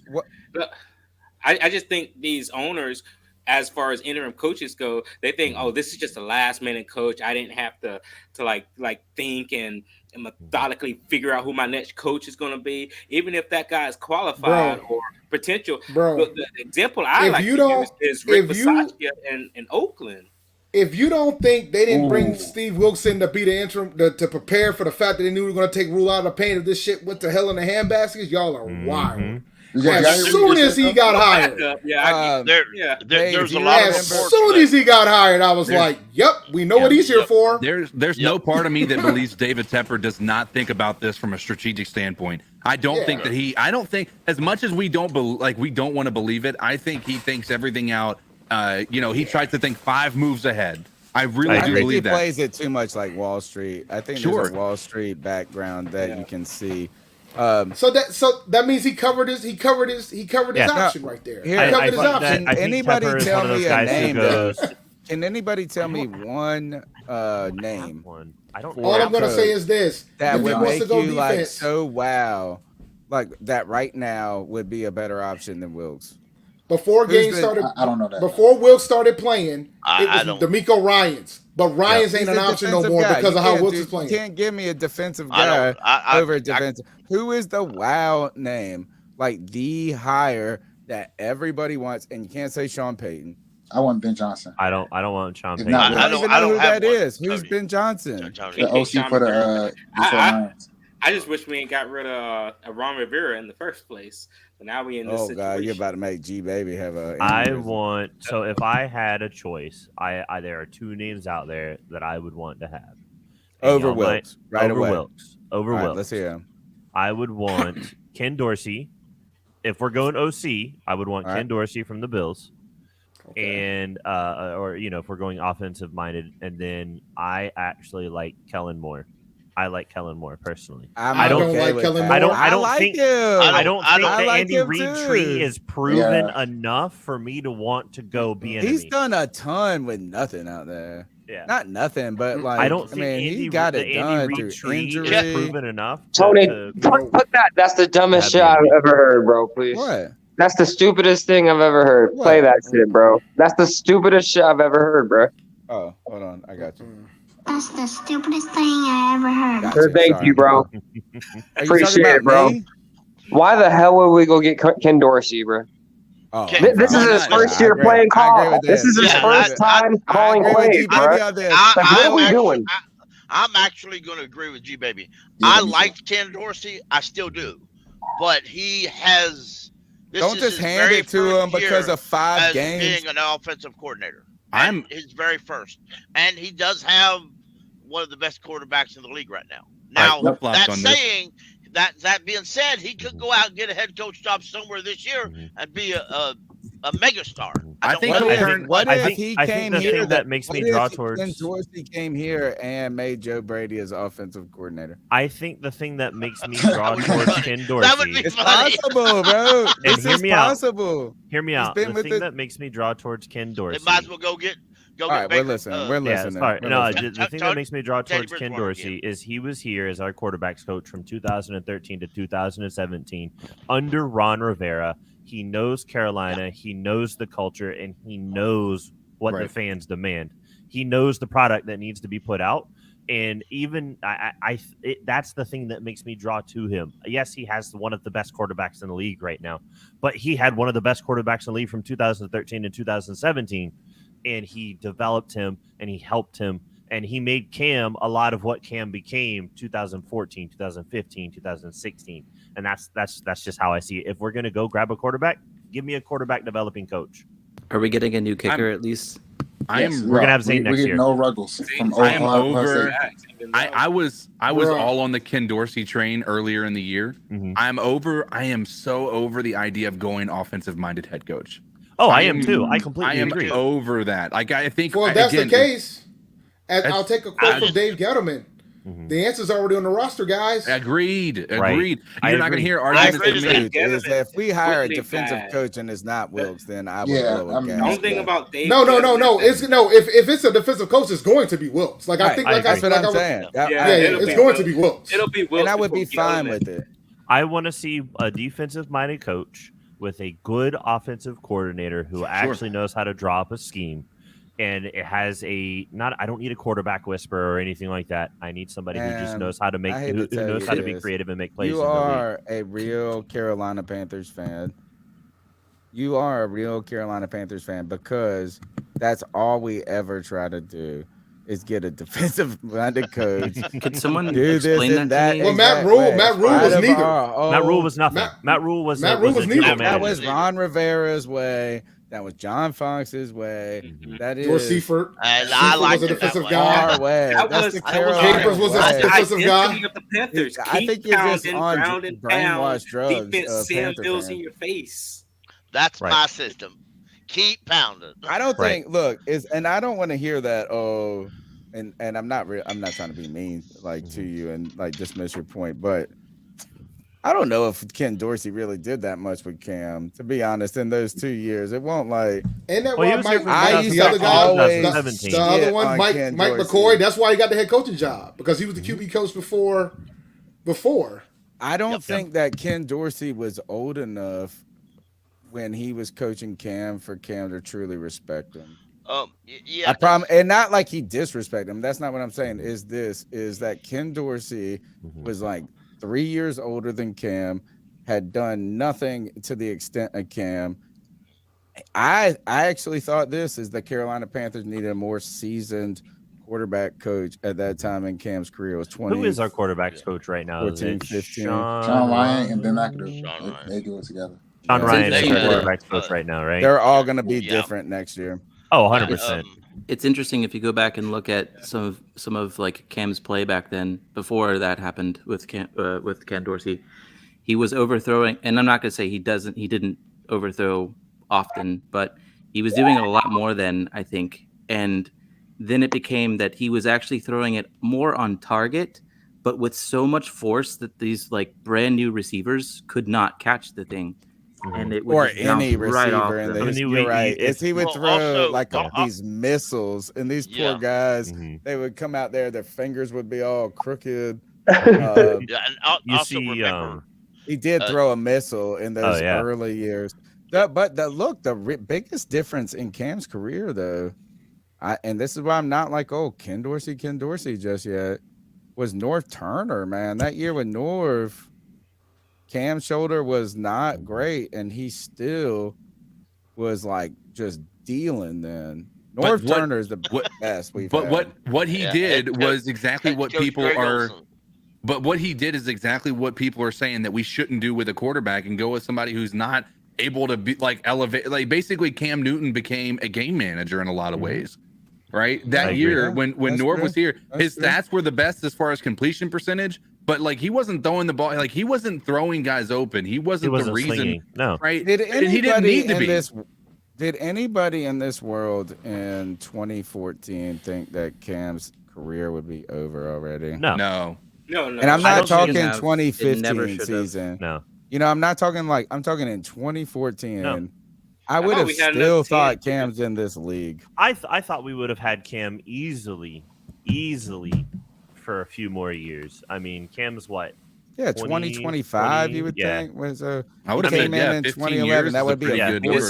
I just think these owners, as far as interim coaches go, they think, oh, this is just a last minute coach. I didn't have to like think and methodically figure out who my next coach is going to be, even if that guy is qualified or potential. But the example I like to use is Rick Bisaccia in Oakland. If you don't think they didn't bring Steve Wilks in to be the interim to prepare for the fact that they knew we were going to take Rhule out of the paint if this shit went to hell in the handbaskets, y'all are wild. As soon as he got hired, there's a lot of as soon as he got hired, I was like, "Yep, we know what he's here for." There's no part of me that believes David Tepper does not think about this from a strategic standpoint. I don't think that I don't think, as much as we don't want to believe it, I think he thinks everything out. He tries to think 5 moves ahead. I really do believe that. He plays it too much like Wall Street. I think there's a Wall Street background that you can see. So that means he covered his option right there. He covered his option. Anybody tell me a name? Can anybody tell me one name? I don't. All I'm gonna say is this: that would make you like so wow, like that right now would be a better option than Wilks. Before games started, I don't know that. Before Wilks started playing, I it was D'Amico Ryans. But Ryans ain't an option no more because of how Wilks is playing. You can't give me a defensive guy over a defensive. Who is the wow name? Like the hire that everybody wants, and you can't say Sean Payton. I want Ben Johnson. I don't want Sean Payton. I don't even know who that is. Who's Ben Johnson? The OC for the Lions. I just wish we ain't got rid of Ron Rivera in the first place. But now we in this situation. God, you're about to make G Baby have a. So if I had a choice, there are two names out there that I would want to have. Over Wilks, Over Wilks. Let's hear him. I would want Ken Dorsey. If we're going OC, I would want Ken Dorsey from the Bills. Okay. And if we're going offensive minded, and then I actually like Kellen Moore. I like Kellen Moore personally. I don't like Kellen Moore. I don't think that Andy Reid tree is proven enough for me to want to go be an He's done a ton with nothing out there. Yeah, not nothing, but like I don't think he got it done through injury. Is proven enough. Tony, put that. That's the dumbest shit I've ever heard, bro. Please. What? That's the stupidest thing I've ever heard. What? Play that shit, bro. That's the stupidest shit I've ever heard, bro. Oh, hold on, I got you. That's the stupidest thing I ever heard. Gotcha. Thank you, bro. Appreciate it, bro. Me? Why the hell would we go get Ken Dorsey, bro? Oh, this is his first year playing call. This is his first time calling plays, bro. What are we doing? I'm actually going to agree with G Baby. I liked Ken Dorsey. I still do, but he has. Don't just hand it to him because of 5 games. Being an offensive coordinator. I'm his very first, and he does have one of the best quarterbacks in the league right now. Now, that being said, he could go out and get a head coach job somewhere this year and be a megastar. I think if he came here, that makes me draw towards. Ken Dorsey came here and made Joe Brady his offensive coordinator. I think the thing that makes me draw towards Ken Dorsey. It's possible, bro. This is possible. Hear me out. The thing that makes me draw towards Ken Dorsey. They might as well go get. All right, we're listening. The thing that makes me draw towards Ken Dorsey is he was here as our quarterbacks coach from 2013 to 2017 under Ron Rivera. He knows Carolina, he knows the culture, and he knows what the fans demand. He knows the product that needs to be put out. And even that's the thing that makes me draw to him. Yes, he has one of the best quarterbacks in the league right now, but he had one of the best quarterbacks in the league from 2013 to 2017. And he developed him and he helped him and he made Cam a lot of what Cam became 2014, 2015, 2016. And that's just how I see it. If we're going to go grab a quarterback, give me a quarterback developing coach. Are we getting a new kicker at least? We're going to have Zane next year. No Ruggles from I am over. I was all on the Ken Dorsey train earlier in the year. Mm-hmm. I am so over the idea of going offensive minded head coach. Oh, I am too. I completely agree. I am over that. Like I think. Well, if that's the case, I'll take a quote from Dave Gettleman. Mm-hmm. The answer's already on the roster, guys. Agreed. Right. You're not going to hear arguments. If we hire a defensive coach and it's not Wilks, then I would blow a gas. Don't think about Dave. No. If it's a defensive coach, it's going to be Wilks. Like I think, that's what I'm saying. It's going to be Wilks. It'll be Wilks, and I would be fine with it. I want to see a defensive-minded coach with a good offensive coordinator who actually knows how to draw up a scheme. And it has I don't need a quarterback whisperer or anything like that. I need somebody who just knows how to make, who knows how to be creative and make plays. You are a real Carolina Panthers fan. You are a real Carolina Panthers fan because that's all we ever try to do is get a defensive-minded coach. Could someone do this and that? Well, Matt Rhule was neither. Matt Rhule was nothing. Matt Rhule was neither. That was Ron Rivera's way. That was John Fox's way. Mm-hmm. That is George Seifert. I like was a defensive guy. Our way. That's the Carolina Capers was a defensive guy. Of the Panthers. I think you're just on brainwashed drugs. Defense Sam Bills in your face. That's my system. Keep pounding. I don't think. Look, and I don't want to hear that. Oh, and I'm not trying to be mean to you and dismiss your point, but I don't know if Ken Dorsey really did that much with Cam. To be honest, in those 2 years, it won't And that well, the other guy, Mike McCoy. That's why he got the head coaching job because he was the QB coach before. I don't think that Ken Dorsey was old enough when he was coaching Cam for Cam to truly respect him. Yeah. And not like he disrespect him. That's not what I'm saying. Is that Ken Dorsey was like 3 years older than Cam, had done nothing to the extent of Cam. I actually thought this is the Carolina Panthers needed a more seasoned quarterback coach at that time in Cam's career. It was 20. Who is our quarterbacks coach right now? 14, 15. Sean Ryan and Ben McAdoo. They do it together. Sean Ryan is our quarterback's coach right now, right? They're all going to be different next year. Oh, 100%. It's interesting if you go back and look at some of like Cam's play back then, before that happened with Ken Dorsey. He was overthrowing, and I'm not going to say he didn't overthrow often, but he was doing it a lot more than, I think. And then it became that he was actually throwing it more on target, but with so much force that these like brand new receivers could not catch the thing. And it would or just any bounce right off receiver in them. this. You're right. He would throw these missiles, and these poor guys, they would come out there, their fingers would be all crooked. He did throw a missile in those early years. The biggest difference in Cam's career, though, and this is why I'm not like, Ken Dorsey just yet, was North Turner, man. That year with North, Cam's shoulder was not great, and he still was like just dealing then. North Turner is the best we've had. What he did was exactly what people are. But what he did is exactly what people are saying that we shouldn't do with a quarterback, and go with somebody who's not able to be like elevate. Like basically, Cam Newton became a game manager in a lot of ways, right? That year when Norv was here, his stats were the best as far as completion percentage. But like he wasn't throwing the ball, like he wasn't throwing guys open. He wasn't the reason, slinging. No, right? Did And he didn't need to be. Did anybody in this world in 2014 think that Cam's career would be over already? No. And I'm not talking 2015 season. No. I'm not talking I'm talking in 2014. No. I would have still thought Cam's in this league. I thought we would have had Cam easily for a few more years. I mean, Cam's what? Yeah, 2025, you would think was a. I would have came said, in 2011. That would be a good year.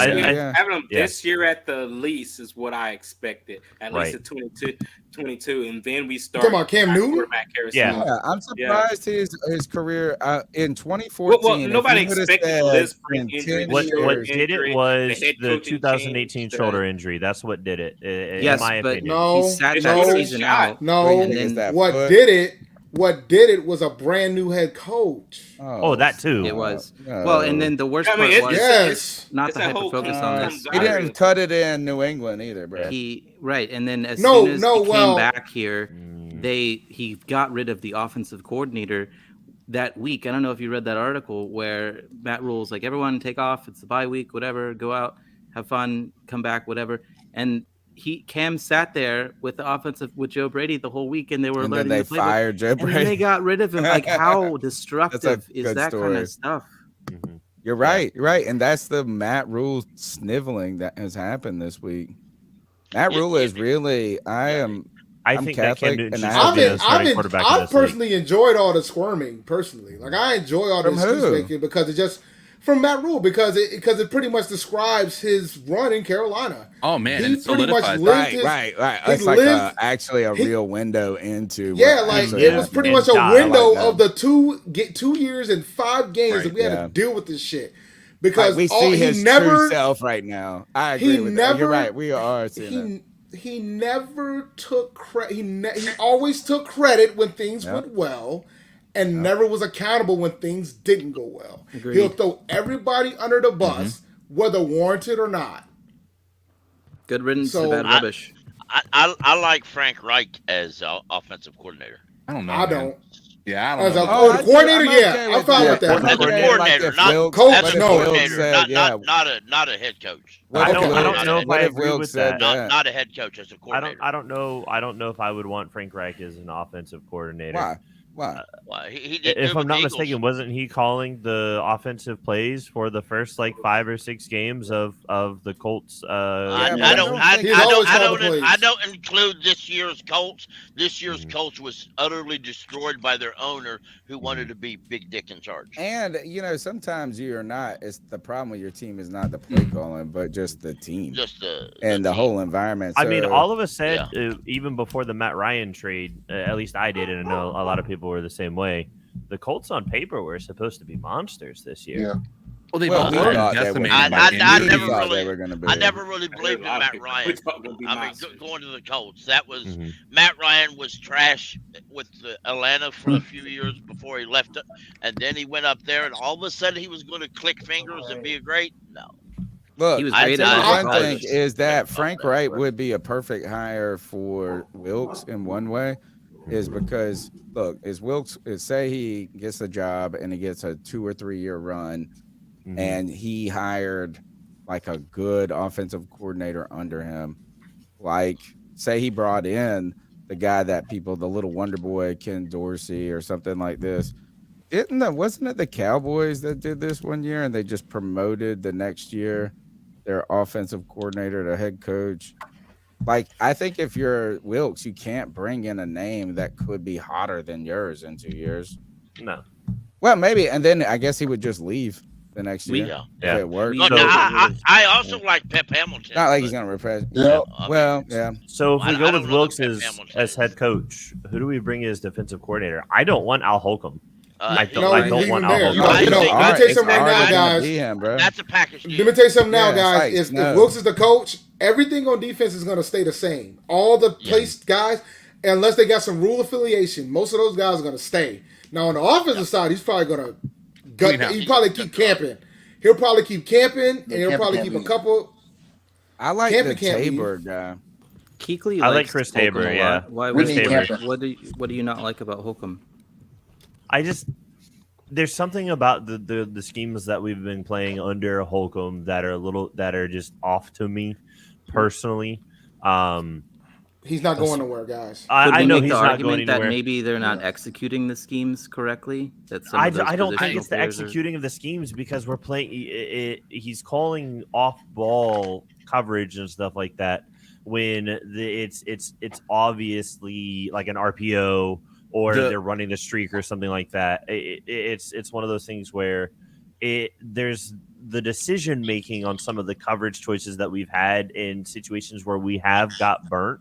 Having him this year at the least is what I expected. At least at 22, and then we start. Talking about Cam Newton? Yeah, I'm surprised his career in 2014. Well, nobody expected this injury. What did it was the 2018 shoulder injury. That's what did it. Yes, in my opinion. No, he sat that season out. No, what did it was a brand new head coach. Oh, that too. It was. Well, and then the worst part was not to hyper focus on this. He didn't cut it in New England either, bro. And then as soon as he came back here, he got rid of the offensive coordinator that week. I don't know if you read that article where Matt Rhule was like, everyone take off. It's the bye week, whatever. Go out, have fun, come back, whatever. And Cam sat there with the offensive with Joe Brady the whole week, and they were learning. They fired Joe Brady. And they got rid of him. Like, how destructive is that kind of stuff? You're right. You're right, and that's the Matt Rhule sniveling that has happened this week. Matt Rhule is really. I'm think Catholic, and I've personally enjoyed all the squirming. Personally, like I enjoy all the excuse making because it just. From Matt Rhule, because it pretty much describes his run in Carolina. Oh man, he pretty much lived right. It's like actually a real window into. It was pretty much a window of the 2 years and 5 games that we had to deal with this shit. Because we see his true self right now. I agree with that. You're right. We are seeing that. He never took credit. He always took credit when things went well. And never was accountable when things didn't go well. Agreed. He'll throw everybody under the bus, whether warranted or not. Good riddance to bad rubbish. I like Frank Reich as offensive coordinator. I don't know. I don't. Yeah, I don't as know. A coordinator, I'm fine with that. As a coordinator, not coach. Not a head coach. I don't know if I agree with that. Not a head coach as a coordinator. I don't know if I would want Frank Reich as an offensive coordinator. Why? Why? He did If good I'm with not the Eagles. mistaken, wasn't he calling the offensive plays for the first like 5 or 6 games of the Colts? I don't include this year's Colts. This year's Colts was utterly destroyed by their owner who wanted to be big dick in charge. And sometimes you're not. It's the problem with your team is not the play calling, but just the team, the whole environment. I mean, So- all of us said even before the Matt Ryan trade, at least I did, and I know a lot of people were the same way. The Colts on paper were supposed to be monsters this year. Yeah. Well, they've Well, also we been thought they decimated were- by I injury. never thought really, they were gonna be. I never really believed in a lot of Matt people- Ryan. we thought gonna be Going to the Colts, that was Matt Ryan was trash with Atlanta for a few years before he left it, and then he went up there, and all of a sudden he was going to click fingers and be great. No, Look, He was I great tell at you college. one thing is that Frank Wright would be a perfect hire for Wilks in one way, is because look, say he gets a job and he gets a 2 or 3 year run, and he hired like a good offensive coordinator under him, like say he brought in the guy that the little wonder boy Ken Dorsey or something like this. Wasn't it the Cowboys that did this one year and they just promoted the next year their offensive coordinator to head coach? Like, I think if you're Wilks, you can't bring in a name that could be hotter than yours in 2 years. No. Well, maybe, and then I guess he would just leave the next year. Yeah. If it worked. Look, I also like Pep Hamilton. Not like he's gonna replace. Yeah. Well, yeah. So if we I go don't with know Wilks that as head coach, who do we bring as defensive coordinator? I don't want Al Holcomb. I don't leave want him Al there. Holcomb. Let me tell you something right now, guys. That's a package. Let me tell you something now, Yeah, guys. it's If no. Wilks is the coach, everything on defense is going to stay the same. All the placed guys, unless they got some rule affiliation, most of those guys are going to stay. Now, on the offensive side, he's probably going to he'll probably keep camping. He'll probably keep camping, and he'll probably keep a couple. I like Camping the can't leave. Tabor guy. Kuechly I like likes Chris Holcomb Tabor, a yeah. lot. Why? Chris What, Tabor. what do you not like about Holcomb? There's something about the schemes that we've been playing under Holcomb that are just off to me personally. He's not going nowhere, guys. I know he's the not argument going that anywhere. maybe they're not executing the schemes correctly. That some I of those don't think positional it's the players are- executing of the schemes because we're playing. He's calling off ball coverage and stuff like that when it's obviously like an RPO or they're running the streak or something like that. It's one of those things where there's the decision making on some of the coverage choices that we've had in situations where we have got burnt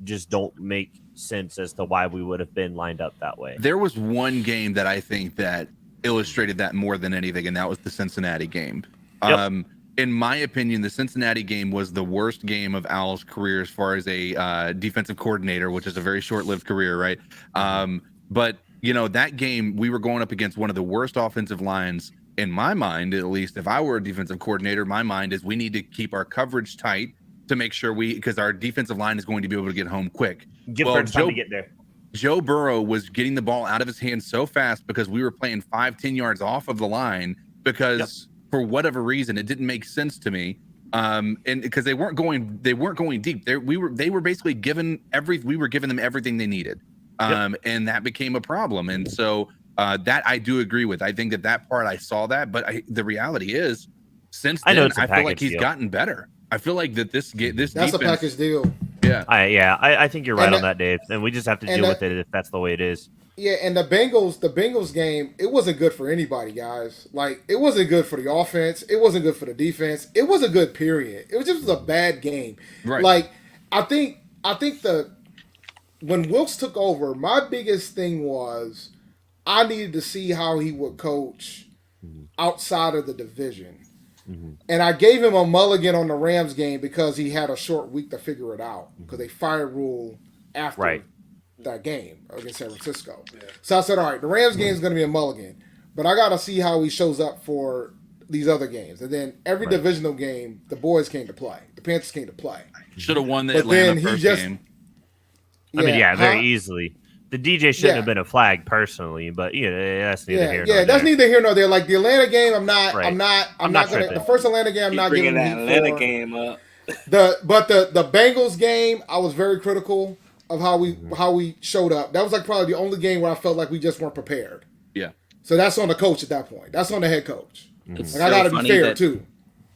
just don't make sense as to why we would have been lined up that way. There was one game that I think that illustrated that more than anything, and that was the Cincinnati game. Yep. In my opinion, the Cincinnati game was the worst game of Al's career as far as a defensive coordinator, which is a very short-lived career, right? But, that game, we were going up against one of the worst offensive lines in my mind, at least. If I were a defensive coordinator, my mind is we need to keep our coverage tight to make sure because our defensive line is going to be able to get home quick. Give Bird time to get there. Joe Burrow was getting the ball out of his hands so fast because we were playing 5-10 yards off of the line because for whatever reason it didn't make sense to me. And because they weren't going deep. They were basically we were giving them everything they needed. And that became a problem. And so that I do agree with. I think that part I saw that, but the reality is since then I feel like he's gotten better. I feel like that this That's defense, a package deal. Yeah. I think you're right And on that, Dave. And we just have to deal with it if that's the way it is. Yeah, and the Bengals game, it wasn't good for anybody, guys. Like, it wasn't good for the offense. It wasn't good for the defense. It wasn't good, period. It was just a bad game. Right. Like, I think when Wilks took over, my biggest thing was I needed to see how he would coach outside of the division. And I gave him a mulligan on the Rams game because he had a short week to figure it out because they fired Rhule after that game against San Francisco. So I said, all right, the Rams game is going to be a mulligan, but I got to see how he shows up for these other games. And then every divisional game, the boys came to play. The Panthers came to play. Should have won the But Atlanta then he first just- game. I mean, very easily. The DJ shouldn't have been a flag personally, but that's neither here nor there. that's neither here nor there. Like the Atlanta game, I'm not gonna. tripping. The first Atlanta game, I'm not bringing giving that heat Atlanta for. game up. The Bengals game, I was very critical. of how we showed up. That was like probably the only game where I felt like we just weren't prepared. Yeah. So that's on the coach at that point. That's on the head coach. It's Like, I got to funny be fair that too.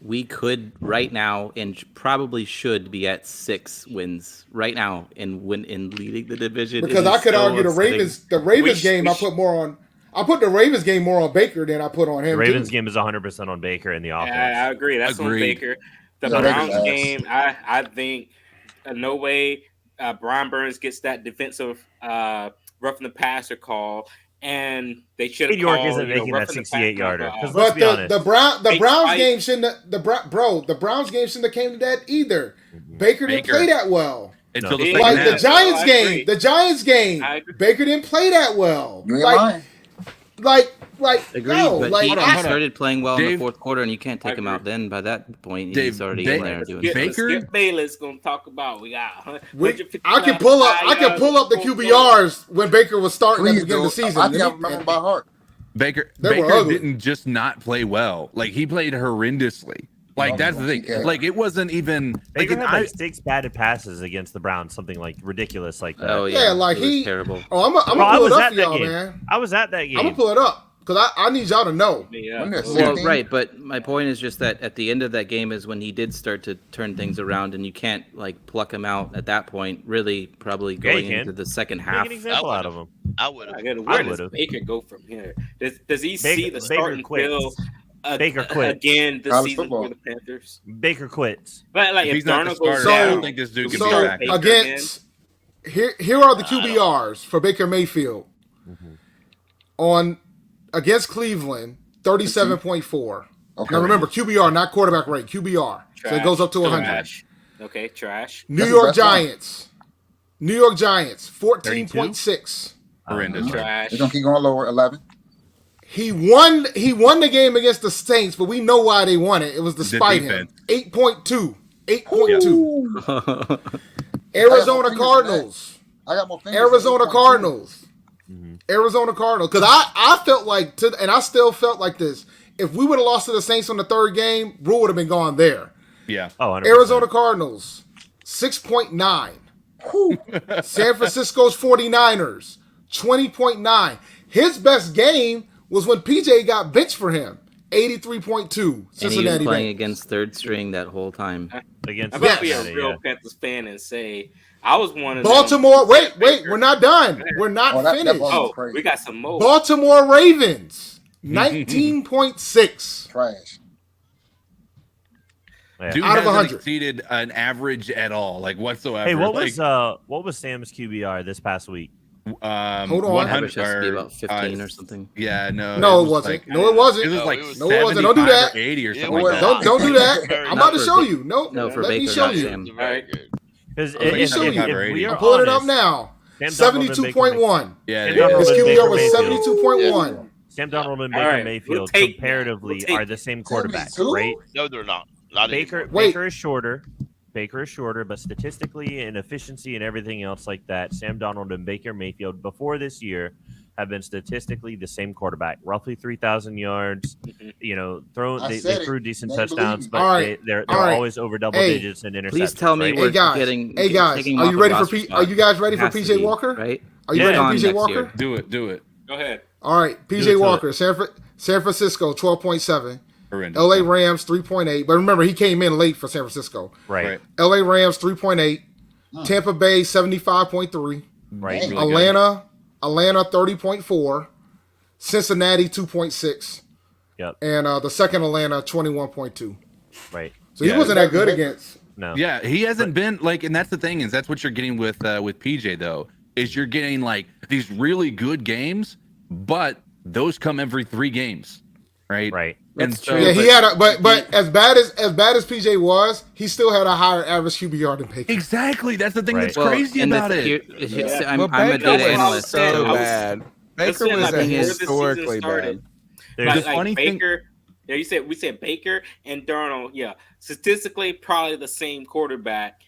We could right now and probably should be at 6 wins right now and win in leading the division. Because I could argue the Ravens game I put the Ravens game more on Baker than I put on him. The Ravens too. game is 100% on Baker in the offense. Yeah, I agree. That's on Baker. The Browns game, I think no way Brian Burns gets that defensive roughing the passer call. And they should have York called, isn't making that 68-yarder. But the Browns game shouldn't. The Browns game shouldn't have came to that either. Baker didn't play that well. Until the Giants game. The Giants game. Baker didn't play that well. Agreed, no, but like he I- started playing well in Dave- the fourth quarter, and you can't take him out then. By that point, Dave, he's already they- in there doing Skip Bayless gonna talk about we got. I can pull up the QBRs when Baker was starting at the beginning of the season. I think I remember by heart. Baker They were ugly. didn't just not play well. Like, he played horrendously. Like, that's the thing. Like, it wasn't even like Baker had like 6 batted passes against the Browns, something like ridiculous like that. Oh Yeah, like it was he. terrible. Oh, I'm Bro, gonna I pull was it up at for that y'all, game. man. I was at that game. I'm gonna pull it up because I need y'all to know. Well, right, but my point is just that at the end of that game is when he did start to turn things around, and you can't like pluck him out at that point. Really, probably Yeah, you going can. into the second Make half. an example out of him. I would have. Where does Baker go from here? Does he see the starting quits. bill Baker quits again this College season football. for the Panthers? Baker quits. But like If if he's not the Darnold goes starter, I down, don't think this dude can So be back. Baker against here are the QBRs for Baker Mayfield on against Cleveland 37.4. Okay. Now remember QBR, not quarterback rate. QBR, so it goes up to 100. Trash. Okay, trash. New That's York the best one. Giants. New York Giants 14.6. Horrendous. Trash. We're gonna keep going lower. 11. He won the game against the Saints, but we know why they won it. It was despite him. defense. 8.2. 8.2. Arizona Cardinals. I got more fingers. Arizona Cardinals. Arizona Cardinals. Because I felt like, and I still felt like this, if we would have lost to the Saints on the third game, Rhule would have been gone there. Yeah. Oh, 100%. Arizona Cardinals, 6.9. San Francisco's 49ers, 20.9. His best game was when PJ got benched for him, 83.2. And he was Cincinnati playing Bengals. against third string that whole time. Against I'm about to be a Cincinnati, real yeah. Panthers fan and say I was one of Baltimore, them. wait, we're not done. We're not Oh, that finished. ball was Oh, crazy. we got some more. Baltimore Ravens, 19.6. Trash. Yeah. Dude Out of hasn't 100. exceeded an average at all, like whatsoever. Hey, what Like, was Sam's QBR this past week? Hold on. 100 Average has to be or, about 15 or something. Yeah, no. No, it was wasn't. like- No, it wasn't. It was No, like it was- No, it wasn't. Don't do 75 that. or 80 or It something was like not. that. Don't do that. Very I'm not about to for show Ba- you. Nope. No, for Let me Baker, show not you. Sam. Very good. Because Let me show you. we are I'm pulling it up honest, now. Sam Darnold and 72.1. Yeah, Sam there you Darnold go. His and QBR Baker was Mayfield. 72.1. Sam Darnold and All Baker right, Mayfield we'll take that. comparatively We'll take are the same quarterback, 72? right? No, they're not. Not Baker anymore. Baker is shorter. Baker is shorter, but statistically and efficiency and everything else like that, Sam Darnold and Baker Mayfield before this year have been statistically the same quarterback, roughly 3,000 yards. You know, they threw decent touchdowns, but All right. they're All right. always over double Hey, digits in interceptions. Please tell me right? we're Hey guys, getting. hey guys, taking him are off you a ready for roster P? spot. Are you guys ready for Has to PJ be, Walker? Right? Are you Yeah. ready for Gone PJ next Walker? year. Do it. Do it. Go ahead. All right, Do it PJ to Walker, San Francisco 12.7. Horrendous. LA Rams 3.8. But remember, he came in late for San Francisco. Right. LA Rams 3.8. Tampa Bay 75.3. Right. Really Atlanta 30.4. Cincinnati 2.6. Yep. And the second Atlanta 21.2. Right. So he wasn't that good against. No. Yeah, he hasn't been like, and that's the thing is that's what you're getting with PJ though, is you're getting like these really good games, but those come every 3 games, right? Right. And That's so, true. Yeah, he had a but as bad as PJ was, he still had a higher average QBR than Baker. Exactly. That's the thing Right. that's crazy and about it. I'm a Baker data was analyst. so too. bad. Baker Listen, was like, before the season historically started, bad. Like, The funny thing- Baker, yeah, we said Baker and Darnold, yeah, statistically probably the same quarterback.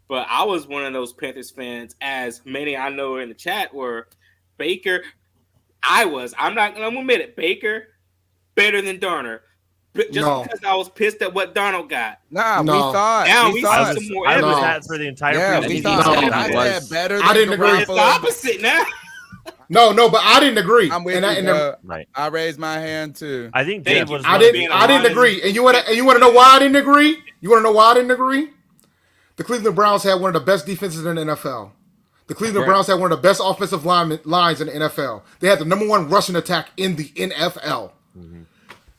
But I was one of those Panthers fans, as many I know in the chat were Baker. I'm not gonna admit it. Baker better than Darnold, Just because I was pissed at what Darnold got. Nah, No. we thought. Now we we thought. see some more I was evidence. that for the entire Yeah, preseason. we He thought. said I he was. said better I than didn't agree. It's the Garoppolo. opposite now. No, but I didn't agree. I'm with and you, bro. Right. I raised my hand too. I think Thank Dave you. was. I one of didn't. the- I didn't agree. And you want to know why I didn't agree? You want to know why I didn't agree? The Cleveland Browns had one of the best defenses in the NFL. The Cleveland Browns had one of the best offensive lines in the NFL. They had the number one rushing attack in the NFL.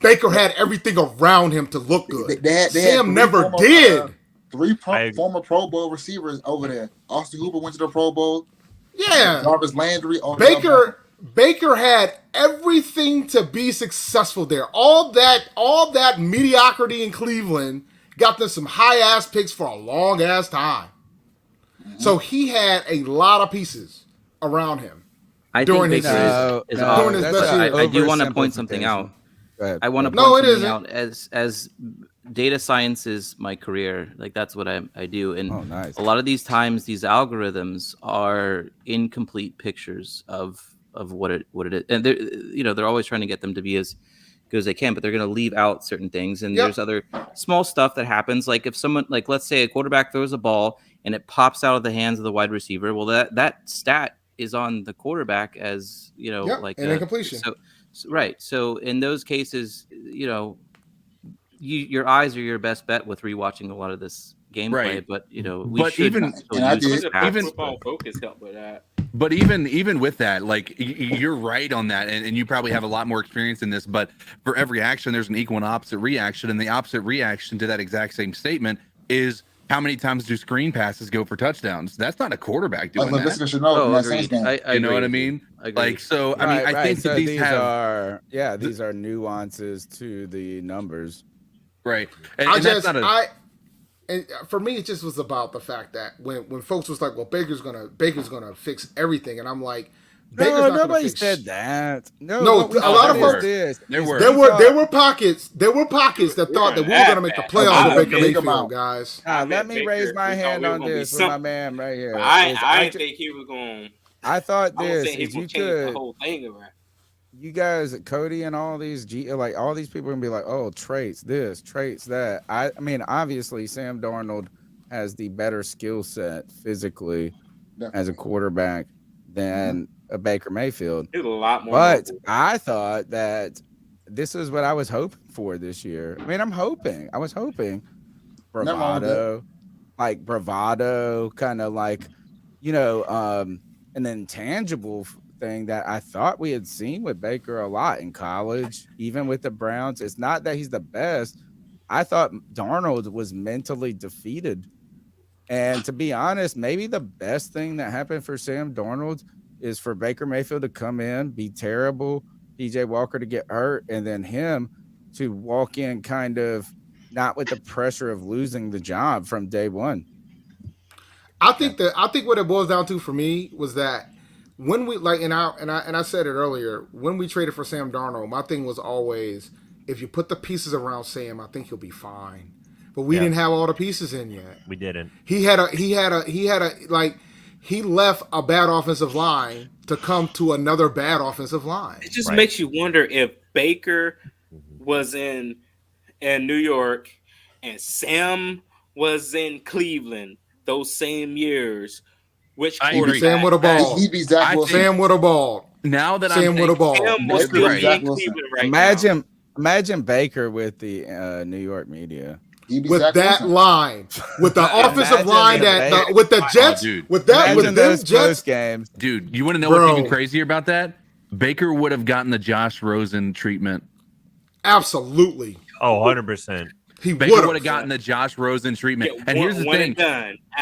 Baker had everything around him to look good. They had Sam three never former, did. Former Pro Bowl receivers over there. Austin Hooper went to the Pro Bowl. Yeah. Jarvis Landry. Baker had everything to be successful there. All that mediocrity in Cleveland got them some high ass picks for a long ass time. So he had a lot of pieces around him. I during think his Baker is during off. his best year. I do want to point something out. I want to point No, it something isn't. out as data science is my career. Like that's what I do. And a lot of these times, these algorithms are incomplete pictures of what it is, and they're always trying to get them to be as good as they can, but they're going to leave out certain things. And there's other small stuff that happens. Like if someone, like let's say a quarterback throws a ball and it pops out of the hands of the wide receiver, well that stat is on the quarterback as like an incompletion. So right. So in those cases, your eyes are your best bet with rewatching a lot of this gameplay. Right. But Football Focus helped with that. But even with that, like you're right on that, and you probably have a lot more experience in this. But for every action, there's an equal and opposite reaction, and the opposite reaction to that exact same statement is how many times do screen passes go for touchdowns? That's not a quarterback doing that. Listeners should know in that Saints game. You know what I mean? Like so. I mean, I think so that these are these are nuances to the numbers. Right. And for me, it just was about the fact that when folks was like, "Well, Baker's gonna fix everything," and I'm like, "Baker's not nobody gonna said that. No, a lot of folks. There were pockets that thought that we were gonna make the playoffs with Baker Mayfield, guys. Let me raise my hand on this with my man right here. I didn't think he was going. I thought I this. think he If you would change the could, whole thing around. you guys, Cody and all these all these people are gonna be like, oh, traits this, traits that. I mean, obviously Sam Darnold has the better skill set physically as a quarterback than a Baker Mayfield. He's a lot more. But I thought that this is what I was hoping for this year. I mean, I was hoping bravado, kind of like, an intangible thing that I thought we had seen with Baker a lot in college, even with the Browns. It's not that he's the best. I thought Darnold was mentally defeated. And to be honest, maybe the best thing that happened for Sam Darnold is for Baker Mayfield to come in, be terrible, PJ Walker to get hurt, and then him to walk in kind of not with the pressure of losing the job from day one. I think what it boils down to for me was that when we I said it earlier, when we traded for Sam Darnold, my thing was always, if you put the pieces around Sam, I think he'll be fine. But we didn't have all the pieces in yet. We didn't. He left a bad offensive line to come to another bad offensive line. It just makes you wonder if Baker was in New York and Sam was in Cleveland those same years. Which quarterback? Sam would have balled. He'd be Zach Wilson. Sam would have balled. Now that Sam would have balled. Sam was still in Cleveland right now. Imagine Baker with the New York media. With that line, with the offensive line with the Jets, with them Jets games, dude. You want to know what's even crazier about that? Baker would have gotten the Josh Rosen treatment. Absolutely. Oh, 100%. Baker would have gotten the Josh Rosen treatment. And here's the thing.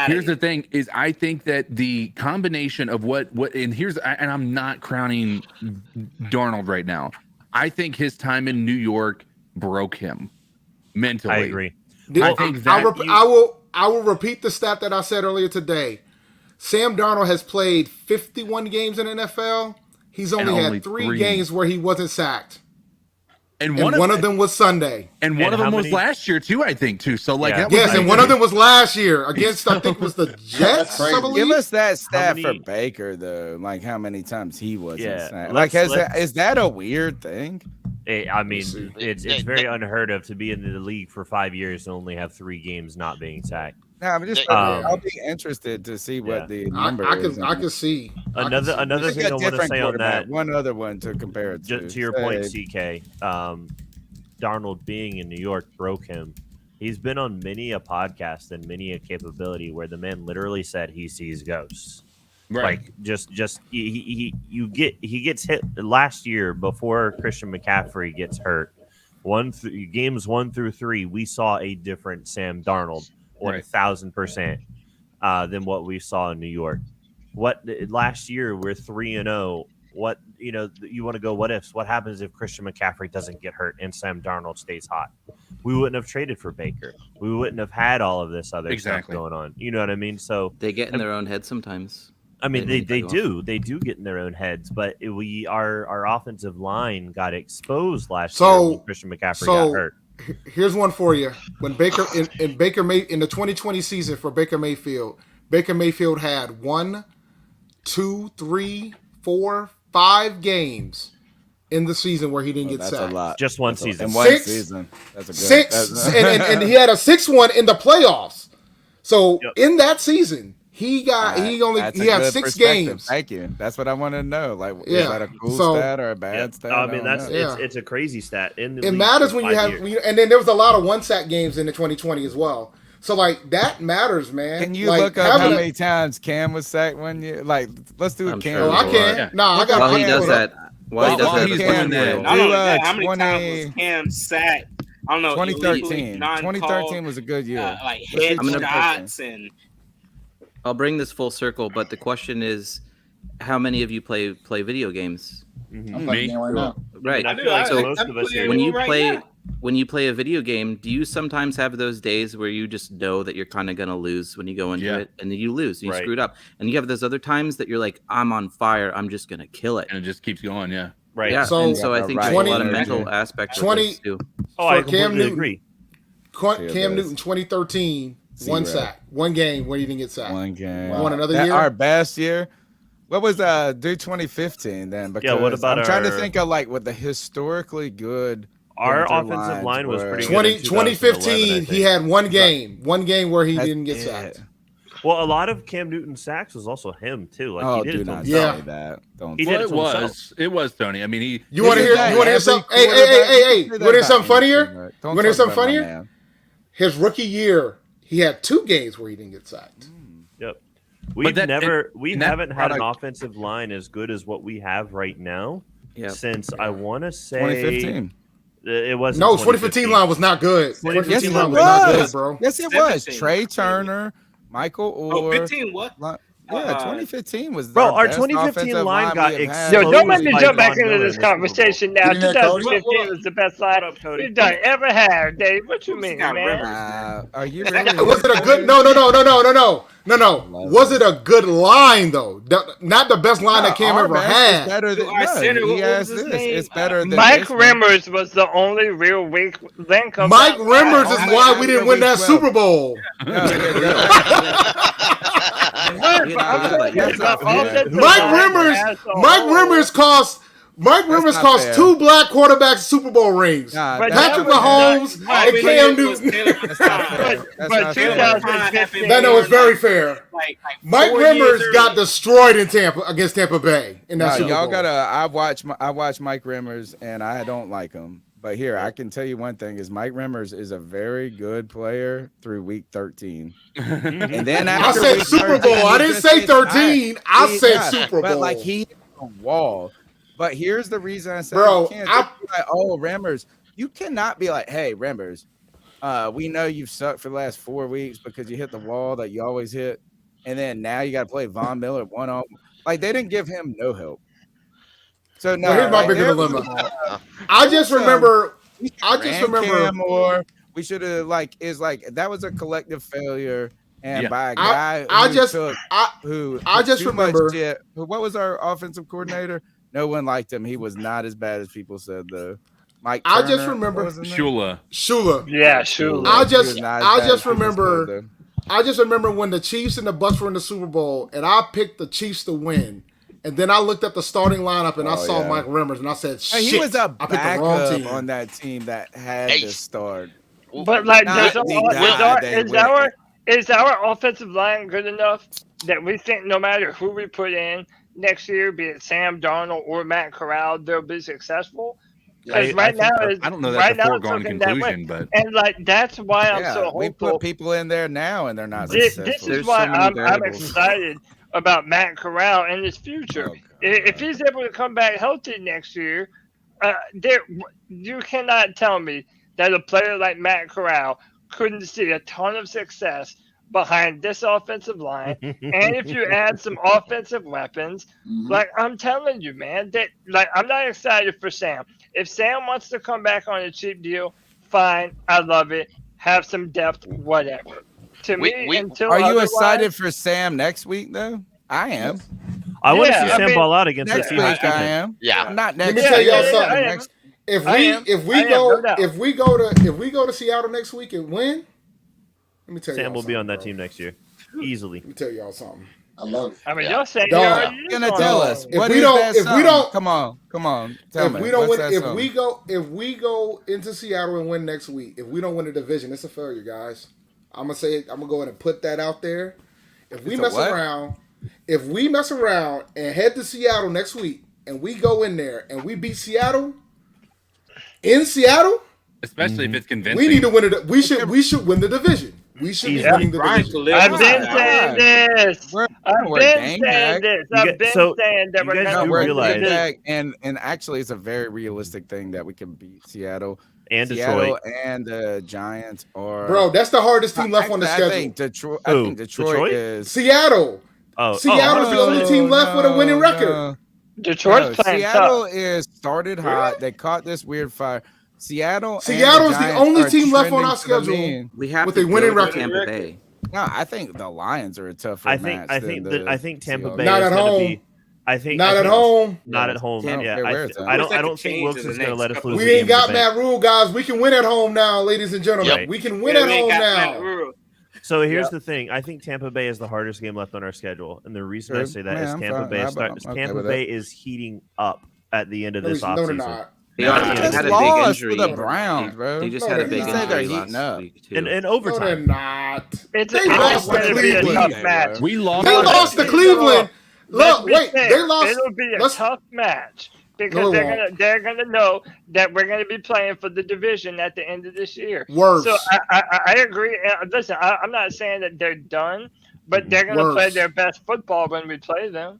Here's the thing is I think that the combination of what and I'm not crowning Darnold right now. I think his time in New York broke him mentally. I agree. I will repeat the stat that I said earlier today. Sam Darnold has played 51 games in the NFL. He's only had three games where he wasn't sacked. And one of them was Sunday. And one of them was last year too, I think, too. So like and one of them was last year against I think it was the Jets. Give us that stat for Baker though, like how many times he wasn't sacked. Like is that a weird thing? I mean, it's very unheard of to be in the league for 5 years and only have 3 games not being sacked. No, I'm just. I'll be interested to see what the number is. I can see. Another thing I want to say on that. One other one to compare it to. To your point, CK. Darnold being in New York broke him. He's been on many a podcast and many a capability where the man literally said he sees ghosts. Right. Like he gets hit last year before Christian McCaffrey gets hurt. Games 1 through 3, we saw a different Sam Darnold, 1,000% than what we saw in New York. Last year we're 3-0. What you want to go? What ifs? What happens if Christian McCaffrey doesn't get hurt and Sam Darnold stays hot? We wouldn't have traded for Baker. We wouldn't have had all of this other stuff going on. You know what I mean? So they get in their own head sometimes. I mean, they do get in their own heads, but our offensive line got exposed last year when Christian McCaffrey got hurt. Here's one for you. When Baker in the 2020 season for Baker Mayfield had 1, 2, 3, 4, 5 games in the season where he didn't get sacked. That's a lot. Just one season. In one season. That's a good. 6, and he had a 6-1 in the playoffs. So in that season, he had 6 games. Thank you. That's what I want to know. Like, is that a cool stat or a bad stat? I mean, it's a crazy stat. It matters when you have, and then there was a lot of 1-sack games in the 2020 as well. So like that matters, man. Can you look up how many times Cam was sacked 1 year? Like, let's do a Cam. I can. No, I got. While he does that, he's doing that. How many times was Cam sacked? I don't know. 2013. 2013 was a good year. Like headshots and. I'll bring this full circle, but the question is, how many of you play video games? I'm playing a game right now. Right. I do. So most of us here. when you play a video game, do you sometimes have those days where you just know that you're kind of gonna lose when you go into it, and then you lose, and you screwed up, and you have those other times that you're like, I'm on fire, I'm just gonna kill it, and it just keeps going, right. Yeah. So I think there's a lot of mental aspects of this too. I completely agree. Cam Newton, 2013. 1 sack, 1 game where he didn't get sacked. 1 game. Won another year. Our best year. What was 2015 then? Because what about I'm trying to think of like what the historically good. Our offensive line was pretty good. 2015, he had 1 game. 1 game where he didn't get sacked. Well, a lot of Cam Newton's sacks was also him too. Like he did do it not himself. say that. Don't. He did it himself. It was Tony. I mean, You want to hear something? Hey! You want to hear something funnier? You want to hear something funnier? His rookie year, he had 2 games where he didn't get sacked. Yep. We haven't had an offensive line as good as what we have right now since I want to say 2015. It wasn't. No, 2015 line was not good. 2015 line was not good, bro. Yes, it was. Trey Turner, Michael Orr. 15 what? Yeah, 2015 was. Bro, our 2015 line got exposed. Yo, don't let me jump back into this conversation now. 2015 was the best line we've done ever had, Dave. What you mean, man? Are you really? Was it a good? No. Was it a good line though? Not the best line that Cam ever had. Better than It's better than Mike Rimmers was the only real weak link. Mike Rimmers is why we didn't win that Super Bowl. Mike Rimmers cost 2 black quarterbacks Super Bowl rings. Patrick Mahomes and Cam Newton. But 2015. No, it's very fair. Mike Rimmers got destroyed in against Tampa Bay in that Super Bowl. Y'all gotta. I watch Mike Rimmers and I don't like him. But here, I can tell you one thing: is Mike Rimmers is a very good player through week 13. And then I said Super Bowl. I didn't say 13. I said Super Bowl. But like he hit a wall. But here's the reason I said, bro, be like, oh, Rimmers, you cannot be like, hey, Rimmers, we know you've sucked for the last 4 weeks because you hit the wall that you always hit, and then now you got to play Von Miller one-on. Like they didn't give him no help. So now here's my bigger dilemma. I just remember. More. We should have that was a collective failure, and by a guy what was our offensive coordinator? No one liked him. He was not as bad as people said, though. Mike Turner, I just remember Shula. Yeah, Shula. I just remember when the Chiefs and the Bucs were in the Super Bowl, and I picked the Chiefs to win. And then I looked at the starting lineup and I Oh, saw yeah. Mike Remmers and I said, Hey, shit, he was a I picked the wrong backup team. on that team that had to start. But like, Not the guy they is our offensive line good enough that we think no matter who we put in next year, be it Sam Darnold or Matt Corral, they'll be successful? Because right now, I don't know that's right a now foregone it's looking that way. conclusion, but And like that's why I'm Yeah, so we hopeful. put people in there now and they're not This successful. is why I'm excited about Matt Corral and his future. If he's able to come back healthy next year, you cannot tell me that a player like Matt Corral couldn't see a ton of success behind this offensive line. And if you add some offensive weapons, like I'm telling you, man, that like I'm not excited for Sam. If Sam wants to come back on a cheap deal, fine, I love it. Have some depth, whatever. To me, until are you otherwise- excited for Sam next week though? I am. I want to see Sam ball out against next the week. Seahawks. I am. Yeah. Not Let next. me tell week. y'all something. Next- If we go to Seattle next week and win, let me tell you. Sam will be on that team next year, easily. Let me tell y'all something. I love it. I mean, y'all saying Dog. You're gonna tell us. If What we is don't- that if we something? don't- come on, tell me. If we don't What's win, that if something? we go into Seattle and win next week, if we don't win the division, it's a failure, guys. I'm gonna say it. I'm gonna go ahead and put that out there. If we It's a mess what? around and head to Seattle next week, and we go in there and we beat Seattle in Seattle, especially if it's convincing. we need to win it. We should win the division. We should be winning the division. I've been saying this. I've we're been gang saying bag. this. I've been saying that we're No, gonna we're win the gang division. bag, and actually, it's a very realistic thing that we can beat Seattle and Seattle Detroit. and the Giants. Or Bro, that's the hardest team left on the schedule. I think Detroit is Seattle. Seattle's the only team left with a winning record. Detroit's playing Seattle tough. is started hot. They caught this weird fire. Seattle's Seattle's the only team left on our schedule schedule We have with to a winning go to record. Tampa Bay. No, I think the Lions are a tougher I think match. I think Tampa Bay Not is at going to home. be. I think Not I at think- home. Not at home. I don't Yeah, care where it's at. I don't That could think change Wilks in the is going to next let us couple lose. We the ain't game got in the bank. Matt Rhule, guys. We can win at home now, ladies and gentlemen. Yep. We can win at home now. So here's the thing. I think Tampa Bay is the hardest game left on our schedule, and the reason I Sure. say that Yeah, is I'm Tampa fine. Bay I'm Tampa okay Bay with is heating up at the end of No, this no, they're offseason. not. They had just a big lost injury. to the Browns, bro. They just No, had a they're big not. Say they're injury heating last up. week too. In No, they're overtime. not. It's They lost to going to be a Cleveland. tough match. We lost. They lost to Cleveland. Let's Look, be wait. fair. They lost. It'll be a let's- tough match No, because it they're gonna know that we're gonna be playing for the division at the end of this year. Worse. So I agree. Listen, I'm not saying that they're done, but they're gonna play Worse. their best football when we play them.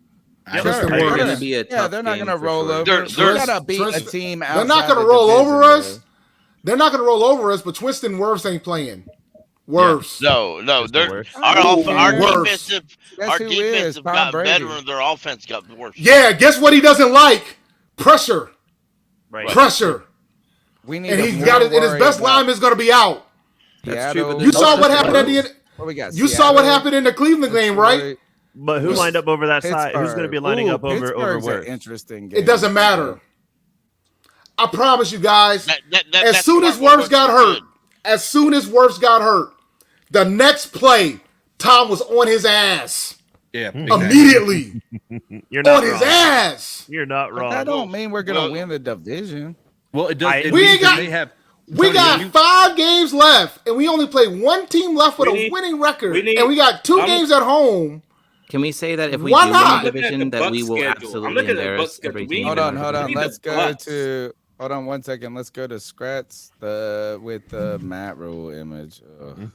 Tristan It's Wirfs. going to be a Yeah, tough they're not game gonna for roll sure. over. They're- They're gonna beat a Tristan- team. They're not outside going to the roll division, over us. though. They're not going to roll over us, but Tristan Wirfs ain't playing. Wirfs. No, they're worse. our Worse. defensive. Guess Our who is? defensive Tom got Brady. better, and their offense got worse. Yeah, guess what he doesn't like? Pressure. Right. Pressure. We need And to he's more got it, and his worry best about lineman is going to be out. That's true, Seattle. but You there's saw no what happened at the Detroit. end. What we got? You saw what Seattle, happened in the Cleveland game, right? Detroit, But who lined up over that side? Who's going to be lining Ooh, up over Pittsburgh's where? an interesting game. It doesn't matter. I promise you guys. As That's soon as smart. Wirfs got hurt, the next play, Tom was on his ass Yeah, immediately. You're not On his wrong. ass. You're not But wrong. that don't mean we're gonna Well- win the division. Well, it does. It We means ain't that got- they have. We Tony, got you- 5 games left, and we only play one team left with We a need- winning record, we need- and we got 2 I'm- games at home. Can we say that if we Why do not? win the division, that we will I'm absolutely looking at the embarrass Bucks schedule. every We team? need Hold to- on. we need Let's the go Bucks. to. Hold on 1 second. Let's go to Scratch with the Matt Rhule image.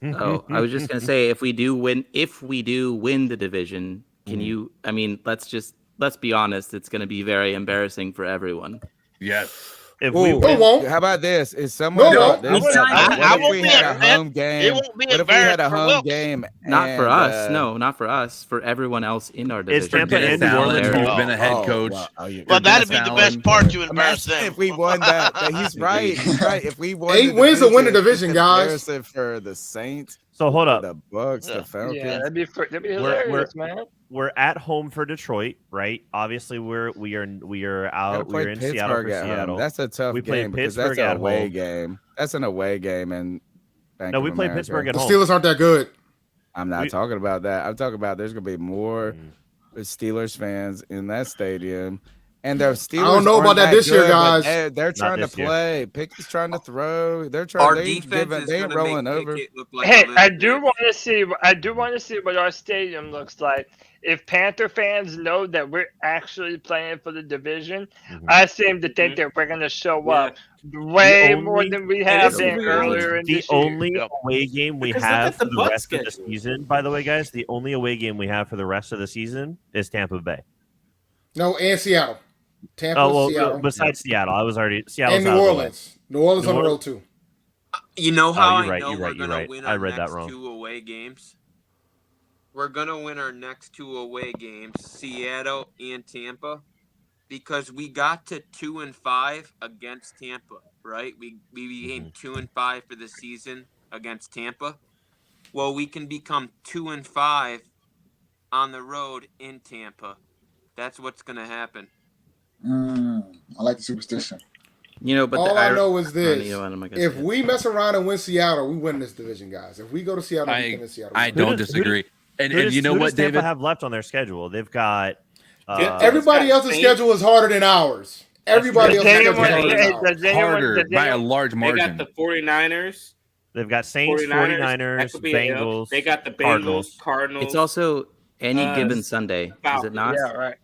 Oh, I was just gonna say if we do win the division, can you? I mean, let's be honest. It's gonna be very embarrassing for everyone. Yes. If Ooh, we No, win, it won't. how about this? Is someone No, about no, this? I What if won't we be had a embarrassed. home game? It won't be What if we had a embarrassed for home Wilks. game? Not for and, us. No, not for us. For everyone else in our Is division. Tampa and New Dennis Allen, Orleans who's been a head coach. Well, that'd be the best part to embarrass Imagine them. if we won that. He's right. He's right. If we won 8 wins to win the division, it's guys. embarrassing for the Saints, so hold for up. the Bucks, the Falcons. Yeah, that'd be We're- hilarious, man. We're at home for Detroit, right? Obviously, we are Gotta out. play We're in Seattle for Pittsburgh at home. Seattle. That's a tough We play game because that's Pittsburgh an at away home. game. That's an away game, and No, we play Pittsburgh at The home. Steelers aren't that good. I'm not talking about that. I'm talking about there's gonna be more Steelers fans in that stadium. And their Steelers. I don't know about that this year, guys. They're trying to play. Pickett's trying to throw. They're trying. Our They ain't rolling over. Hey, I do want to see what our stadium looks like. If Panther fans know that we're actually playing for the division, I seem to think that we're going to show up way more than we have been earlier in the this year. only away game we have for the rest of the season, by the way, guys, the only away game we have for the rest of the season is Tampa Bay. No, and Seattle. Tampa, Seattle. Besides Seattle, I was already Seattle and New Orleans. New Orleans on the road too. You know how you're right, I know you're we're right, you're gonna right. win I our read that next wrong. 2 away games? We're gonna win our next 2 away games, Seattle and Tampa, because we got to 2-5 against Tampa, right? We became 2-5 for the season against Tampa. Well, we can become 2-5 on the road in Tampa. That's what's gonna happen. I like the superstition. You know, but all I know is I this: don't know, if we mess around and win Seattle, we win this division, guys. If we go to Seattle, we win Seattle. I don't disagree. And you know who what, does Tampa David? have left on their schedule? They've got everybody else's schedule is harder than ours. Everybody else's schedule is harder than ours. Harder by a large margin. They got the 49ers. They've got Saints, 49ers, Bengals. They got the Bengals, Cardinals. It's also any given Sunday, is it not? Yeah, right.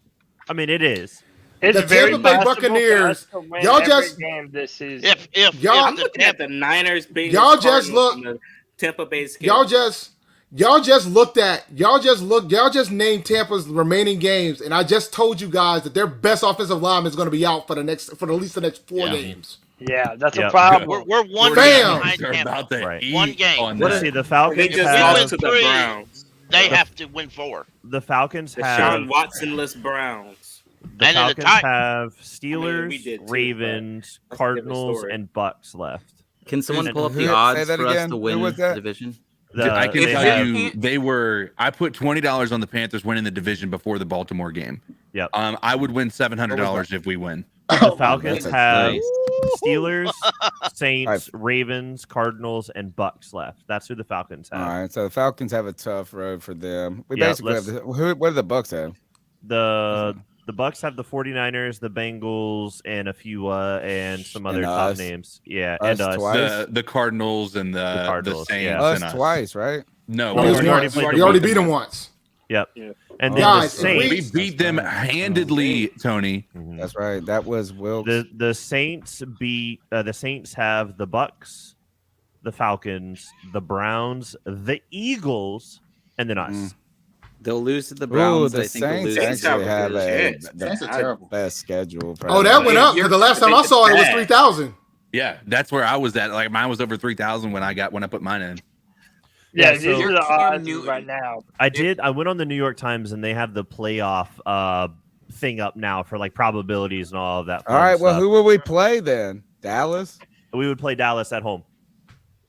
I mean, it is. It's the very Tampa Bay possible Buccaneers. for us to win Y'all every just game this season. y'all I'm looking at the Niners, Bengals, y'all just Cardinals, look. and the Tampa Bay schedule. Y'all just named Tampa's remaining games, and I just told you guys that their best offensive lineman is going to be out for at least the next 4 games. Yeah, that's a problem. We're one Bam! game behind Tampa. One game. Let's see, the Falcons They just have, lost to the Browns. They have to win 4. The Falcons The have Sean Watson-less Browns. The And then the Falcons Ti- have I mean, we Steelers, did too, Ravens, but that's a different Cardinals, story. and Bucks left. Can someone pull up Who- the say odds that for us again? to Who win was the that? division? I can they tell have- you, I put $20 on the Panthers winning the division before the Baltimore game. Yep. I would win $700 if we win. The Falcons have nice. Steelers, Saints, Ravens, Cardinals, and Bucks left. That's who the Falcons have. All right, so the Falcons have a tough road for them. We Yeah, basically have what do the Bucks have? The Bucks have the 49ers, the Bengals, and a few and some other And top us. names. Yeah, Us and us. twice. The Cardinals and the Cardinals, Saints yeah. Us and us. twice, right? No, Well, we we already played You already beat them once. Yep. Yeah. And then Guys, the if Saints. we beat them handedly, Tony. That's right. That was Wilks. The Saints beat the Saints have the Bucks, the Falcons, the Browns, the Eagles, and then us. They'll lose to the Ooh, Browns. the I think they'll Saints lose. actually have Saints are terrible. best schedule. Oh, that went up because the last time I saw it, it was 3,000. Yeah, that's where I was at. Like mine was over 3,000 when I put mine in. Yeah, Yeah, these so- are the odds right now. I went on the New York Times and they have the playoff thing up now for like probabilities and all of that. All fun right, well, stuff. who will we play then? Dallas? We would play Dallas at home.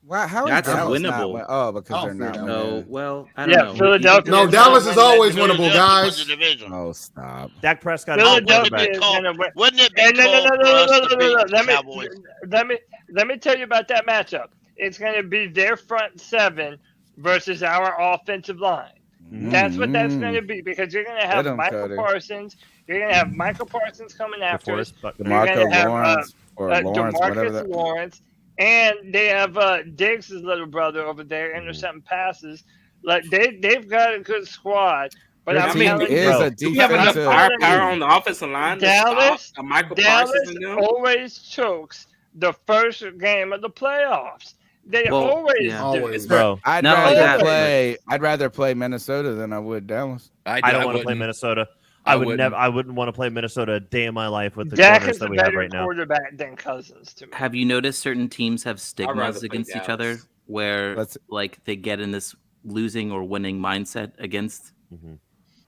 Wow, how is That's Dallas not winnable. win- Oh, because they're not No, winning. well, I don't Yeah, know. Philadelphia. No, Dallas is always winnable, guys. Oh, stop. Dak Prescott. Philadelphia is gonna win. Wouldn't it be And cool for us to beat the Let Cowboys? me tell you about that matchup. It's going to be their front seven versus our offensive line. That's what that's going to be because you're going to have Get 'em, Michael Cody. Parsons. You're going to have Michael Parsons coming after us. You're DeMarco going to have Lawrence or Lawrence, whatever DeMarcus that. Lawrence, and they have Diggs' little brother over there intercepting passes. Like they've got a good squad. But Your I'm team telling is you, a Do we have enough defensive. firepower on the offensive line to Dallas, stop Michael Dallas Parsons and them? always chokes the first game of the playoffs. They Well, always yeah. do. Always. Bro, I'd Not like that. rather play Minnesota than I would Dallas. I don't want to play Minnesota. I wouldn't want to play Minnesota a day in my life with the Dak corners is that a we have better right now. quarterback than Cousins to me. Have you noticed certain teams have stigmas rather play against each other Dallas. where Let's- like they get in this losing or winning mindset against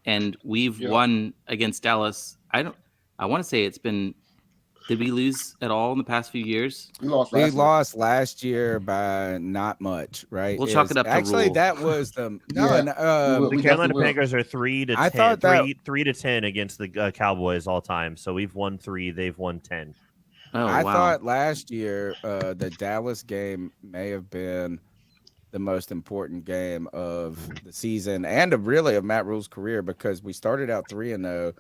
and we've won against Dallas. I want to say it's been did we lose at all in the past few years? We lost We last week. lost last year by not much, right? We'll chalk it up to Actually, Rhule. that was the Yeah. no. We The Carolina definitely will. Panthers are 3-10, I thought that- 3-10 against the Cowboys all time. So we've won 3, they've won 10. Oh I wow. thought last year the Dallas game may have been the most important game of the season and of Matt Rhule's career, because we started out 3-0.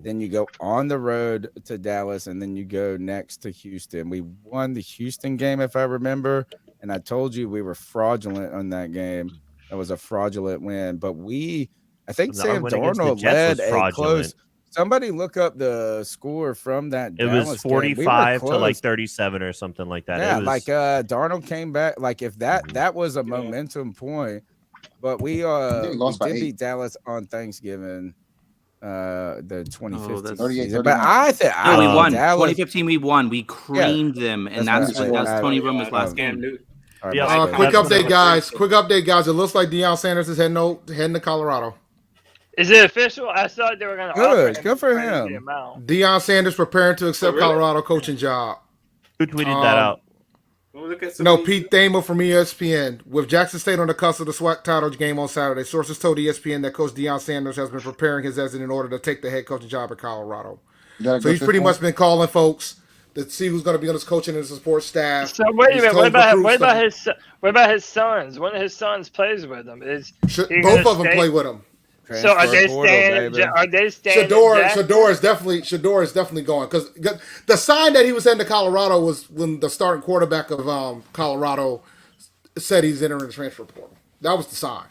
Then you go on the road to Dallas, and then you go next to Houston. We won the Houston game, if I remember, and I told you we were fraudulent on that game. That was a fraudulent win, but I think Sam Darnold led a close. Somebody look up the score from that. It was 45 to like 37 or something like that. Yeah, It was, Darnold came back. Like if that was a momentum point, but we did beat Dallas on Thanksgiving. The 2015 season. But I think we won. Dallas, 2015 we won. We creamed them, and that's Tony Romo's last game. Quick update, guys. It looks like Deion Sanders is heading to Colorado. Is it official? I thought they were going to good for him. Deion Sanders preparing to accept Colorado coaching job. Who tweeted that out? Pete Thamel from ESPN. With Jackson State on the cusp of the SWAC title game on Saturday, sources told ESPN that Coach Deion Sanders has been preparing his exit in order to take the head coaching job at Colorado. So he's pretty much been calling folks to see who's going to be on his coaching and support staff. So wait a minute. What about his sons? One of his sons plays with him. Both of them play with him. So are they staying? Are they staying? Shador is definitely going, because the sign that he was heading to Colorado was when the starting quarterback of Colorado said he's entering the transfer portal. That was the sign.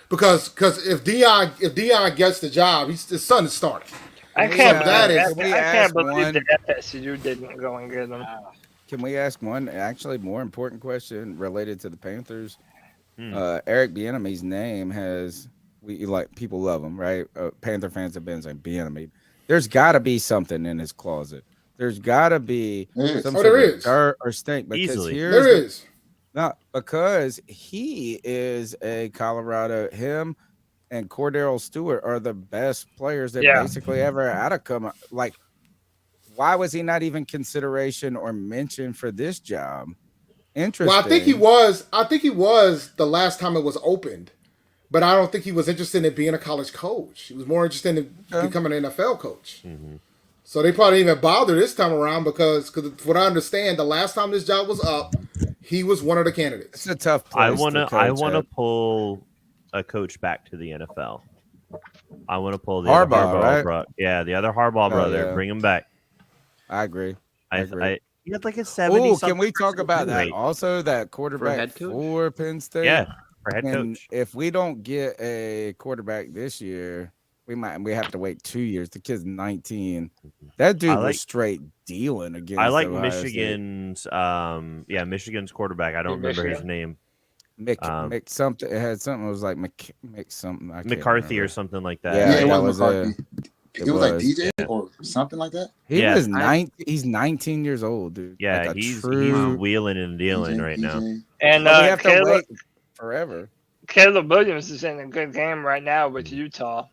Because if Deion gets the job, his son is starting. I can't believe the FSU didn't go and get him. Can we ask one actually more important question related to the Panthers? Eric Bieniemy's name has. People love him, right? Panther fans have been saying Bieniemy. There's got to be something in his closet. There's got to be some sort of dirt or stink. Because there is. Not because he is a Colorado. Him and Cordell Stewart are the best players that basically ever had to come. Like, why was he not even consideration or mentioned for this job? Interesting. Well, I think he was the last time it was opened. But I don't think he was interested in being a college coach. He was more interested in becoming an NFL coach. Mm-hmm. So they probably didn't even bother this time around because what I understand, the last time this job was up, he was one of the candidates. It's a tough place. I want to pull a coach back to the NFL. I want to pull the other Harbaugh brother. Yeah, the other Harbaugh brother. Yeah. Bring him back. I agree. He had like a 70. Can we talk about that? Also, that quarterback for Penn State. Yeah. Head coach. If we don't get a quarterback this year, we have to wait 2 years. The kid's 19. That dude was straight dealing against. I like Michigan's Michigan's quarterback. I don't remember his name. Mick something. It had something. It was like Mick something. McCarthy or something like that. Yeah, it was McCarthy. It was like DJ or something like that. He's 19 years old, dude. Yeah, like he's wheeling and dealing right now. And we have to wait forever. Caleb Williams is in a good game right now with Utah.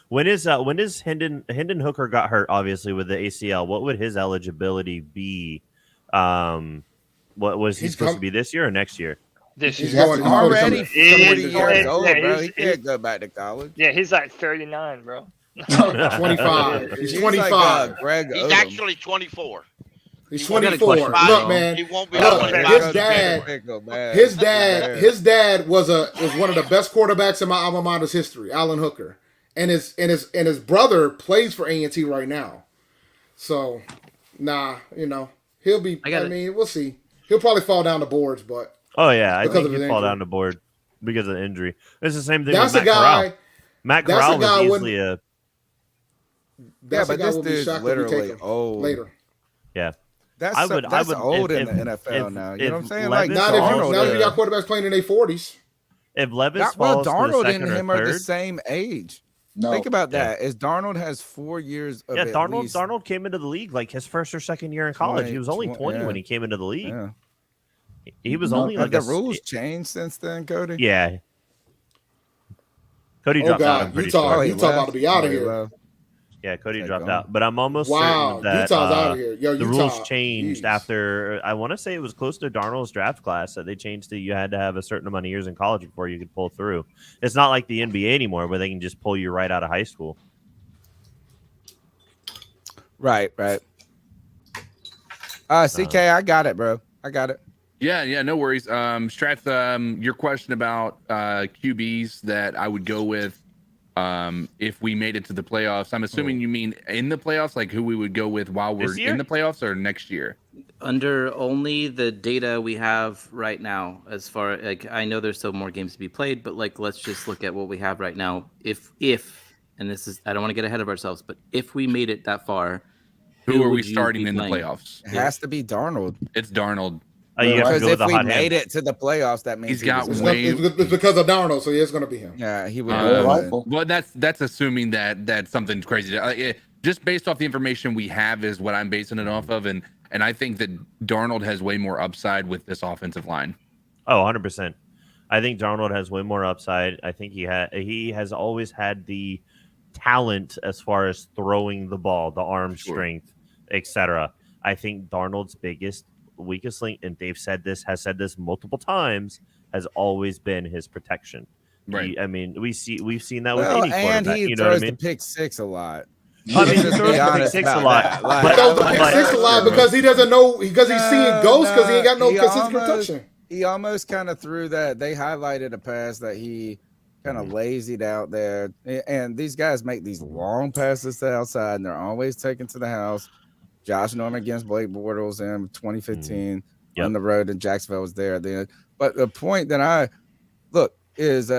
When is Hendon Hooker got hurt, obviously, with the ACL? What would his eligibility be? What was he supposed to be this year or next year? This year. He's already 40 years old, bro. He can't go back to college. Yeah, he's like 39, bro. 25. He's 25. He's actually 24. He's 24. Look, man. He won't be his dad was one of the best quarterbacks in my alma mater's history, Alan Hooker, and his brother plays for A&T right now. So, he'll be. We'll see. He'll probably fall down the boards, but I think he'll fall down the board because of the injury. It's the same thing with Matt Corral. Matt Corral was easily a. But this dude's literally old. Later. Yeah. That's old in the NFL now. You know what I'm saying? Like now you got quarterbacks playing in their 40s. If Levis falls Darnold to the second and him or are the third, same age. No. Think about that. As Darnold has 4 years of Darnold came into the league like his first or second year in college. He was only 20 when he came into the league. Yeah. He was only like the rules changed since then, Cody. Yeah. Cody dropped out. Utah about to be out of here. Yeah, Cody dropped out, but I'm almost certain that Utah's out of here. the rules changed after. I want to say it was close to Darnold's draft class that they changed to you had to have a certain amount of years in college before you could pull through. It's not like the NBA anymore where they can just pull you right out of high school. Right. CK, I got it, bro. I got it. Yeah, no worries. Strath, your question about QBs that I would go with if we made it to the playoffs. I'm assuming you mean in the playoffs, like who we would go with while we're in the playoffs, or next year? Under only the data we have right now, as far like I know there's still more games to be played, but like let's just look at what we have right now. If and this is I don't want to get ahead of ourselves, but if we made it that far, Who are we would you starting be in the playing? playoffs? It has to be Darnold. It's Darnold. Because if we made it to the playoffs, that means He's got It's way. because of Darnold, so yeah, it's going to be him. Yeah, he would. Well, that's assuming that something's crazy. Just based off the information we have is what I'm basing it off of, and I think that Darnold has way more upside with this offensive line. Oh, 100%. I think Darnold has way more upside. I think he has always had the talent as far as throwing the ball, the arm strength, etc. I think Darnold's weakest link, and Dave has said this multiple times, has always been his protection. Right. We've seen that with Well, any and quarterback. he You know what I throws mean? the pick six a lot. I mean, he throws the pick six a lot. He throws the pick six a lot because he doesn't know, because he's seeing ghosts because he ain't got no consistent protection. He almost kind of threw that. They highlighted a pass that he kind of lazied out there. And these guys make these long passes to the outside, and they're always taken to the house. Josh Norman against Blake Bortles in 2015 on the road, and Jacksonville was there then. But the point that I look is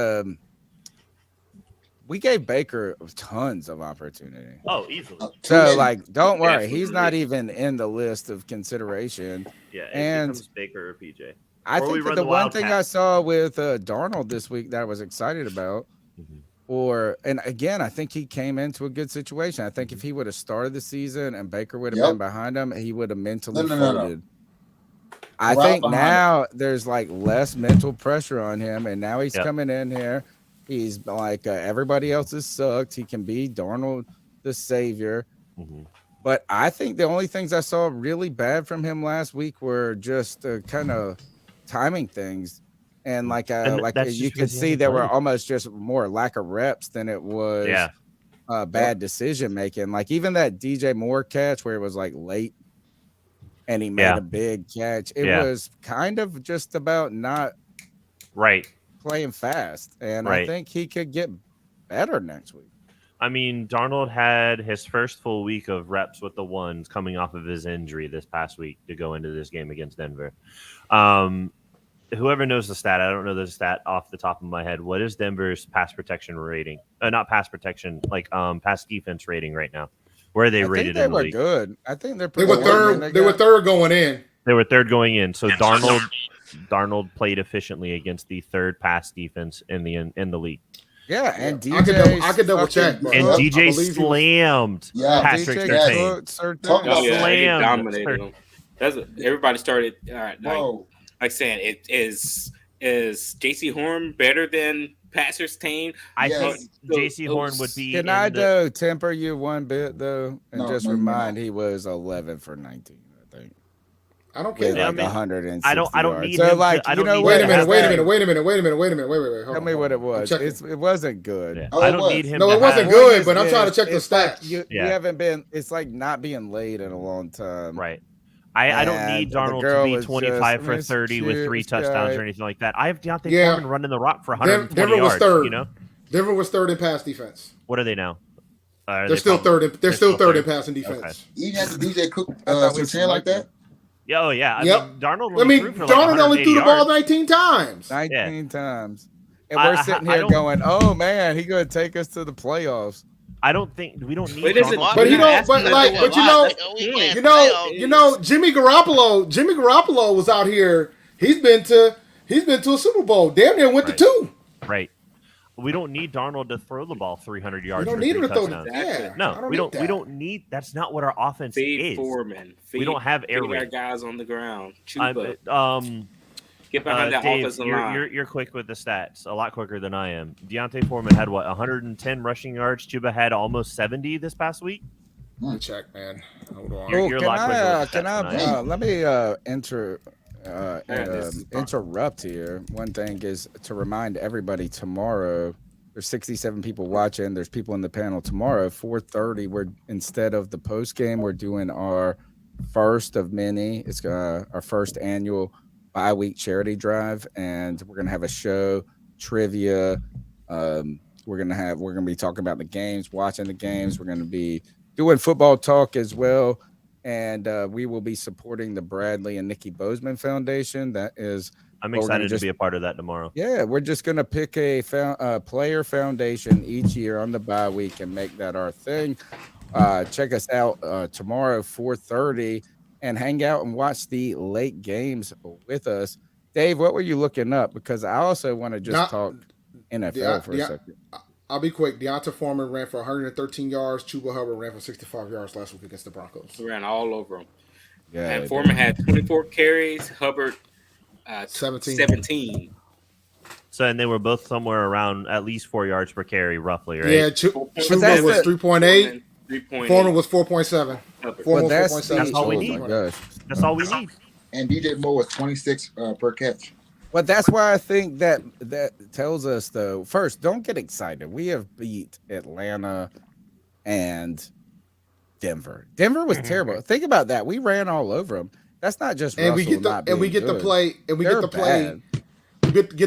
we gave Baker tons of opportunity. Oh, easily. So, don't worry. He's not even in the list of consideration. Yeah, it and becomes Baker or PJ. I think that the one thing I saw with Darnold this week that I was excited about, and again, I think he came into a good situation. I think if he would have started the season and Baker would have been behind him, he would have mentally folded. I think now there's less mental pressure on him, and now he's coming in here. He's like everybody else has sucked. He can be Darnold, the savior. But I think the only things I saw really bad from him last week were just kind of timing things. And you could see there were almost just more lack of reps than it was bad decision making. Like even that DJ Moore catch where it was late and he made a big catch. It was kind of just about not playing fast. And I think he could get better next week. I mean, Darnold had his first full week of reps with the ones coming off of his injury this past week to go into this game against Denver. Whoever knows the stat, I don't know the stat off the top of my head. What is Denver's pass protection rating? Not pass protection, pass defense rating right now. Where are they rated? They were good. I think they're pretty good. They were third going in. They were third going in. So Darnold played efficiently against the third pass defense in the league. Yeah, and DJ, I could double check. Bro. And DJ slammed Patrick Surtain. He dominated him. Everybody started. Saying it is JC Horn better than Pat Surtain? I think JC Horn would be. Can I temper you one bit though, and remind he was 11 for 19. I think. I don't care. 160 I don't need so him. wait a minute. Wait a minute. Tell me what it was. It wasn't good. Yeah. I don't need him. No, it wasn't good. But I'm trying to check the stats. You haven't been. It's like not being laid in a long time. Right. I don't need Darnold to be 25 for 30 with 3 touchdowns or anything like that. I have Deontay Foreman running the rock for 120 Denver was yards. third. You know? Denver was third in pass defense. What are they now? They're still third. They're still third in passing defense. Okay. Even after DJ Cook Surtain like that. Yeah, oh yeah. Darnold only threw the ball 19 times. 19 times. And we're sitting here going, "Oh man, he's going to take us to the playoffs." I don't think we don't need. But he don't. But you know, Jimmy Garoppolo was out here. He's been to a Super Bowl. Damn near went to 2. Right. We don't need Darnold to throw the ball 300 yards. We don't need him to throw the No, we don't. We don't need. That's not what our offense is. Foreman. We don't have air raid. Our guys on the ground. Get behind that Dave, offensive line. You're quick with the stats, a lot quicker than I am. Deontay Foreman had 110 rushing yards. Chuba had almost 70 this past week. Check, man. Hold on. You're a lot quicker with the stats let me interrupt here. One thing is to remind everybody tomorrow. There's 67 people watching. There's people in the panel tomorrow. 4:30. We're instead of the post game, we're doing our first of many. It's our first annual bye-week charity drive, and we're gonna have a show, trivia. We're gonna be talking about the games, watching the games. We're gonna be doing football talk as well, and we will be supporting the Bradley and Nikki Bozeman Foundation. That is, I'm excited to be a part of that tomorrow. Yeah, we're just gonna pick a player foundation each year on the bye week and make that our thing. Check us out tomorrow 4:30 and hang out and watch the late games with us. Dave, what were you looking up? Because I also want to just talk NFL for a second. I'll be quick. Deonta Foreman ran for 113 yards. Chuba Hubbard ran for 65 yards last week against the Broncos. He ran all over them. Yeah, and Foreman had 24 carries. Hubbard 17. So, and they were both somewhere around at least 4 yards per carry, roughly, right? Yeah, Chuba was 3.8. Foreman was 4.7. Foreman was 4.7. That's all we need. That's all we need. And DJ Moore was 26 per catch. But that's why I think that tells us, though, first, don't get excited. We have beat Atlanta and Denver. Denver was terrible. Think about that. We ran all over them. That's not just and Russell we get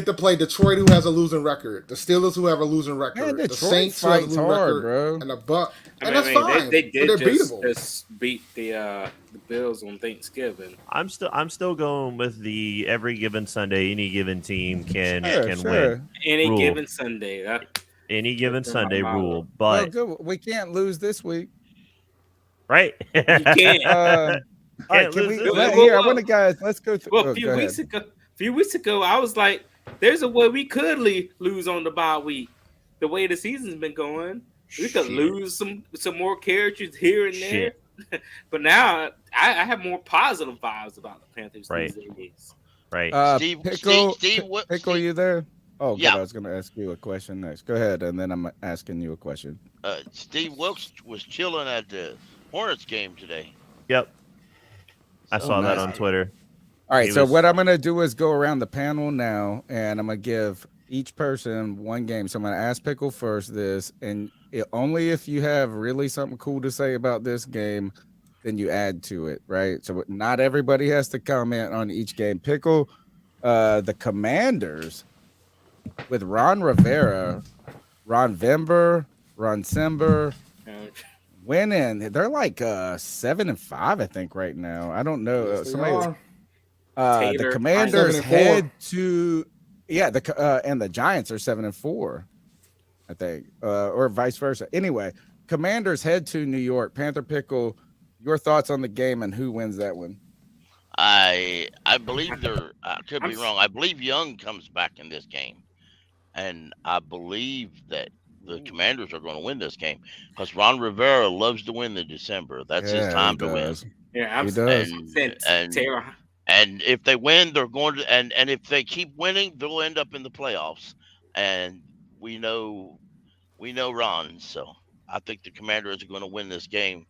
to play Detroit, who has a losing record, the Steelers, who have a losing record, the Saints, who have a losing record, bro. and the Bucks. And that's fine. They did they're just beatable. beat the Bills on Thanksgiving. I'm still going with the every given Sunday, any given team can Sure. win. Any rule. given Sunday. Any given Sunday model. rule, but good. We can't lose this week, right? You can't. All right, can we? I want to, guys. Let's go through. Well, a few weeks ago, I was like, "There's a way we could lose on the bye week. The way the season's been going, we could lose some more characters here and there." But now I have more positive vibes about the Panthers these days. Right. Steve, Pickle, you there? Oh, yeah. good. I was going to ask you a question next. Go ahead, and then I'm asking you a question. Steve Wilks was chilling at the Hornets game today. Yep. I saw that on Twitter. All right, so what I'm going to do is go around the panel now, and I'm going to give each person one game. So I'm going to ask Pickle first and only if you have really something cool to say about this game, then you add to it, right? So not everybody has to comment on each game. Pickle, the Commanders with Ron Rivera, Ron Vember, Ron Sember, winning. They're like 7-5, I think, right now. I don't know. Yes, the Commanders head to and the Giants are 7-4, I think, or vice versa. Anyway, Commanders head to New York. Panther Pickle, your thoughts on the game and who wins that one? I believe I could be wrong. I believe Young comes back in this game, and I believe that the Commanders are going to win this game because Ron Rivera loves to win in December. That's his time to win. Yeah, he does. And if they win, they're going to, and if they keep winning, they'll end up in the playoffs. And we know Ron, so I think the Commanders are going to win this game.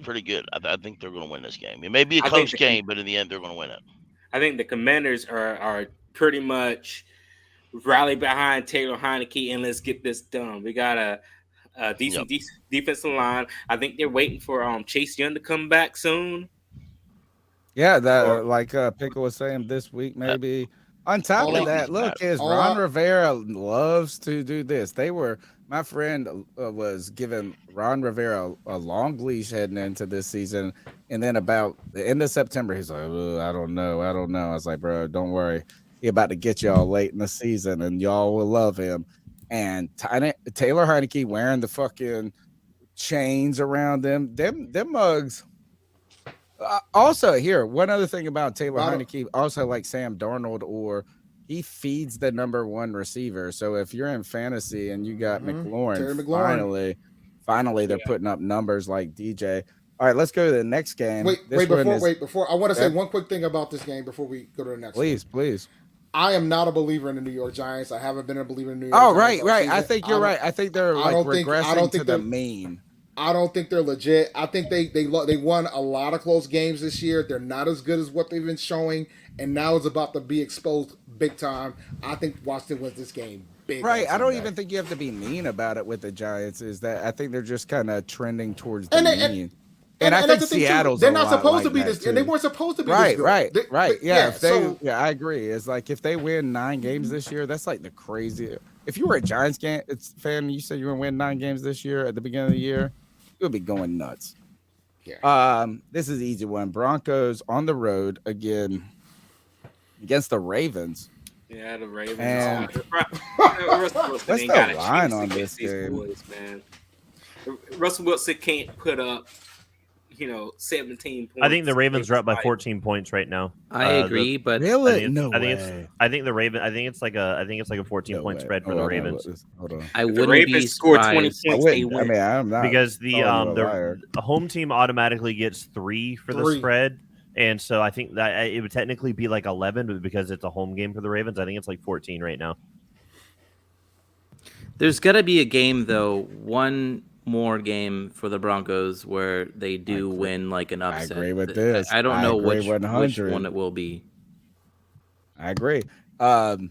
Pretty good. I think they're going to win this game. It may be a close game, but in the end, they're going to win it. I think the Commanders are pretty much rally behind Taylor Heineke and let's get this done. We got a decent defensive line. I think they're waiting for Chase Young to come back soon. Yeah, that Pickle was saying this week, maybe. On top of that, look, Ron Rivera loves to do this. My friend was giving Ron Rivera a long leash heading into this season, and then about the end of September, he's like, I don't know. I was like, bro, don't worry. He's about to get y'all late in the season, and y'all will love him. And Taylor Heineke wearing the fucking chains around them mugs. Also, here, one other thing about Taylor Heineke, also like Sam Darnold, or he feeds the number one receiver. So if you're in fantasy and you got McLaurin, finally they're putting up numbers like DJ. All right, let's go to the next game. Before I want to say one quick thing about this game before we go to the next one. Please. I am not a believer in the New York Giants. I haven't been a believer in the New Giants. York Giants. Right. I think you're right. I think they're regressing to the mean. I don't think they're legit. I think they won a lot of close games this year. They're not as good as what they've been showing, and now it's about to be exposed big time. I think Washington wins this game big. Right. I don't even think you have to be mean about it with the Giants. Is that I think they're just kind of trending towards the mean. And I think Seattle's they're not supposed like to be this, and they weren't supposed to be right, this good. Right. Yeah, I agree. It's like if they win 9 games this year, that's like the crazy. If you were a Giants fan, you said you were going to win 9 games this year at the beginning of the year, you would be going nuts. Yeah. This is an easy one. Broncos on the road again against the Ravens. Yeah, the Ravens. And what's the line on this game? Boys, man. Russell Wilson can't put up, 17 points. I think the Ravens are up by 14 points right now. I agree, but really, I think the Raven. I think it's like a 14 point spread for the Ravens. Hold on. I wouldn't Ravens be score surprised. 20 points. They win. I'm not because the home team automatically gets 3 for the spread, and so I think that it would technically be like 11, but because it's a home game for the Ravens, I think it's like 14 right now. There's got to be a game though. One more game for the Broncos where they do win like an upset. I agree with this. I don't know which 100. one it will be. I agree. And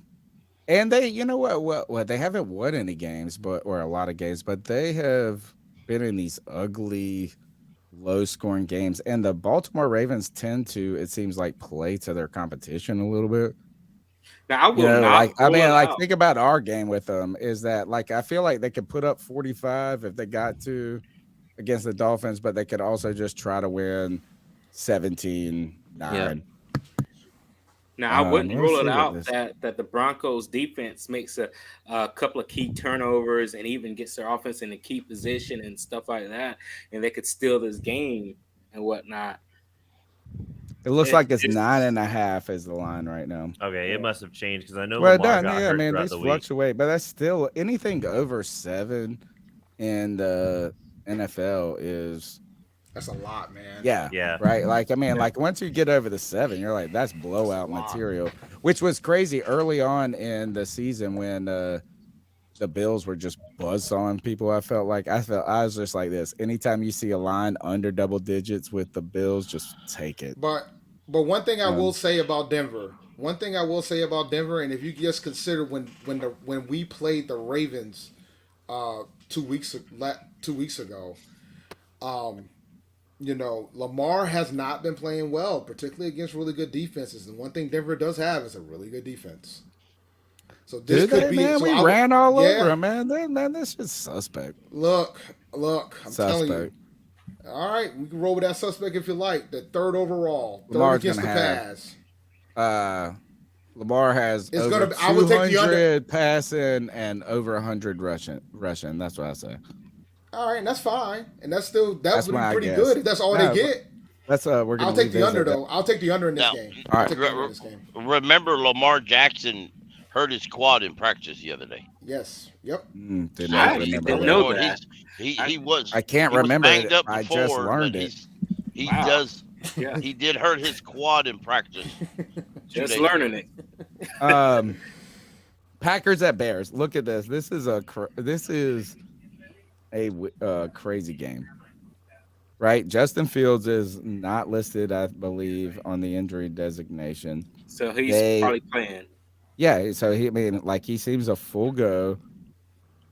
they, you know what? They haven't won any games, or a lot of games, but they have been in these ugly, low-scoring games. And the Baltimore Ravens tend to, it seems like, play to their competition a little bit. Now, I will not. Think about our game with them. Is that I feel like they could put up 45 if they got to against the Dolphins, but they could also just try to win 17-9. Yeah. Now, I wouldn't rule it out that the Broncos defense makes a couple of key turnovers and even gets their offense in a key position and stuff like that, and they could steal this game and whatnot. It looks like it's 9.5 is the line right now. Okay, it must have changed because I know. Well, Lamar got hurt throughout these the week. fluctuate, but that's still anything over 7 in the NFL is. That's a lot, man. Yeah. Right. Once you get over the 7, you're like, that's blowout material, which was crazy early on in the season when the Bills were just buzzsawing people. I was just like this. Anytime you see a line under double digits with the Bills, just take it. But one thing I will say about Denver, and if you just consider when we played the Ravens 2 weeks ago, Lamar has not been playing well, particularly against really good defenses. And one thing Denver does have is a really good defense. So this could be. Man, so we ran all over him, man. This is suspect. Look, I'm telling you. All right, we can roll with that suspect if you like. The 3rd overall, third against the pass. Lamar has over 200 passing and over 100 rushing. That's what I say. All right, and that's fine, and that would be pretty good if that's all they get. That's we're gonna. I'll take the under though. I'll take the under in this game. All right. Remember, Lamar Jackson hurt his quad in practice the other day. Yes. Yep. Did not remember know that. He was. I can't remember it. I just learned it. He does. Yeah. He did hurt his quad in practice. Just learning it. Packers at Bears. Look at this. This is a crazy game. Right? Justin Fields is not listed, I believe, on the injury designation. So he's probably playing. Yeah, so he seems a full go.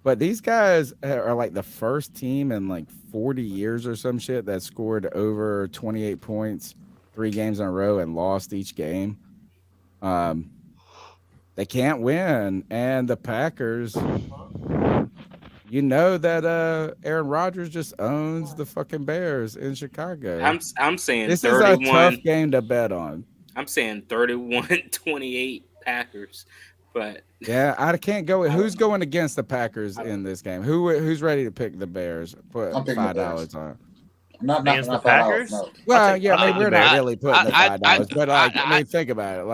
But these guys are like the first team in like 40 years or some shit that scored over 28 points 3 games in a row and lost each game. They can't win. And the Packers, that Aaron Rodgers just owns the fucking Bears in Chicago. I'm saying this 31, is a tough game to bet on. I'm saying 31-28 Packers. But yeah, I can't go with who's going against the Packers in this game. Who's ready to pick the Bears? Put $5 on. Not against the Packers. No. Well, we're not really putting the $5, but think about it.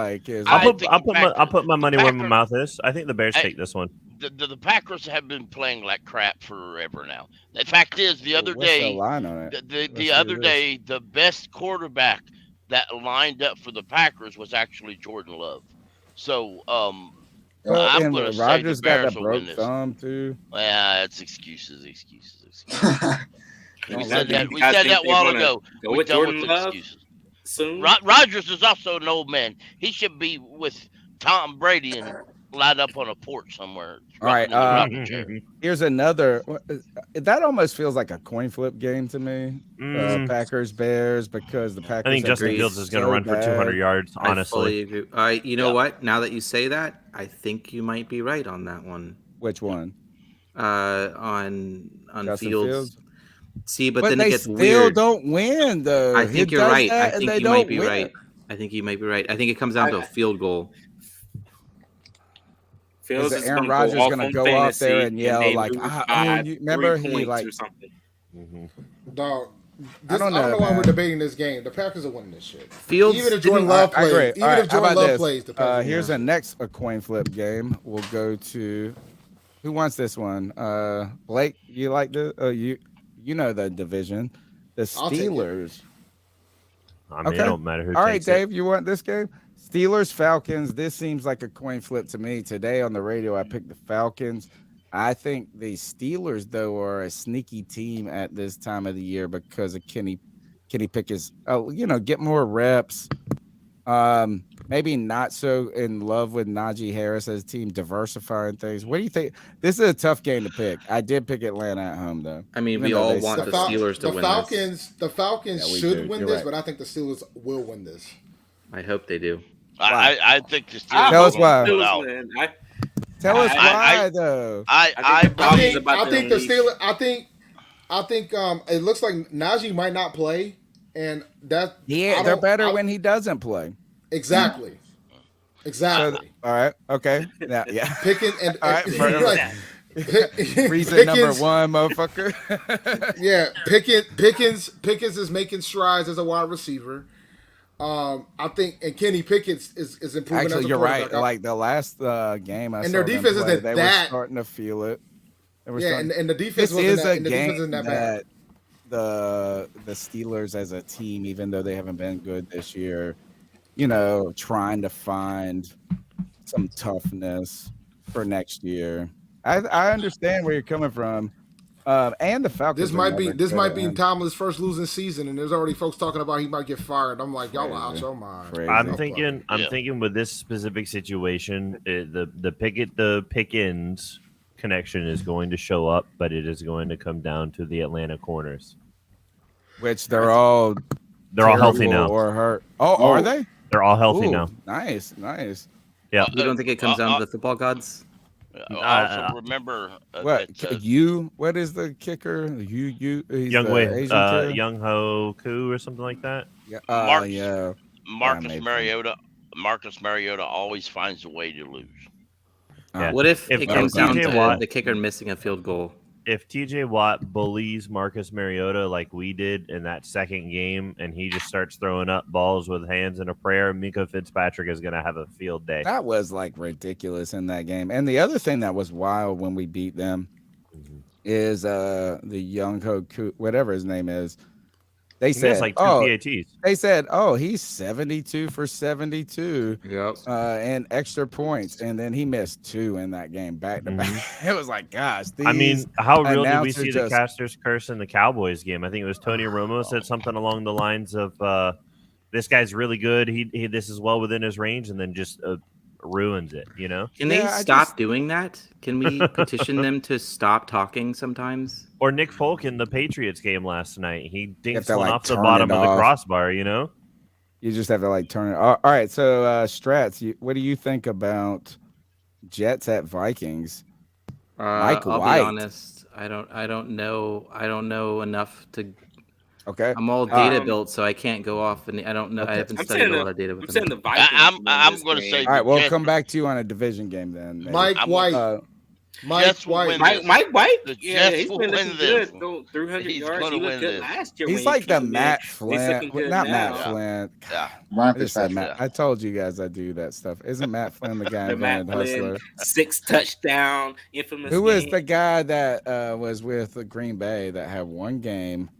I'll put my money where my mouth is. I think the Bears take this one. The Packers have been playing like crap forever now. The fact is, the other day, the best quarterback that lined up for the Packers was actually Jordan Love. So, I'm going to say the Bears will win this. Thumb too. Yeah, it's excuses. We said that a while ago. We're done with excuses. Soon. Rodgers is also an old man. He should be with Tom Brady and lined up on a porch somewhere. All right. rocking in the rocking chair. Here's another. That almost feels like a coin flip game to me. Packers Bears, because the Packers. I think Justin Fields is going to run for 200 yards. Honestly, I fully agree. You know what? Now that you say that, I think you might be right on that one. Which one? On Justin Fields. See, but then they it gets still weird. Don't win though. I think you're right. I think you might be win. right. I think you might be right. I think it comes down to a field goal. Fields Is is Aaron gonna Rodgers go off going to on go off there and fantasy, yell they like, lose "I by own you"? Remember 3 he points like or something. Dog. I don't know, why man. we're debating this game. The Packers are winning this shit. Fields Even if Jordan Love plays, even if Jordan Love plays, the Packers here's a coin flip game. We'll go to who wants this one? Blake, you like the you know the division, the Steelers. I mean, it don't matter who. All right, takes Dave, you want this game? Steelers Falcons. This seems like a coin flip to me. Today on the radio, I picked the Falcons. I think the Steelers, though, are a sneaky team at this time of the year because of Kenny Pickett's, get more reps. Maybe not so in love with Najee Harris as a team, diversifying things. What do you think? This is a tough game to pick. I did pick Atlanta at home, though. I mean, we all want the Steelers to win this. The Falcons should win this, but I think the Steelers will win this. I hope they do. I think the Steelers. Tell us why. Tell us why, though. I think the Steelers. I think it looks like Najee might not play, and that they're better when he doesn't play. Exactly. Exactly. So, all right. Okay. Yeah. Picking and all right. Reason Pickens, number one, motherfucker. Yeah, Pickens is making strides as a wide receiver. I think, and Kenny Pickett is improving. Actually, as a you're right. quarterback. Like the last game, I and saw their defense them play, isn't they that. were starting to feel it. And the defense this wasn't is that, a and the game defense isn't that bad. The Steelers as a team, even though they haven't been good this year, trying to find some toughness for next year. I understand where you're coming from. And the Falcons. This might be Tomlin's first losing season, and there's already folks talking about he might get fired. I'm like, y'all are out your mind. I'm thinking with this specific situation, the Pickens connection is going to show up, but it is going to come down to the Atlanta corners, which they're all healthy now or hurt. Oh, are they? They're all healthy now. Nice. Yeah. You don't think it comes down to the football gods? I also remember what what is the kicker? Young Ho Koo or something like that. Marcus Mariota always finds a way to lose. What if it comes down to the kicker missing a field goal? If TJ Watt bullies Marcus Mariota like we did in that second game, and he just starts throwing up balls with hands in a prayer, Minka Fitzpatrick is going to have a field day. That was like ridiculous in that game. And the other thing that was wild when we beat them is the young Hoku, whatever his name is. They said, like 2 PATs. They said, he's 72 for 72 and extra points. And then he missed 2 in that game back to back. It was like, gosh. I mean, how real did we see the Caster's curse in the Cowboys game? I think it was Tony Romo said something along the lines of, this guy's really good. He this is well within his range, and then just ruins it, Can they stop doing that? Can we petition them to stop talking sometimes? Or Nick Folk in the Patriots game last night. He dinks one off the bottom of the crossbar, You just have to turn it. All right, so Strats, what do you think about Jets at Vikings? I'll be honest. I don't know enough to. Okay. I'm all data built, so I can't go off, and I don't know. Okay. I haven't studied a lot of data with them. The Vikings. I'm going to say. All right, we'll come back to you on a division game then. Maybe. Mike White. Mike White. Yeah, he's been looking good. 300 yards. He looked good last year. He's like the Matt Flynn. Not Matt Flynn. Yeah. I told you guys I do that stuff. Isn't Matt Flynn the guy the Matt Flynn, 6 touchdown, infamous. Who was the guy that was with Green Bay that had one game?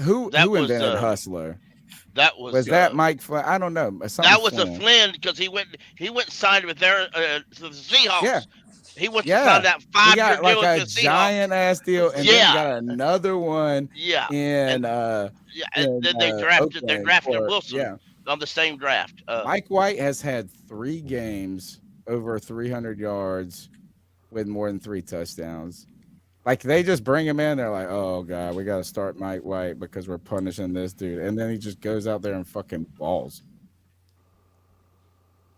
Who invented Hustler? That was that Mike Flynn? I don't know. That was a Flynn because he went and signed with their to the Seahawks. Yeah. He went to sign that 5-year deal like with a the Seahawks. giant ass deal, and then he got another one. Yeah. And then they drafted Wilson. Yeah. on the same draft. Mike White has had 3 games over 300 yards with more than 3 touchdowns. Like, they just bring him in. They're like, oh, God, we got to start Mike White because we're punishing this dude. And then he just goes out there and fucking balls.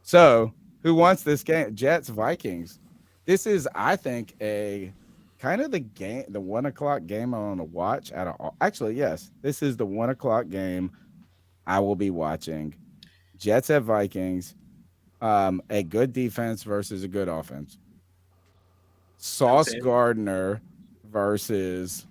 So, who wants this game? Jets, Vikings. This is, I think, a kind of the 1 o'clock game I want to watch. Actually, yes, this is the 1 o'clock game I will be watching. Jets at Vikings. A good defense versus a good offense. Sauce Gardner versus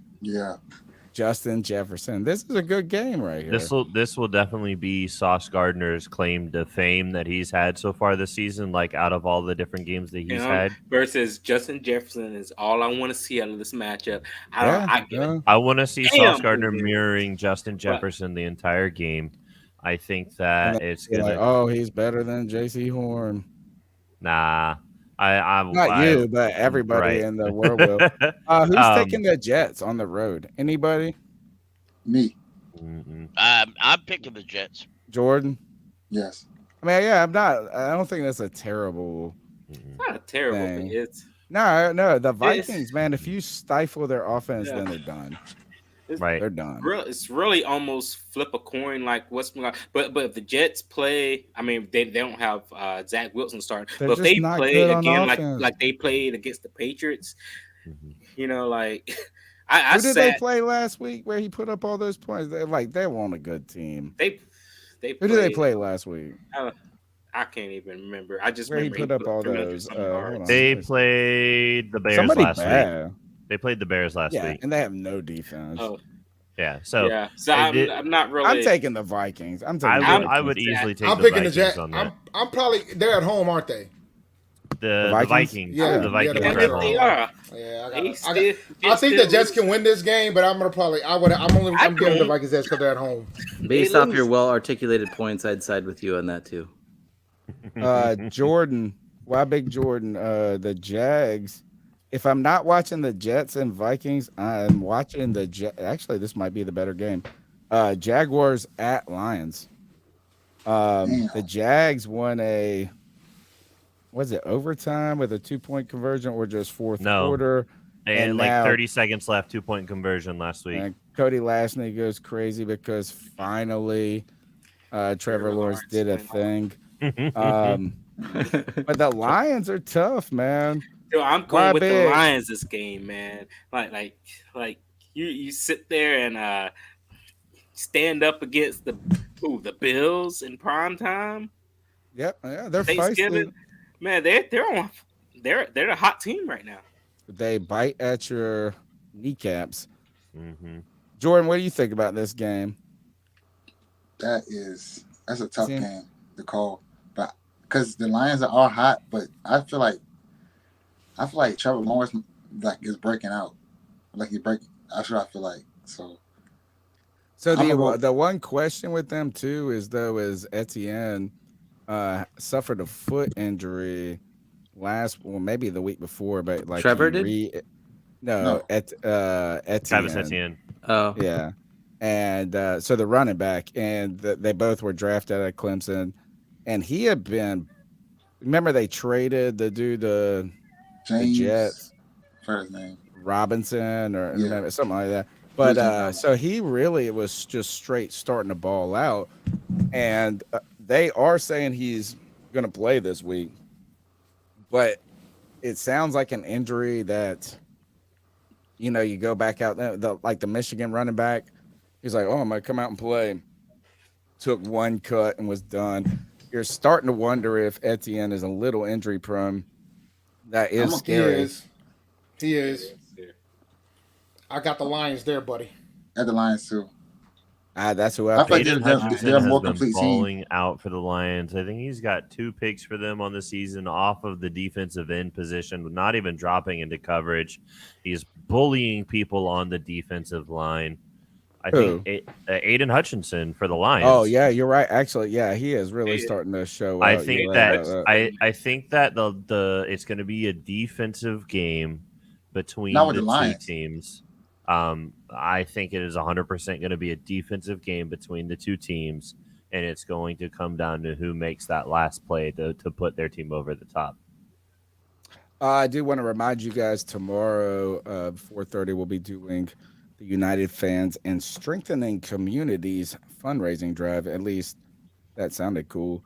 Justin Jefferson. This is a good game right here. This will definitely be Sauce Gardner's claim to fame that he's had so far this season, like out of all the different games that he's had. Versus Justin Jefferson is all I want to see out of this matchup. I want to see Sauce Gardner mirroring Justin Jefferson the entire game. I think that it's gonna. Like, oh, he's better than J.C. Horn. Nah. I'm not you, but everybody in the world will. Who's taking the Jets on the road? Anybody? Me. I'm picking the Jets. Jordan? Yes. I mean, yeah, I'm not. I don't think that's a terrible. Not a terrible thing. It's no. The Vikings, man. If you stifle their offense, then they're done. Right, they're done. It's really almost flip a coin, like what's going on. But if the Jets play, I mean, they don't have Zach Wilson starting. They're but if they play again like they played against the Patriots, like who did they play last week where he put up all those points? They weren't a good team. Who did they play last week? I can't even remember. I just where remember he put up all those. They played the Bears last week. They played the Bears last week, and they have no defense. Oh, yeah. So I'm not really. I'm taking the Vikings. I would easily take. I'm the picking Vikings the Jets. on that. I'm probably they're at home, aren't they? The Vikings. Yeah, the Vikings yeah, are at home. They are. Yeah, I think the Jets can win this game, but I'm giving the Vikings edge because they're at home. Based off your well-articulated points, I'd side with you on that too. Jordan, why big Jordan? The Jags. If I'm not watching the Jets and Vikings, I'm watching the Actually, this might be the better game. Jaguars at Lions. The Jags won overtime with a 2-point conversion or just fourth quarter? And like 30 seconds left, 2-point conversion last week. And Cody Lashney goes crazy because finally Trevor Lawrence did a thing. But the Lions are tough, man. Yo, I'm going with the Lions this game, man. Like you sit there and stand up against the Bills in prime time. Yep, yeah, they're Thanksgiving. feisty. Man, they're the hot team right now. They bite at your kneecaps. Jordan, what do you think about this game? That's a tough game to call, but because the Lions are all hot, but I feel like Trevor Lawrence is breaking out. That's what I feel like. So the one question with them too is Etienne suffered a foot injury maybe the week before, but like Trevor did? Etienne. Travis Etienne. Oh yeah, and so the running back, and they both were drafted at Clemson, and he had been. Remember they traded the dude the Jets, first name Robinson or something like that. But so he really was just straight starting to ball out, and they are saying he's going to play this week, but it sounds like an injury that, you go back out there, like the Michigan running back, he's like, oh, I'm going to come out and play. Took one cut and was done. You're starting to wonder if Etienne is a little injury prone. That is scary. He is. I got the Lions there, buddy. At the Lions too. That's who I think they're more been complete falling out for the Lions. I think he's got 2 picks for them on the season off of the defensive end position, not even dropping into coverage. He's bullying people on the defensive line. I think Aiden Hutchinson for the Lions. Oh yeah, you're right. Actually, yeah, he is really starting to show. I think I think that the it's going to be a defensive game between the two teams. I think it is 100% going to be a defensive game between the two teams. and it's going to come down to who makes that last play to put their team over the top. I do want to remind you guys tomorrow, 4:30, we'll be doing the United Fans and Strengthening Communities fundraising drive. At least that sounded cool.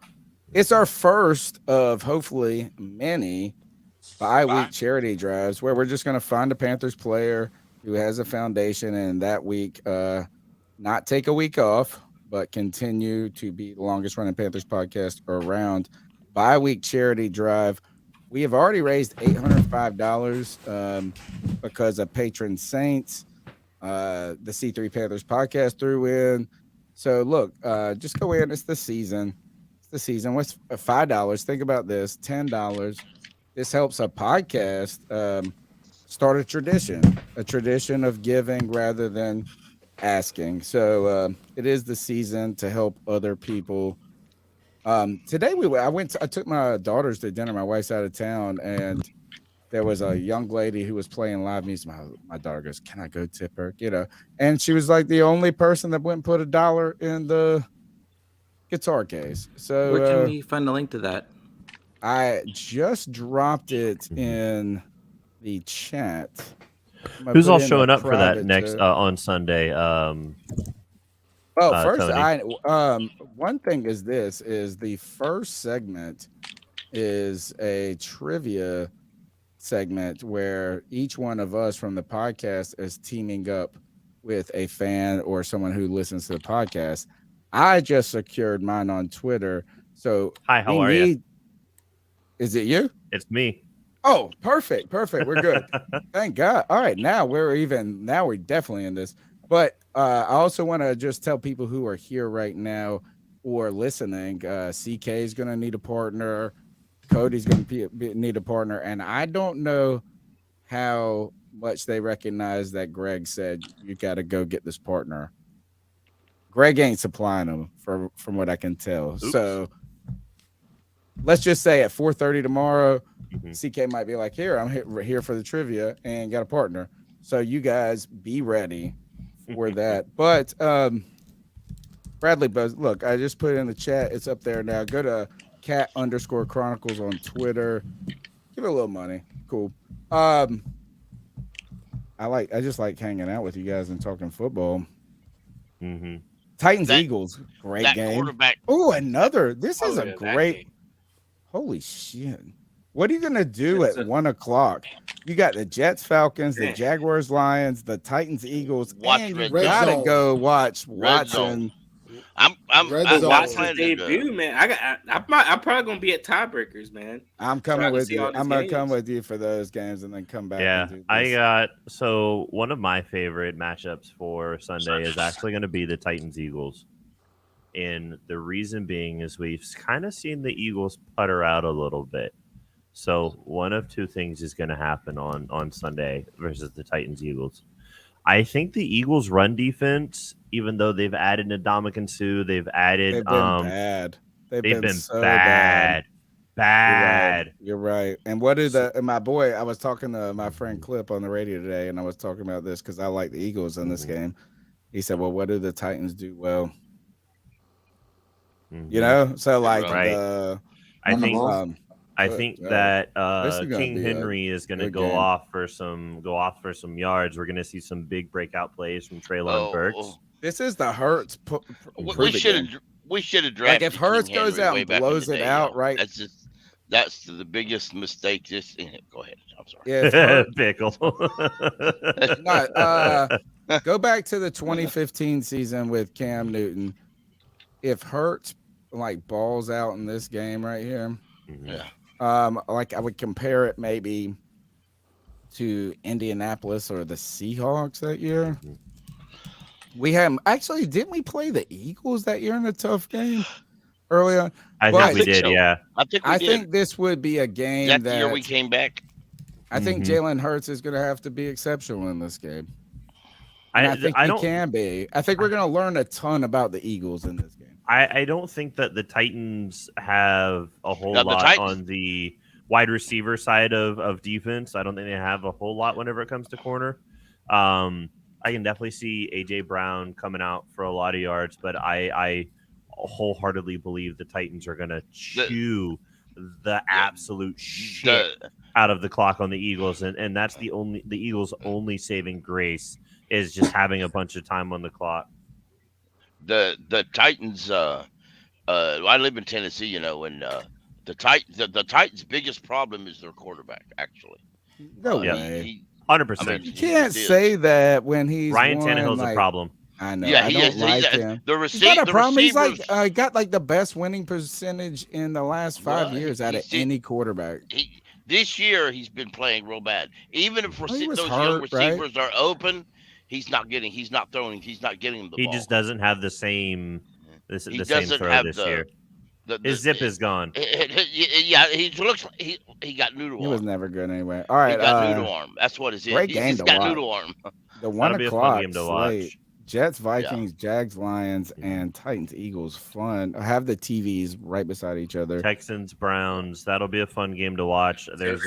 It's our first of hopefully many bi-week charity drives where we're just going to find a Panthers player who has a foundation, and that week not take a week off, but continue to be the longest running Panthers podcast around. Bi-week charity drive. We have already raised $805 because of patron saints. The C3 Panthers podcast threw in. So look, just go in. It's the season. It's the season. What's $5? Think about this. $10. This helps a podcast start a tradition of giving rather than asking. So it is the season to help other people. Today I took my daughters to dinner. My wife's out of town, and there was a young lady who was playing live music. My daughter goes, "Can I go tip her?" And she was like the only person that went and put $1 in the guitar case. So where can we find a link to that? I just dropped it in the chat. Who's all showing up for that next on Sunday? Well, first, Tony? One thing is the first segment is a trivia segment where each one of us from the podcast is teaming up with a fan or someone who listens to the podcast. I just secured mine on Twitter. So hi, how are you? Is it you? It's me. Oh, perfect. We're good. Thank God. All right, now we're definitely in this. But I also want to just tell people who are here right now or listening, CK is going to need a partner. Cody's going to need a partner. And I don't know how much they recognize that Greg said, you got to go get this partner. Greg ain't supplying them from what I can tell. Oops. So let's just say at 4:30 tomorrow, CK might be like, here, I'm here for the trivia and got a partner. So you guys be ready for that. But Bradley Buzz, look, I just put it in the chat. It's up there now. Go to cat_chronicles on Twitter. Give it a little money. Cool. I just like hanging out with you guys and talking football. Mm-hmm. Titans Eagles, great game. Oh, another. This is a great. Holy shit. What are you going to do at 1 o'clock? You got the Jets, Falcons, the Jaguars, Lions, the Titans, Eagles, and you got to go watch Watson. I'm watching debut, man. I'm probably going to be at tiebreakers, man. I'm coming with you. I'm going to come with you for those games and then come back. Yeah, and do this. So one of my favorite matchups for Sunday is actually going to be the Titans Eagles. And the reason being is we've kind of seen the Eagles putter out a little bit. So one of two things is going to happen on Sunday versus the Titans Eagles. I think the Eagles run defense, even though they've added Ndamukong Suh, they've been bad. They've been so bad. You're right. And my boy, I was talking to my friend Clip on the radio today, and I was talking about this because I like the Eagles in this game. He said, well, what do the Titans do well? You know? So like I think that King Henry is going to go off for some yards. We're going to see some big breakout plays from Treylon Burks. This is the Hurts. We should have drafted. Like if Hurts goes out and blows it out, right? That's the biggest mistake. Go ahead. I'm sorry. Yeah, Pickle. Go back to the 2015 season with Cam Newton. If Hurts like balls out in this game right here, like I would compare it maybe to Indianapolis or the Seahawks that year. We had didn't we play the Eagles that year in a tough game early on? I think we did, yeah. I think this would be a game that the year we came back. I think Jalen Hurts is going to have to be exceptional in this game. I think he can be. I think we're going to learn a ton about the Eagles in this game. I don't think that the Titans have a whole lot on the wide receiver side of defense. I don't think they have a whole lot whenever it comes to corner. I can definitely see A.J. Brown coming out for a lot of yards, but I wholeheartedly believe the Titans are going to chew the absolute shit out of the clock on the Eagles, and that's the Eagles' only saving grace is just having a bunch of time on the clock. The Titans. I live in Tennessee, and the Titans' biggest problem is their quarterback. Actually, No way. 100%. You can't say that when he's Ryan won, Tannehill's like, a problem. I know. Yeah, I he don't is. like him. He's got a problem. He's like got like the best winning percentage in the last 5 years out of any quarterback. This year he's been playing real bad. Even if He was those hurt, young receivers right? are open, he's not getting the ball. He just doesn't have the same He same doesn't throw have this the- year. the- His zip is gone. Yeah, he looks like he got noodle He arm. was never good anyway. All right, He got noodle arm. That's what it is. great He game just to got watch. noodle arm. The 1 That'll be a fun o'clock game to slate. watch. Jets, Vikings, Jags, Lions, and Titans, Eagles. Fun. I have the TVs right beside each other. Texans, Browns. That'll be a fun game to watch. There was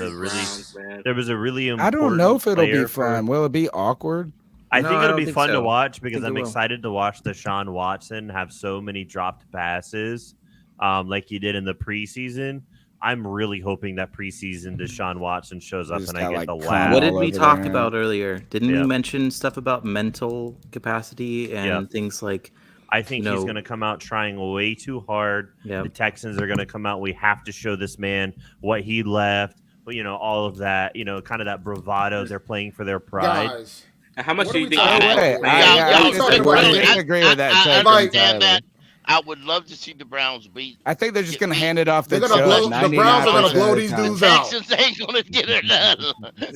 a really I important don't know if it'll be player fun. Will it be awkward? I No, think I it'll don't be think fun to so. watch I because think I'm it will. excited to watch Deshaun Watson have so many dropped passes, like he did in the preseason. I'm really hoping that preseason Deshaun Watson shows up and I get the laugh. What did we talk about earlier? Didn't we Yeah. mention stuff about mental capacity and Yeah. things like? I think he's going to come out trying way too hard. Yeah. The Texans are going to come out. We have to show this man what he left. All of that. Kind of that bravado. They're playing for their pride. Guys, How much what do are you we think? talking Matt- about? I didn't agree with that take I entirely. understand that. I would love to see the Browns beat. I think they're just going to hand it off the They're gonna blow- the Browns are gonna blow these dudes out. Texans ain't gonna get it done.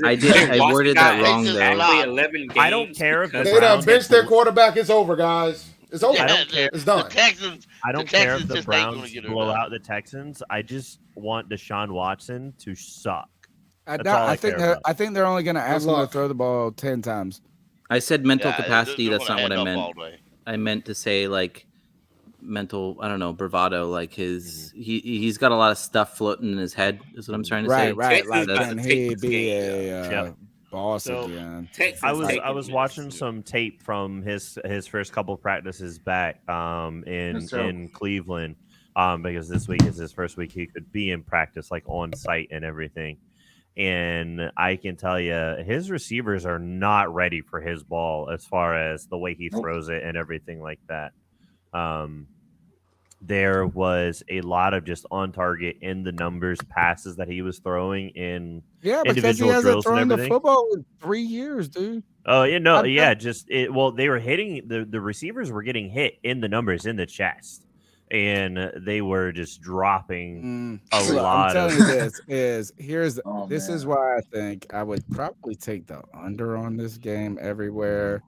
I worded that wrong though. I don't care if the They done Browns benched their quarterback. It's over, guys. It's over. I don't care. It's done. I don't care if the Browns blow out the Texans. I just want Deshaun Watson to suck. That's all I think care about. I think they're only going to ask him to throw the ball 10 times. I said mental Yeah, capacity. they're That's gonna not what I hand up meant. all day. I meant to say like mental. I don't know, bravado. Like he's got a lot of stuff floating in his head. Is what I'm trying to say. Right. Like, That's- can he be a Yeah. boss So, again? I was watching some tape from his first couple of practices back in Cleveland because this week is his first week he could be in practice like on site and everything. And I can tell you, his receivers are not ready for his ball as far as the way he throws it and everything like that. There was a lot of just on target in the numbers passes that he was throwing in Because he individual hasn't drills and thrown the everything. football in 3 years, dude. Oh, they were hitting the receivers were getting hit in the numbers in the chest, and they were just dropping a So lot. I'm telling you this man. is why I think I would probably take the under on this game everywhere.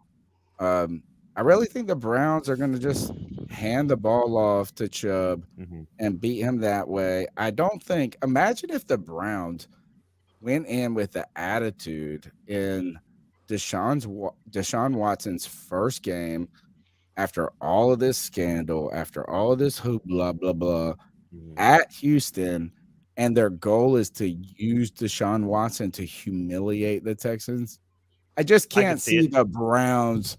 I really think the Browns are going to just hand the ball off to Chubb and beat him that way. I don't think. Imagine if the Browns went in with the attitude in Deshaun Watson's first game after all of this scandal, after all of this hoop, blah, blah, blah, at Houston, and their goal is to use Deshaun Watson to humiliate the Texans. I just can't see see it. the Browns.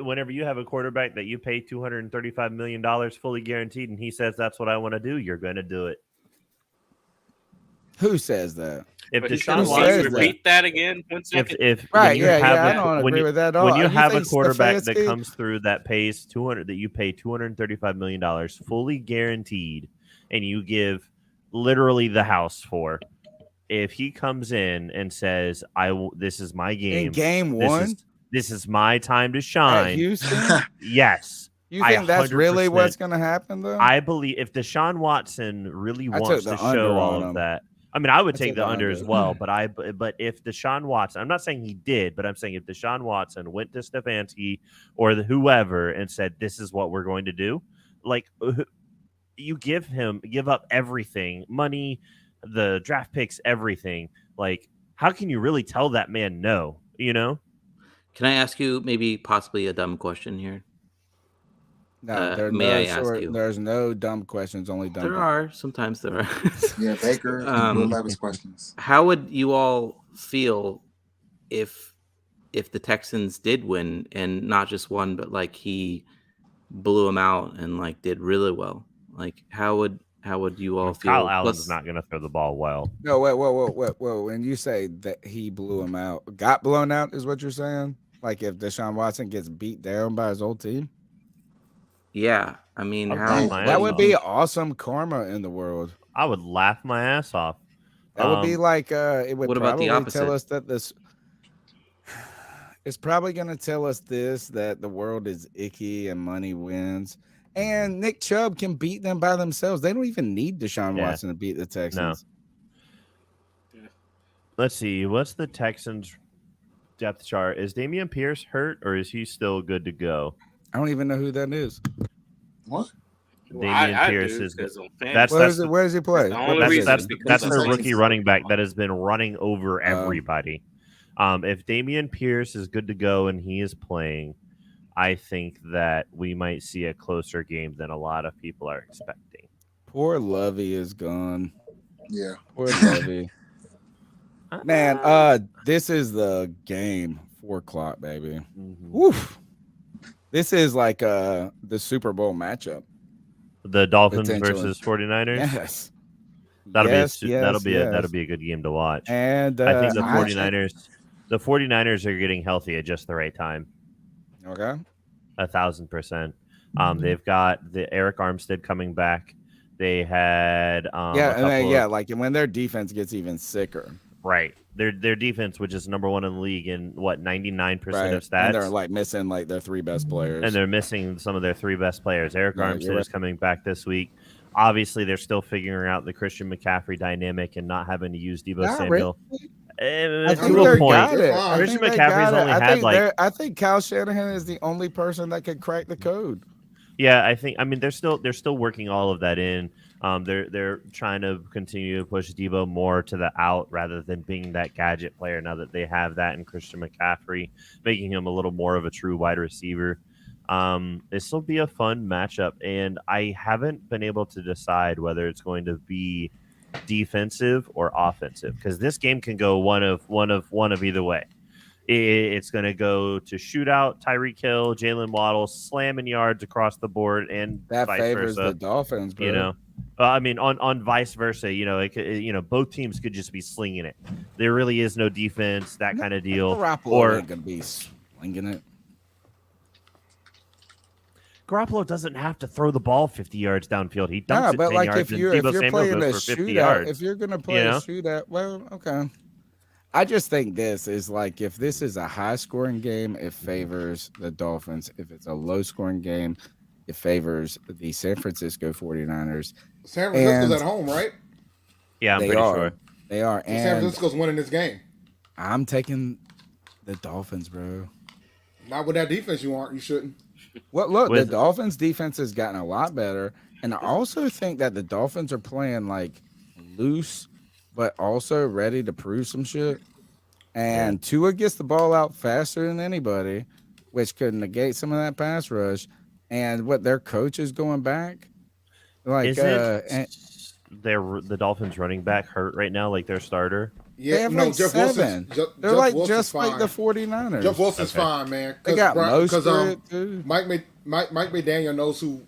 Whenever you have a quarterback that you pay $235 million fully guaranteed, and he says that's what I want to do, you're going to do it. Who says that? If But Deshaun can Watson, you repeat that again? 1 second. Right, I don't agree with that at all. When you You have a think quarterback that Stefanski- comes through that pays that you pay $235 million fully guaranteed, and you give literally the house for, if he comes in and says, this is my game. In game this one? is- This is my time to At shine. Houston? Yes. You think that's really what's going to happen, though? I believe if Deshaun Watson really I wants took to the under show all on of him. that, I mean, I would I take took the the under under. as well. But if Deshaun Watson, I'm not saying he did, but I'm saying if Deshaun Watson went to Stefanski or whoever and said, "This is what we're going to do," like you give up everything, money, the draft picks, everything. Like, how can you really tell that man no? You know? Can I ask you maybe possibly a dumb question here? No, there's no dumb questions, only dumb. There are. Sometimes there are. Yeah, Baker and Will Levis questions. How would you all feel if the Texans did win and not just won, but like he blew him out and like did really well. Like how would you all feel? Kyle Allen's not going to throw the ball well. No, whoa. When you say that he blew him out, got blown out is what you're saying? Like if Deshaun Watson gets beat down by his old team? Yeah. I mean, that would be awesome karma in the world. I would laugh my ass off. That would be like it would what about the probably opposite? tell us that this it's probably going to tell us that the world is icky and money wins. And Nick Chubb can beat them by themselves. They don't even need Deshaun Watson to beat the Texans. No. Let's see. What's the Texans depth chart? Is Dameon Pierce hurt or is he still good to go? I don't even know who that is. What? Dameon Pierce is where does he play? That's their rookie running back that has been running over everybody. If Dameon Pierce is good to go and he is playing, I think that we might see a closer game than a lot of people are expecting. Poor Lovey is gone. Yeah. Poor Lovey. Man, this is the game. 4:00, baby. Mm-hmm. Woof. This is like the Super Bowl matchup. The Dolphins versus 49ers? Yes. That'll be a good game to watch. And I think the 49ers are getting healthy at just the right time. Okay. 1,000%. They've got the Eric Armstead coming back. They had like when their defense gets even sicker. Right. Their defense, which is number 1 in the league in 99% of stats. And they're like missing like their 3 best players. And they're missing some of their 3 best players. Eric Armstead is coming back this week. Obviously, they're still figuring out the Christian McCaffrey dynamic and not having to use Deebo Samuel. To a point. Christian McCaffrey's only had I think Kyle Shanahan is the only person that can crack the code. Yeah, they're still working all of that in. They're trying to continue to push Deebo more to the out rather than being that gadget player now that they have that in Christian McCaffrey, making him a little more of a true wide receiver. This will be a fun matchup, and I haven't been able to decide whether it's going to be defensive or offensive because this game can go one of either way. It's going to go to shootout, Tyreek Hill, Jalen Waddle, slamming yards across the board, and that vice favors versa. the Dolphins, bro. You know, on vice versa, both teams could just be slinging it. There really is no defense, that kind of deal. Garoppolo ain't gonna be slinging it. Garoppolo doesn't have to throw the ball 50 yards downfield. He dumps it 10 like yards, if you're playing a shootout, if you're gonna play a shootout, well, okay. I just think this is like if this is a high-scoring game, it favors the Dolphins. If it's a low-scoring game, it favors the San Francisco 49ers. San Francisco's at home, right? Yeah, I'm pretty sure. They are. So San Francisco's winning this game. I'm taking the Dolphins, bro. Not with that defense you aren't. You shouldn't. Well, look, the Dolphins' defense has gotten a lot better. And I also think that the Dolphins are playing like loose, but also ready to prove some shit. And Tua gets the ball out faster than anybody, which could negate some of that pass rush. And what their coach is going back, like the Dolphins running back hurt right now, like their starter. Yeah, they have like Jeff 7. They're like just like the 49ers. Jeff Wilson's fine, man. They got most of it, too. Mike McDaniel knows who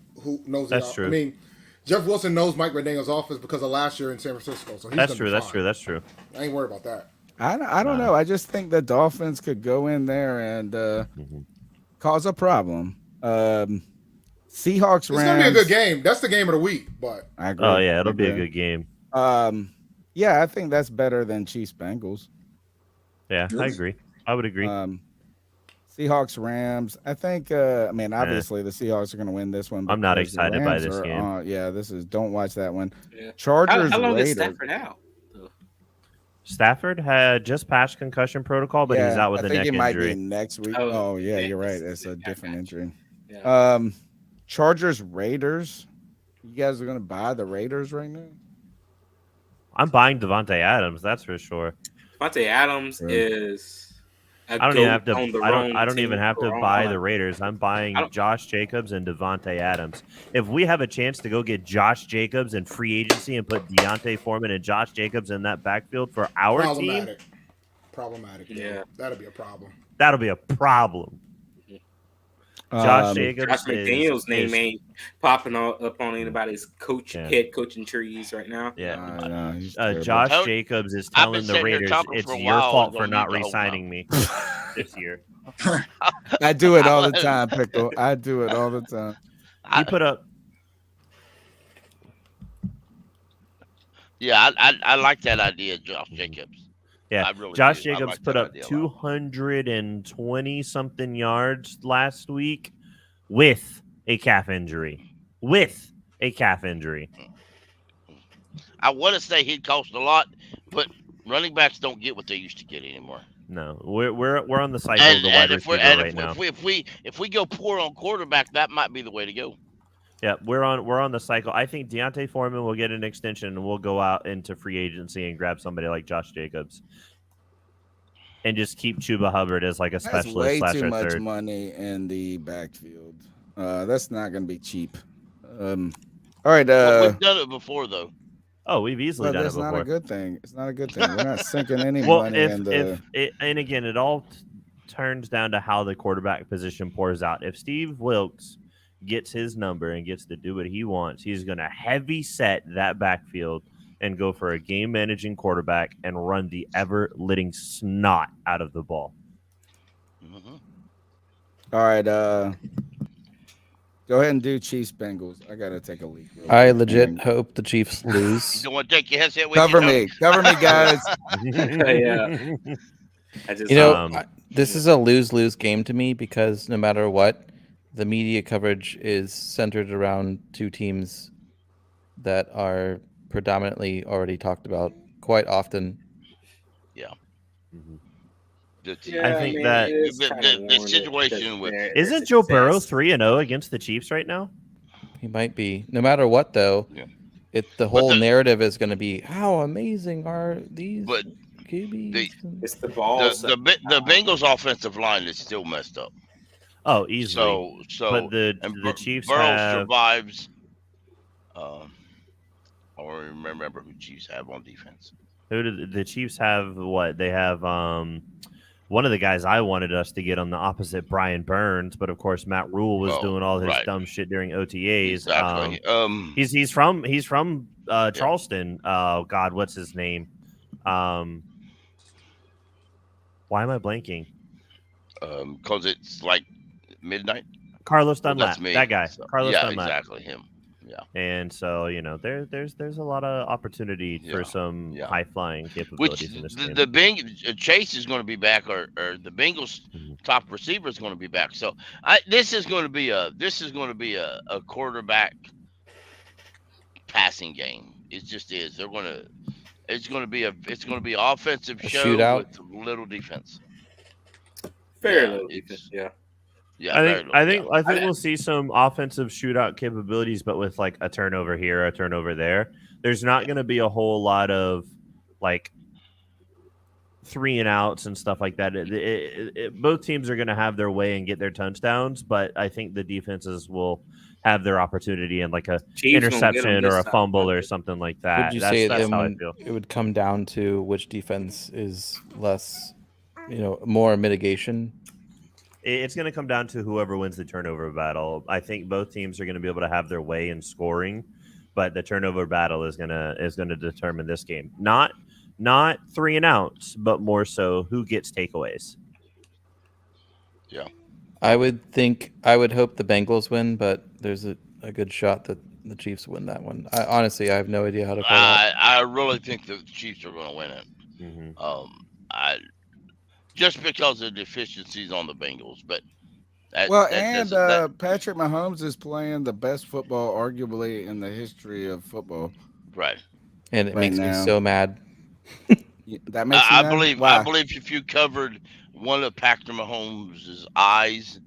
knows. That's true. I mean, Jeff Wilson knows Mike McDaniel's offense because of last year in San Francisco. So That's true. That's true. I ain't worried about that. I don't know. I just think the Dolphins could go in there and cause a problem. Seahawks, Rams. It's gonna be a good game. That's the game of the week. But I agree. Oh yeah, it'll be a good game. Yeah, I think that's better than Chiefs Bengals. Yeah, I agree. I would agree. Seahawks, Rams. I think. Obviously the Seahawks are going to win this one. I'm not excited by this game. Don't watch that one. Yeah. Chargers. How long is Stafford out? Stafford had just passed concussion protocol, but he's out with a neck injury. I think he might be next week. Oh yeah, you're right. It's a different injury. Yeah. Chargers, Raiders. You guys are going to buy the Raiders right now? I'm buying Devontae Adams. That's for sure. Devontae Adams is. I don't even have to buy the Raiders. I'm buying Josh Jacobs and Devontae Adams. If we have a chance to go get Josh Jacobs in free agency and put Deontay Foreman and Josh Jacobs in that backfield for our team, problematic. Yeah, that'll be a problem. That'll be a problem. Josh Jacobs. Josh McDaniels' name is ain't popping up on anybody's head coaching trees right now. Yeah, he's terrible. Josh Jacobs is I've been telling the sitting here Raiders talking it's for a your while, fault and for gonna not need the whole re-signing me this year. I do it all the time, Pickle. I do it all the time. He put up. Yeah, I like that idea, Josh Jacobs. Yeah, I really Josh do. I Jacobs like put that up idea a lot. 220 something yards last week with a calf injury. I want to say he'd cost a lot, but running backs don't get what they used to get anymore. No, we're on the cycle of the wide receiver right now. If we go poor on quarterback, that might be the way to go. Yeah, we're on the cycle. I think Deontay Foreman will get an extension, and we'll go out into free agency and grab somebody like Josh Jacobs, and just keep Chuba Hubbard as like a That's specialist way slash too a much third. money in the backfield. That's not going to be cheap. All right. Well, we've done it before, though. Oh, we've easily done it before. That's not a good thing. It's not a good thing. We're not sinking any Well, money into. and again, it all turns down to how the quarterback position pours out. If Steve Wilks gets his number and gets to do what he wants, he's going to heavy set that backfield and go for a game managing quarterback and run the ever litting snot out of the ball. Mm-hmm. All right. Go ahead and do Chiefs Bengals. I got to take a leak. I legit hope the Chiefs lose. You don't want to take your headset with Cover you? me, guys. Yeah. This is a lose-lose game to me because no matter what, the media coverage is centered around two teams that are predominantly already talked about quite often. Yeah. I think that the situation with isn't Joe Burrow 3-0 against the Chiefs right now? He might be. No matter what, though, the whole narrative is going to be how amazing are these QBs. It's the balls. The Bengals' offensive line is still messed up. Oh, easily. So but the Chiefs Burrow have survives. I don't remember who Chiefs have on defense. Who did the Chiefs have? What they have? One of the guys I wanted us to get on the opposite, Brian Burns, but of course Matt Rhule was doing all his dumb shit during OTAs. Exactly. He's from Charleston. Oh God, what's his name? Why am I blanking? Because it's like midnight. Carlos Well, Dunlap, that's me. that guy. So, Carlos yeah, Dunlap. exactly him. Yeah. And so there's a lot of opportunity for some high flying capabilities in this game. The Chase is going to be back, or the Bengals' top receiver is going to be back. So this is going to be a quarterback passing game. It just is. It's going to be an offensive show shootout? with little defense. Little defense. Yeah. Yeah, I think we'll see some offensive shootout capabilities, but with like a turnover here, a turnover there. There's not going to be a whole lot of like 3-and-outs and stuff like that. Both teams are going to have their way and get their touchdowns, but I think the defenses will have their opportunity and like a interception or a fumble or something like that. Would you say that's how I feel. It would come down to which defense is less, more mitigation? It's going to come down to whoever wins the turnover battle. I think both teams are going to be able to have their way in scoring, but the turnover battle is going to determine this game. Not 3-and-outs, but more so who gets takeaways. Yeah. I would hope the Bengals win, but there's a good shot that the Chiefs win that one. Honestly, I have no idea how to call that. I really think the Chiefs are going to win it. Mm-hmm. Just because of deficiencies on the Bengals, but Patrick Mahomes is playing the best football, arguably, in the history of football. Right. And it makes me so mad. That makes I believe if you covered one of Patrick Mahomes' eyes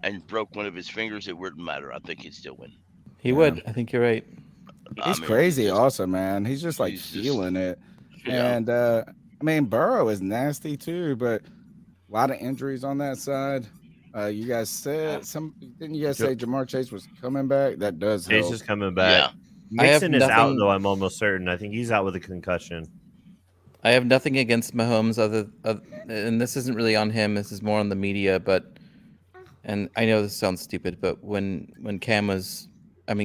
and broke one of his fingers, it wouldn't matter. I think he'd still win. He would. I think you're right. He's crazy, also, man. He's just like feeling it. Yeah. And Burrow is nasty too, but a lot of injuries on that side. You guys said didn't you guys say Jamar Chase was coming back? That does help. Chase is coming back. Yeah. Mixon is out though. I'm almost certain. I think he's out with a concussion. I have nothing against Mahomes and this isn't really on him. This is more on the media, but And I know this sounds stupid, but when Cam was,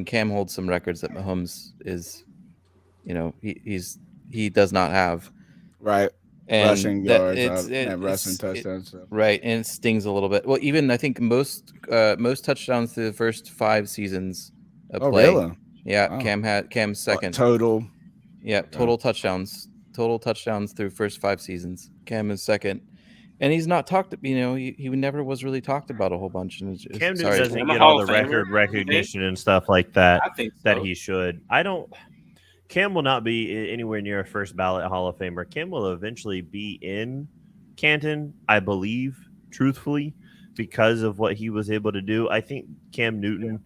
Cam holds some records that Mahomes is, he does not have. Right. And rushing yards, rushing touchdowns. Right, and it stings a little bit. Well, even I think most touchdowns through the first 5 seasons of play. Really? Yeah, Wow. Cam's second. Total. Yeah, total touchdowns through first 5 seasons. Cam is second, and he's not talked. He never was really talked about a whole bunch. And Cam doesn't get all the record recognition and stuff like that that he should. Cam will not be anywhere near a first ballot Hall of Famer. Cam will eventually be in Canton, I believe, truthfully, because of what he was able to do. I think Cam Newton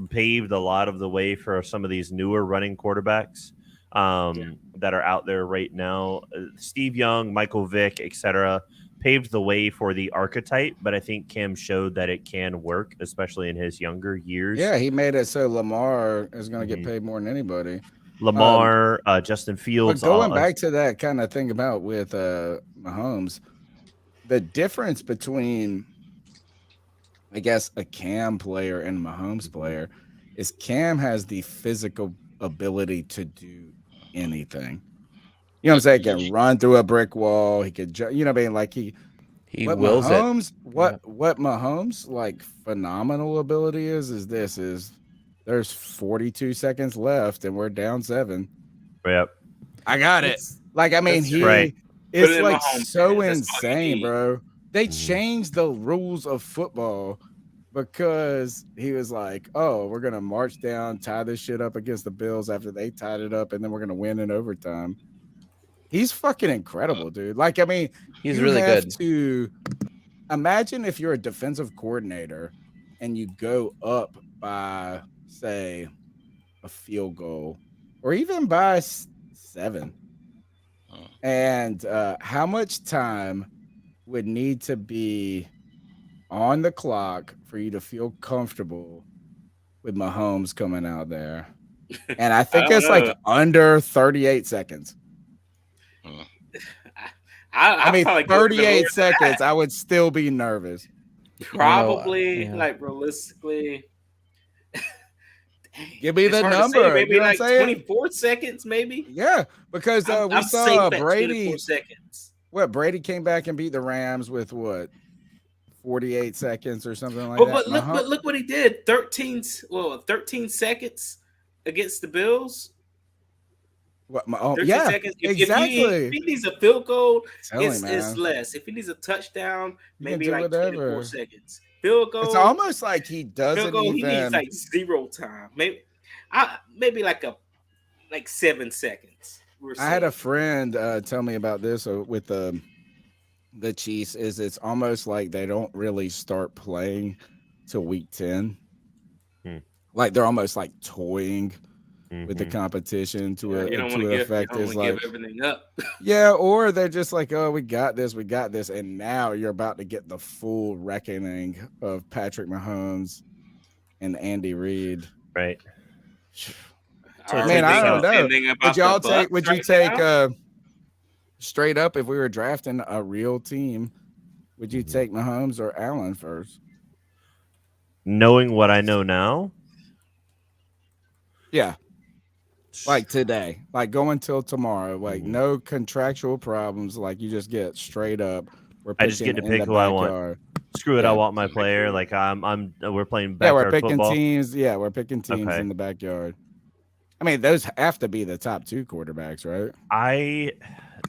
paved a lot of the way for some of these newer running quarterbacks that are out there right now. Steve Young, Michael Vick, etc. paved the way for the archetype, but I think Cam showed that it can work, especially in his younger years. Yeah, he made it so Lamar is going to get paid more than anybody. Lamar, Justin Fields. But going back to that kind of thing about with Mahomes, the difference between, I guess, a Cam player and a Mahomes player is Cam has the physical ability to do anything. You know what I'm saying? He can run through a brick wall. He could, like he wills Mahomes, it. What Mahomes like phenomenal ability is there's 42 seconds left and we're down 7. Yep. I got it. It's like so insane, bro. They changed the rules of football because he was like, oh, we're going to march down, tie this shit up against the Bills after they tied it up, and then we're going to win in overtime. He's fucking incredible, dude. He's really good. To imagine if you're a defensive coordinator and you go up by, say, a field goal or even by 7, and how much time would need to be on the clock for you to feel comfortable with Mahomes coming out there? And I think it's like under 38 seconds. I mean, 38 seconds, I would still be nervous. Probably, realistically. Give me the number. Maybe like 24 seconds, maybe. Yeah, because we saw Brady. Seconds. What, Brady came back and beat the Rams with what, 48 seconds or something like that? But look what he did. 13 seconds against the Bills. What? 13 seconds. Exactly. If he needs a field goal, it's less. If he needs a touchdown, maybe like 24 seconds. Field goal. It's almost like he doesn't field goal, even. He needs like 0 time. Maybe like 7 seconds. I had a friend tell me about this with the Chiefs. It's almost like they don't really start playing till week 10. Like they're almost like toying with the competition to effect is like give everything up. Yeah, or they're just like, oh, we got this, and now you're about to get the full reckoning of Patrick Mahomes and Andy Reid. Right. Man, I don't know. Would you take straight up, if we were drafting a real team, would you take Mahomes or Allen first? Knowing what I know now? Yeah. Like today, like going till tomorrow, like no contractual problems. Like you just get straight up. I just get to pick who I want. Screw it, I want my player. Like we're playing backyard yeah, we're picking football. teams. Yeah, we're picking teams in the backyard. I mean, those have to be the top 2 quarterbacks, right?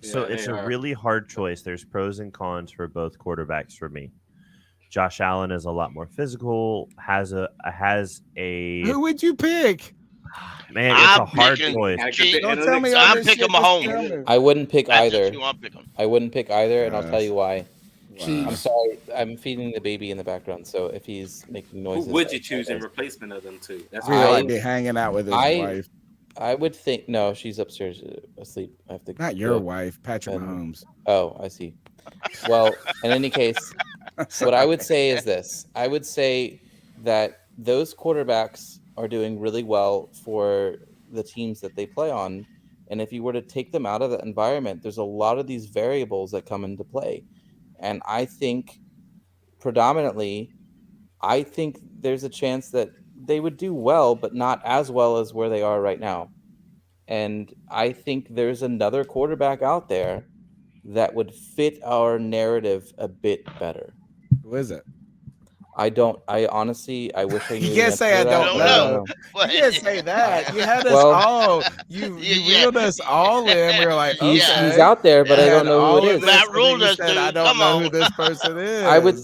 It's a really hard choice. There's pros and cons for both quarterbacks for me. Josh Allen is a lot more physical. Has a. Who would you pick? Man, it's a hard choice. Don't tell me I'm picking Mahomes. I wouldn't pick either. I wouldn't pick either, and I'll tell you why. Wow. I'm sorry. I'm feeding the baby in the background, so if he's making noises, Who would you choose in replacement of them two? That's I'd be hanging out with his wife. I would think no, she's upstairs asleep. I have to. Not your wife, Patrick Mahomes. Oh, I see. Well, in any case, what I would say is this: I would say that those quarterbacks are doing really well for the teams that they play on, and if you were to take them out of that environment, there's a lot of these variables that come into play, and I think predominantly I think there's a chance that they would do well, but not as well as where they are right now. And I think there's another quarterback out there that would fit our narrative a bit better. Who is it? I honestly, I wish I knew. You can't say I don't know. You can't say that. You had us all. You reeled us all in. We were like, okay. He's out there, but I don't know who it is. Matt Rhule does. I don't know who this person is. I would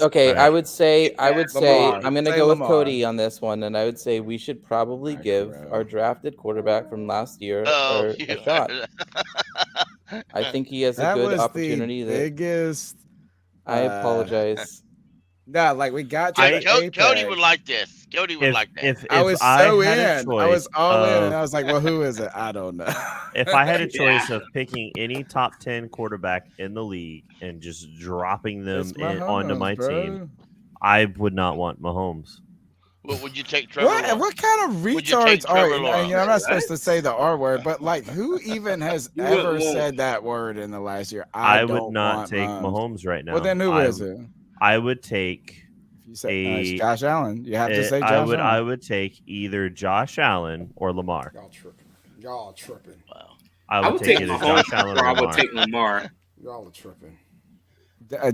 say Lamar. I'm gonna Say go with Lamar. Cody on this one, and I would say we should probably give our drafted quarterback from last year a shot. I think he has a That good was opportunity. the biggest. I apologize. No, like we got to Cody would like this. Cody would like that. If I was I so had a in. choice I was all in, and of- I was like, "Well, who is it? I don't know." If I had a choice of picking any top 10 quarterback in the league and just dropping them It's Mahomes, onto my bro. team, I would not want Mahomes. Well, would you take Trevor Lawrence? What kind of Would you take retards are Trevor you? Lawrence? I'm not supposed to say the R word, but like, who even has You ever wouldn't want- said that word in the last year? I don't would not want take Mahomes right now. Well, then who is it? I would take You said it's Josh Allen. You have to say Josh I Allen. would take either Josh Allen or Lamar. Y'all tripping. I would take either Mahomes Josh Allen or or I would Lamar. take Lamar. Y'all are tripping.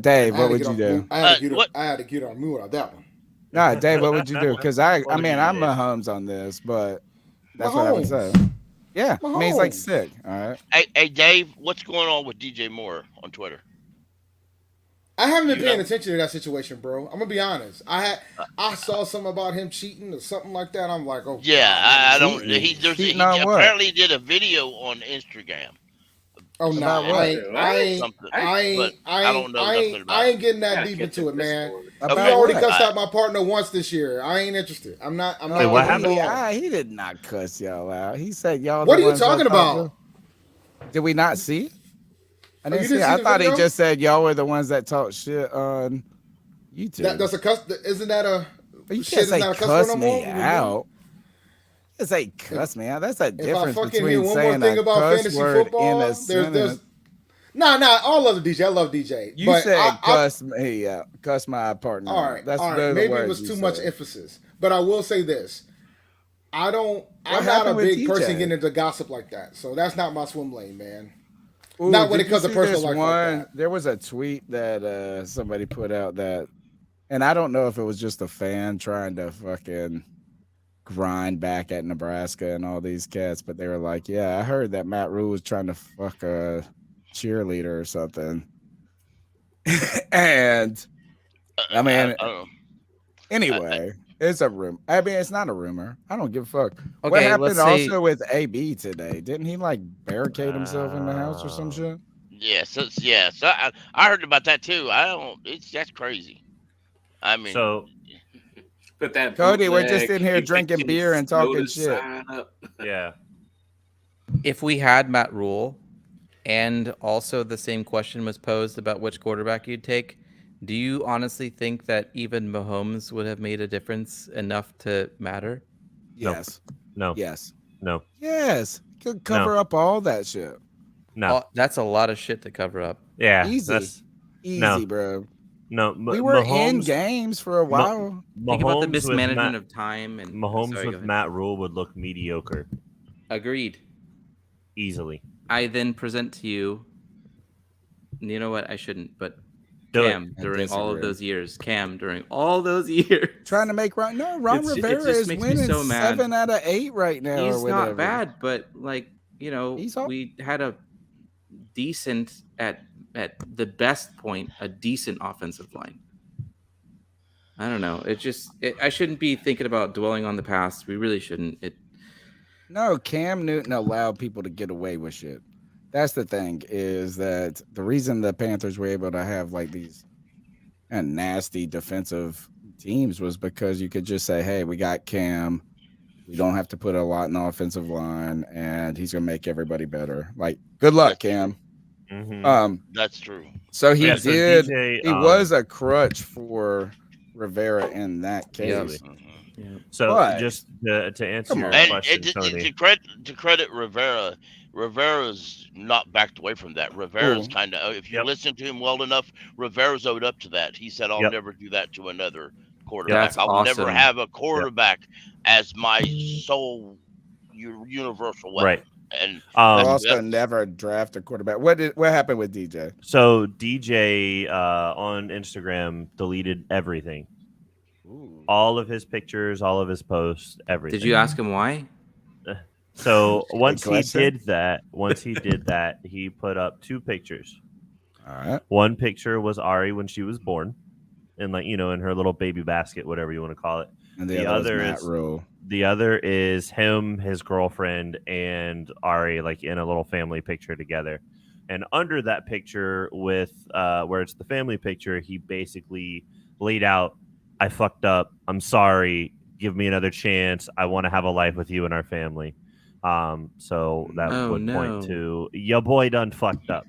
Dave, I what had would to you get do? off- I had to get on mute on that one. Nah, Dave, what would you do? Because I What would mean, you I'm do? Mahomes on this, but that's what I would say. Mahomes. Yeah, I mean, he's like Mahomes. sick. All right. Hey, Dave, what's going on with DJ Moore on Twitter? I haven't been paying attention to that situation, bro. I'm gonna be honest. I saw something about him cheating or something like that. I'm like, oh Yeah, I don't. Cheating. He Cheating on what? apparently did a video on Instagram. oh no, About what? Something, but I don't know nothing about I it. ain't getting that deep into it, man. About You already what? cussed out my partner once this year. I ain't interested. I'm not. Wait, what happened? He did not cuss y'all out. He said y'all. What the are you ones that talking talked about? to- Did we not see? I didn't you see. didn't I see the thought he video? just said y'all were the ones that talk shit on YouTube. That's a cuss. Isn't that a? But you shit, can't is say not a cuss cuss word no me more? out. You can't say cuss me out. That's a If I difference fucking between hear one more saying thing a about cuss fantasy word football, in a there's sentence. nah. I love the DJ. I love DJ. You but said I, cuss me out. Cuss my partner. all out. right, That's all the right. Maybe words it was you too much said. emphasis, but I will say this: I'm not a happened with big person DJ? getting into gossip like that. So that's not my swim lane, man. Ooh, Not when did it comes you to see personal this life one? like that. There was a tweet that somebody put out that, and I don't know if it was just a fan trying to fucking grind back at Nebraska and all these cats, but they were like, "Yeah, I heard that Matt Rhule was trying to fuck a cheerleader or something," and I mean, I don't know. anyway. It's a rumor. I mean, it's not a rumor. I don't give a fuck. What Okay, happened let's say- also with AB today? Didn't he like barricade himself in the house or some shit? So I heard about that too. That's crazy. I mean, So Put that Cody, we're bootleg just in here drinking Evictions beer and talking notice shit. sign up. yeah, If we had Matt Rhule, and also the same question was posed about which quarterback you'd take, do you honestly think that even Mahomes would have made a difference enough to matter? Yes. no, Yes. no, Yes. Could cover up all that shit. no. That's a lot of shit to cover up. Yeah, Easy. that's Easy, no. bro. no. We were in Mahomes- games for a while. Think about the Mahomes with mismanagement Matt- of time and Mahomes sorry, go with ahead. Matt Rhule would look mediocre Agreed. easily. I then present to you. You know what? I shouldn't, but Do it. Cam I during all of disagree. those years. Cam during all those years. Trying to make Ron. No, Ron It Rivera just is makes me winning so mad. 7 out of 8 right now. He's or whatever. not bad, but like we had a decent at the best point, a decent offensive line. I don't know. I shouldn't be thinking about dwelling on the past. We really shouldn't. No, Cam Newton allowed people to get away with shit. That's the thing, is that the reason the Panthers were able to have like these kind of nasty defensive teams was because you could just say, hey, we got Cam. We don't have to put a lot in the offensive line, and he's going to make everybody better. Like, good luck, Cam. That's true. So he Yeah, so did. DJ, he was a crutch for Rivera in that case. So But- just to answer Come your on. question, Tony. To credit Rivera, Rivera's not backed away from that. Rivera's Ooh. if you listen to him well enough, Rivera's owed up to that. He said, "I'll Yep. never do that to another quarterback. That's I'll never awesome. have a quarterback as my sole universal weapon. Right. And I'll also never draft a quarterback. What happened with DJ? So DJ on Instagram deleted everything. All of his pictures, all of his posts, everything. Did you ask him why? So once he question? did that, he put up 2 pictures. All right. One picture was Ari when she was born, in in her little baby basket, whatever you want to call it. And the other is Matt Rhule. The other is him, his girlfriend, and Ari in a little family picture together. And under that picture, with where it's the family picture, he basically laid out, "I fucked up. I'm sorry. Give me another chance. I want to have a life with you and our family." So that would point to your boy done fucked up.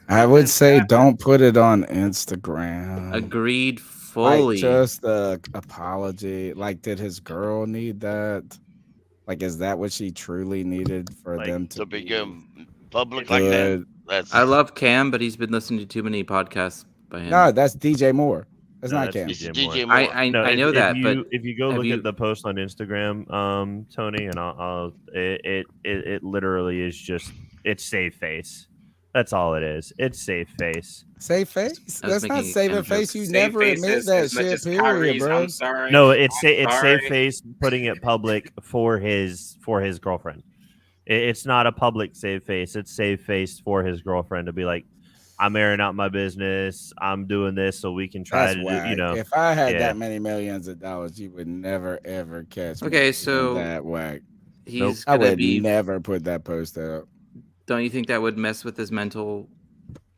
I would say don't put it on Instagram. Agreed fully. Just a apology. Did his girl need that? Is that what she truly needed for them to become public like that? I love Cam, but he's been listening to too many podcasts by him. No, that's DJ Moore. That's not Cam. DJ Moore. I know that, but if you go look at the post on Instagram, Tony, and it literally is just it's save face. That's all it is. It's save face. Save face? That's not saving face. You Save never face admit is that as much shit, as period, Kyrie's, bro. I'm sorry. No, it's save sorry. face, putting it public for his girlfriend. It's not a public save face. It's save face for his girlfriend to be like, I'm airing out my business. I'm doing this so we can try to whack. do. If I had that many millions of dollars, you would never ever catch me. Okay, so that whack. He's I gonna would be. never put that post out. Don't you think that would mess with his mental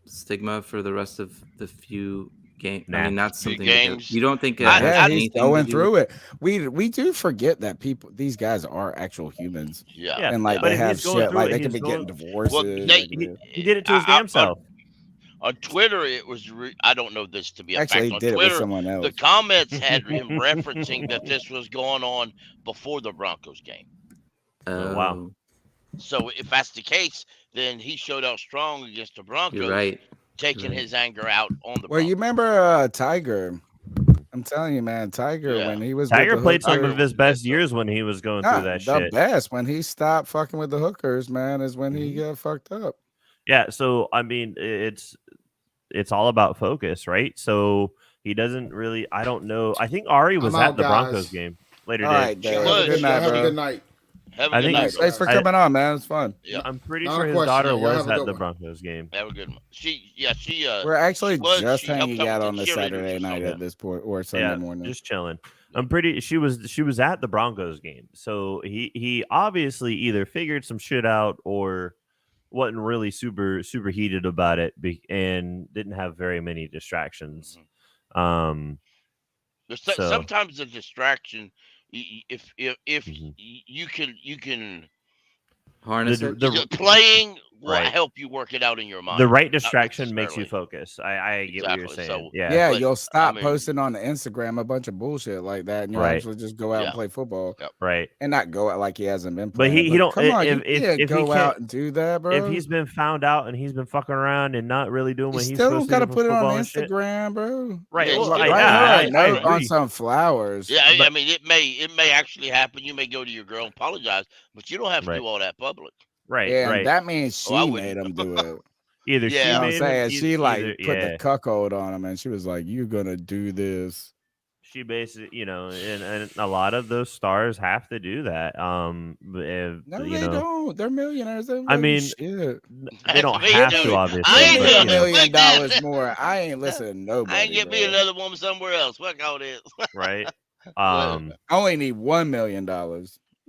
stigma for the rest of the few games? I mean, that's something games. you don't think. He's going through it. We do forget that these guys are actual humans. Yeah, and but they if have he's going shit. through it, They could he's be getting going- divorces. Well, He did it to his damn self. On Twitter, it was. I don't know this to be a Actually, fact. On he did it with Twitter, someone else. the comments had him referencing that this was going on before the Broncos game. Wow. So if that's the case, then he showed out strong against the Broncos. You're right. Taking his anger out on the. Well, you remember Tiger? I'm telling you, man, Tiger when he was Tiger with the played some hookers- of his best years when he was going through that the shit. best when he stopped fucking with the hookers, man, is when he got fucked up. Yeah, so I mean, it's all about focus, right? So he doesn't really. I don't know. I think Ari was I'm at out, the guys. Broncos game later. All right, day. Dave. Good night, Have bro. a good night. I think Thanks for coming on, man. It's fun. Yeah. I'm pretty Not sure a his question. daughter Y'all was have a at good the one. Broncos game. Have a good one. She. We're actually she just helped hanging out on the cheerleaders Saturday or night something. at this point or Sunday morning. Just chilling. I'm pretty. She was at the Broncos game, so he obviously either figured some shit out or wasn't really super heated about it, and didn't have very many distractions. Sometimes the distraction, if you can harness the playing will Right. help you work it out in your mind. The right Not distraction makes you necessarily. focus. I get what you're Exactly. saying. So, Yeah. You'll stop I mean- posting on the Instagram a bunch of bullshit like that, and you'll Right. actually just go out Yeah. and play football, Right. and not go out like he hasn't been. But Playing, he don't. Come on, if you can't he go can't- out and do that, bro. If he's been found out and he's been fucking around and not really doing what you he's still supposed got to to do put it for on football and shit. Instagram, bro. Right. Yeah, Well, you I, still- yeah, Right, I note on agree. some flowers. Yeah, I But- mean, it may actually happen. You may go to your girl and apologize, but you don't have to Right. do all that public. Right. Yeah, and Right. that means she Oh, I made wouldn't. him do it. Either Yeah. she You know what I'm made saying? him, She either, put the cuckold on him, and she was like, "You're gonna do this." She basically, and a lot of those stars have to do that. If, No, you they know, don't. They're millionaires. They I don't do mean, shit. they don't Me have too. to, obviously. I ain't but, doing $1 you know, million Fuck that. more. I ain't listening to nobody. I ain't get me bro. another woman somewhere else. Fuck all this. right? I only need $1 million.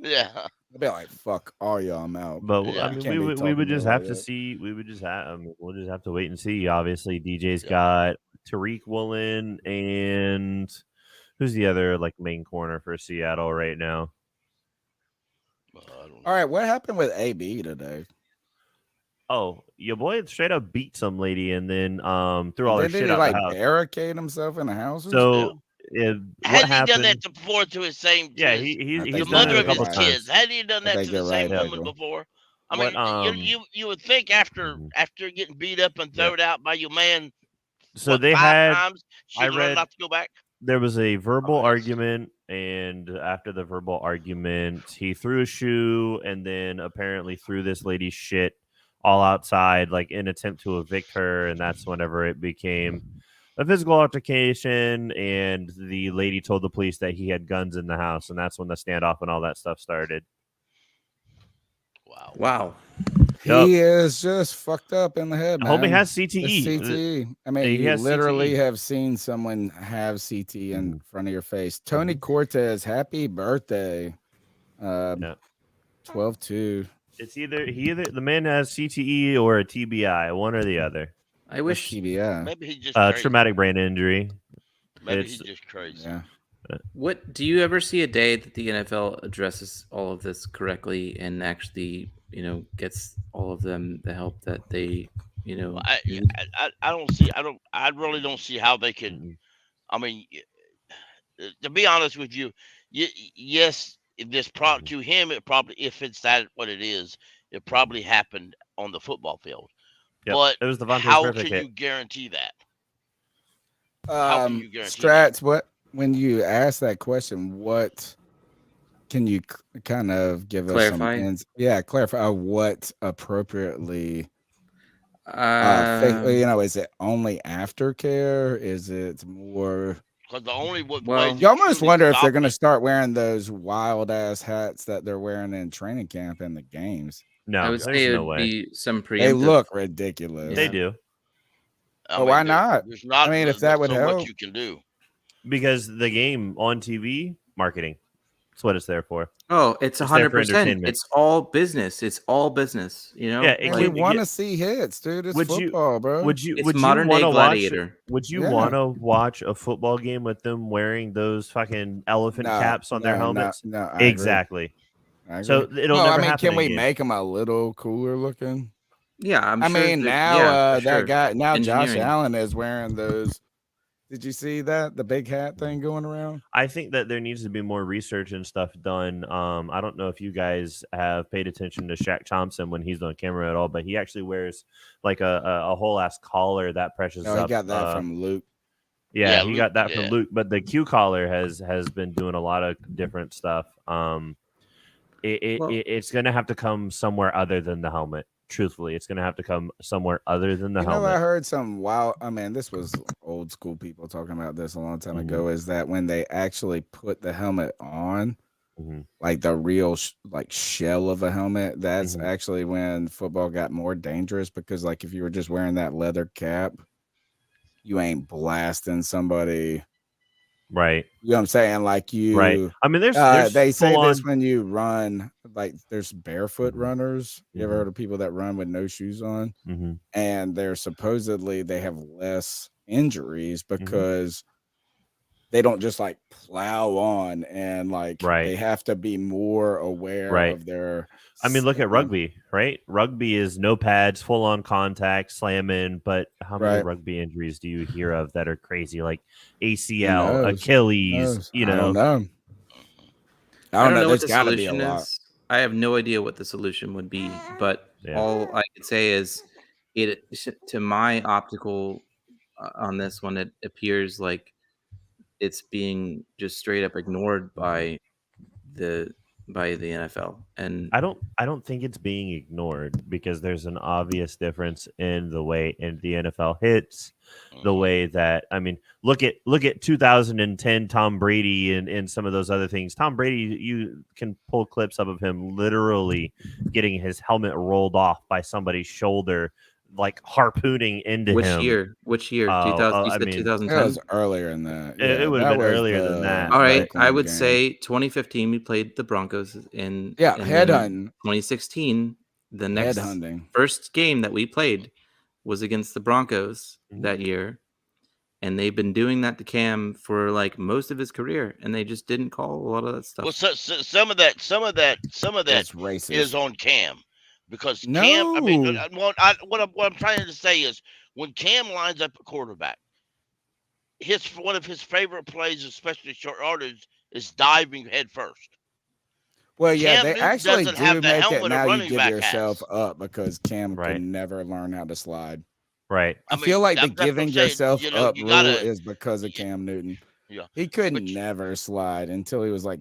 Yeah. I'll be like, fuck all y'all, I'm out. But Yeah. I mean, Can't we be would talking just to have her to like that. see. We would just have. We'll just have to wait and see. Obviously, DJ's got Tariq Woolen and who's the other main corner for Seattle right now? All right, what happened with AB today? Oh, your boy straight up beat some lady and then threw all her Did shit he out the house. barricade himself in the house? Or So something? what Hadn't he happened? done that before to his same? Yeah, to his- he's the done mother it a of his couple times. kids. Hadn't he done I that think to the you're same right, woman Michael. before? I What, mean, you would think after getting beat up and thrown out by your man So what, they 5 had. times she I learned read not to go back. there was a verbal argument, and after the verbal argument, he threw a shoe, and then apparently threw this lady's shit all outside, like in attempt to evict her, and that's whenever it became a physical altercation, and the lady told the police that he had guns in the house, and that's when the standoff and all that stuff started. Wow. He is just fucked up in the head, man. Homie has CTE. It's CTE. I mean, He you has literally CTE. have seen someone have CTE in front of your face. Tony Cortez, happy birthday. 12-2. It's either the man has CTE or a TBI, one or the other. I wish TBI. Maybe he just traumatic brain injury. Maybe he's just crazy. Yeah. What do you ever see a day that the NFL addresses all of this correctly and actually, gets all of them the help that they, need? I don't see. I really don't see how they can. I mean, to be honest with you, yes, this to him, it probably, if it's that what it is, it probably happened on the football field. Yep, But it was Devontae's how perfect can hit. you guarantee that? How can you guarantee Strats, when you ask that question, what can you kind of give Clarify? us some clarify what appropriately is it only aftercare? Is it more? Because the only You almost wonder if they're going to start wearing those wild ass hats that they're wearing in training camp and the games. No, I would say it would be some preemptive. They look ridiculous. They do. But why not? There's not. I mean, if that would so help, much you can do. Because the game on TV, marketing. That's what it's there for. Oh, it's there for 100%. entertainment. It's all business. It's all business. Yeah, we want to see hits, dude. It's football, bro. Would you It's modern day wanna Gladiator. Would you want to watch a football game with them wearing those fucking elephant caps on their helmets? No, I agree. Exactly. I So agree. it'll never I mean, happen can we again. make them a little cooler looking? Yeah, I sure mean, that- now yeah, for that sure. guy, Josh Engineering. Allen is wearing those. Did you see that? The big hat thing going around? I think that there needs to be more research and stuff done. I don't know if you guys have paid attention to Shaq Thompson when he's on camera at all, but he actually wears like a whole ass collar that presses Oh, he up. got that from Luke. Yeah, he Luke, got that yeah. from Luke, but the Q collar has been doing a lot of different stuff. It's going to have to come somewhere other than the helmet. Truthfully, it's going to have to come somewhere other than the You know, helmet. I heard some wild. I mean, this was old school people talking about this a long time ago. Is that when they actually put the helmet on, like the real shell of a helmet, that's actually when football got more dangerous, because like if you were just wearing that leather cap, you ain't blasting somebody. Right. You know what I'm saying? Like you, Right. I mean, there's they say full this on- when you run, like there's barefoot runners. You ever heard of people that run with no shoes on? And they're supposedly they have less injuries because they don't just like plow on, and like they have to be more aware of their. I mean, look at rugby, right? Rugby is no pads, full on contact, slamming. But how many rugby injuries do you hear of that are crazy, like ACL, Achilles? You know, I don't know. I don't know. what There's the got to be a solution lot. is. I have no idea what the solution would be, but Yeah. all I could say is, to my optical on this one, it appears like it's being just straight up ignored by the NFL. And I don't think it's being ignored, because there's an obvious difference in the way the NFL hits, the way that, I mean, look at 2010 Tom Brady and some of those other things. Tom Brady, you can pull clips up of him literally getting his helmet rolled off by somebody's shoulder, like harpooning into which him. year? Which year? Oh, 2000. You I said mean, 2010. It was earlier than that. It would have been earlier than that. All right, I Oakland would game. say 2015 we played the Broncos in Yeah, and headhunting. then 2016 the next Headhunting. first game that we played was against the Broncos that year, and they've been doing that to Cam for like most of his career, and they just didn't call a lot of that stuff. Well, some of that That's racist. is on Cam, because No. Cam. I mean, what I'm trying to say is, when Cam lines up at quarterback, one of his favorite plays, especially short yardage, is diving head first. Well, yeah, Cam they Newton actually doesn't do have the make it helmet a now. You running give back yourself has. up because Cam Right. can never learn how to slide. Right. I feel like the that's what I'm giving saying, yourself you know, up you rule gotta- is because of Cam Newton. Yeah. He could never slide until he was like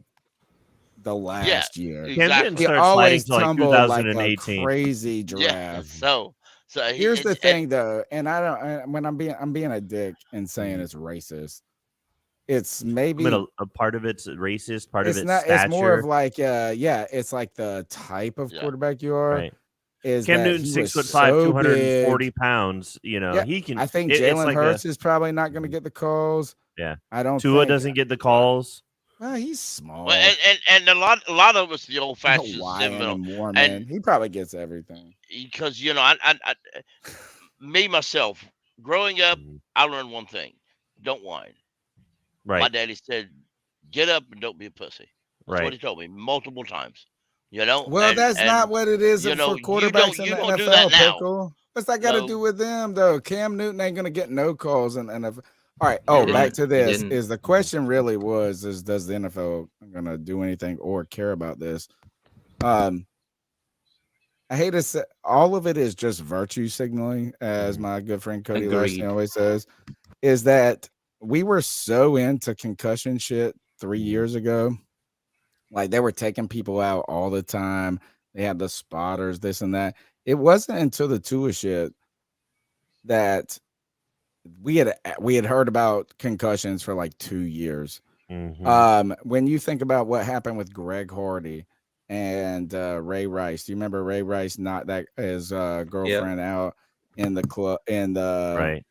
the last year. Cam didn't He start always sliding till, like, tumbled like a 2018. crazy Yeah. giraffe. So Here's the thing, though, and I don't. When I'm being a dick and saying it's racist, it's maybe I mean, a part of it's racist, part of it's it's not. stature. It's more of like, it's like the type of quarterback you are. Right. Is Cam that Newton's he 6'5", was so 240 big. pounds. You know, Yeah, he can. I think it's Jalen like Hurts is probably not going to get the calls. Yeah, I don't. Tua think. doesn't get the calls. Well, he's small. Well, and a lot of us the old fashioned Hawaiian sentimental and Mormon. He probably gets everything. because you know I me myself growing up I learned one thing: don't whine. Right. My daddy said, "Get up and don't be a pussy." That's Right. what he told me multiple times. You know. Well, that's not and, what it is you know, for quarterbacks in you the don't NFL. do that now. Pickle. What's that got to No. do with them, though? Cam Newton ain't gonna get no calls in the NFL. All right. Oh, He back didn't. to He this. didn't. Is the question really was does the NFL gonna do anything or care about this? I hate to say all of it is just virtue signaling, as my good friend Cody Agreed. Larson always says. Is that we were so into concussion shit 3 years ago. Like they were taking people out all the time. They had the spotters, this and that. It wasn't until the Tua shit that we had heard about concussions for like 2 years. When you think about what happened with Greg Hardy and Ray Rice, do you remember Ray Rice not that his girlfriend out in the club in the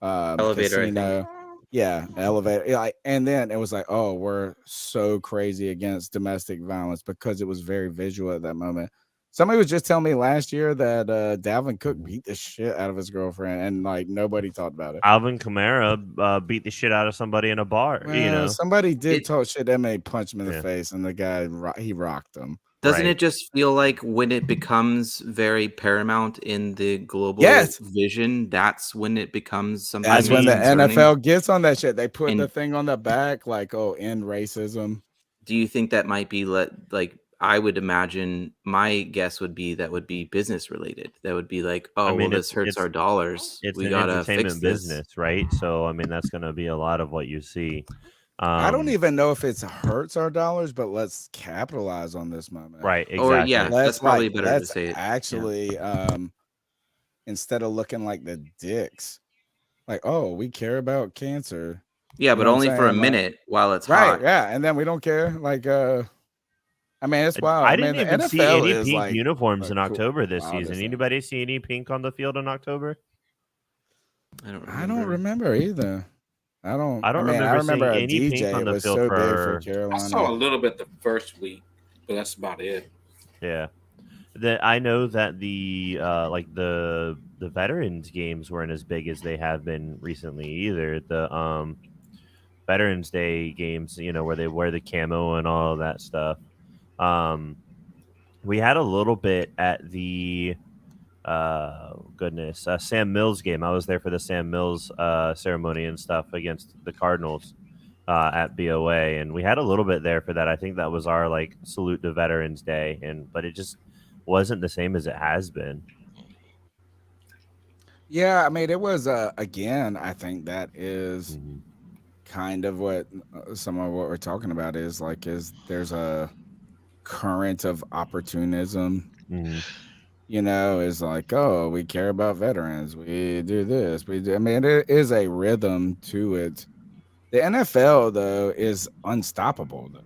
Elevator, I think. casino? Yeah, elevator. Like, and then it was like, oh, we're so crazy against domestic violence because it was very visual at that moment. Somebody was just telling me last year that Dalvin Cook beat the shit out of his girlfriend, and like nobody talked about it. Alvin Kamara beat the shit out of somebody in a bar. You know, somebody did talk shit. That made punch him in the face, and the guy he rocked him. Doesn't it just feel like when it becomes very paramount in the global vision, that's when it becomes something? That's when the concerning? NFL gets on that shit. They put And- the thing on the back, like, oh, end racism. Do you think that might be like? I would imagine my guess would be that would be business related. That would be like, oh, I mean, well, this hurts our dollars. It's We an gotta entertainment fix this. business, right? So I mean, that's going to be a lot of what you see. I don't even know if it hurts our dollars, but let's capitalize on this moment. Right, Or, exactly. yeah, that's probably better to say it. Actually, instead of looking like the dicks, like, oh, we care about cancer. Yeah, You but know what only I'm for a saying? Like- minute while it's right, hot. yeah, and then we don't care. Like, I mean, it's wild. I mean, didn't the even see NFL any is pink like uniforms the in October this wildest season. thing. Anybody see any pink on the field in October? I don't remember either. I don't. I don't mean, remember a seeing any pink DJ on the was field so big for- for Carolina. I saw a little bit the first week, but that's about it. Yeah, I know that the like the veterans games weren't as big as they have been recently either. The Veterans Day games, you know, where they wear the camo and all of that stuff. We had a little bit at the Sam Mills game. I was there for the Sam Mills ceremony and stuff against the Cardinals at BOA, and we had a little bit there for that. I think that was our like salute to Veterans Day, but it just wasn't the same as it has been. Yeah, I mean, it was again. I think that is kind of what some of what we're talking about is like. Is there's a current of opportunism? You know, is like, oh, we care about veterans. We do this. We do. I mean, there is a rhythm to it. The NFL though is unstoppable. Though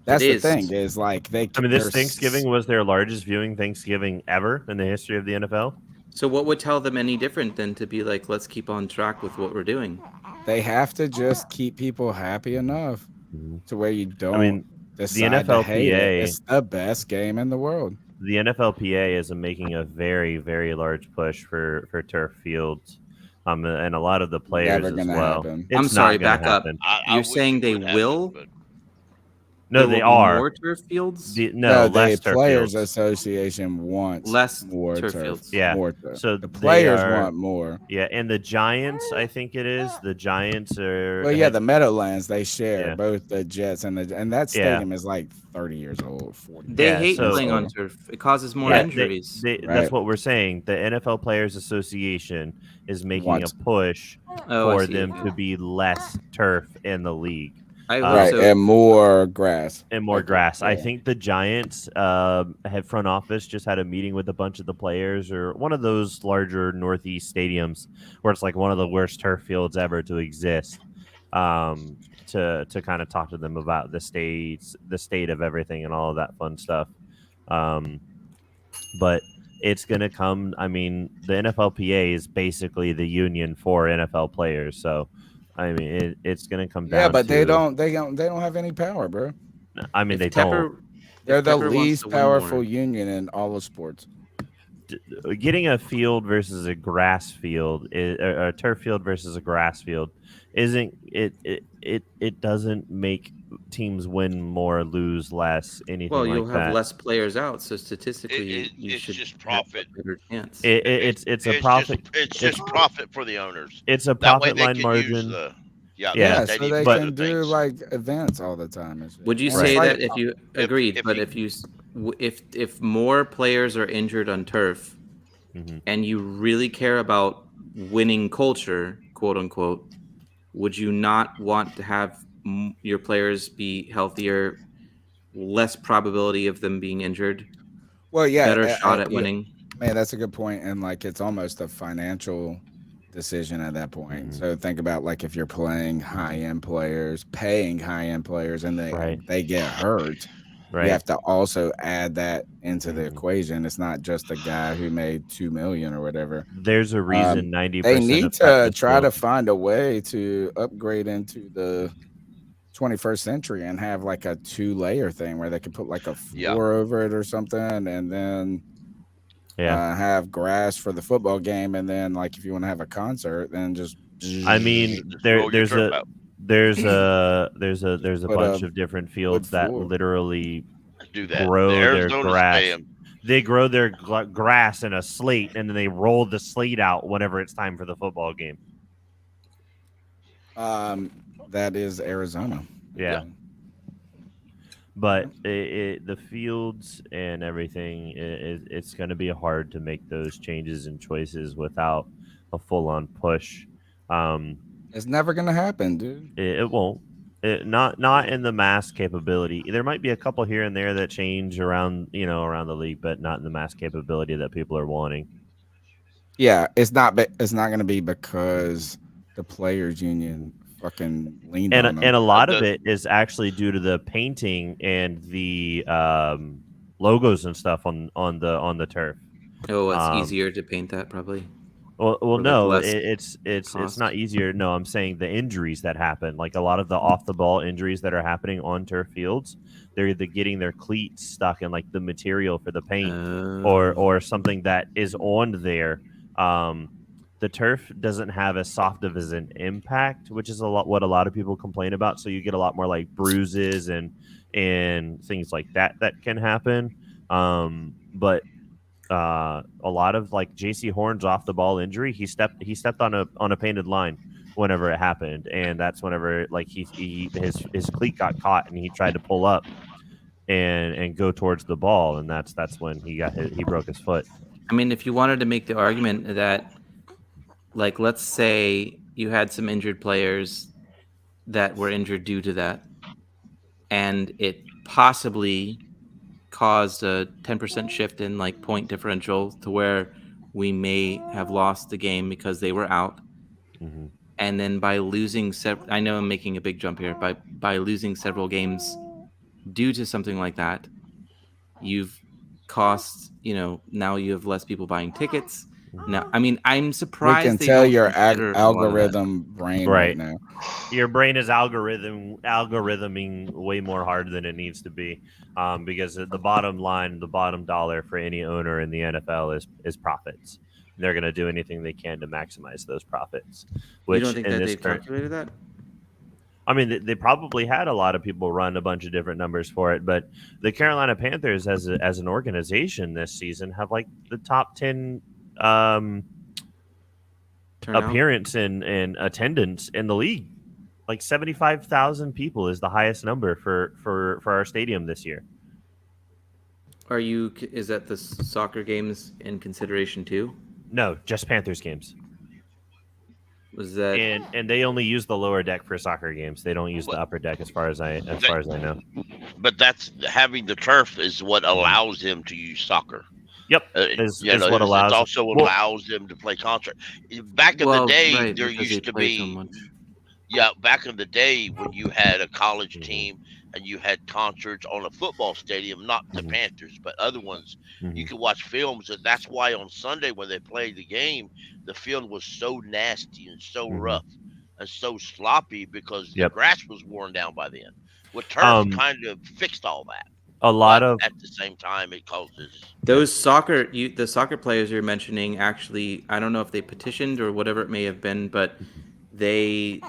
that's the thing. Is like they. I mean, this they're Thanksgiving was their largest viewing Thanksgiving ever in the history of the NFL. So what would tell them any different than to be like, let's keep on track with what we're doing? They have to just keep people happy enough to where you don't. I mean, the decide to hate it. NFLPA It's the best game in the world. The NFLPA is making a very, very large push for turf fields, and a lot of the players Never as gonna well. happen. It's I'm sorry, not gonna back up. happen. You're saying they will? No, There they will be are more turf fields. No, less the turf Players fields. Association wants Less more turf turf. fields. Yeah. More turf. So the they players are- want more. Yeah, and the Giants, I think it is. The Giants are. Well, yeah, the Meadowlands they share Yeah. both the Jets and that stadium is like 30 years old, 40. They Yeah, hate so- playing on turf. It causes more Yeah, injuries. That's Right. what we're saying. The NFL Players Association is making Wants- a push Oh, I for see, them okay. to be less turf in the league. I Right, also and more grass. And more Okay, grass. I yeah. think the Giants had front office just had a meeting with a bunch of the players, or one of those larger Northeast stadiums where it's like one of the worst turf fields ever to exist. To kind of talk to them about the state of everything and all of that fun stuff. But it's gonna come. I mean, the NFLPA is basically the union for NFL players, so I mean, it's gonna come down. Yeah, but they to- don't have any power, bro. I mean, if they Tepper, don't. They're if the Tepper wants least to win powerful more- union in all of sports. Getting a field versus a grass field, a turf field versus a grass field, isn't it? It doesn't make teams win more, lose less, anything Well, like you'll have that. less players out, so statistically, you it's should just have profit. a better chance. It's a profit. It's just profit for the owners. It's a That way profit they line can margin. use the Yeah, the so stadium they for can other do things. like events all the time. and shit. Would you And say it's that like- if you agreed, but if more players are injured on turf, and you really care about winning culture, quote unquote, would you not want to have your players be healthier, less probability of them being injured? Well, yeah, better shot at yeah. winning. Man, that's a good point, and like it's almost a financial decision at that point. So think about like if you're playing high-end players, paying high-end players, and they get hurt. Right. You have to also add that into the equation. It's not just a guy who made $2 million or whatever. There's a reason 90%. They need of to practice try to field- find a way to upgrade into the 21st century and have like a 2-layer thing where they can put like a floor over it or something, and then have grass for the football game, and then like if you want to have a concert, then just. I mean, there's a Put bunch a of different fields that floor. literally Do that. grow The their Arizona grass. Stadium. They grow their grass in a slate, and then they roll the slate out whenever it's time for the football game. That is Arizona. Yeah. But the fields and everything, it's going to be hard to make those changes and choices without a full-on push. It's never gonna happen, dude. It won't. Not in the mass capability. There might be a couple here and there that change around the league, but not in the mass capability that people are wanting. Yeah, it's not gonna be because the players' union fucking leaned on them. And a lot of it is actually due to the painting and the logos and stuff on the turf. Oh, it's easier to paint that probably. Well, Or, like, no, less it's cost? not easier. No, I'm saying the injuries that happen, like a lot of the off the ball injuries that are happening on turf fields, they're either getting their cleats stuck in like the material for the paint, or something that is on there. The turf doesn't have as soft of as an impact, which is what a lot of people complain about. So you get a lot more like bruises and things like that can happen. But a lot of like JC Horn's off the ball injury, he stepped on a painted line whenever it happened, and that's whenever like his cleat got caught and he tried to pull up and go towards the ball, and that's when he broke his foot. I mean, if you wanted to make the argument that, like, let's say you had some injured players that were injured due to that, and it possibly caused a 10% shift in like point differential to where we may have lost the game because they were out. And then by losing I know I'm making a big jump here, by losing several games due to something like that, you've cost, now you have less people buying tickets. Now, I mean, I'm We surprised can they tell don't your consider a lot of that. algorithm brain right now. Your brain is algorithming way more hard than it needs to be, because the bottom line, the bottom dollar for any owner in the NFL is profits. They're going to do anything they can to maximize those profits. You don't think that they've calculated that? I mean, they probably had a lot of people run a bunch of different numbers for it, but the Carolina Panthers, as an organization this season, have like the top 10 appearance and attendance in the league. Like 75,000 people is the highest number for our stadium this year. Is that the soccer games in consideration too? No, just Panthers games. Was that and they only use the lower deck for soccer games. They don't use the upper deck as far as I know. But that's having the turf is what allows them to use soccer. Yep, is what allows. It also allows them to play contract. Back in the day, there used to be. Yeah, back in the day when you had a college team and you had concerts on a football stadium, not the Panthers, but other ones, you could watch films. And that's why on Sunday when they played the game, the field was so nasty and so rough and so sloppy because the grass was worn down by then. With turf kind of fixed all that. At the same time, it causes those the soccer players you're mentioning. Actually, I don't know if they petitioned or whatever it may have been, but they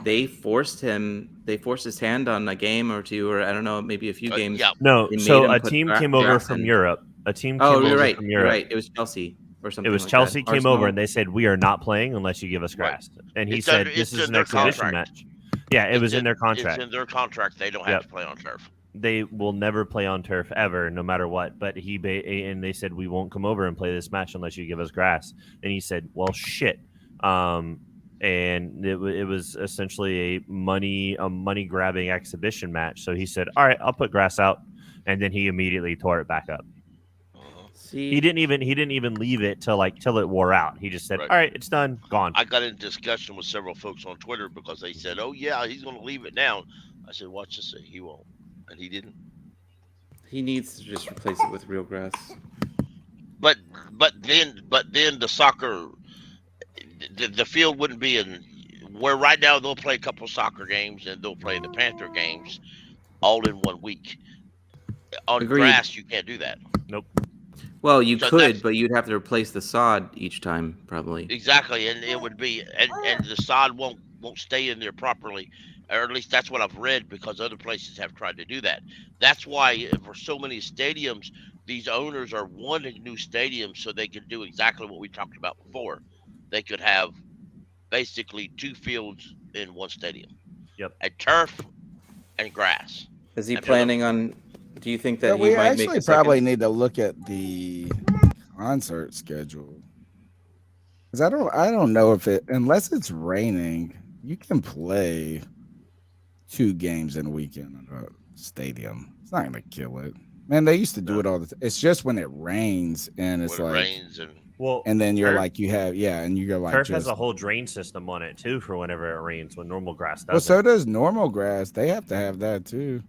forced his hand on a game or two, or I don't know, maybe a few games. No, so a team came over from Europe. A team came over right, from Europe. Right. It was Chelsea or something. It was like Chelsea that. came over and they said, "We are not playing unless you give us grass." And he said, "This is an exhibition match." Yeah, it was in their contract. It's in their contract. They don't have to play on turf. They will never play on turf ever, no matter what. But and they said, "We won't come over and play this match unless you give us grass." And he said, "Well, shit." And it was essentially a money grabbing exhibition match. So he said, "All right, I'll put grass out," and then he immediately tore it back up. He didn't even leave it till it wore out. He just said, "All right, it's done, gone." I got in discussion with several folks on Twitter because they said, "Oh yeah, he's going to leave it now." I said, "Watch this, he won't," and he didn't. He needs to just replace it with real grass. But then the soccer. The field wouldn't be in where right now they'll play a couple of soccer games and they'll play the Panther games all in 1 week. On grass, you can't do that. Nope. Well, you could, but you'd have to replace the sod each time, probably. Exactly, and it would be, and the sod won't stay in there properly, or at least that's what I've read because other places have tried to do that. That's why for so many stadiums, these owners are wanting new stadiums so they can do exactly what we talked about before. They could have basically 2 fields in one stadium. Yep. A turf and grass. Is he planning on? Do you think that he we might actually make probably need to look at the concert schedule? Because I don't know if unless it's raining, you can play 2 games in a weekend in a stadium. It's not gonna kill it. Man, they used to do it all the time. It's just when it rains and it's when like it rains and then you're like and you're like turf has a whole drain system on it too for whenever it rains when normal grass doesn't. Well, so does normal grass. They have to have that too.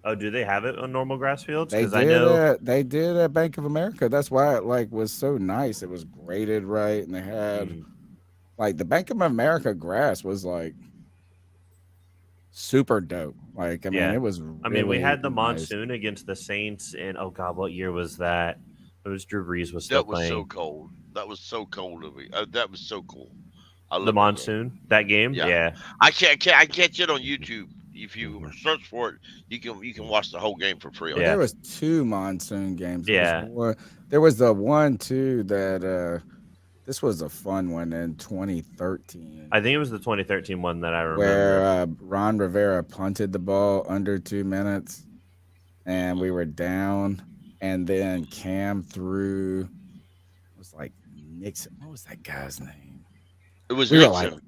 Oh, do they have it on normal grass fields? They did. They did at Bank of America. That's why it was so nice. It was graded right, and they had the Bank of America grass was super dope. I mean, it was. We had the nice. monsoon against the Saints, and oh god, what year was that? It was Drew Brees was still playing. That was so cold. That was so cold of me. That was so cool. The monsoon, that game, yeah. I catch it on YouTube. If you search for it, you can watch the whole game for free. There was 2 monsoon games. Yeah, there was the one too that this was a fun one in 2013. I think it was the 2013 one that I remember. Where Ron Rivera punted the ball under 2 minutes, and we were down, and then Cam threw. It was Nixon. What was that guy's name? It was Nixon.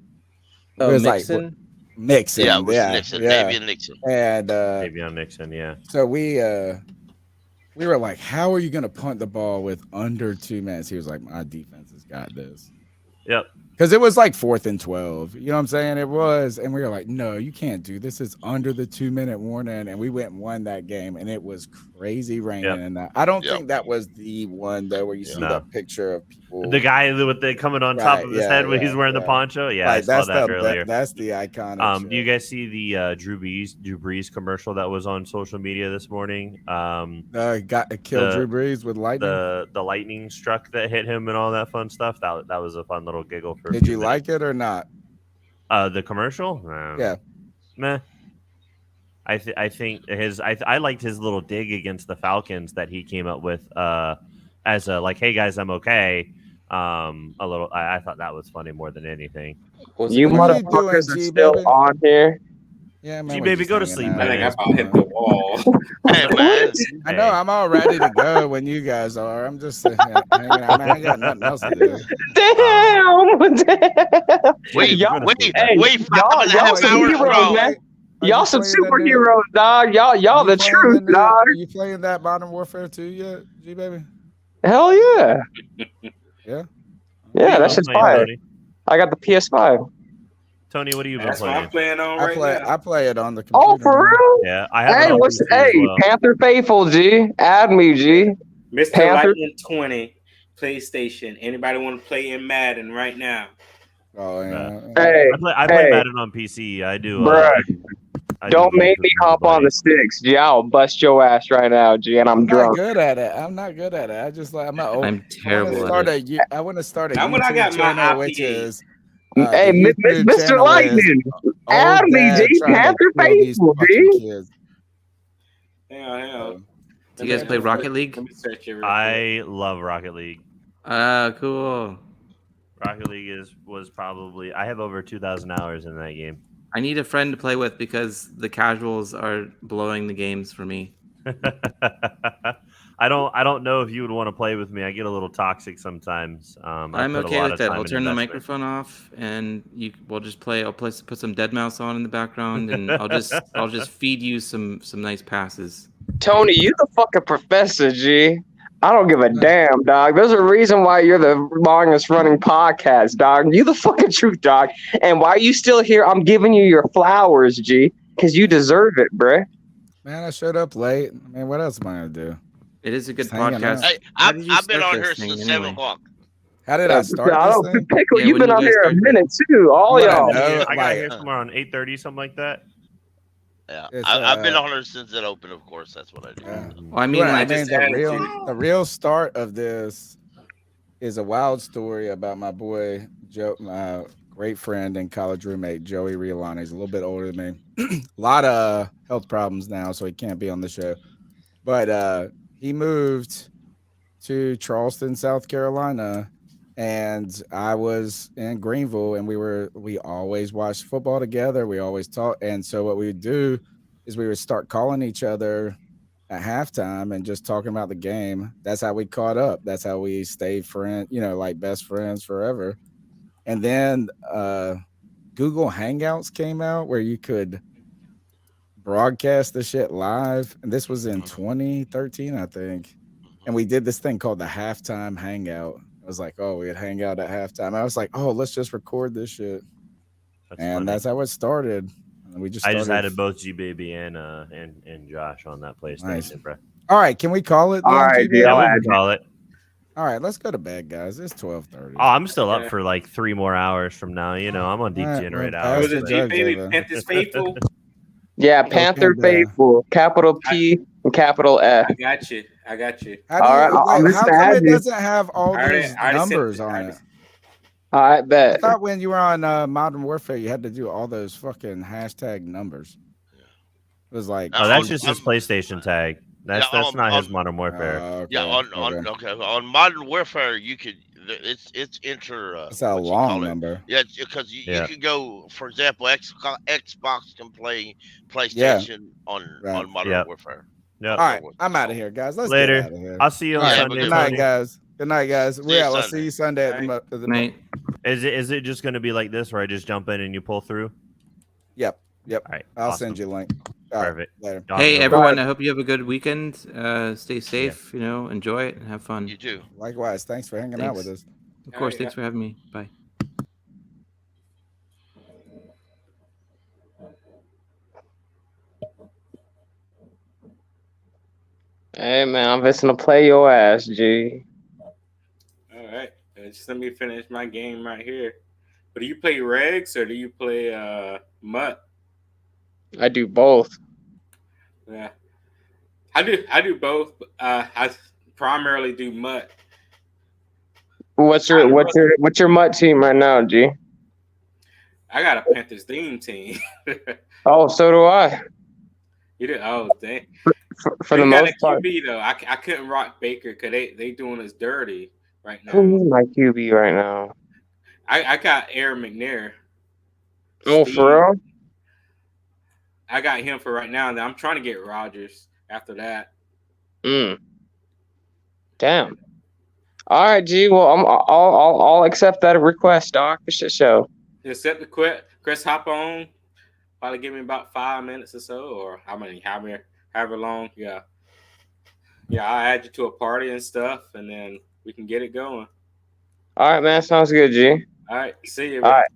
Nixon. Nixon. Yeah, it was Nixon. Davion Nixon. And Davion Nixon. Yeah. So we were like, "How are you going to punt the ball with under 2 minutes?" He was like, "My defense has got this." Yep. Because it was 4th and 12. You know what I'm saying? It was. And we were like, "No, you can't do this. It's under the 2-minute warning." And we went and won that game. And it was crazy raining. Yep. And I don't think that was the one, though, where you see that picture of people. The guy with the coming on top of his head when he's wearing the poncho. Yeah, I saw that earlier. That's the iconic. Do you guys see the Drew Brees commercial that was on social media this morning? Got to kill Drew Brees with lightning. The lightning struck that hit him and all that fun stuff. That was a fun little giggle for. Did you like it or not? The commercial? Yeah. Meh. I think I liked his little dig against the Falcons that he came up with as a like, hey guys, I'm okay. A little. I thought that was funny more than anything. You motherfuckers are still on here. Yeah, man. G baby, go to sleep. I think I about hit the wall. Hey, man. I know. I'm all ready to go when you guys are. I'm just hanging out. I ain't got nothing else to do. Damn. Wait, y'all, wait, y'all some heroes, man. Y'all some superheroes, dog. Y'all the truth, dog. Are you playing that Modern Warfare 2 yet, G baby? Hell yeah. Yeah. Yeah, that shit's fire. I got the PS5. Tony, what are you been That's playing? what I'm playing on right now. I play it on the computer. Oh, for real? Yeah, I have. Hey, Panther Faithful, G. Add me, G. Mr. Panther. Lightning 20, PlayStation. Anybody want to play in Madden right now? Oh yeah. Hey, I play Madden on PC. I do. Bruh. Don't make me hop on the sticks, G. I'll bust your ass right now, G. And I'm drunk. Not good at it. I'm not good at it. I just like I'm not. I'm terrible I want to start a Now when I YouTube got my channel, IPA. which is. Hey, Mr. Lightning, add me, G. Panther Faithful, G. Hell. Do you guys play Rocket League? Let me search it real quick. I love Rocket League. Cool. Rocket League was probably I have over 2,000 hours in that game. I need a friend to play with because the casuals are blowing the games for me. I don't know if you would want to play with me. I get a little toxic sometimes. I'm okay with that. I'll turn the microphone off, and we'll just play. I'll put some Deadmau5 on in the background, and I'll just feed you some nice passes. Tony, you the fucking professor, G. I don't give a damn, dog. There's a reason why you're the longest running podcast, dog. You the fucking truth, dog. And why you still here? I'm giving you your flowers, G, because you deserve it, bruh. Man, I showed up late. I mean, what else am I gonna do? It is a good Just hanging podcast. out. Hey, I've been on here since 7 o'clock. How did I start this thing? Pickle, Yeah, you've when been you on guys here a started. minute too, all y'all. I got here somewhere around 8:30, something like that. Yeah, It's, I've been on her since it opened. Of course, that's what I do. Well, I mean, Well, like, the real start of this is a wild story about my boy Joe, my great friend and college roommate Joey Riolani. He's a little bit older than me. A lot of health problems now, so he can't be on the show. But he moved to Charleston, South Carolina, and I was in Greenville, and we always watched football together. We always talked, and so what we would do is we would start calling each other at halftime and just talking about the game. That's how we caught up. That's how we stayed like best friends forever. And then Google Hangouts came out where you could broadcast the shit live. And this was in 2013, I think. And we did this thing called the halftime hangout. I was like, oh, we'd hang out at halftime. I was like, oh, let's just record this shit. That's how it started. And we just I just added both G Baby and Josh on that PlayStation, Nice. bro. All right, can we call it? All right, Yeah, we can call it. All right, let's go to bed, guys. It's 12:30. Oh, I'm still up for like 3 more hours from now. You know, I'm on degenerate hours. Was it G Baby Panthers Faithful? Yeah, Panther Faithful, capital P and capital F. I got you. All right, How come it doesn't have all those numbers on it? All right, bet. I thought when you were on Modern Warfare, you had to do all those fucking hashtag numbers. It was like, oh, that's just his PlayStation tag. That's not his Modern Warfare. Okay, Yeah, on Modern Warfare, you could. It's inter. It's a long number. Yeah, because you can go. For example, Xbox can play PlayStation on Modern Warfare. Yep. All right, I'm out of here, guys. Let's Later. get out of here. I'll see you on Sunday. Good night, guys. Good night, guys. See you I'll Sunday. see you Sunday at the night. Is it just going to be like this, where I just jump in and you pull through? Yep. All right. I'll awesome. send you a link. All right, Perfect. later. Hey, everyone, I hope you have a good weekend. Stay safe, enjoy it and have fun. You too. Likewise. Thanks for hanging out with us. Of course. Thanks for having me. Bye. Hey, man, I'm just gonna play your ass, G. All right. Just let me finish my game right here. But do you play regs or do you play mutt? I do both. Yeah. I do both. I primarily do mutt. What's your mutt team right now, G? I got a Panthers theme team. Oh, so do I. You did. Oh, dang. For the most part. QB though, I couldn't rock Baker because they doing us dirty right now. Who's my QB right now? I got Aaron McNair. Oh, Steve. for real? I got him for right now. And I'm trying to get Rodgers after that. Damn. All right, G. Well, I'll accept that request, Doc. For shit show. Except the Chris, hop on. Probably give me about 5 minutes or so, or however long. Yeah. I'll add you to a party and stuff, and then we can get it going. All right, man. Sounds good, G. All right. See you. All right.